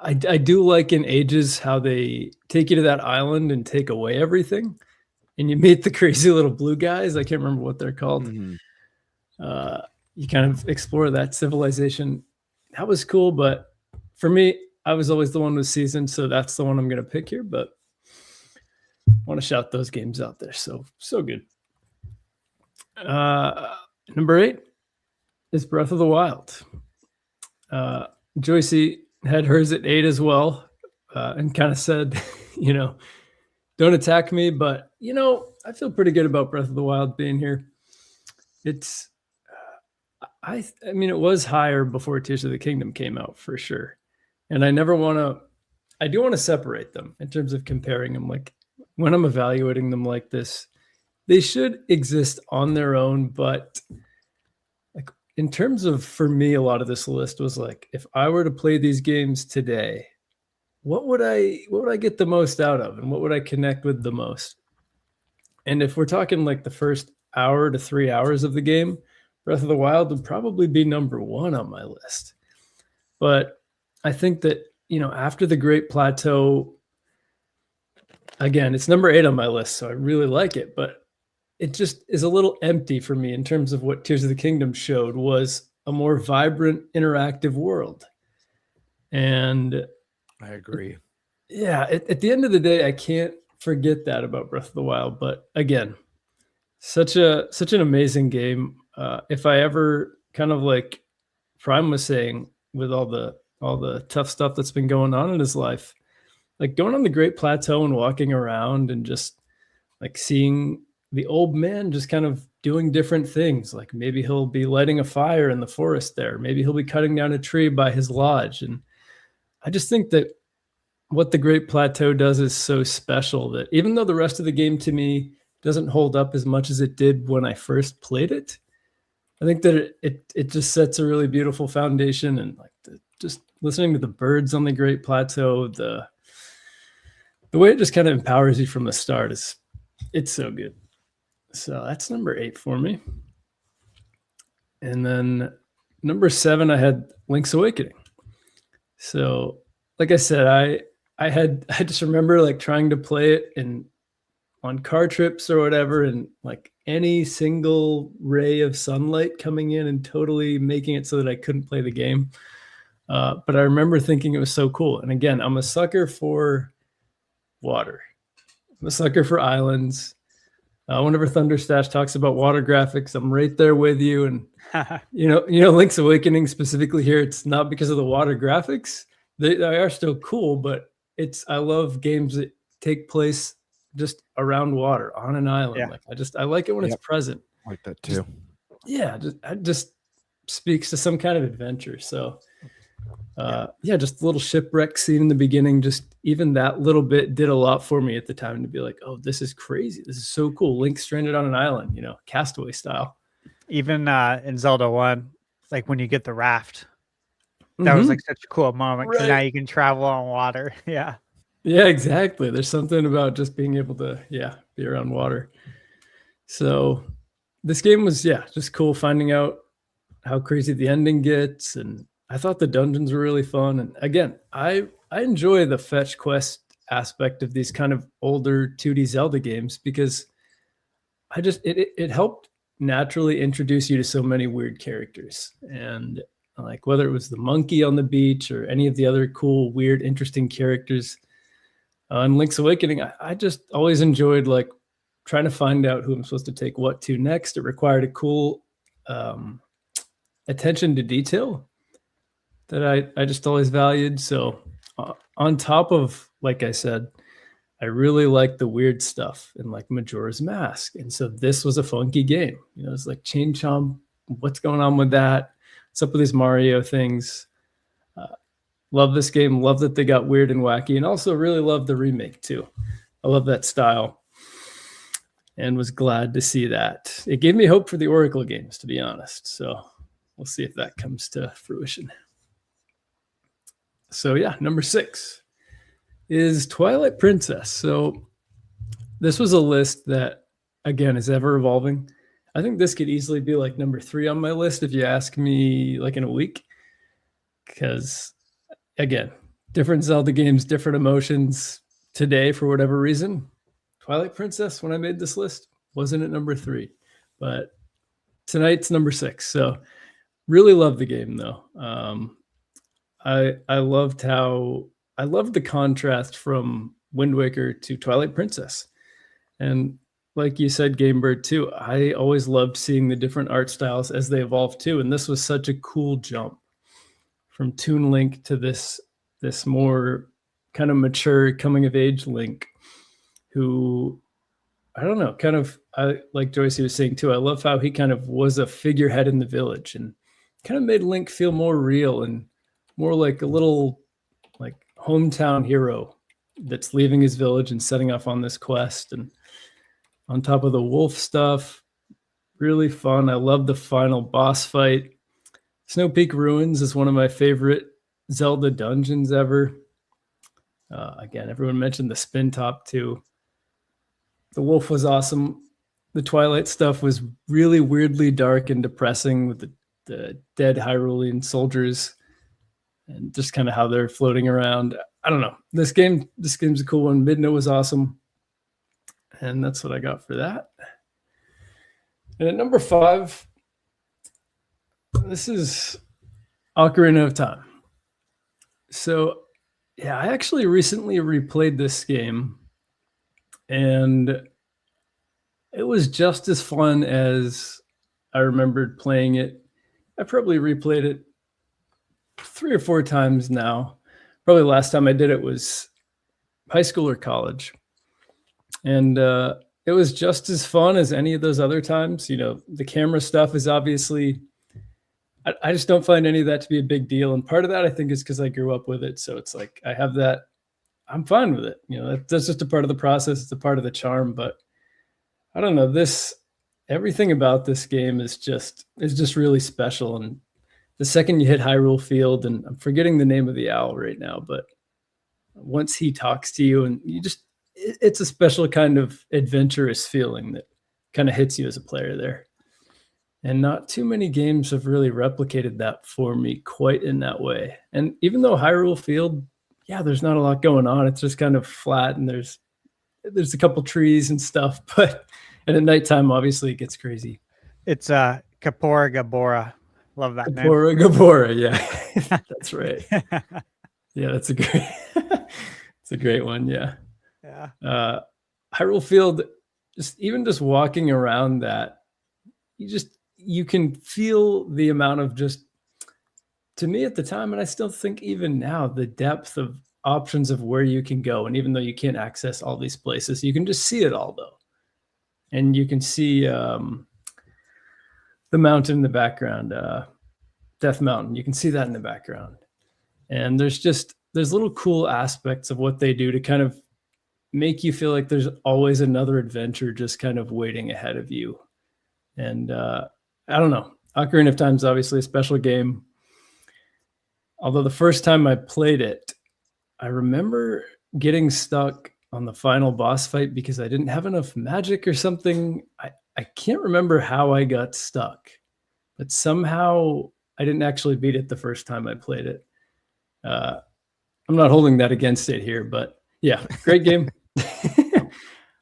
S9: I do like in Ages how they take you to that island and take away everything. And you meet the crazy little blue guys. I can't remember what they're called. You kind of explore that civilization. That was cool. But for me, I was always the one with Seasons. So that's the one I'm going to pick here. But I want to shout those games out there. So good. Number 8 is Breath of the Wild. Joycie had hers at 8 as well, and kind of said, you know, don't attack me, but you know, I feel pretty good about Breath of the Wild being here. It's, I mean, it was higher before Tears of the Kingdom came out for sure, and I do want to separate them in terms of comparing them. Like when I'm evaluating them like this, they should exist on their own, but in terms of, for me, a lot of this list was like, if I were to play these games today, what would I get the most out of, and what would I connect with the most? And if we're talking like the first hour to 3 hours of the game, Breath of the Wild would probably be number 1 on my list. But I think that, you know, after the Great Plateau, again, it's number 8 on my list, so I really like it, but it just is a little empty for me in terms of what Tears of the Kingdom showed was a more vibrant, interactive world. And
S11: I agree.
S9: Yeah, at the end of the day, I can't forget that about Breath of the Wild. But again, such an amazing game. If I ever kind of like Prime was saying, with all the tough stuff that's been going on in his life, like going on the Great Plateau and walking around and just like seeing the old man just kind of doing different things. Like maybe he'll be lighting a fire in the forest there. Maybe he'll be cutting down a tree by his lodge. And I just think that what the Great Plateau does is so special that even though the rest of the game to me doesn't hold up as much as it did when I first played it, I think that it just sets a really beautiful foundation. And like just listening to the birds on the Great Plateau, the way it just kind of empowers you from the start it's so good. So that's number 8 for me. And then number 7, I had Link's Awakening. So like I said, I just remember like trying to play it on car trips or whatever, and like any single ray of sunlight coming in and totally making it so that I couldn't play the game. But I remember thinking it was so cool. And again, I'm a sucker for water. I'm a sucker for islands. Whenever ThunderStash talks about water graphics, I'm right there with you. And you know, Link's Awakening specifically here, it's not because of the water graphics. They are still cool, but I love games that take place just around water on an island.
S4: Yeah.
S9: Like I like it when it's present.
S11: I like that too.
S9: It just speaks to some kind of adventure. So Just a little shipwreck scene in the beginning. Just even that little bit did a lot for me at the time to be like, oh, this is crazy. This is so cool. Link stranded on an island, Castaway style.
S4: Even in Zelda 1, like when you get the raft, that was like such a cool moment because now you can travel on water. Yeah.
S9: Yeah, exactly. There's something about just being able to, be around water. So this game was, just cool finding out how crazy the ending gets. And I thought the dungeons were really fun. And again, I enjoy the fetch quest aspect of these kind of older 2D Zelda games because it helped naturally introduce you to so many weird characters. And like whether it was the monkey on the beach or any of the other cool, weird, interesting characters in Link's Awakening, I just always enjoyed like trying to find out who I'm supposed to take what to next. It required a cool attention to detail that I just always valued. So on top of, like I said, I really like the weird stuff in like Majora's Mask. And so this was a funky game. It's like Chain Chomp. What's going on with that? What's up with these Mario things? Love this game. Love that they got weird and wacky, and also really love the remake too. I love that style and was glad to see that. It gave me hope for the Oracle games, to be honest. So we'll see if that comes to fruition. So number 6 is Twilight Princess. So this was a list that, again, is ever evolving. I think this could easily be like number 3 on my list if you ask me like in a week. Because, again, different Zelda games, different emotions. Today, for whatever reason, Twilight Princess, when I made this list, wasn't at number 3. But tonight's number 6. So really love the game, though. I loved the contrast from Wind Waker to Twilight Princess. And like you said, Gamebird, too, I always loved seeing the different art styles as they evolved, too. And this was such a cool jump from Toon Link to this more kind of mature coming-of-age Link who, I don't know, kind of, like Joycie was saying, too, I love how he kind of was a figurehead in the village and kind of made Link feel more real and more like a little like hometown hero that's leaving his village and setting off on this quest. And on top of the wolf stuff, really fun. I love the final boss fight. Snow Peak Ruins is one of my favorite Zelda dungeons ever. Again, everyone mentioned the spin top too. The wolf was awesome. The Twilight stuff was really weirdly dark and depressing with the dead Hyrulean soldiers and just kind of how they're floating around. I don't know. This game's a cool one. Midna was awesome. And that's what I got for that. And at number 5, this is Ocarina of Time. So, I actually recently replayed this game, and it was just as fun as I remembered playing it. I probably replayed it 3 or 4 times now. Probably the last time I did it was high school or college. And it was just as fun as any of those other times. The camera stuff is obviously, I just don't find any of that to be a big deal. And part of that, I think, is because I grew up with it. So it's like, I have that, I'm fine with it. That's just a part of the process. It's a part of the charm. But I don't know, everything about this game is just really special. And the second you hit Hyrule Field, and I'm forgetting the name of the owl right now, but once he talks to you and it's a special kind of adventurous feeling that kind of hits you as a player there. And not too many games have really replicated that for me quite in that way. And even though Hyrule Field, there's not a lot going on. It's just kind of flat and there's a couple trees and stuff, and at nighttime, obviously it gets crazy.
S4: It's Kapora Gabora. Love that name.
S9: Kapora Gabora, yeah. That's right. Yeah, that's a great one, yeah. Yeah. Hyrule Field, just walking around that, you can feel the amount of to me at the time, and I still think even now, the depth of options of where you can go. And even though you can't access all these places, you can just see it all though. And you can see the mountain in the background, Death Mountain. You can see that in the background. And there's little cool aspects of what they do to kind of make you feel like there's always another adventure just kind of waiting ahead of you. And I don't know. Ocarina of Time is obviously a special game. Although the first time I played it, I remember getting stuck on the final boss fight because I didn't have enough magic or something. I can't remember how I got stuck, but somehow I didn't actually beat it the first time I played it. I'm not holding that against it here, but yeah, great game.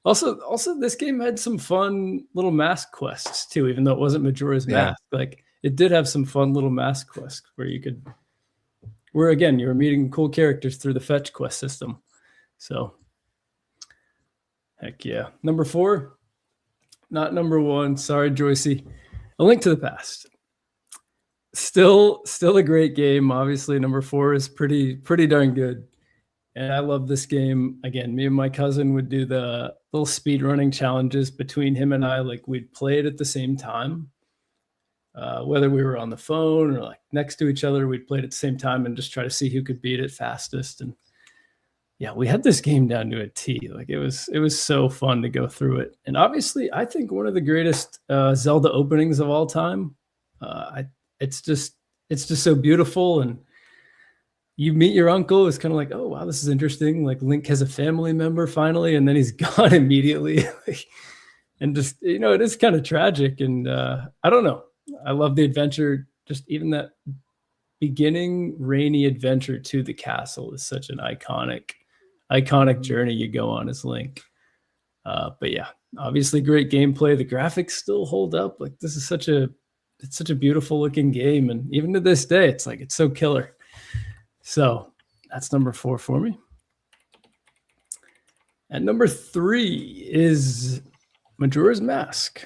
S9: Also, this game had some fun little mask quests too, even though it wasn't Majora's Mask. Like, it did have some fun little mask quests where again, you were meeting cool characters through the fetch quest system. So, heck yeah. Number 4, not number 1. Sorry, Joycie. A Link to the Past. Still a great game. Obviously, number 4 is pretty darn good. And I love this game. Again, me and my cousin would do the little speed running challenges between him and I. Like, we'd play it at the same time. Whether we were on the phone or like next to each other, we'd play it at the same time and just try to see who could beat it fastest. And yeah, we had this game down to a T. Like, it was so fun to go through it. And obviously, I think one of the greatest Zelda openings of all time. It's just so beautiful. And you meet your uncle, it's kind of like, oh wow, this is interesting. Like, Link has a family member finally, and then he's gone immediately. And just, it is kind of tragic. And I don't know. I love the adventure. Just even that beginning rainy adventure to the castle is such an iconic journey you go on as Link. But yeah, obviously great gameplay. The graphics still hold up. Like, this is such a beautiful looking game. And even to this day, it's so killer. So that's number 4 for me. And number 3 is Majora's Mask.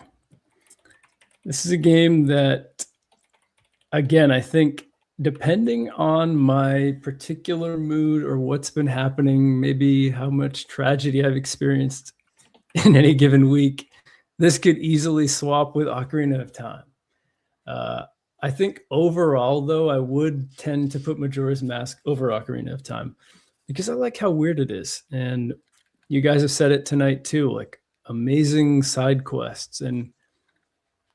S9: This is a game that, again, I think depending on my particular mood or what's been happening, maybe how much tragedy I've experienced in any given week, this could easily swap with Ocarina of Time. I think overall, though, I would tend to put Majora's Mask over Ocarina of Time because I like how weird it is. And you guys have said it tonight too, like amazing side quests and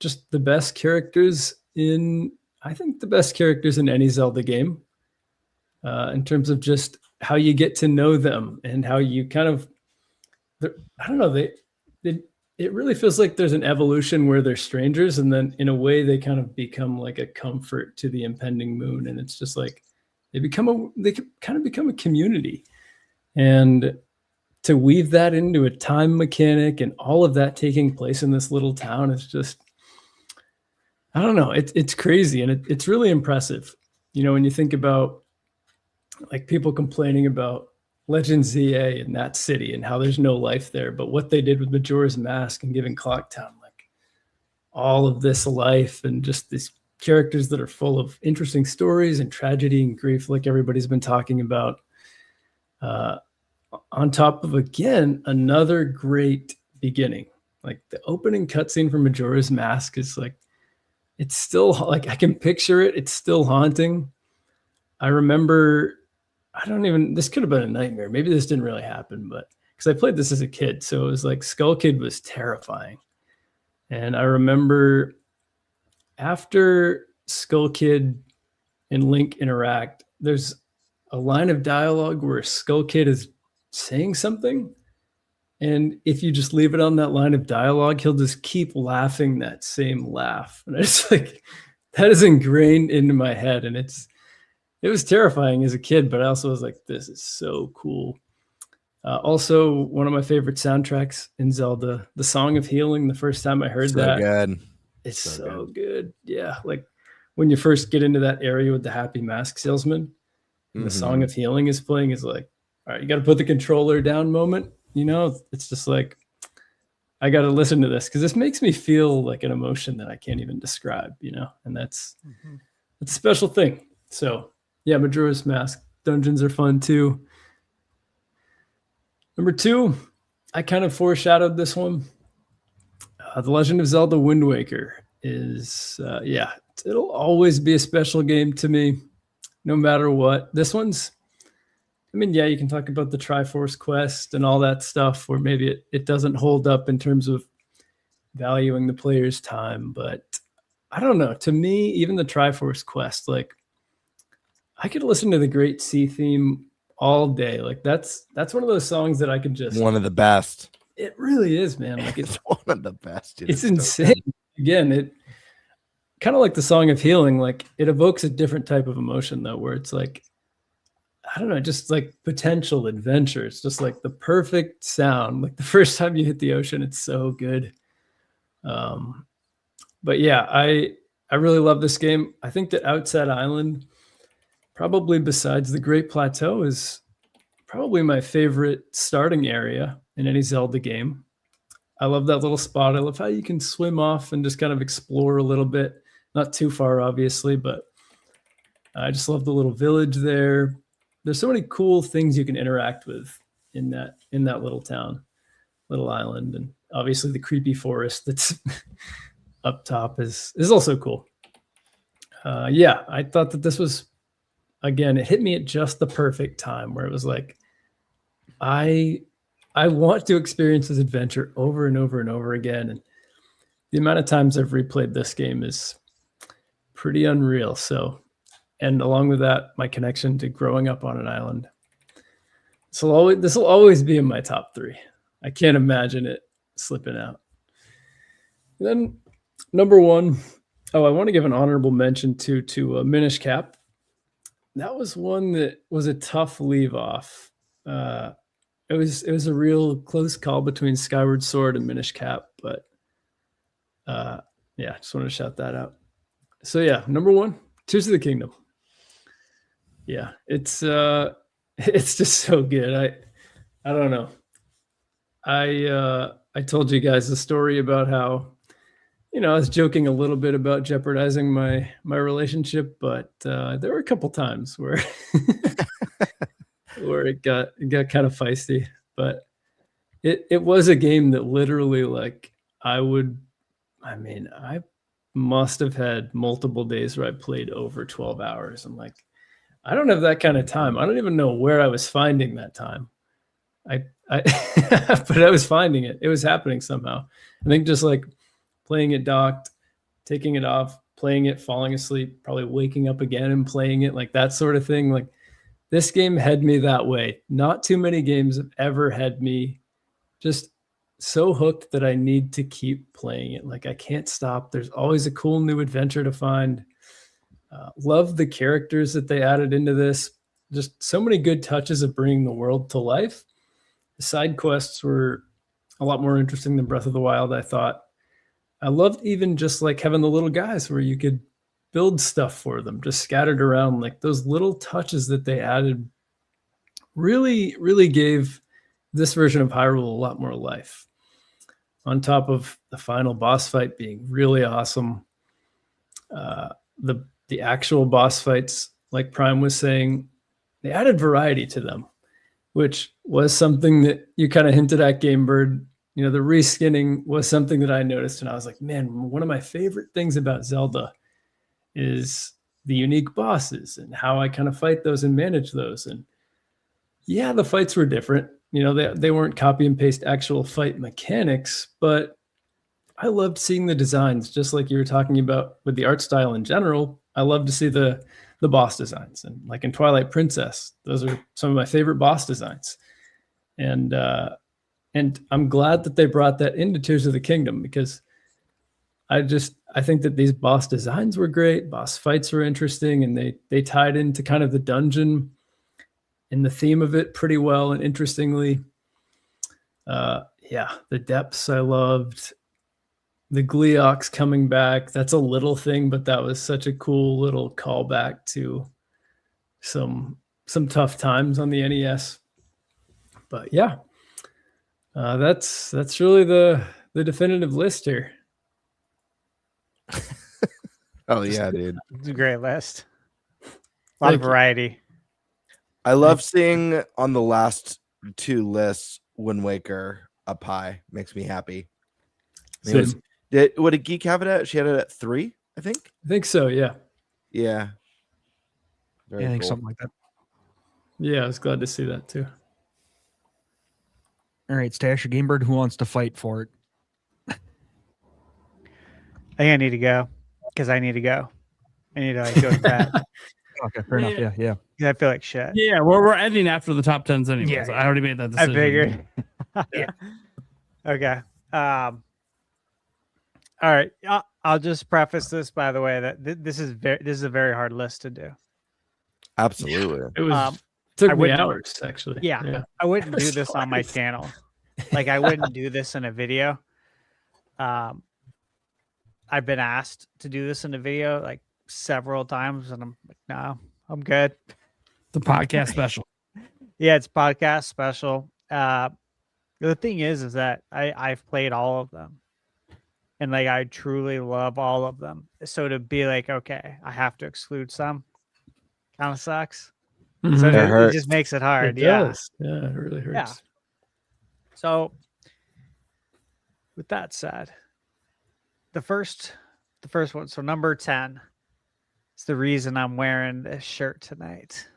S9: just the best characters in any Zelda game in terms of just how you get to know them and how you kind of, I don't know, it really feels like there's an evolution where they're strangers, and then in a way they kind of become like a comfort to the impending moon, and it's just like they kind of become a community. And to weave that into a time mechanic and all of that taking place in this little town is just, I don't know, it's crazy, and it's really impressive. When you think about like people complaining about Legend ZA in that city and how there's no life there, but what they did with Majora's Mask and giving Clocktown like all of this life and just these characters that are full of interesting stories and tragedy and grief, like everybody's been talking about, on top of, again, another great beginning. Like, the opening cutscene from Majora's Mask is like, it's still like, I can picture it. It's still haunting. I remember, this could have been a nightmare. Maybe this didn't really happen, but because I played this as a kid. So it was like Skull Kid was terrifying. And I remember after Skull Kid and Link interact, there's a line of dialogue where Skull Kid is saying something. And if you just leave it on that line of dialogue, he'll just keep laughing that same laugh. And it's like, that is ingrained into my head. And it was terrifying as a kid, but I also was like, this is so cool. Also, one of my favorite soundtracks in Zelda, the Song of Healing. The first time I heard that,
S11: good.
S9: It's so good. Yeah. Like when you first get into that area with the Happy Mask Salesman, and the Song of Healing is playing, is like, all right, you got to put the controller down moment. It's just like, I got to listen to this because this makes me feel like an emotion that I can't even describe, and that's a special thing. So yeah, Majora's Mask dungeons are fun too. Number 2, I kind of foreshadowed this one. The Legend of Zelda Wind Waker is, it'll always be a special game to me. no matter what. This one's, I mean, yeah, you can talk about the Triforce quest and all that stuff where maybe it doesn't hold up in terms of valuing the player's time, but I don't know. To me, even the Triforce quest, like I could listen to the Great Sea theme all day. Like that's one of those songs that I could just
S11: One of the best.
S9: It really is, man. Like
S11: It's one of the best. Dude.
S9: it's
S11: so
S9: insane.
S11: good.
S9: Again, it kind of like the Song of Healing, like it evokes a different type of emotion though, where it's like, I don't know, just like potential adventure. It's just like the perfect sound. Like the first time you hit the ocean, it's so good. But yeah, I really love this game. I think that Outset Island, probably besides the Great Plateau, is probably my favorite starting area in any Zelda game. I love that little spot. I love how you can swim off and just kind of explore a little bit. Not too far, obviously, but I just love the little village there. There's so many cool things you can interact with in that little town, little island, and obviously the creepy forest that's up top is also cool. Yeah, I thought that this was, again, it hit me at just the perfect time where it was like, I want to experience this adventure over and over and over again. And the amount of times I've replayed this game is pretty unreal. So, and along with that, my connection to growing up on an island. This will always be in my top 3. I can't imagine it slipping out. And then number 1, I want to give an honorable mention to Minish Cap. That was one that was a tough leave off. It was a real close call between Skyward Sword and Minish Cap, but yeah, just wanted to shout that out. So yeah, number 1, Tears of the Kingdom. Yeah, it's just so good. I don't know. I told you guys the story about how, I was joking a little bit about jeopardizing my relationship, but there were a couple times where where it got kind of feisty. But it was a game that literally, like, I must have had multiple days where I played over 12 hours. I'm like, I don't have that kind of time. I don't even know where I was finding that time. I but I was finding it. It was happening somehow. I think just like playing it docked, taking it off, playing it, falling asleep, probably waking up again and playing it, like that sort of thing. Like this game had me that way. Not too many games have ever had me just so hooked that I need to keep playing it. Like I can't stop. There's always a cool new adventure to find. Love the characters that they added into this. Just so many good touches of bringing the world to life. The side quests were a lot more interesting than Breath of the Wild, I thought. I loved even just like having the little guys where you could build stuff for them, just scattered around. Like those little touches that they added really, really gave this version of Hyrule a lot more life. On top of the final boss fight being really awesome. The actual boss fights, like Prime was saying, they added variety to them, which was something that you kind of hinted at, Game Bird. The reskinning was something that I noticed, and I was like, man, one of my favorite things about Zelda is the unique bosses and how I kind of fight those and manage those. And yeah, the fights were different. They weren't copy and paste actual fight mechanics, but I loved seeing the designs, just like you were talking about with the art style in general. I love to see the boss designs, and like in Twilight Princess, those are some of my favorite boss designs. And I'm glad that they brought that into Tears of the Kingdom, because I think that these boss designs were great. Boss fights were interesting, and they tied into kind of the dungeon and the theme of it pretty well and interestingly. Yeah, the depths I loved. The Gleeoks coming back, that's a little thing, but that was such a cool little callback to some tough times on the NES. But yeah, that's really the definitive list here.
S11: Oh yeah, dude.
S4: It's a great list. A lot of variety.
S11: I love seeing on the last 2 lists Wind Waker up high. Makes me happy. What did Geek have it at? She had it at 3, I think.
S9: I think so, yeah.
S11: Yeah. Very
S10: I think
S11: cool.
S10: something like that.
S9: Yeah, I was glad to see that too.
S10: All right, Stash or Gamebird, who wants to fight for it?
S4: I think I need to go because I need to go. I need to like go to bed.
S10: Okay, fair enough. Yeah, yeah.
S4: 'Cause I feel like shit.
S6: Yeah, we're ending after the top 10s anyways.
S10: Yeah,
S6: I already made that
S4: I
S6: decision.
S4: figured.
S10: Yeah.
S4: Okay. All right. I'll just preface this by the way that this is a very hard list to do.
S11: Absolutely.
S9: It was
S4: Um,
S9: took
S4: I
S9: me
S4: wouldn't-
S9: hours actually.
S4: Yeah, I wouldn't do this on my channel. Like I wouldn't do this in a video. I've been asked to do this in a video like several times, and I'm like, no, I'm good.
S6: The podcast special.
S4: Yeah, it's podcast special. The thing is that I've played all of them, and like I truly love all of them. So to be like, okay, I have to exclude some, kind of sucks. So
S9: Mhm.
S11: That
S4: it
S11: hurts.
S4: just makes it hard.
S9: It
S4: Yeah.
S9: does. Yeah, it really hurts.
S4: Yeah. So with that said, the first one. So number 10 is the reason I'm wearing this shirt tonight.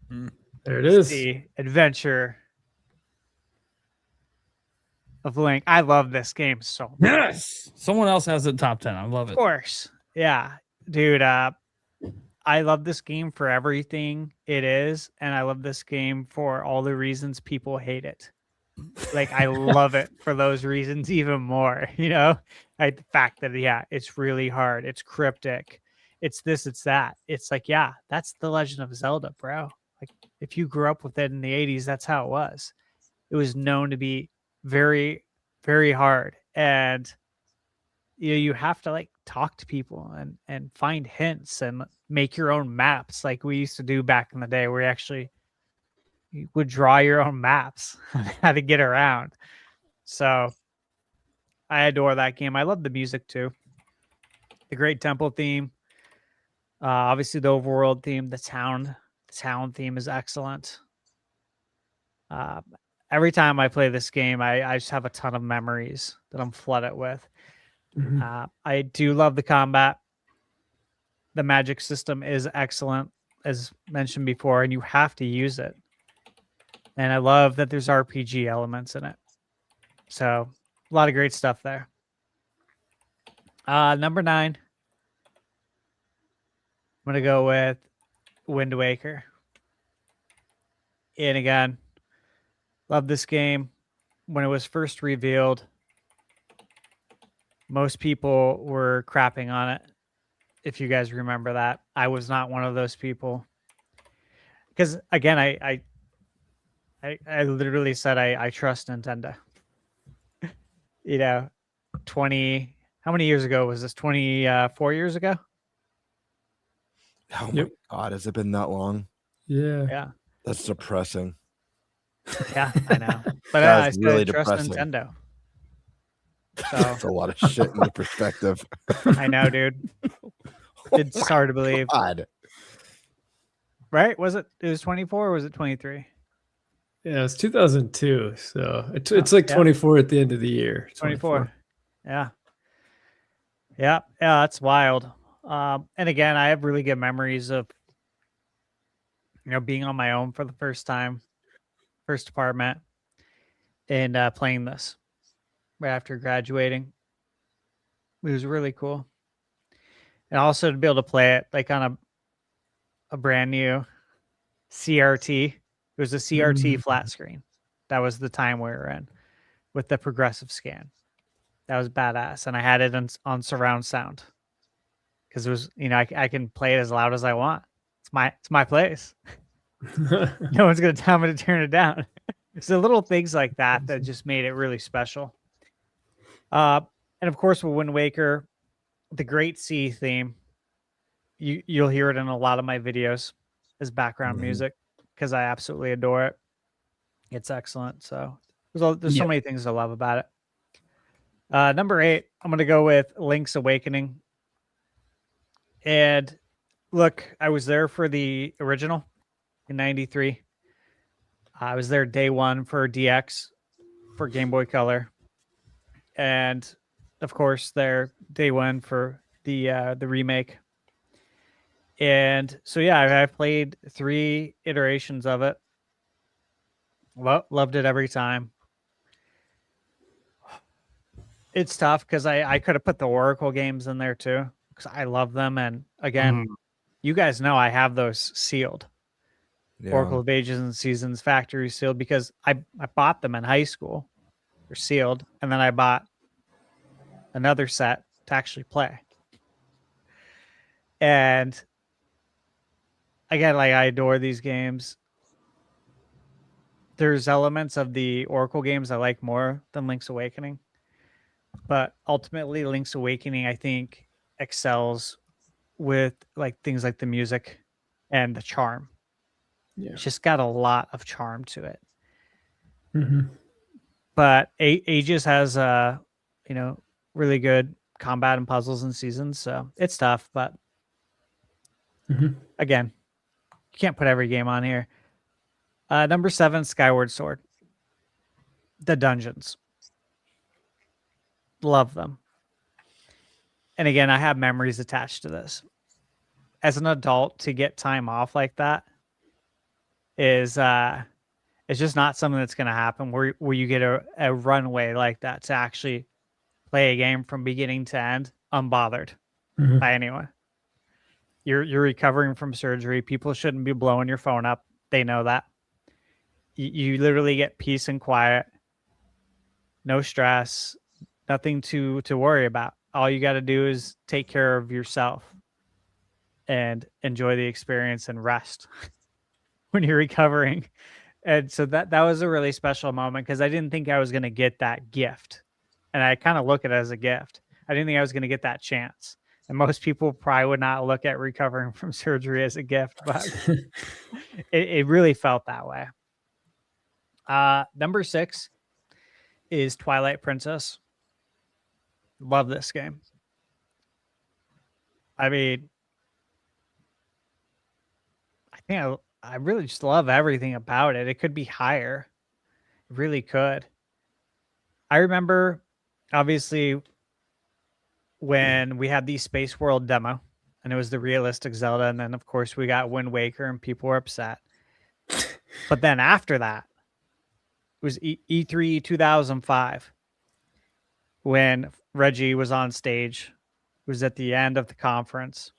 S9: There it is.
S4: The Adventure of Link. I love this game so much.
S6: Yes. Someone else has it top 10. I love
S4: Of
S6: it.
S4: course. Yeah. Dude, I love this game for everything it is, and I love this game for all the reasons people hate it. Like I love it for those reasons even more, you know? Like the fact that it's really hard, it's cryptic, it's this, it's that. It's like, yeah, that's the Legend of Zelda, bro. Like if you grew up with it in the 80s, that's how it was. It was known to be very, very hard. And you have to like talk to people and find hints and make your own maps like we used to do back in the day, where you would draw your own maps on how to get around. So I adore that game. I love the music too. The Great Temple theme, obviously the overworld theme, the town theme is excellent. Every time I play this game, I just have a ton of memories that I'm flooded with. I do love the combat. The magic system is excellent, as mentioned before, and you have to use it. And I love that there's RPG elements in it. So a lot of great stuff there. Number 9. I'm going to go with Wind Waker. And again, love this game. When it was first revealed, most people were crapping on it. If you guys remember that, I was not one of those people. Because again, I literally said I trust Nintendo. You know, how many years ago was this? 24 years ago?
S11: Oh my God, has it been that long?
S9: Yeah.
S4: Yeah.
S11: That's depressing.
S4: Yeah, I know. But
S11: That
S4: I
S11: is
S4: still
S11: really
S4: trust
S11: depressing.
S4: Nintendo.
S11: That's a lot of shit into perspective.
S4: I know, dude. It's hard to believe.
S11: God.
S4: Right? It was 24 or was it 23?
S9: Yeah, it's 2002. So it's like 24 at the end of the year.
S4: 24. Yeah. Yeah. Yeah. That's wild. And again, I have really good memories of, being on my own for the first time, first apartment, and playing this right after graduating. It was really cool. And also to be able to play it like on a brand new CRT. It was a CRT flat screen. That was the time we were in with the progressive scan. That was badass. And I had it on surround sound because it was, I can play it as loud as I want. It's my place. No one's going to tell me to turn it down. So little things like that just made it really special. And of course, with Wind Waker, the Great Sea theme, you'll hear it in a lot of my videos as background music because I absolutely adore it. It's excellent. So there's so many things I love about it. Number 8, I'm going to go with Link's Awakening. And look, I was there for the original in 93. I was there day 1 for DX for Game Boy Color. And of course, there day 1 for the remake. And so, yeah, I played 3 iterations of it. Loved it every time. It's tough because I could have put the Oracle games in there too because I love them. And again, you guys know I have those sealed. Oracle of Ages and Seasons factory sealed because I bought them in high school. They're sealed. And then I bought another set to actually play. And again, like I adore these games. There's elements of the Oracle games I like more than Link's Awakening. But ultimately, Link's Awakening, I think, excels with like things like the music and the charm.
S9: Yeah.
S4: It's just got a lot of charm to it.
S9: Mm-hmm.
S4: But Aegis has really good combat and puzzles and seasons, so it's tough. But again, you can't put every game on here. Number 7, Skyward Sword. The dungeons. Love them. And again, I have memories attached to this. As an adult, to get time off like that is it's just not something that's going to happen where you get a runway like that to actually play a game from beginning to end unbothered by anyone. You're recovering from surgery. People shouldn't be blowing your phone up. They know that. You literally get peace and quiet, no stress, nothing to worry about. All you got to do is take care of yourself and enjoy the experience and rest when you're recovering. And so that was a really special moment because I didn't think I was going to get that gift. And I kind of look at it as a gift. I didn't think I was going to get that chance. And most people probably would not look at recovering from surgery as a gift, but it really felt that way. Number 6 is Twilight Princess. Love this game. I mean, I think I really just love everything about it. It could be higher. It really could. I remember, obviously, when we had the Space World demo, and it was the realistic Zelda, and then, of course, we got Wind Waker, and people were upset. But then after that, it was E3 2005, when Reggie was on stage. It was at the end of the conference.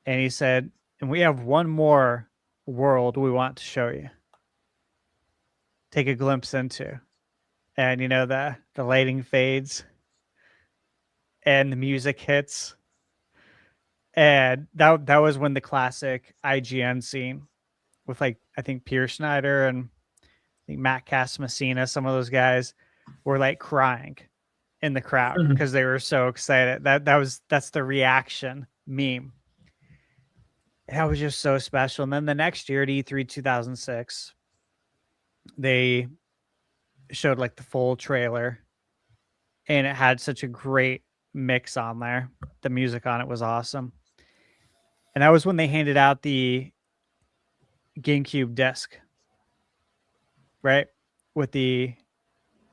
S4: And he said, and we have one more world we want to show you. Take a glimpse into. And, the lighting fades. And the music hits. And that was when the classic IGN scene with, I think Pierre Schneider and I think Matt Casamassina, some of those guys were, crying in the crowd because they were so excited. That's the reaction meme. That was just so special. And then the next year at E3 2006, they showed the full trailer, and it had such a great mix on there. The music on it was awesome. And that was when they handed out the GameCube disc, right? With the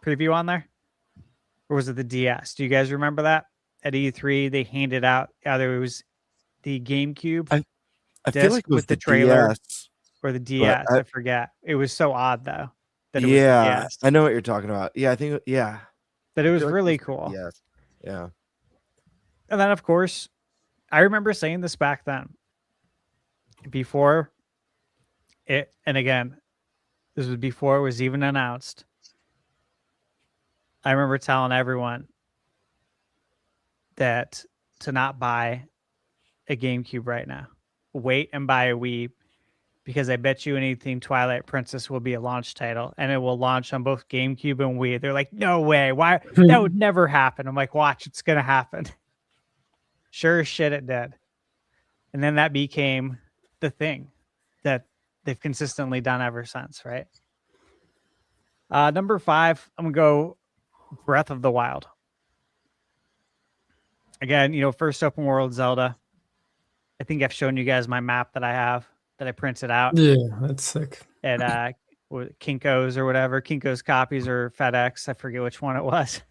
S4: preview on there. Or was it the DS? Do you guys remember that? At E3, they handed out either it was the GameCube
S11: I feel like it was
S4: with the trailer
S11: DS,
S4: or the DS. I forget. It was so odd though. That it was
S11: yeah,
S4: the DS.
S11: I know what you're talking about. Yeah, I think
S4: But it was really cool.
S11: Yes. Yeah.
S4: And then of course, I remember saying this back then. Before it, and again, this was before it was even announced. I remember telling everyone that to not buy a GameCube right now. Wait and buy a Wii, because I bet you anything Twilight Princess will be a launch title, and it will launch on both GameCube and Wii. They're like, no way. Why? That would never happen. I'm like, watch, it's going to happen. Sure as shit it did. And then that became the thing that they've consistently done ever since, right? Number 5, I'm going to go Breath of the Wild. Again, first open world Zelda. I think I've shown you guys my map that I have that I printed out.
S9: Yeah, that's sick.
S4: At Kinko's or whatever. Kinko's Copies or FedEx. I forget which one it was.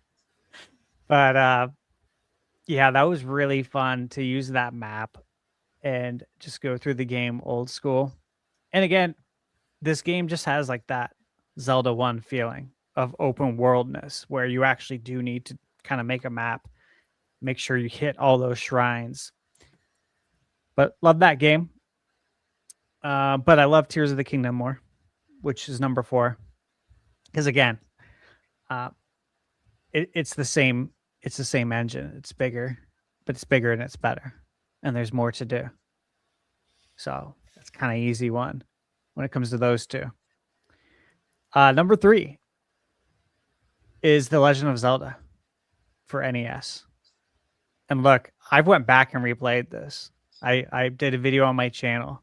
S4: But yeah, that was really fun to use that map and just go through the game old school. And again, this game just has like that Zelda 1 feeling of open worldness where you actually do need to kind of make a map, make sure you hit all those shrines. But love that game. But I love Tears of the Kingdom more, which is number 4. Because again, it's the same engine. It's bigger, but it's bigger and it's better. And there's more to do. So that's kind of easy one when it comes to those two. Number 3 is The Legend of Zelda for NES. And look, I've went back and replayed this. I did a video on my channel.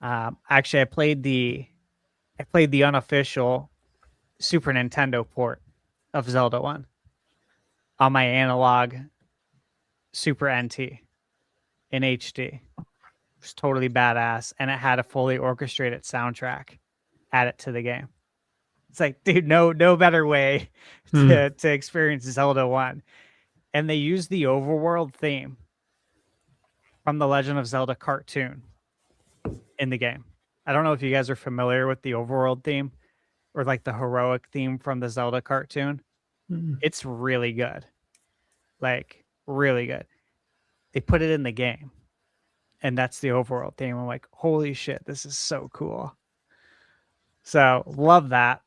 S4: Actually, I played the unofficial Super Nintendo port of Zelda 1 on my analog Super NT in HD. It was totally badass, and it had a fully orchestrated soundtrack added to the game. It's like, dude, no better way to experience Zelda 1. And they used the overworld theme from the Legend of Zelda cartoon in the game. I don't know if you guys are familiar with the overworld theme or like the heroic theme from the Zelda cartoon. It's really good. Like, really good. They put it in the game, and that's the overworld theme. I'm like, holy shit, this is so cool. So, love that.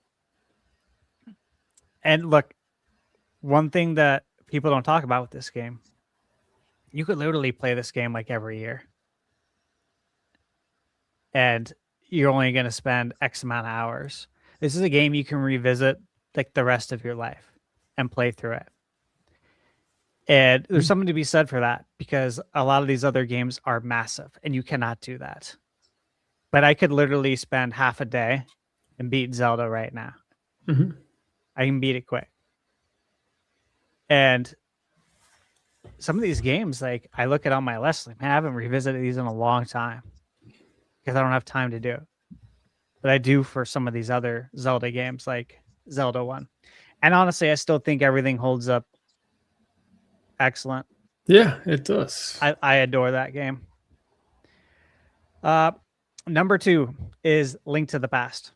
S4: And look, one thing that people don't talk about with this game, you could literally play this game like every year. And you're only going to spend X amount of hours. This is a game you can revisit like the rest of your life and play through it. And there's something to be said for that, because a lot of these other games are massive and you cannot do that. But I could literally spend half a day and beat Zelda right now. I can beat it quick. And some of these games, like I look at on my list, like, man, I haven't revisited these in a long time because I don't have time to do it. But I do for some of these other Zelda games, like Zelda 1. And honestly, I still think everything holds up excellent.
S9: Yeah, it does.
S4: I adore that game. Number 2 is Link to the Past.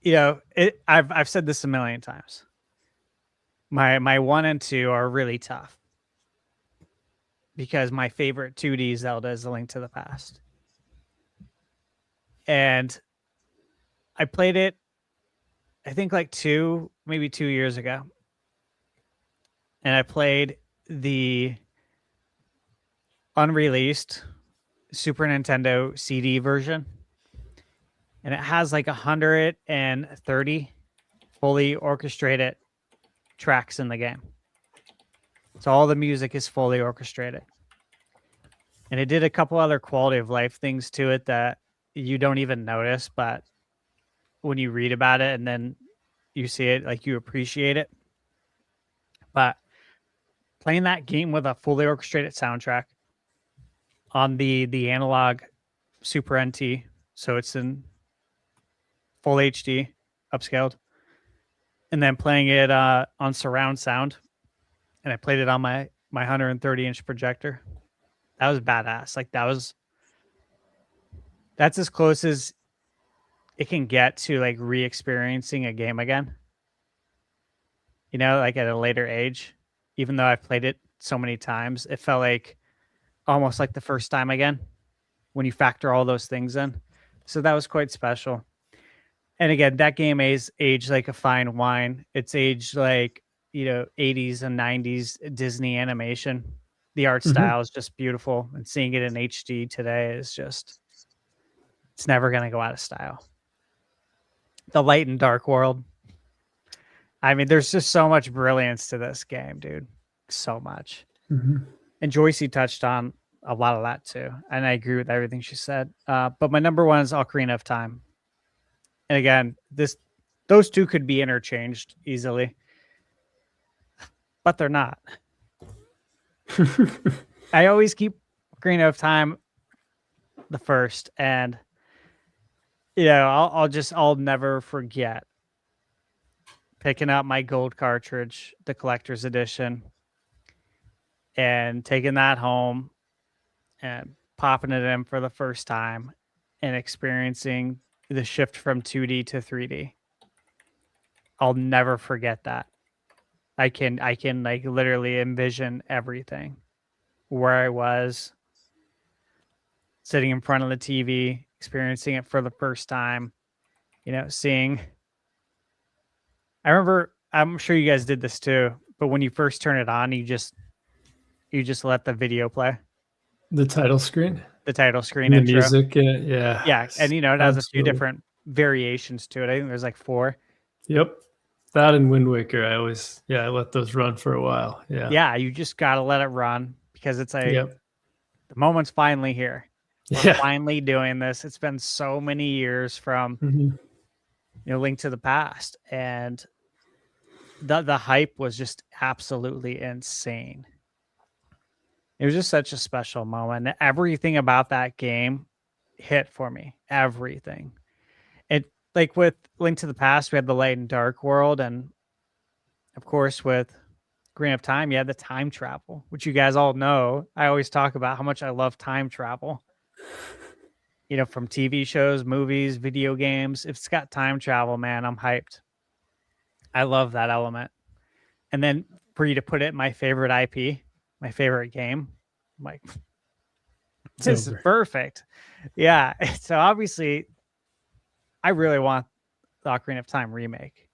S4: You know, I've said this a million times. My 1 and 2 are really tough because my favorite 2D Zelda is A Link to the Past. And I played it, I think like 2 years ago. And I played the unreleased Super Nintendo CD version. And it has like 130 fully orchestrated tracks in the game. So all the music is fully orchestrated. And it did a couple other quality of life things to it that you don't even notice, but when you read about it and then you see it, like you appreciate it. But playing that game with a fully orchestrated soundtrack on the analog Super NT, so it's in full HD, upscaled, and then playing it on surround sound, and I played it on my 130-inch projector. That was badass. Like that's as close as it can get to like re-experiencing a game again. You know, like at a later age, even though I've played it so many times, it felt like almost like the first time again when you factor all those things in. So that was quite special. And again, that game is aged like a fine wine. It's aged like, 80s and 90s Disney animation. The art style is just beautiful. And seeing it in HD today is just, it's never going to go out of style. The light and dark world. I mean, there's just so much brilliance to this game, dude. So much. And Joycie touched on a lot of that too. And I agree with everything she said. But my number 1 is Ocarina of Time. And again, those two could be interchanged easily, but they're not. I always keep Ocarina of Time the first, and I'll never forget picking up my gold cartridge, the collector's edition, and taking that home and popping it in for the first time and experiencing the shift from 2D to 3D. I'll never forget that. I can like literally envision everything, where I was sitting in front of the TV, experiencing it for the first time, seeing. I remember, I'm sure you guys did this too, but when you first turn it on, you just let the video play.
S9: The title screen.
S4: The title screen
S9: And the
S4: intro.
S9: music. Yeah.
S4: Yeah. And it has a few
S9: Absolutely.
S4: different variations to it. I think there's like 4.
S9: Yep. That and Wind Waker. I let those run for a while. Yeah.
S4: Yeah. You just got to let it run because it's like the moment's finally here. We're finally doing this. It's been so many years from, Link to the Past. And the hype was just absolutely insane. It was just such a special moment. Everything about that game hit for me. Everything. It, like with Link to the Past, we had the light and dark world, and of course with Green of Time, you had the time travel, which you guys all know. I always talk about how much I love time travel. From TV shows, movies, video games. If it's got time travel, man, I'm hyped. I love that element. And then for you to put it in my favorite IP, my favorite game, I'm like, this is perfect. Yeah. So obviously, I really want the Ocarina of Time remake.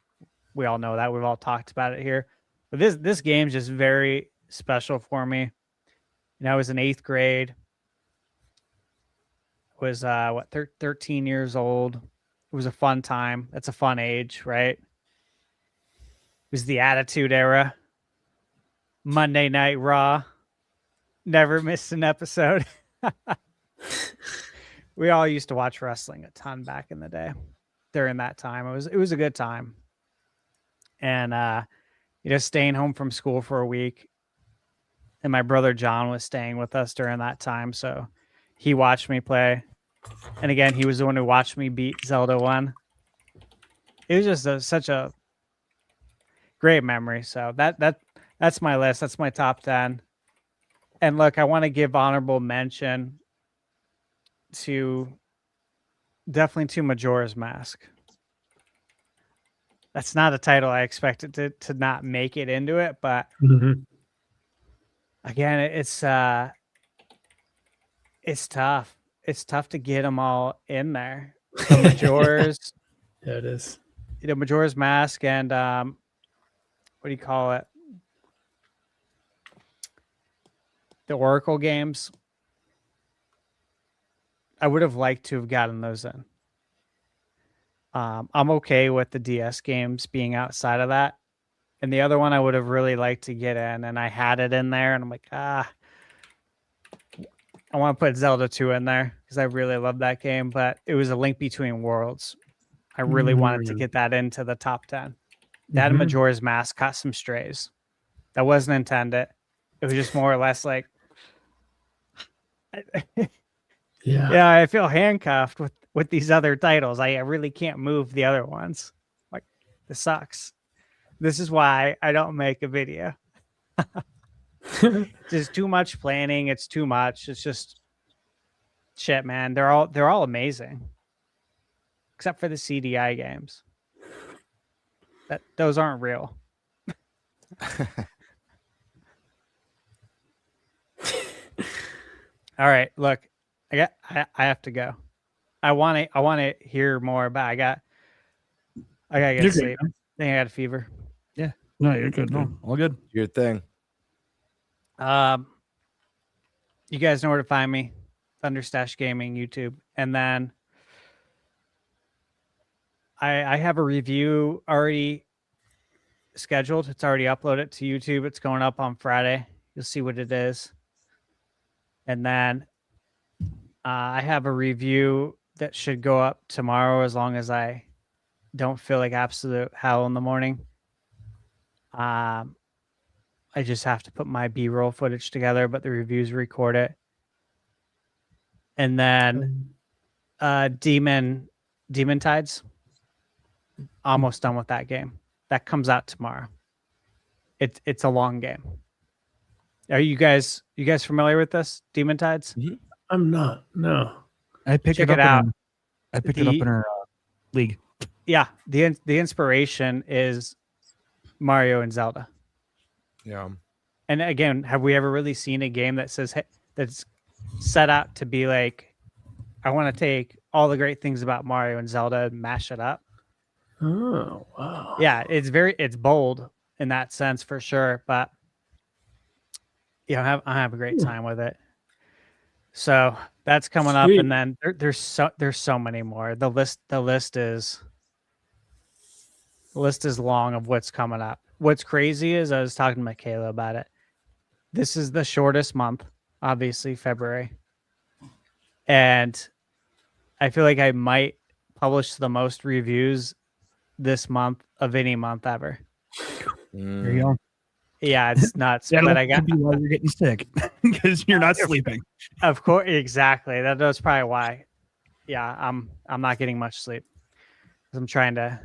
S4: We all know that. We've all talked about it here. But this game's just very special for me. I was in 8th grade. Was 13 years old. It was a fun time. That's a fun age, right? It was the Attitude Era. Monday Night Raw. Never missed an episode. We all used to watch wrestling a ton back in the day. During that time, it was a good time. And staying home from school for a week, and my brother John was staying with us during that time, so he watched me play. And again, he was the one who watched me beat Zelda 1. It was just such a great memory. So that's my list. That's my top 10. And look, I want to give honorable mention to Majora's Mask. That's not a title I expected to not make it into it, but again, it's tough. It's tough to get them all in there. The Majora's,
S9: yeah, it is.
S4: Majora's Mask and what do you call it? The Oracle games. I would have liked to have gotten those in. I'm okay with the DS games being outside of that. And the other one I would have really liked to get in, and I had it in there, and I'm like, I want to put Zelda 2 in there because I really love that game, but it was A Link Between Worlds. I really wanted to get that into the top 10. That and Majora's Mask caught some strays. That wasn't intended. It was just more or less like, yeah, I feel handcuffed with these other titles. I really can't move the other ones. Like, this sucks. This is why I don't make a video. Just too much planning. It's too much. It's just shit, man. They're all amazing, except for the CDI games. Those aren't real. All right, look, I have to go. I want to hear more about. I gotta get sleep. I think I got a fever.
S10: Yeah, no, you're good. No, all good.
S11: Your thing.
S4: You guys know where to find me. ThunderStash Gaming, YouTube. And then I have a review already scheduled. It's already uploaded to YouTube. It's going up on Friday. You'll see what it is. And then I have a review that should go up tomorrow as long as I don't feel like absolute hell in the morning. I just have to put my B-roll footage together, but the reviews record it. And then Demon Tides. Almost done with that game. That comes out tomorrow. It's a long game. Are you guys familiar with this? Demon Tides?
S9: I'm not. No.
S10: I picked
S4: Check
S10: it up.
S4: it out.
S10: I picked it up in our league.
S4: Yeah, the inspiration is Mario and Zelda.
S11: Yeah.
S4: And again, have we ever really seen a game that says that's set out to be like, I want to take all the great things about Mario and Zelda and mash it up?
S9: Oh, wow.
S4: Yeah, it's bold in that sense for sure, but I have a great time with it. So that's coming up,
S9: Sweet.
S4: and then there's so many more. The list is long of what's coming up. What's crazy is I was talking to Michaela about it. This is the shortest month, obviously February, and I feel like I might publish the most reviews this month of any month ever.
S10: There you go.
S4: Yeah, it's nuts.
S10: That'll
S4: But I got
S10: be why you're getting sick because you're not sleeping.
S4: Of course, exactly. That's probably why. Yeah, I'm not getting much sleep. 'Cause I'm trying to,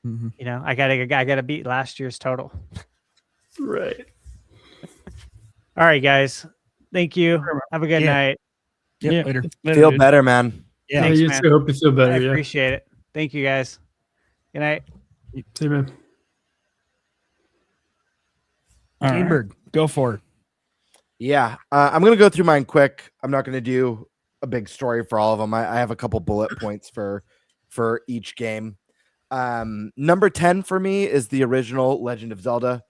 S4: I gotta beat last year's total.
S9: Right.
S4: All right, guys. Thank you. Have a good night.
S10: Yeah, later.
S11: Feel better, man.
S10: Yeah,
S4: Thanks,
S9: you
S4: man.
S9: too. Hope you feel better.
S4: I
S9: Yeah.
S4: appreciate it. Thank you, guys. Good night.
S9: See you, man.
S10: Greenberg, go for it.
S11: Yeah, I'm gonna go through mine quick. I'm not gonna do a big story for all of them. I have a couple bullet points for each game. Number 10 for me is the original Legend of Zelda.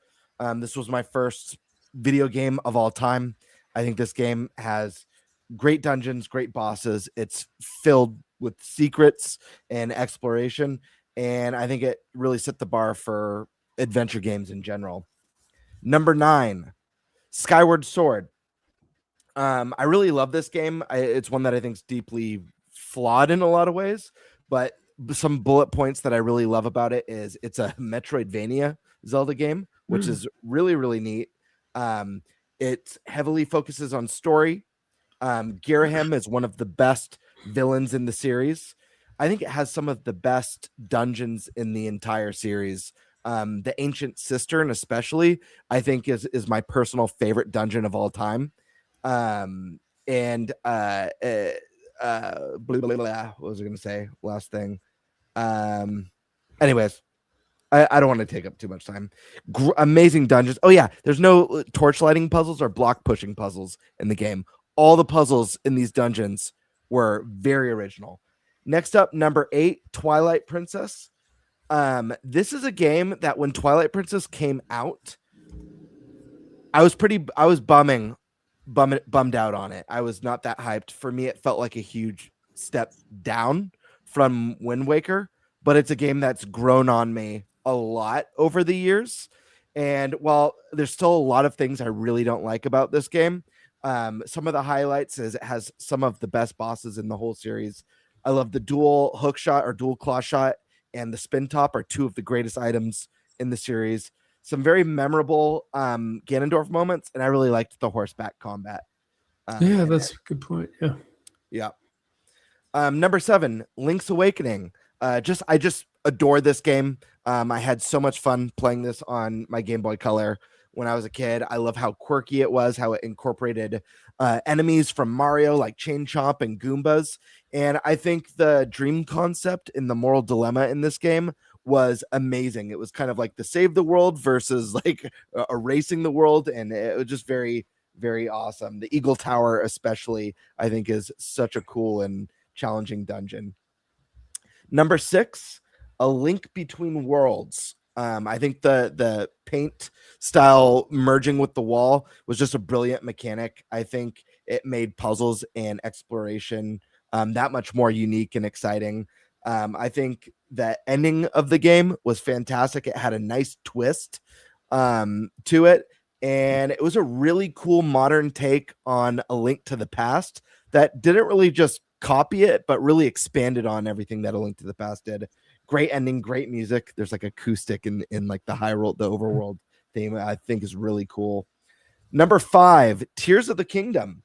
S11: This was my first video game of all time. I think this game has great dungeons, great bosses. It's filled with secrets and exploration, and I think it really set the bar for adventure games in general. Number 9, Skyward Sword. I really love this game. It's one that I think is deeply flawed in a lot of ways, but some bullet points that I really love about it is it's a Metroidvania Zelda game, which is really, really neat. It heavily focuses on story. Girahim is one of the best villains in the series. I think it has some of the best dungeons in the entire series. The Ancient Cistern, especially, I think is my personal favorite dungeon of all time. What was I going to say? Last thing. Anyways, I don't want to take up too much time. Amazing dungeons. Oh yeah, there's no torch lighting puzzles or block pushing puzzles in the game. All the puzzles in these dungeons were very original. Next up, number 8, Twilight Princess. This is a game that when Twilight Princess came out, I was bummed out on it. I was not that hyped. For me, it felt like a huge step down from Wind Waker, but it's a game that's grown on me a lot over the years. And while there's still a lot of things I really don't like about this game, some of the highlights is it has some of the best bosses in the whole series. I love the dual hook shot or dual claw shot and the spin top are two of the greatest items in the series. Some very memorable Ganondorf moments, and I really liked the horseback combat.
S9: Yeah, that's a good point. Yeah.
S11: Yeah. Number 7, Link's Awakening. I just adore this game. I had so much fun playing this on my Game Boy Color when I was a kid. I love how quirky it was, how it incorporated enemies from Mario like Chain Chomp and Goombas. And I think the dream concept in the moral dilemma in this game was amazing. It was kind of like the save the world versus like erasing the world. And it was just very, very awesome. The Eagle Tower, especially, I think is such a cool and challenging dungeon. Number 6, A Link Between Worlds. I think the paint style merging with the wall was just a brilliant mechanic. I think it made puzzles and exploration that much more unique and exciting. I think the ending of the game was fantastic. It had a nice twist to it, and it was a really cool modern take on A Link to the Past that didn't really just copy it, but really expanded on everything that A Link to the Past did. Great ending, great music. There's like acoustic in like the Hyrule, the overworld theme. I think is really cool. Number 5, Tears of the Kingdom.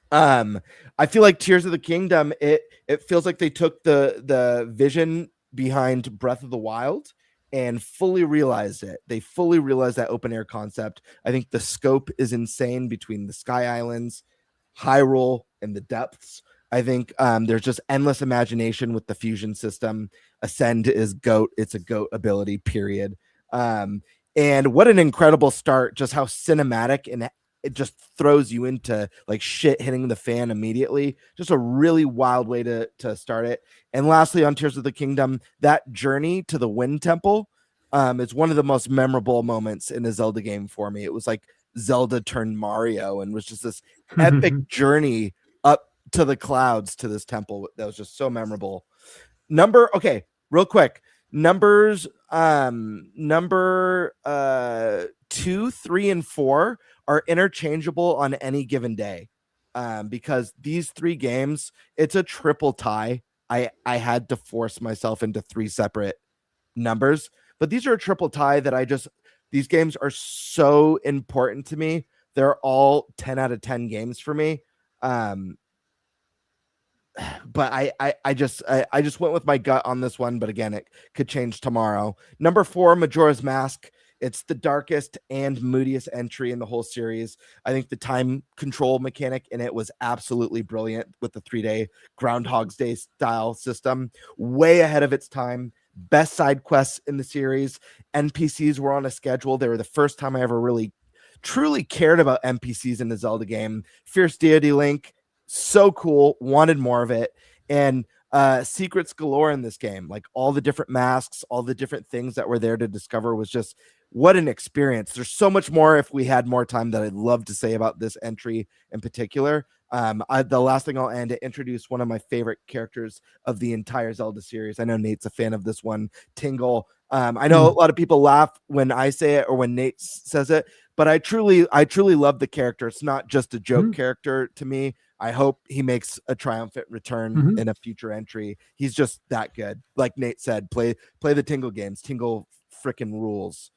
S11: I feel like Tears of the Kingdom, it feels like they took the vision behind Breath of the Wild and fully realized it. They fully realized that open air concept. I think the scope is insane between the Sky Islands, Hyrule, and the depths. I think there's just endless imagination with the fusion system. Ascend is GOAT. It's a GOAT ability, period. And what an incredible start, just how cinematic, and it just throws you into like shit hitting the fan immediately. Just a really wild way to start it. And lastly, on Tears of the Kingdom, that journey to the Wind Temple is one of the most memorable moments in a Zelda game for me. It was like Zelda turned Mario and was just this epic journey up to the clouds to this temple that was just so memorable. Real quick. Numbers 2, 3, and 4 are interchangeable on any given day. Because these 3 games, it's a triple tie. I had to force myself into 3 separate numbers, but these are a triple tie that these games are so important to me. They're all 10 out of 10 games for me. But I just went with my gut on this one, but again, it could change tomorrow. Number 4, Majora's Mask. It's the darkest and moodiest entry in the whole series. I think the time control mechanic in it was absolutely brilliant with the 3-day Groundhog's Day style system. Way ahead of its time. Best side quests in the series. NPCs were on a schedule. They were the first time I ever really truly cared about NPCs in the Zelda game. Fierce Deity Link, so cool. Wanted more of it. And secrets galore in this game. Like all the different masks, all the different things that were there to discover was just what an experience. There's so much more if we had more time that I'd love to say about this entry in particular. The last thing I'll end to introduce one of my favorite characters of the entire Zelda series. I know Nate's a fan of this one, Tingle. I know a lot of people laugh when I say it or when Nate says it, but I truly love the character. It's not just a joke character to me. I hope he makes a triumphant return in a future entry. He's just that good. Like Nate said, play the Tingle games. Tingle freaking rules.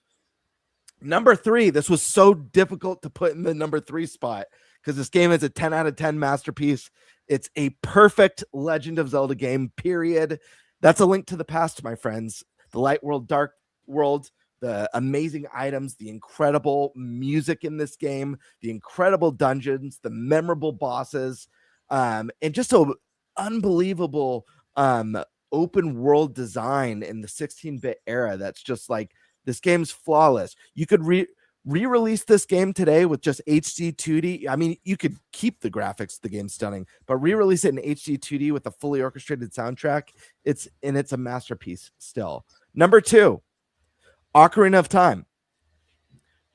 S11: Number 3, this was so difficult to put in the number 3 spot because this game is a 10 out of 10 masterpiece. It's a perfect Legend of Zelda game, period. That's a link to the past, my friends. The light world, dark world, the amazing items, the incredible music in this game, the incredible dungeons, the memorable bosses, and just an unbelievable open world design in the 16-bit era. That's just like, this game's flawless. You could re-release this game today with just HD 2D. I mean, you could keep the graphics, the game's stunning, but re-release it in HD 2D with a fully orchestrated soundtrack. It's a masterpiece still. Number 2, Ocarina of Time.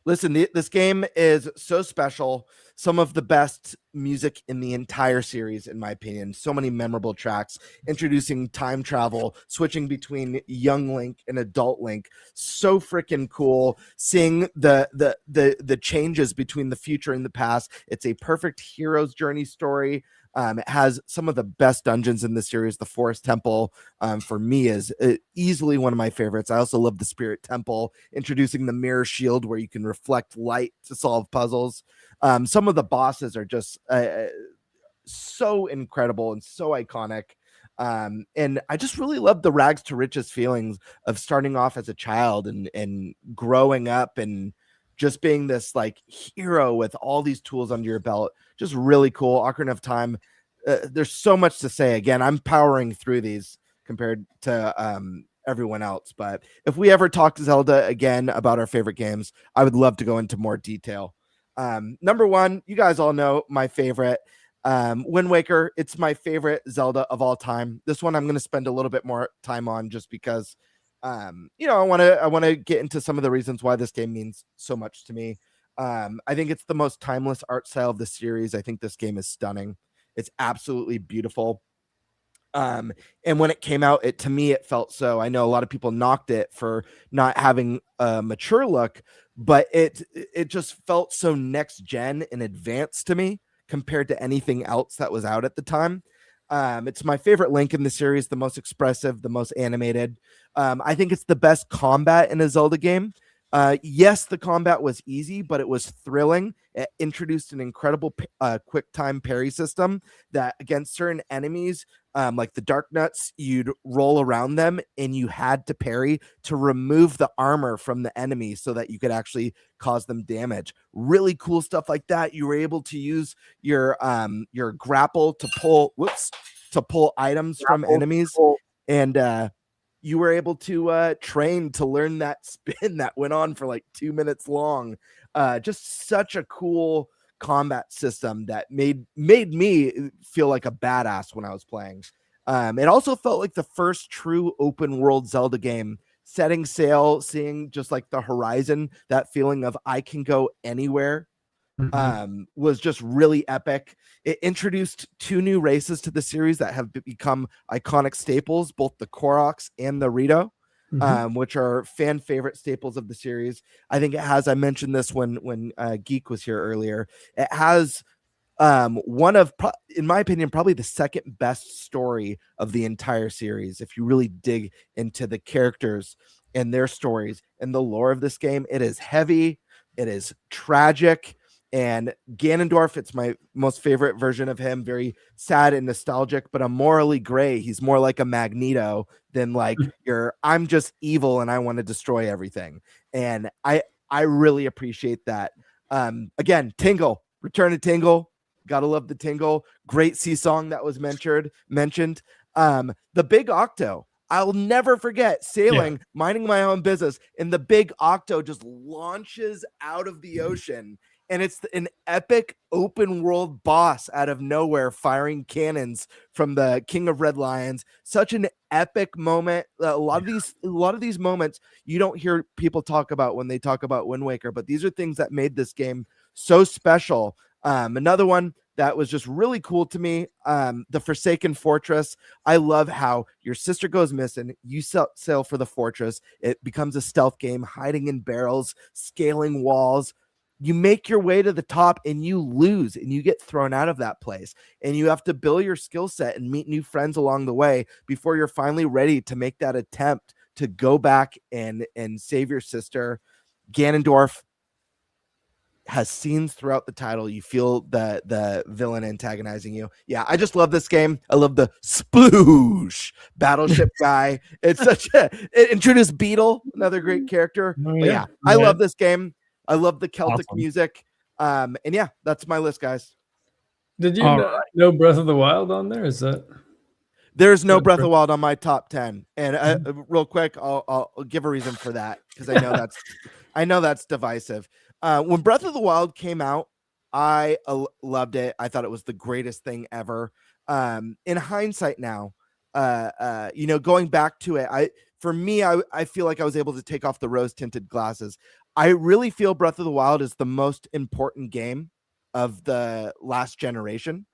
S11: Listen, this game is so special. Some of the best music in the entire series, in my opinion. So many memorable tracks, introducing time travel, switching between young Link and adult Link. So freaking cool. Seeing the changes between the future and the past. It's a perfect hero's journey story. It has some of the best dungeons in the series. The Forest Temple, for me, is easily one of my favorites. I also love the Spirit Temple, introducing the Mirror Shield where you can reflect light to solve puzzles. Some of the bosses are just so incredible and so iconic. And I just really love the rags to riches feelings of starting off as a child and growing up and just being this like hero with all these tools under your belt. Just really cool. Ocarina of Time. There's so much to say. Again, I'm powering through these compared to everyone else. But if we ever talk to Zelda again about our favorite games, I would love to go into more detail. Number 1, you guys all know my favorite, Wind Waker. It's my favorite Zelda of all time. This one I'm going to spend a little bit more time on just because I want to get into some of the reasons why this game means so much to me. I think it's the most timeless art style of the series. I think this game is stunning. It's absolutely beautiful. And when it came out, to me, it felt so. I know a lot of people knocked it for not having a mature look, but it just felt so next gen and advanced to me compared to anything else that was out at the time. It's my favorite Link in the series, the most expressive, the most animated. I think it's the best combat in a Zelda game. Yes, the combat was easy, but it was thrilling. It introduced an incredible quick time parry system that against certain enemies, like the Dark Nuts, you'd roll around them and you had to parry to remove the armor from the enemy so that you could actually cause them damage. Really cool stuff like that. You were able to use your grapple to pull items from enemies, and you were able to train to learn that spin that went on for like 2 minutes long. Just such a cool combat system that made me feel like a badass when I was playing. It also felt like the first true open world Zelda game, setting sail, seeing just like the horizon, that feeling of I can go anywhere. Was just really epic. It introduced 2 new races to the series that have become iconic staples, both the Koroks and the Rito, which are fan favorite staples of the series. I think it has, I mentioned this when Geek was here earlier, it has one of, in my opinion, probably the second best story of the entire series. If you really dig into the characters and their stories and the lore of this game, it is heavy, it is tragic. And Ganondorf, it's my most favorite version of him, very sad and nostalgic, but a morally gray. He's more like a Magneto than like I'm just evil and I want to destroy everything. And I really appreciate that. Again, Tingle, Return to Tingle. Gotta love the Tingle. Great sea song that was mentioned. The Big Octo. I'll never forget sailing, minding my own business, and the Big Octo just launches out of the ocean. And it's an epic open world boss out of nowhere firing cannons from the King of Red Lions. Such an epic moment. A lot of these moments you don't hear people talk about when they talk about Wind Waker, but these are things that made this game so special. Another one that was just really cool to me, the Forsaken Fortress. I love how your sister goes missing, you sail for the fortress, it becomes a stealth game, hiding in barrels, scaling walls. You make your way to the top and you lose and you get thrown out of that place, and you have to build your skill set and meet new friends along the way before you're finally ready to make that attempt to go back and save your sister. Ganondorf has scenes throughout the title. You feel the villain antagonizing you. Yeah, I just love this game. I love the sploosh battleship guy. It's it introduced Beetle, another great character. But yeah, I love this game. I love the Celtic music. And yeah, that's my list, guys.
S9: Did you know Breath of the Wild on there? Is that?
S11: There's no Breath of the Wild on my top 10. And real quick, I'll give a reason for that, because I know that's divisive. When Breath of the Wild came out, I loved it. I thought it was the greatest thing ever. In hindsight now, going back to it, I feel like I was able to take off the rose-tinted glasses. I really feel Breath of the Wild is the most important game of the last generation.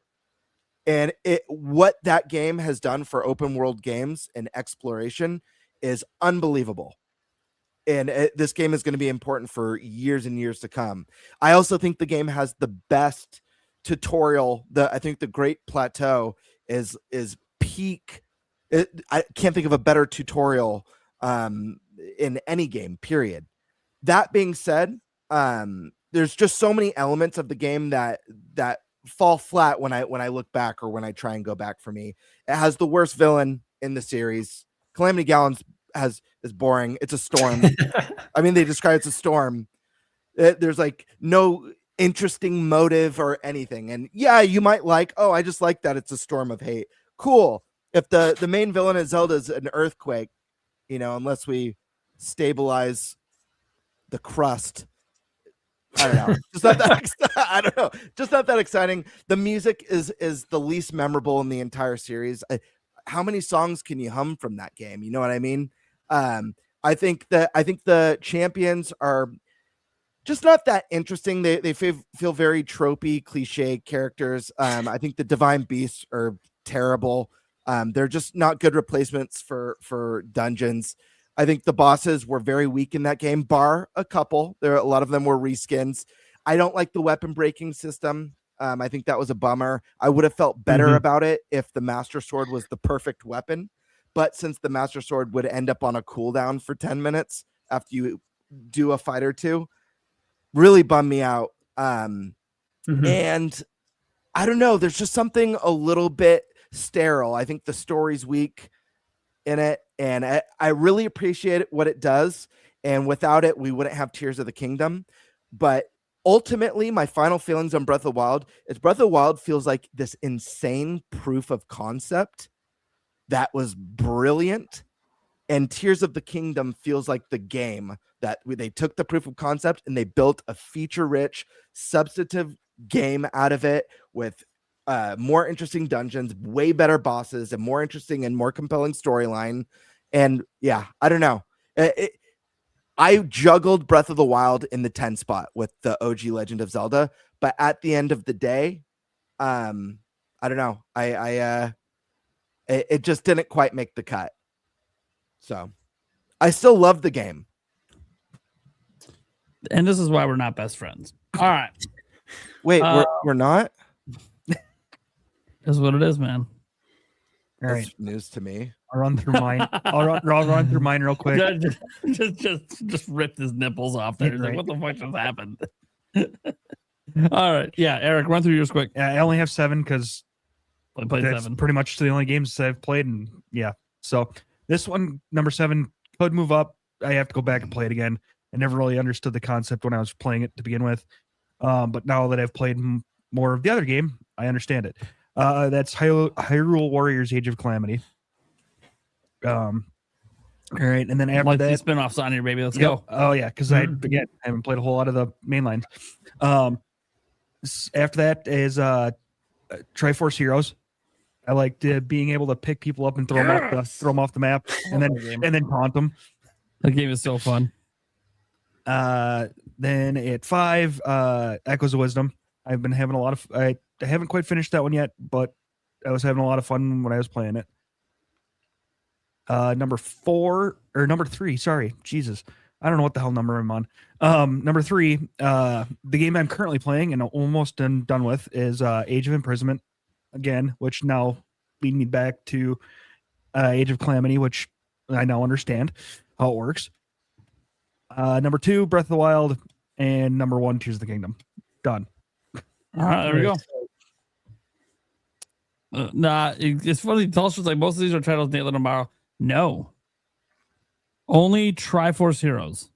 S11: And what that game has done for open world games and exploration is unbelievable. And this game is going to be important for years and years to come. I also think the game has the best tutorial. I think the Great Plateau is peak. I can't think of a better tutorial in any game, period. That being said, there's just so many elements of the game that fall flat when I look back or when I try and go back. For me, it has the worst villain in the series. Calamity Gallon's is boring. It's a storm. I mean, they describe it's a storm. There's like no interesting motive or anything. And yeah, you might like, oh, I just like that it's a storm of hate. Cool. If the main villain of Zelda is an earthquake, unless we stabilize the crust, I don't know. Just not that. I don't know. Just not that exciting. The music is the least memorable in the entire series. How many songs can you hum from that game? You know what I mean? I think the champions are just not that interesting. They feel very tropey, cliche characters. I think the divine beasts are terrible. They're just not good replacements for dungeons. I think the bosses were very weak in that game, bar a couple. A lot of them were reskins. I don't like the weapon breaking system. I think that was a bummer. I would have felt better about it if the Master Sword was the perfect weapon. But since the Master Sword would end up on a cooldown for 10 minutes after you do a fight or two. Really bummed me out.
S9: Mhm.
S11: And I don't know, there's just something a little bit sterile. I think the story's weak in it, and I really appreciate what it does. And without it, we wouldn't have Tears of the Kingdom. But ultimately, my final feelings on Breath of the Wild is Breath of the Wild feels like this insane proof of concept that was brilliant. And Tears of the Kingdom feels like the game that they took the proof of concept and they built a feature-rich, substantive game out of it with more interesting dungeons, way better bosses, and more interesting and more compelling storyline. And yeah, I don't know. I juggled Breath of the Wild in the 10 spot with the OG Legend of Zelda, but at the end of the day, I don't know. It just didn't quite make the cut. So I still love the game.
S6: And this is why we're not best friends. All right.
S11: Wait, we're not?
S6: That's what it is, man.
S10: All right.
S11: That's news to me.
S10: I'll run through mine. I'll run through mine real quick.
S6: just ripped his nipples off there. He's like,
S10: Right.
S6: what the fuck just happened? All right. Yeah, Eric, run through yours quick.
S10: Yeah, I only have 7 because
S6: I played
S10: that's
S6: 7.
S10: pretty much the only games that I've played. And yeah, so this one, number 7, could move up. I have to go back and play it again. I never really understood the concept when I was playing it to begin with. But now that I've played more of the other game, I understand it. That's Hyrule Warriors Age of Calamity. All right, and then after
S6: Like
S10: that,
S6: the spin-offs on here, baby. Let's
S10: Yep.
S6: go.
S10: Oh yeah, because I haven't played a whole lot of the main lines. After that is Triforce Heroes. I liked being able to pick people up and throw them off the map, and then taunt them.
S6: That game is so fun.
S10: Then at 5, Echoes of Wisdom. I've been having a lot of. I haven't quite finished that one yet, but I was having a lot of fun when I was playing it. Number 3. Sorry, Jesus, I don't know what the hell number I'm on. Number 3, the game I'm currently playing and almost done with is Age of Imprisonment again, which now lead me back to Age of Calamity, which I now understand how it works. Number 2, Breath of the Wild, and number 1, Tears of the Kingdom. Done.
S6: All right, there we go. It's funny. Tulsa's like, most of these are titles Nate tomorrow. No. Only Triforce Heroes.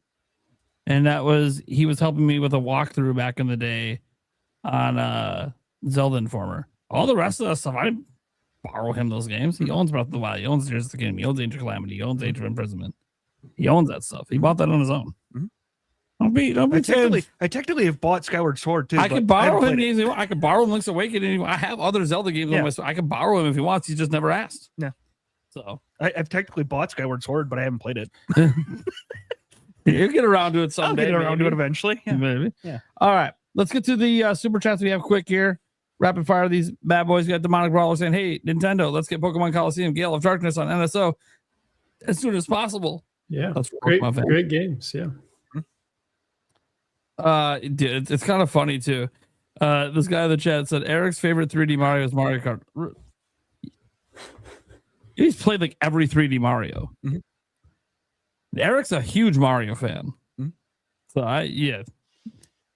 S6: And that was, he was helping me with a walkthrough back in the day on Zelda Informer. All the rest of the stuff, I borrow him those games. He owns Breath of the Wild. He owns Tears of the Kingdom. He owns Age of Calamity. He owns Age of Imprisonment. He owns that stuff. He bought that on his own. Don't be
S10: I technically have bought Skyward Sword too.
S6: I
S10: but
S6: could borrow
S10: haven't
S6: him.
S10: played it.
S6: I could borrow him Link's Awakening. I have other Zelda games on my. I could borrow him if he wants. He just never asked.
S10: Yeah.
S6: So
S10: I've technically bought Skyward Sword, but I haven't played it.
S6: You'll get around to it someday.
S10: I'll get around to it eventually. Yeah.
S6: Maybe.
S10: Yeah.
S6: All right. Let's get to the super chats we have quick here. Rapid fire these bad boys. We got Demonic Brawler saying, hey, Nintendo, let's get Pokemon Coliseum Gale of Darkness on NSO as soon as possible.
S9: Yeah.
S6: That's
S9: Great games. Yeah.
S6: Dude, it's kind of funny too. This guy in the chat said Eric's favorite 3D Mario is Mario Kart. He's played like every 3D Mario. Eric's a huge Mario fan. So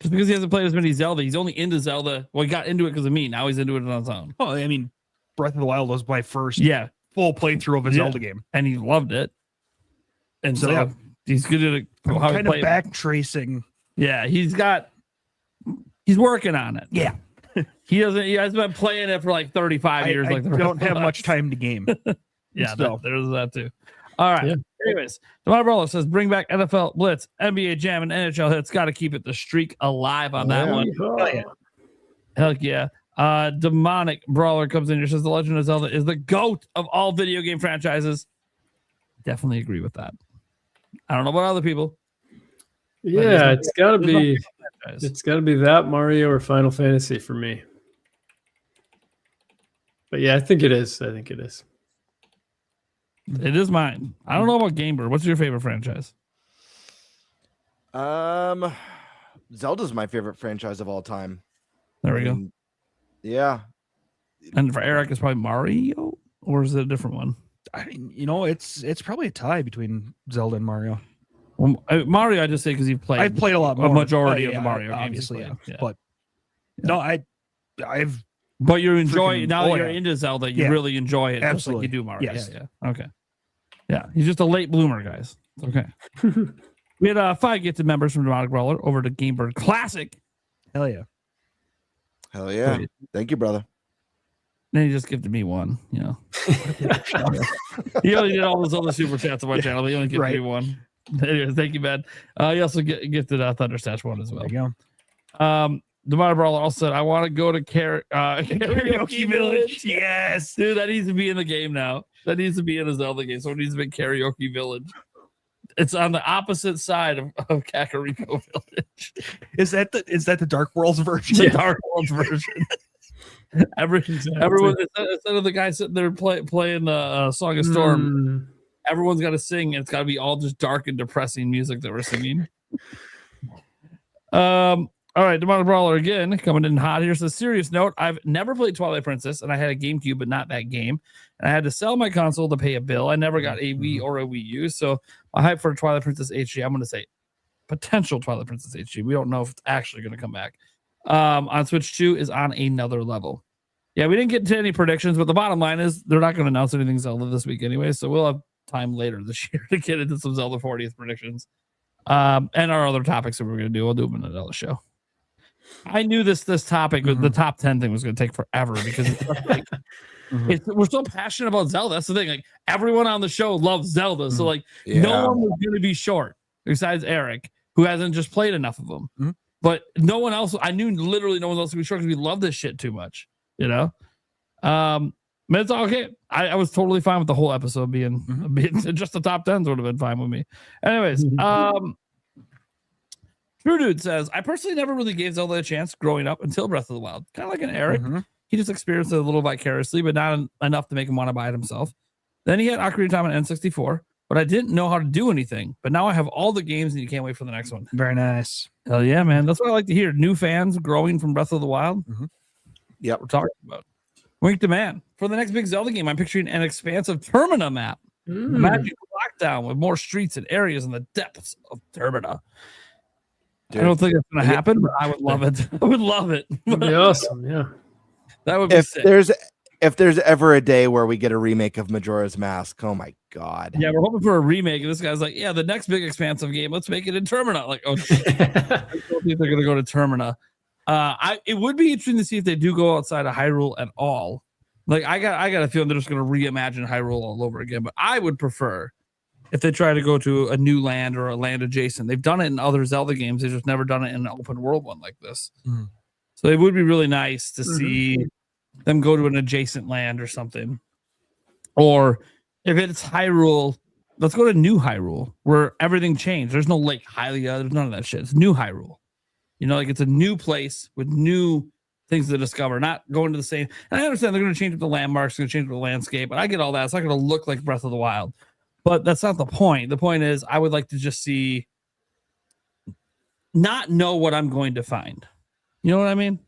S6: just because he hasn't played as many Zelda, he's only into Zelda. Well, he got into it because of me. Now he's into it on his own.
S10: Oh, I mean, Breath of the Wild was my first full playthrough of a
S6: Yeah.
S10: Zelda game,
S6: and he loved it. And so
S10: yeah.
S6: he's good at
S10: I'm
S6: how
S10: kind of back tracing.
S6: Yeah, he's working on it.
S10: Yeah.
S6: He hasn't been playing it for like 35 years.
S10: I
S6: Like the rest
S10: don't
S6: of
S10: have
S6: us.
S10: much time to game.
S6: Yeah,
S10: So.
S6: there's that too. All right.
S9: Yeah.
S6: Anyways, the Brawler says bring back NFL Blitz, NBA Jam, and NHL hits. Got to keep it the streak alive on that one. Heck yeah. Demonic Brawler comes in here, says the Legend of Zelda is the GOAT of all video game franchises. Definitely agree with that. I don't know about other people.
S9: Yeah, it's gotta be that Mario or Final Fantasy for me. But yeah, I think it is.
S6: It is mine. I don't know about Gamer. What's your favorite franchise?
S11: Zelda's my favorite franchise of all time.
S6: There we go.
S11: Yeah.
S6: And for Eric, it's probably Mario, or is it a different one?
S10: I mean, it's probably a tie between Zelda and Mario.
S6: Well, Mario, I just say because you've played.
S10: I've played a lot more.
S6: A majority of
S10: Yeah,
S6: the Mario games,
S10: obviously,
S6: you've
S10: yeah.
S6: played.
S10: But no, I've.
S6: But you're enjoying
S10: Freaking-
S6: now that
S10: oh,
S6: you're
S10: yeah.
S6: into Zelda. You
S10: Yeah.
S6: really enjoy it,
S10: Absolutely.
S6: just like you do Mario.
S10: Yes.
S6: Yeah. Okay. Yeah, he's just a late bloomer, guys. Okay. We had 5 gifted members from Demonic Brawler over to Gamebird Classic.
S10: Hell yeah.
S11: Hell yeah.
S6: Wait.
S11: Thank you, brother.
S6: Then he just gifted me 1. You know, he only did all those other super chats on my channel, but he only gifted me 1. Anyway, thank you, man. He also gifted ThunderStash 1 as well.
S10: There you go.
S6: Demonic Brawler also said, "I want to go to Karaoke Village."
S10: Yes.
S6: Dude, that needs to be in the game now. That needs to be in a Zelda game. Someone needs to make Karaoke Village. It's on the opposite side of Kakariko Village.
S10: Is that the Dark Worlds version?
S6: The Dark Worlds version. Everyone instead of the guy sitting there playing the Song of Storm, everyone's got to sing, and it's got to be all just dark and depressing music that we're singing. All right, Demonic Brawler again coming in hot. Here's a serious note. I've never played Twilight Princess, and I had a GameCube, but not that game. And I had to sell my console to pay a bill. I never got a Wii or a Wii U. So my hype for Twilight Princess HD, I'm going to say potential Twilight Princess HD. We don't know if it's actually going to come back. On Switch 2 is on another level. Yeah, we didn't get into any predictions, but the bottom line is they're not going to announce anything Zelda this week anyway. So we'll have time later this year to get into some Zelda 40th predictions. And our other topics that we're going to do. We'll do them in another show. I knew this topic with the top 10 thing was going to take forever because it's like, we're so passionate about Zelda. That's the thing. Like everyone on the show loves Zelda. So like no one was going to be short besides Eric, who hasn't just played enough of them. But no one else, I knew literally no one else would be short because we love this shit too much, you know? But it's all okay. I was totally fine with the whole episode being just the top 10s would have been fine with me. Anyways, True Dude says, I personally never really gave Zelda a chance growing up until Breath of the Wild. Kind of like an Eric. He just experienced it a little vicariously, but not enough to make him want to buy it himself. Then he had Ocarina of Time on N64, but I didn't know how to do anything. But now I have all the games and you can't wait for the next one.
S10: Very nice.
S6: Hell yeah, man. That's what I like to hear. New fans growing from Breath of the Wild.
S11: Yep.
S6: We're talking about. Wink Demand. For the next big Zelda game, I'm picturing an expansive Termina map. Imagine lockdown with more streets and areas in the depths of Termina. Dude, I don't think it's going to happen, but I would love it. I would love it.
S9: That'd be awesome. Yeah.
S6: That would be sick.
S11: If there's ever a day where we get a remake of Majora's Mask, oh my god.
S6: Yeah, we're hoping for a remake. And this guy's like, yeah, the next big expansive game, let's make it in Termina. Like, oh, shit. I don't think they're going to go to Termina. It would be interesting to see if they do go outside of Hyrule at all. Like, I got a feeling they're just going to reimagine Hyrule all over again. But I would prefer if they try to go to a new land or a land adjacent. They've done it in other Zelda games. They've just never done it in an open world one like this. So it would be really nice to see them go to an adjacent land or something. Or if it's Hyrule, let's go to New Hyrule where everything changed. There's no Lake Hylia. There's none of that shit. It's New Hyrule. You know, like it's a new place with new things to discover, not going to the same. And I understand they're going to change up the landmarks, going to change up the landscape, but I get all that. It's not going to look like Breath of the Wild. But that's not the point. The point is I would like to just not know what I'm going to find. You know what I mean?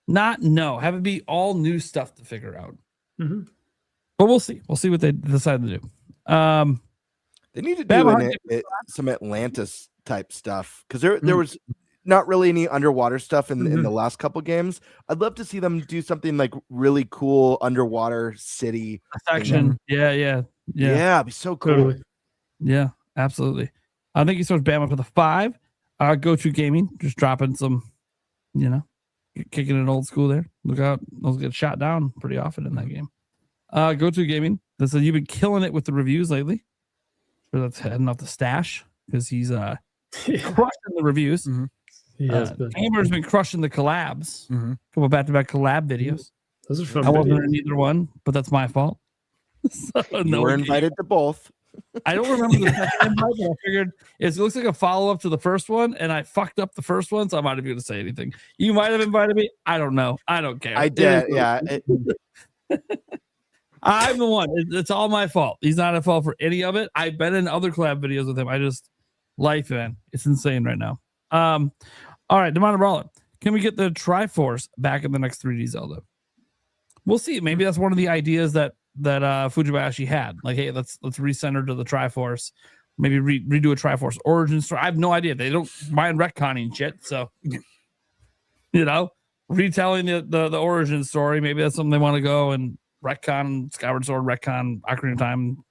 S6: Not know. Have it be all new stuff to figure out. But we'll see. We'll see what they decide to do.
S11: They need to do some Atlantis type stuff because there was not really any underwater stuff in the last couple games. I'd love to see them do something like really cool underwater city
S6: section. Yeah.
S11: It'd be so cool.
S9: Totally.
S6: Yeah, absolutely. I think he starts Bama with a 5. Go to gaming, just dropping some, kicking it old school there. Look out, those get shot down pretty often in that game. Go to gaming. They said you've been killing it with the reviews lately. So that's heading off the stash because he's crushing the reviews. Gamer's been crushing the collabs. Couple back-to-back collab videos.
S9: Those are fun.
S6: I wasn't in either one, but that's my fault. So,
S11: you were invited to both.
S6: I don't remember the second invite, but I figured it looks like a follow-up to the first one, and I fucked up the first one, so I'm not even going to say anything. You might have invited me. I don't know. I don't care.
S11: I did, yeah.
S6: I'm the one. It's all my fault. He's not at fault for any of it. I've been in other collab videos with him. Life, man. It's insane right now. All right, Demonic Brawler. Can we get the Triforce back in the next 3D Zelda? We'll see. Maybe that's one of the ideas that Fujibayashi had. Like, hey, let's recenter to the Triforce. Maybe redo a Triforce Origin story. I have no idea. They don't mind retconning shit. So, retelling the origin story. Maybe that's something they want to go and retcon Skyward Sword, retcon Ocarina of Time.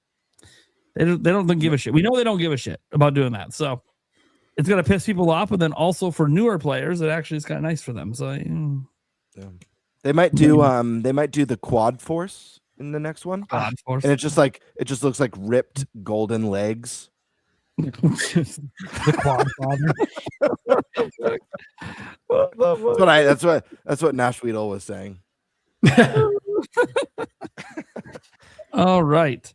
S6: They don't give a shit. We know they don't give a shit about doing that. So it's gonna piss people off, but then also for newer players, it actually is kind of nice for them. So
S11: they might do the Quad Force in the next one.
S6: Quad Force.
S11: And it just looks like ripped golden legs.
S4: The Quad Father.
S11: That's what Nash Weedle was saying.
S6: All right.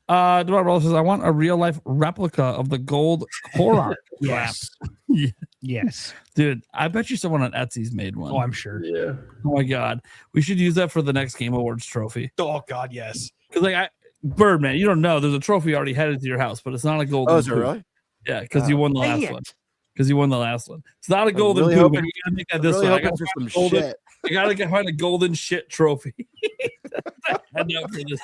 S6: Eduardo says, I want a real life replica of the gold Korok.
S10: Yes. Yes.
S6: Dude, I bet you someone on Etsy's made one.
S10: Oh, I'm sure.
S9: Yeah.
S6: Oh my God. We should use that for the next Game Awards trophy.
S10: Oh God, yes.
S6: Because Birdman, you don't know. There's a trophy already headed to your house, but it's not a golden.
S11: Oh, is it really?
S6: Yeah, because you won the last one. Because you won the last one. It's not a golden
S11: really
S6: poop.
S11: hoping-
S6: You gotta make that
S11: I'm
S6: this
S11: really
S6: one. I
S11: hoping
S6: gotta
S11: for some
S6: golden-
S11: shit.
S6: I gotta find a golden shit trophy. I know for this.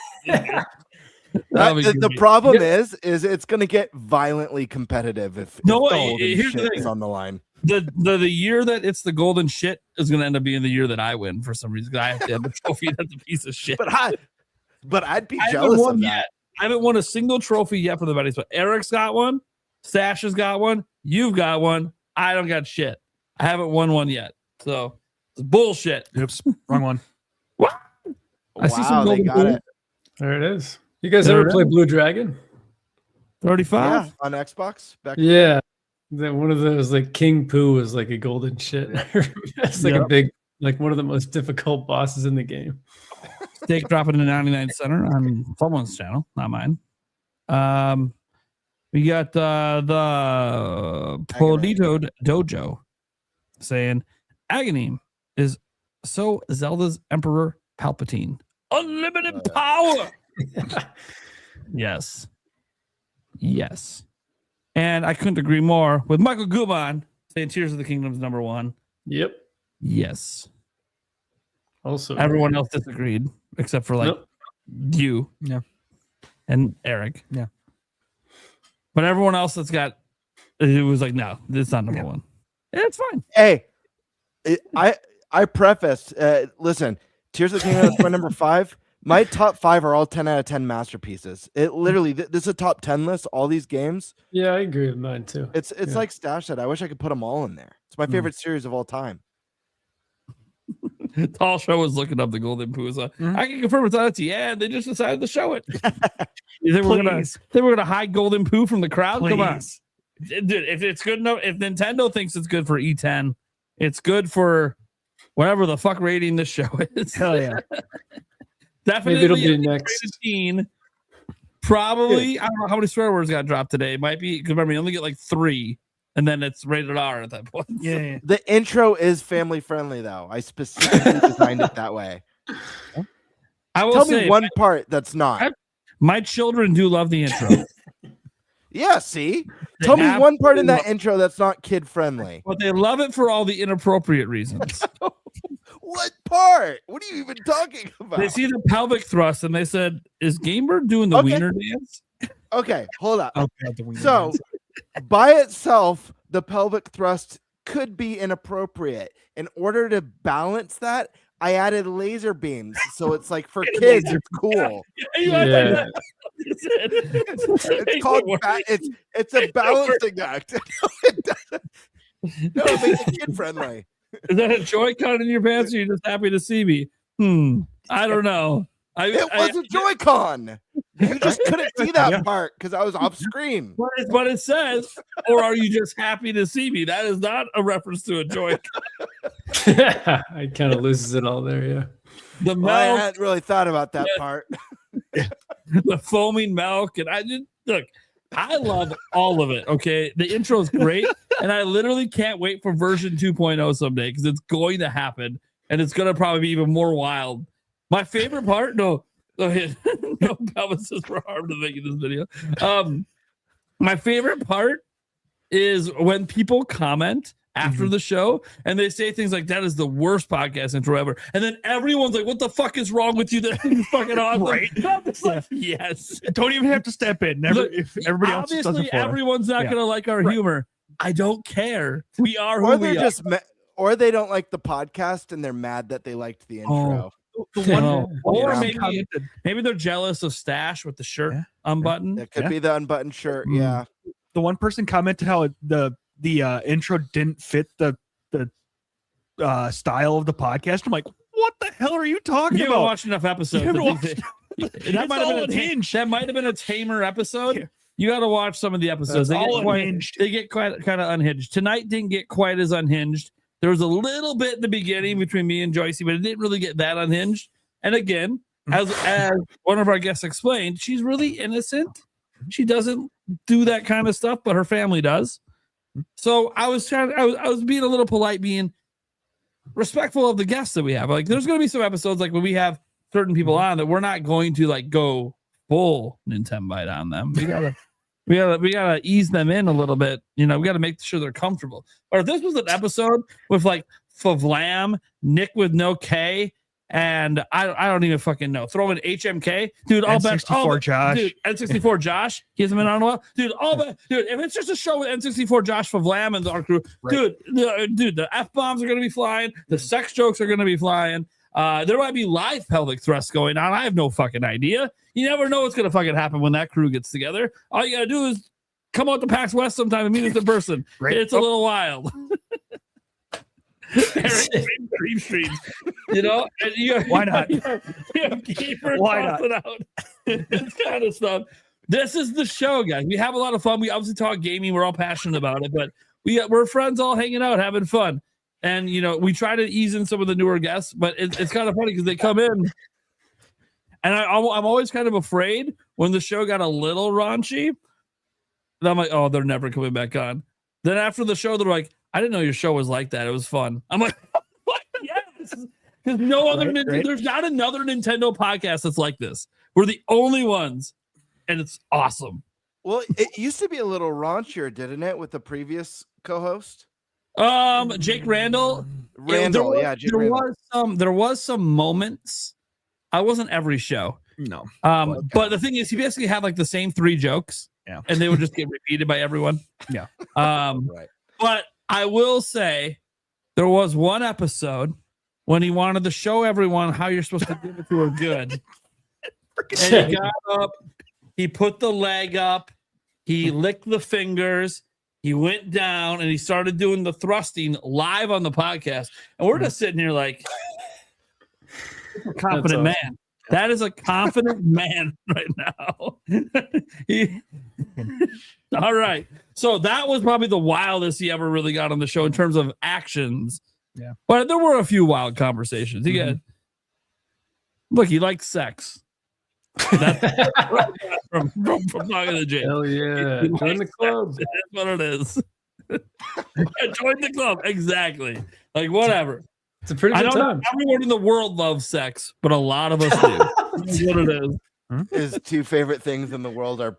S11: The problem is it's going to get violently competitive if
S6: No,
S11: golden
S6: here's the
S11: shit
S6: thing.
S11: is on the line.
S6: The year that it's the golden shit is going to end up being the year that I win for some reason. I have to have a trophy that's a piece of shit.
S11: But I'd be
S6: I haven't
S11: jealous
S6: won
S11: of that.
S6: yet. I haven't won a single trophy yet for the buddies, but Eric's got one, Stash has got one, you've got one. I don't got shit. I haven't won one yet. So it's bullshit.
S10: Oops, wrong one.
S6: I see some
S11: they
S6: golden
S11: got
S6: poop.
S11: it.
S9: There it is. You guys
S6: There
S9: ever
S6: it
S9: play
S6: is.
S9: Blue Dragon?
S6: 35?
S11: Yeah, on Xbox. Back
S9: Yeah. One of those, like King Pooh was like a golden shit. It's like a big, like one of the most difficult bosses in the game.
S6: Steak dropping in the 99 center on someone's channel, not mine. We got the Polito Dojo saying Aghanim is so Zelda's Emperor Palpatine. Unlimited power. Yes. Yes. And I couldn't agree more with Michael Guban saying Tears of the Kingdom's number one.
S9: Yep.
S6: Yes.
S9: Also,
S6: Everyone else disagreed except for you.
S10: Yeah.
S6: And Eric.
S10: Yeah.
S6: But everyone else that's got it was like, no, it's not number one. It's fine.
S11: Hey, I prefaced. Listen, Tears of the Kingdom is my number 5. My top 5 are all 10 out of 10 masterpieces. It literally, this is a top 10 list. All these games.
S9: Yeah, I agree with mine too.
S11: It's like Stash said. I wish I could put them all in there. It's my favorite series of all time.
S6: Tall Show was looking up the Golden Pooza. I can confirm it's on Etsy. Yeah, they just decided to show it. You think we're gonna hide Golden Poo from the crowd? Come on, dude. If it's good enough, if Nintendo thinks it's good for E10, it's good for whatever the fuck rating this show is.
S4: Hell yeah.
S6: Definitely,
S9: Maybe it'll be next.
S6: 15. Probably, I don't know how many swear words got dropped today. It might be because remember you only get like 3, and then it's rated R at that point.
S10: Yeah.
S11: The intro is family friendly, though. I specifically designed it that way.
S6: I will
S11: Tell
S6: say,
S11: me one part that's not.
S6: my children do love the intro.
S11: Yeah, see?
S6: They
S11: Tell me
S6: have
S11: one part
S6: to
S11: in that
S6: love-
S11: intro that's not kid friendly.
S6: But they love it for all the inappropriate reasons.
S11: What part? What are you even talking about?
S6: They see the pelvic thrust and they said, "Is Gamebird doing the
S11: Okay.
S6: wiener dance?"
S11: Okay, hold up.
S10: Oh, God, the wiener
S11: So,
S10: dance.
S11: by itself, the pelvic thrust could be inappropriate. In order to balance that, I added laser beams, so it's like for kids, it's cool.
S9: Yeah.
S11: It's called it's a balancing act. No, it doesn't. No, it makes it kid friendly.
S6: Is that a Joy-Con in your pants? Or are you just happy to see me? I don't know.
S11: It was a Joy-Con. You just couldn't see that part because I was off screen.
S6: But it says, or are you just happy to see me? That is not a reference to a Joy-Con.
S9: I kind of loses it all there. Yeah.
S6: The
S11: Well, I
S6: milk,
S11: hadn't really thought about that part.
S6: the foaming milk, and I just look. I love all of it. Okay, the intro is great, and I literally can't wait for version 2.0 someday because it's going to happen, and it's going to probably be even more wild. My favorite part, no pelvises for harm to making this video. My favorite part is when people comment after the show, and they say things like, that is the worst podcast intro ever. And then everyone's like, what the fuck is wrong with you? That is fucking awesome.
S10: Right.
S6: I'm just like, yes.
S10: Don't even have to step in.
S6: Look,
S10: If everybody else does it
S6: obviously
S10: for them.
S6: everyone's not going to like our humor. I don't care. We are who
S11: Or
S6: we
S11: they're
S6: are.
S11: just or they don't like the podcast and they're mad that they liked the intro.
S10: The one,
S6: Or
S11: Yeah.
S6: maybe they're jealous of Stash with the shirt unbuttoned.
S11: It could
S10: Yeah.
S11: be the unbuttoned shirt. Yeah.
S10: the one person commented how the intro didn't fit the style of the podcast. I'm like, what the hell are you talking
S6: You haven't
S10: about?
S6: watched enough episodes.
S10: You haven't
S6: I
S10: watched-
S6: think that
S10: It's
S6: might have
S10: all
S6: been
S10: unhinged.
S6: that might have been a tamer episode. You got to watch some of the episodes.
S10: That's
S6: They
S10: all
S6: get quite,
S10: unhinged.
S6: they get quite kind of unhinged. Tonight didn't get quite as unhinged. There was a little bit in the beginning between me and Joycey, but it didn't really get that unhinged. And again, as one of our guests explained, she's really innocent. She doesn't do that kind of stuff, but her family does. So I was being a little polite, being respectful of the guests that we have. Like, there's going to be some episodes like when we have certain people on that we're not going to like go full NintenByte on them. We gotta ease them in a little bit. You know, we gotta make sure they're comfortable. Or if this was an episode with like Favlam, Nick with no K, and I don't even fucking know. Throw in HMK, dude. All bet,
S10: N64 Josh.
S6: dude. N64 Josh. He hasn't been on a while, dude. Dude. If it's just a show with N64 Josh Favlam and our crew,
S10: Right.
S6: dude, the F bombs are gonna be flying. The sex jokes are gonna be flying. There might be live pelvic thrusts going on. I have no fucking idea. You never know what's gonna fucking happen when that crew gets together. All you gotta do is come out to PAX West sometime and meet us in person.
S10: Right.
S6: It's a little wild. Dream streams, you know. And
S10: Why not?
S6: You have gamers
S10: Why not?
S6: tossing out this kind of stuff. This is the show, guys. We have a lot of fun. We obviously talk gaming. We're all passionate about it, but we're friends all hanging out, having fun. And, you know, we try to ease in some of the newer guests, but it's kind of funny because they come in. And I'm always kind of afraid when the show got a little raunchy. And I'm like, oh, they're never coming back on. Then after the show, they're like, I didn't know your show was like that. It was fun. I'm like, what? Yes. Because no other there's not another Nintendo podcast that's like this. We're the only ones. And it's awesome.
S11: Well, it used to be a little raunchier, didn't it, with the previous co-host?
S6: Jake Randall.
S11: Randall,
S6: There was some moments. I wasn't every show.
S10: No.
S6: But the thing is, he basically had like the same 3 jokes.
S10: Yeah.
S6: And they would just get repeated by everyone.
S10: Yeah.
S11: Right.
S6: But I will say there was one episode when he wanted to show everyone how you're supposed to give it to her good. And he got up, he put the leg up, he licked the fingers, he went down, and he started doing the thrusting live on the podcast. And we're just sitting here like, confident man. That is a confident man right now. All right. So that was probably the wildest he ever really got on the show in terms of actions.
S10: Yeah.
S6: But there were a few wild conversations. He got, look, he liked sex. That's from talking to Jake.
S9: Hell yeah.
S6: He
S9: Join the
S6: likes
S9: club.
S6: sex. That's what it is. Join the club. Exactly. Like, whatever.
S9: It's a pretty
S6: I
S9: good
S6: don't know
S9: time.
S6: if everyone in the world loves sex, but a lot of us do. That's what it is.
S11: His 2 favorite things in the world are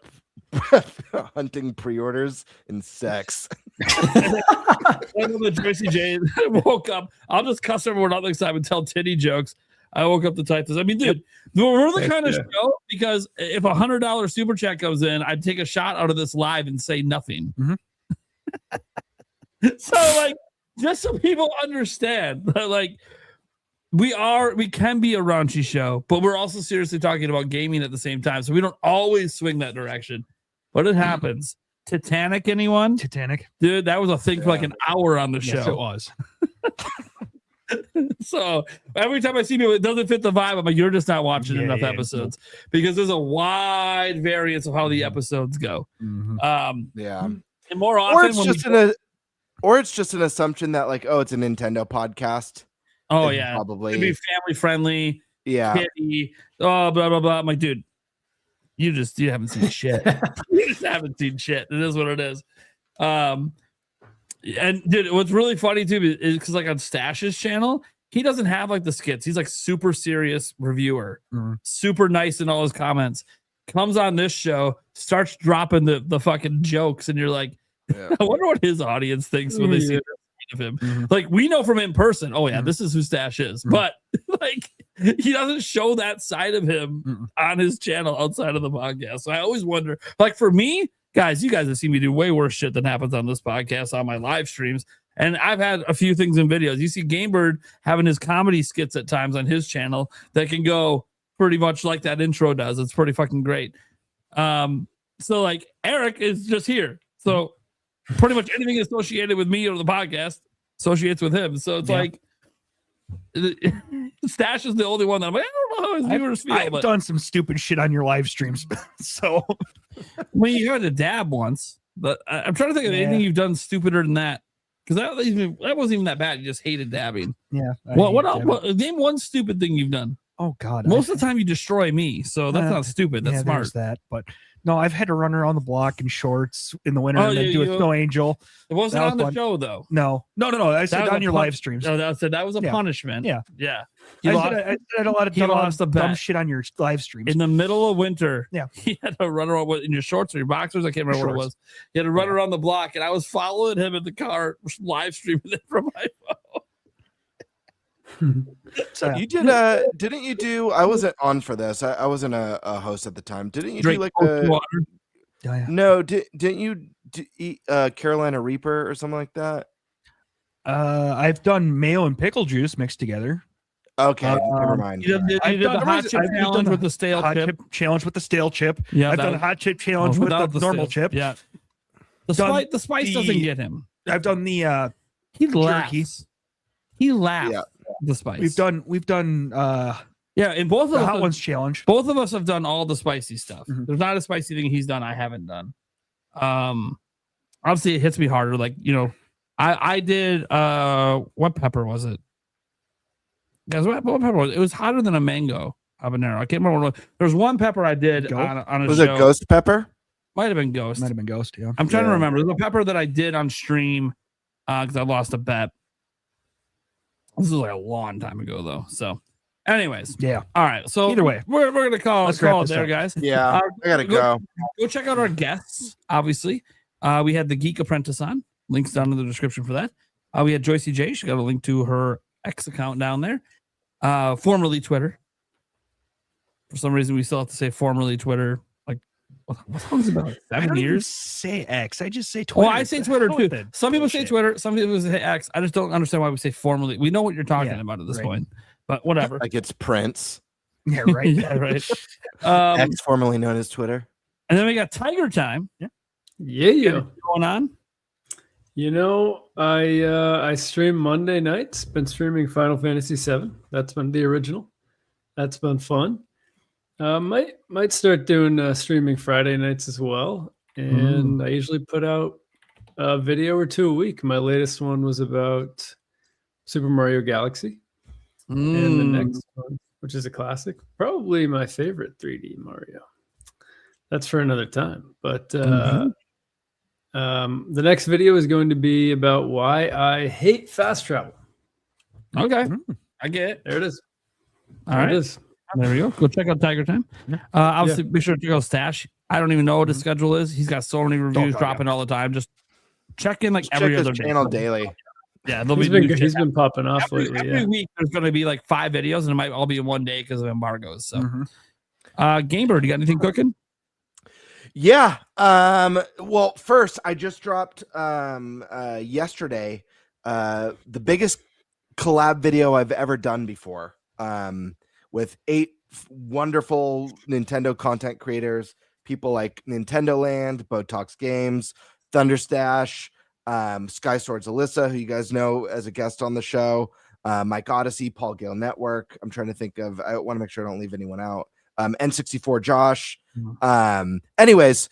S11: hunting pre-orders and sex.
S6: I know that JoycieJ woke up. I'll just cuss everyone out next time and tell titty jokes. I woke up to type this. I mean, dude, we're the kind of show because if $100 super chat comes in, I'd take a shot out of this live and say nothing. So, like, just so people understand that, like, we can be a raunchy show, but we're also seriously talking about gaming at the same time. So we don't always swing that direction, but it happens. Titanic, anyone?
S10: Titanic.
S6: Dude, that was a thing for like an hour on the show.
S10: Yes, it was.
S6: So every time I see people, it doesn't fit the vibe. I'm like, you're just not watching enough episodes because there's a wide variance of how the episodes go.
S11: Yeah.
S6: And more often,
S11: or it's just an assumption that like, oh, it's a Nintendo podcast.
S6: oh
S11: It's
S6: yeah,
S11: probably
S6: it'd be family friendly.
S11: yeah.
S6: Kitty, blah blah blah. I'm like, dude, you haven't seen shit. You just haven't seen shit. It is what it is. And dude, what's really funny too is because like on Stash's channel, he doesn't have like the skits. He's like super serious reviewer, super nice in all his comments. Comes on this show, starts dropping the fucking jokes, and you're like, I wonder what his audience thinks when they see this. of him.
S10: Mm-hmm.
S6: Like we know from in person, oh yeah,
S10: Mhm.
S6: this is who Stash is.
S10: Mhm.
S6: But like he doesn't show that side of him on his channel outside of the podcast. So I always wonder, like for me, guys, you guys have seen me do way worse shit than happens on this podcast on my live streams. And I've had a few things in videos. You see Gamebird having his comedy skits at times on his channel that can go pretty much like that intro does. It's pretty fucking great. So like Eric is just here. So pretty much anything associated with me or the podcast associates with him. So it's like Stash is the only one that I'm like, I don't know how his viewers feel.
S10: I've done some stupid shit on your live streams. So
S6: well, you had to dab once, but I'm trying to think of anything you've done stupider than that. Because that wasn't even that bad. You just hated dabbing.
S10: Yeah.
S6: What else? Name one stupid thing you've done.
S10: Oh God.
S6: Most of the time you destroy me, so that's not stupid. That's smart.
S10: There's that, but no, I've had to run around the block in shorts in the winter and then do a snow angel.
S6: It wasn't
S10: That
S6: on
S10: was
S6: the
S10: fun.
S6: show though.
S10: No. I said
S6: was
S10: on
S6: a
S10: your live streams.
S6: No, that was a punishment.
S10: Yeah.
S6: He
S10: I
S6: lost,
S10: said a lot of
S6: he lost the
S10: dumb
S6: bet.
S10: shit on your live streams.
S6: In the middle of winter.
S10: Yeah.
S6: He had to run around in your shorts or your boxers. I can't remember what it was. He had to run around the block, and I was following him in the car, live streaming it from my phone.
S11: You did didn't you do I wasn't on for this. I wasn't a host at the time. Didn't you
S6: Drink
S11: do like
S6: cold water.
S11: No, didn't you eat Carolina Reaper or something like that?
S10: I've done mayo and pickle juice mixed together.
S11: Okay, never mind.
S6: You did the hot chip challenge with the stale chip.
S10: Challenge with the stale chip.
S6: Yeah,
S10: I've done a hot chip challenge with the normal chip.
S6: Yeah. The spice doesn't get him.
S10: I've done the
S6: he
S10: jerky.
S6: laughs. He laughs.
S11: Yeah.
S6: The spice.
S10: We've done
S6: yeah, and both of
S10: the
S6: us
S10: hot ones challenge.
S6: Both of us have done all the spicy stuff.
S10: Mhm.
S6: There's not a spicy thing he's done I haven't done. Obviously it hits me harder. Like, I did what pepper was it? Guys, what pepper was it? It was hotter than a mango habanero. I can't remember what it was. There's one pepper I did on a
S11: Was
S6: show.
S11: it ghost pepper?
S6: Might have been ghost.
S10: Might have been ghost, yeah.
S6: I'm trying to remember. There's a pepper that I did on stream because I lost a bet. This was like a long time ago though. So anyways.
S10: Yeah.
S6: All right. So
S10: either way,
S6: we're gonna call it there, guys.
S11: Yeah. I gotta go.
S6: Go check out our guests, obviously. We had the Geek Apprentice on. Links down in the description for that. We had JoycieJ. She got a link to her X account down there. Formerly Twitter. For some reason, we still have to say formerly Twitter. Like, what long is it about? 7 years?
S10: Say X. I just say Twitter.
S6: Well, I say Twitter too. Some people say Twitter. Some people say X. I just don't understand why we say formerly. We know what you're talking about at this point, but whatever.
S11: Like it's Prince.
S10: Yeah, right.
S6: Yeah, right.
S11: X, formerly known as Twitter.
S6: And then we got TigerTyme.
S9: Yeah.
S6: Going on.
S9: I stream Monday nights. Been streaming Final Fantasy VII. That's been the original. That's been fun. Might start doing streaming Friday nights as well. And I usually put out a video or two a week. My latest one was about Super Mario Galaxy. And the next one, which is a classic, probably my favorite 3D Mario. That's for another time. But the next video is going to be about why I hate fast travel.
S6: Okay. I get it.
S9: There it is.
S6: All right.
S9: It is.
S6: There we go. Go check out TigerTyme. Obviously, be sure to check out Stash. I don't even know what his schedule is. He's got so many reviews dropping all the time. Just check in like every other
S11: channel
S6: day.
S11: daily.
S6: Yeah,
S9: he's been popping off lately.
S6: Every week there's going to be like 5 videos, and it might all be in one day because of embargoes. So, Gamebird, you got anything cooking?
S11: Yeah. Well, first I just dropped yesterday the biggest collab video I've ever done before. With 8 wonderful Nintendo content creators, people like Nintendo Land, Botox Games, ThunderStash, Sky Swords Alyssa, who you guys know as a guest on the show, Mike Odyssey, Paul Gale Network. I'm trying to think of, I want to make sure I don't leave anyone out. N64 Josh. Anyways,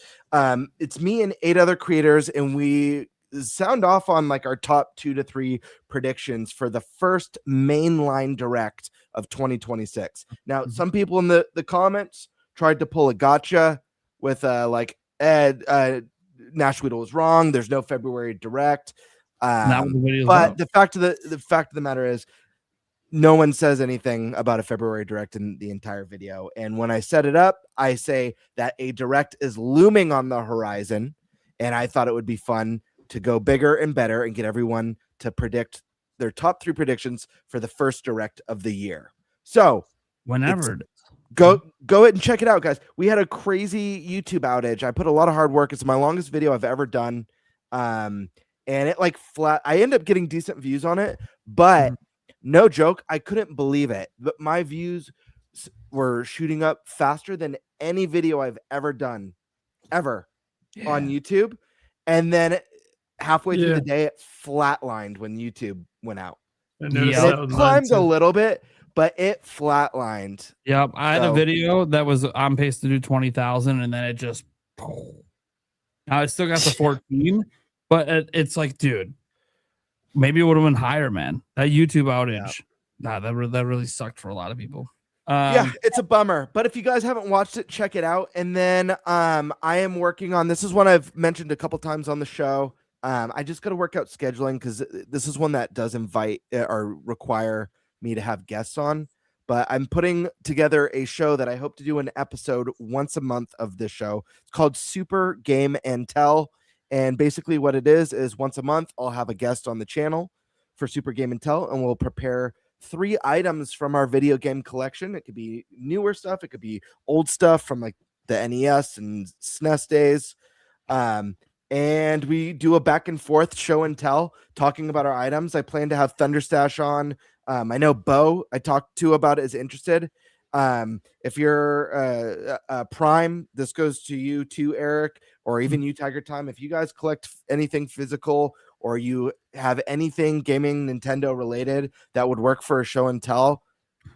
S11: it's me and 8 other creators, and we sound off on like our top 2 to 3 predictions for the first mainline direct of 2026. Now, some people in the comments tried to pull a gotcha with like Nash Weedle was wrong. There's no February direct. But the fact of the matter is, no one says anything about a February direct in the entire video. And when I set it up, I say that a direct is looming on the horizon, and I thought it would be fun to go bigger and better and get everyone to predict their top 3 predictions for the first direct of the year. So
S6: Whenever it is.
S11: go ahead and check it out, guys. We had a crazy YouTube outage. I put a lot of hard work. It's my longest video I've ever done. And it like flat. I ended up getting decent views on it, but no joke, I couldn't believe it. But my views were shooting up faster than any video I've ever done, ever on YouTube. And then halfway through the day, it flatlined when YouTube went out. It climbed a little bit, but it flatlined.
S6: Yep, I had a video that was on pace to do 20,000, and then it just. Now I still got the 14, but it's like, dude, maybe it would have been higher, man. That YouTube outage, that really sucked for a lot of people.
S11: Yeah, it's a bummer. But if you guys haven't watched it, check it out. And then I am working on this. Is one I've mentioned a couple times on the show. I just got to work out scheduling because this is one that does invite or require me to have guests on. But I'm putting together a show that I hope to do an episode once a month of this show. It's called Super Game and Tell. And basically what it is once a month, I'll have a guest on the channel for Super Game and Tell, and we'll prepare 3 items from our video game collection. It could be newer stuff. It could be old stuff from like the NES and SNES days. And we do a back and forth show and tell talking about our items. I plan to have ThunderStash on. I know Bo I talked to about it is interested. If you're Prime, this goes to you too, Eric, or even you, TigerTyme. If you guys collect anything physical or you have anything gaming Nintendo related that would work for a show and tell,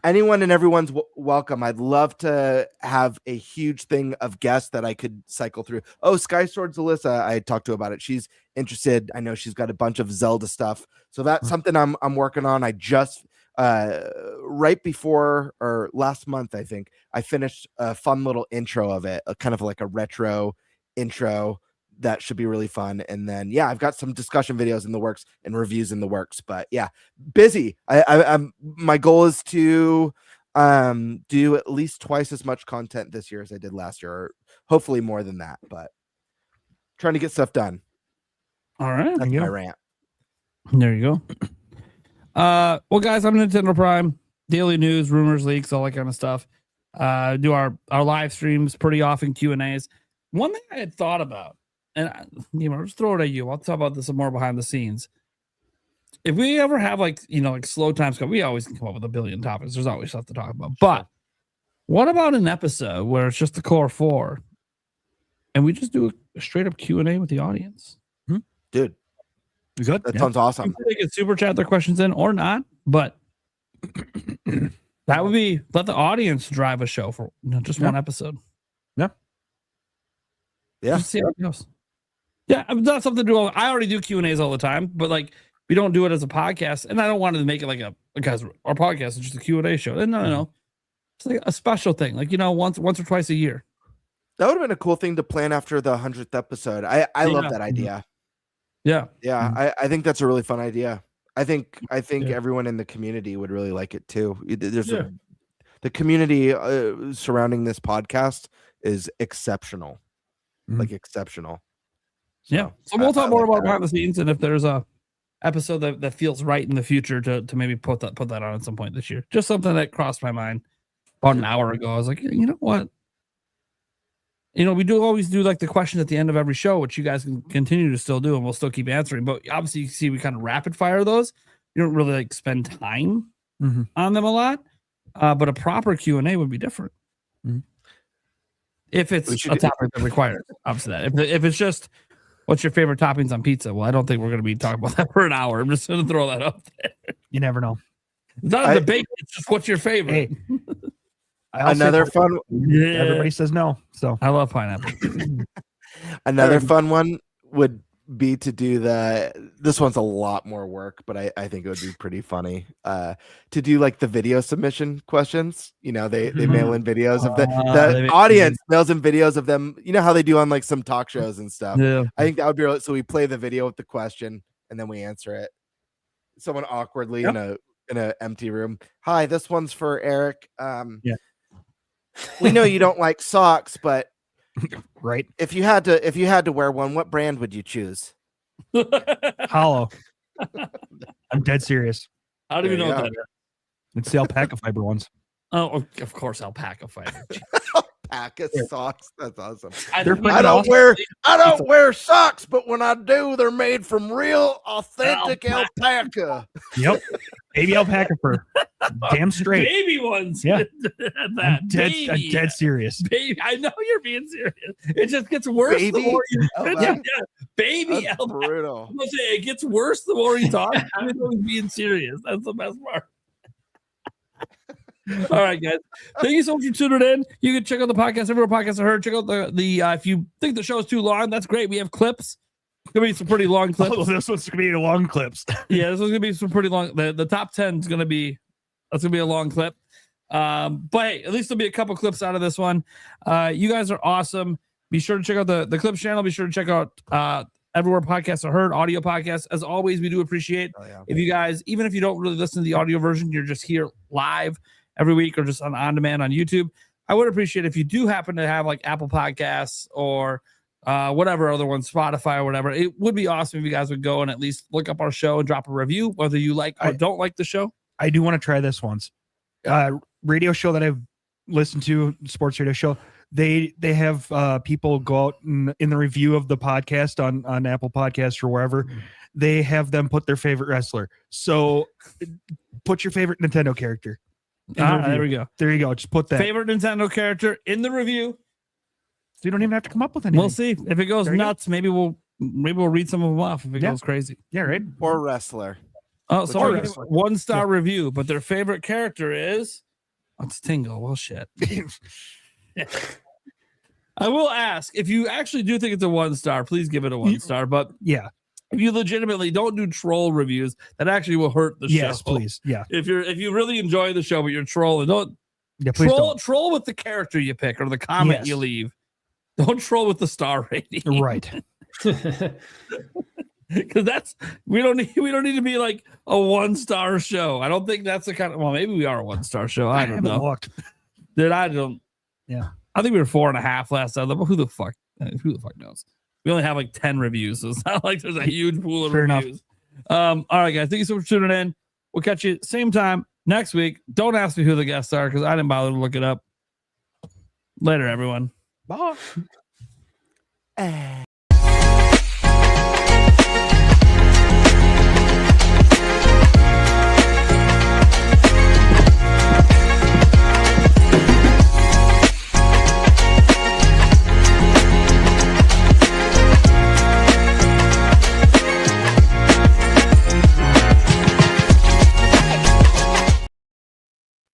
S11: anyone and everyone's welcome. I'd love to have a huge thing of guests that I could cycle through. Oh, Sky Swords Alyssa, I talked to about it. She's interested. I know she's got a bunch of Zelda stuff. So that's something I'm working on. I just right before or last month, I think I finished a fun little intro of it, kind of like a retro intro that should be really fun. And then I've got some discussion videos in the works and reviews in the works. But busy. I'm my goal is to do at least twice as much content this year as I did last year, or hopefully more than that. But trying to get stuff done.
S6: All right,
S11: that's my rant.
S6: There you go. Well, guys, I'm Nintendo Prime. Daily news, rumors, leaks, all that kind of stuff. Do our live streams pretty often, Q&As. One thing I had thought about, and I'll just throw it at you. I'll talk about this some more behind the scenes. If we ever have like slow times, we always can come up with a billion topics. There's always stuff to talk about. But what about an episode where it's just the core 4, and we just do a straight up Q&A with the audience?
S11: Dude,
S10: good.
S11: That sounds awesome.
S6: They can super chat their questions in or not, but that would be let the audience drive a show for just one episode. Just see how it goes. That's something to do. I already do Q&As all the time, but we don't do it as a podcast, and I don't want to make it like because our podcast is just a Q&A show. And no, it's like a special thing, once or twice a year.
S11: That would have been a cool thing to plan after the 100th episode. I love that idea. I think that's a really fun idea. I think everyone in the community would really like it too. The community surrounding this podcast is exceptional, exceptional.
S6: So we'll talk more about behind the scenes, and if there's a episode that feels right in the future to maybe put that on at some point this year. Just something that crossed my mind about an hour ago. I was like, you know what? We do always do the questions at the end of every show, which you guys can continue to still do, and we'll still keep answering. But obviously, you see, we kind of rapid fire those. You don't really spend time on them a lot. But a proper Q&A would be different. If it's a topic that requires, obviously, that. If it's just, what's your favorite toppings on pizza? Well, I don't think we're going to be talking about that for an hour. I'm just going to throw that up there.
S10: You never know.
S6: It's not a debate. It's just what's your favorite.
S10: Hey.
S11: Another fun.
S10: Everybody says no, so
S6: I love pineapple.
S11: Another fun one would be to do this one's a lot more work, but I think it would be pretty funny to do the video submission questions. They mail in videos of the audience mails in videos of them. You know how they do on some talk shows and stuff. I think that would be so we play the video with the question and then we answer it. Someone awkwardly in a empty room. Hi, this one's for Eric. We know you don't like socks, but
S10: right.
S11: If you had to wear one, what brand would you choose?
S10: Hollow. I'm dead serious.
S6: How do you
S11: There
S6: know
S11: you
S6: what
S11: go.
S6: that is?
S10: It's the alpaca fiber ones.
S6: Oh, of course, alpaca fiber.
S11: Pack of socks. That's awesome.
S10: They're
S6: I,
S10: putting
S11: I don't
S10: awesome-
S11: wear socks, but when I do, they're made from real authentic alpaca.
S10: Yep. Baby alpaca fur. Damn straight.
S6: baby ones.
S10: Yeah.
S6: That
S10: I'm
S6: baby.
S10: dead serious.
S6: Baby, I know you're being serious. It just gets worse the
S11: Baby
S6: more you
S11: alpaca?
S6: baby
S11: That's
S6: alpaca.
S11: brutal.
S6: I'm gonna say it gets worse the more you talk. I know he's being serious. That's the best part. All right, guys. Thank you so much for tuning in. You can check out the podcast everywhere podcasts are heard. Check out the if you think the show's too long, that's great. We have clips. Gonna be some pretty long clips.
S10: Oh, this one's gonna be long clips.
S6: Yeah, this is gonna be some pretty long. The top 10 is gonna be a long clip. But hey, at least there'll be a couple clips out of this one. You guys are awesome. Be sure to check out the Clips channel. Be sure to check out everywhere podcasts are heard, audio podcasts. As always, we do appreciate if you guys, even if you don't really listen to the audio version, you're just here live every week or just on demand on YouTube. I would appreciate if you do happen to have like Apple Podcasts or whatever other one, Spotify or whatever. It would be awesome if you guys would go and at least look up our show and drop a review, whether you like or don't like the show.
S10: I do want to try this once. Radio show that I've listened to, sports radio show. They have people go out in the review of the podcast on Apple Podcasts or wherever. They have them put their favorite wrestler. So put your favorite Nintendo character.
S6: There we go.
S10: There you go. Just put that.
S6: Favorite Nintendo character in the review.
S10: So you don't even have to come up with anything.
S6: We'll see if it goes
S10: There you go.
S6: nuts. Maybe we'll read some of them off if it goes crazy.
S10: Yeah, right.
S11: Or wrestler.
S6: Oh,
S11: Which
S6: so
S11: one?
S6: 1-star review, but their favorite character is it's Tingle. Well, shit. I will ask if you actually do think it's a 1-star, please give it a 1-star. But
S10: yeah,
S6: if you legitimately don't do troll reviews, that actually will hurt the show.
S10: Yes, please. Yeah.
S6: If you really enjoy the show, but you're trolling, don't
S10: please
S6: troll with the character you pick or the comment you leave. Don't troll with the star rating.
S10: Right.
S6: Because we don't need to be like a 1-star show. I don't think that's the kind of maybe we are a 1-star show. I don't know.
S10: Looked.
S6: Dude, I don't.
S10: Yeah.
S6: I think we were 4.5 last time, but who the fuck knows? We only have like 10 reviews, so it's not like there's a huge pool of
S10: Fair
S6: reviews. All right, guys. Thank you so much for tuning in. We'll catch you same time next week. Don't ask me who the guests are because I didn't bother to look it up. Later, everyone.
S10: Bye.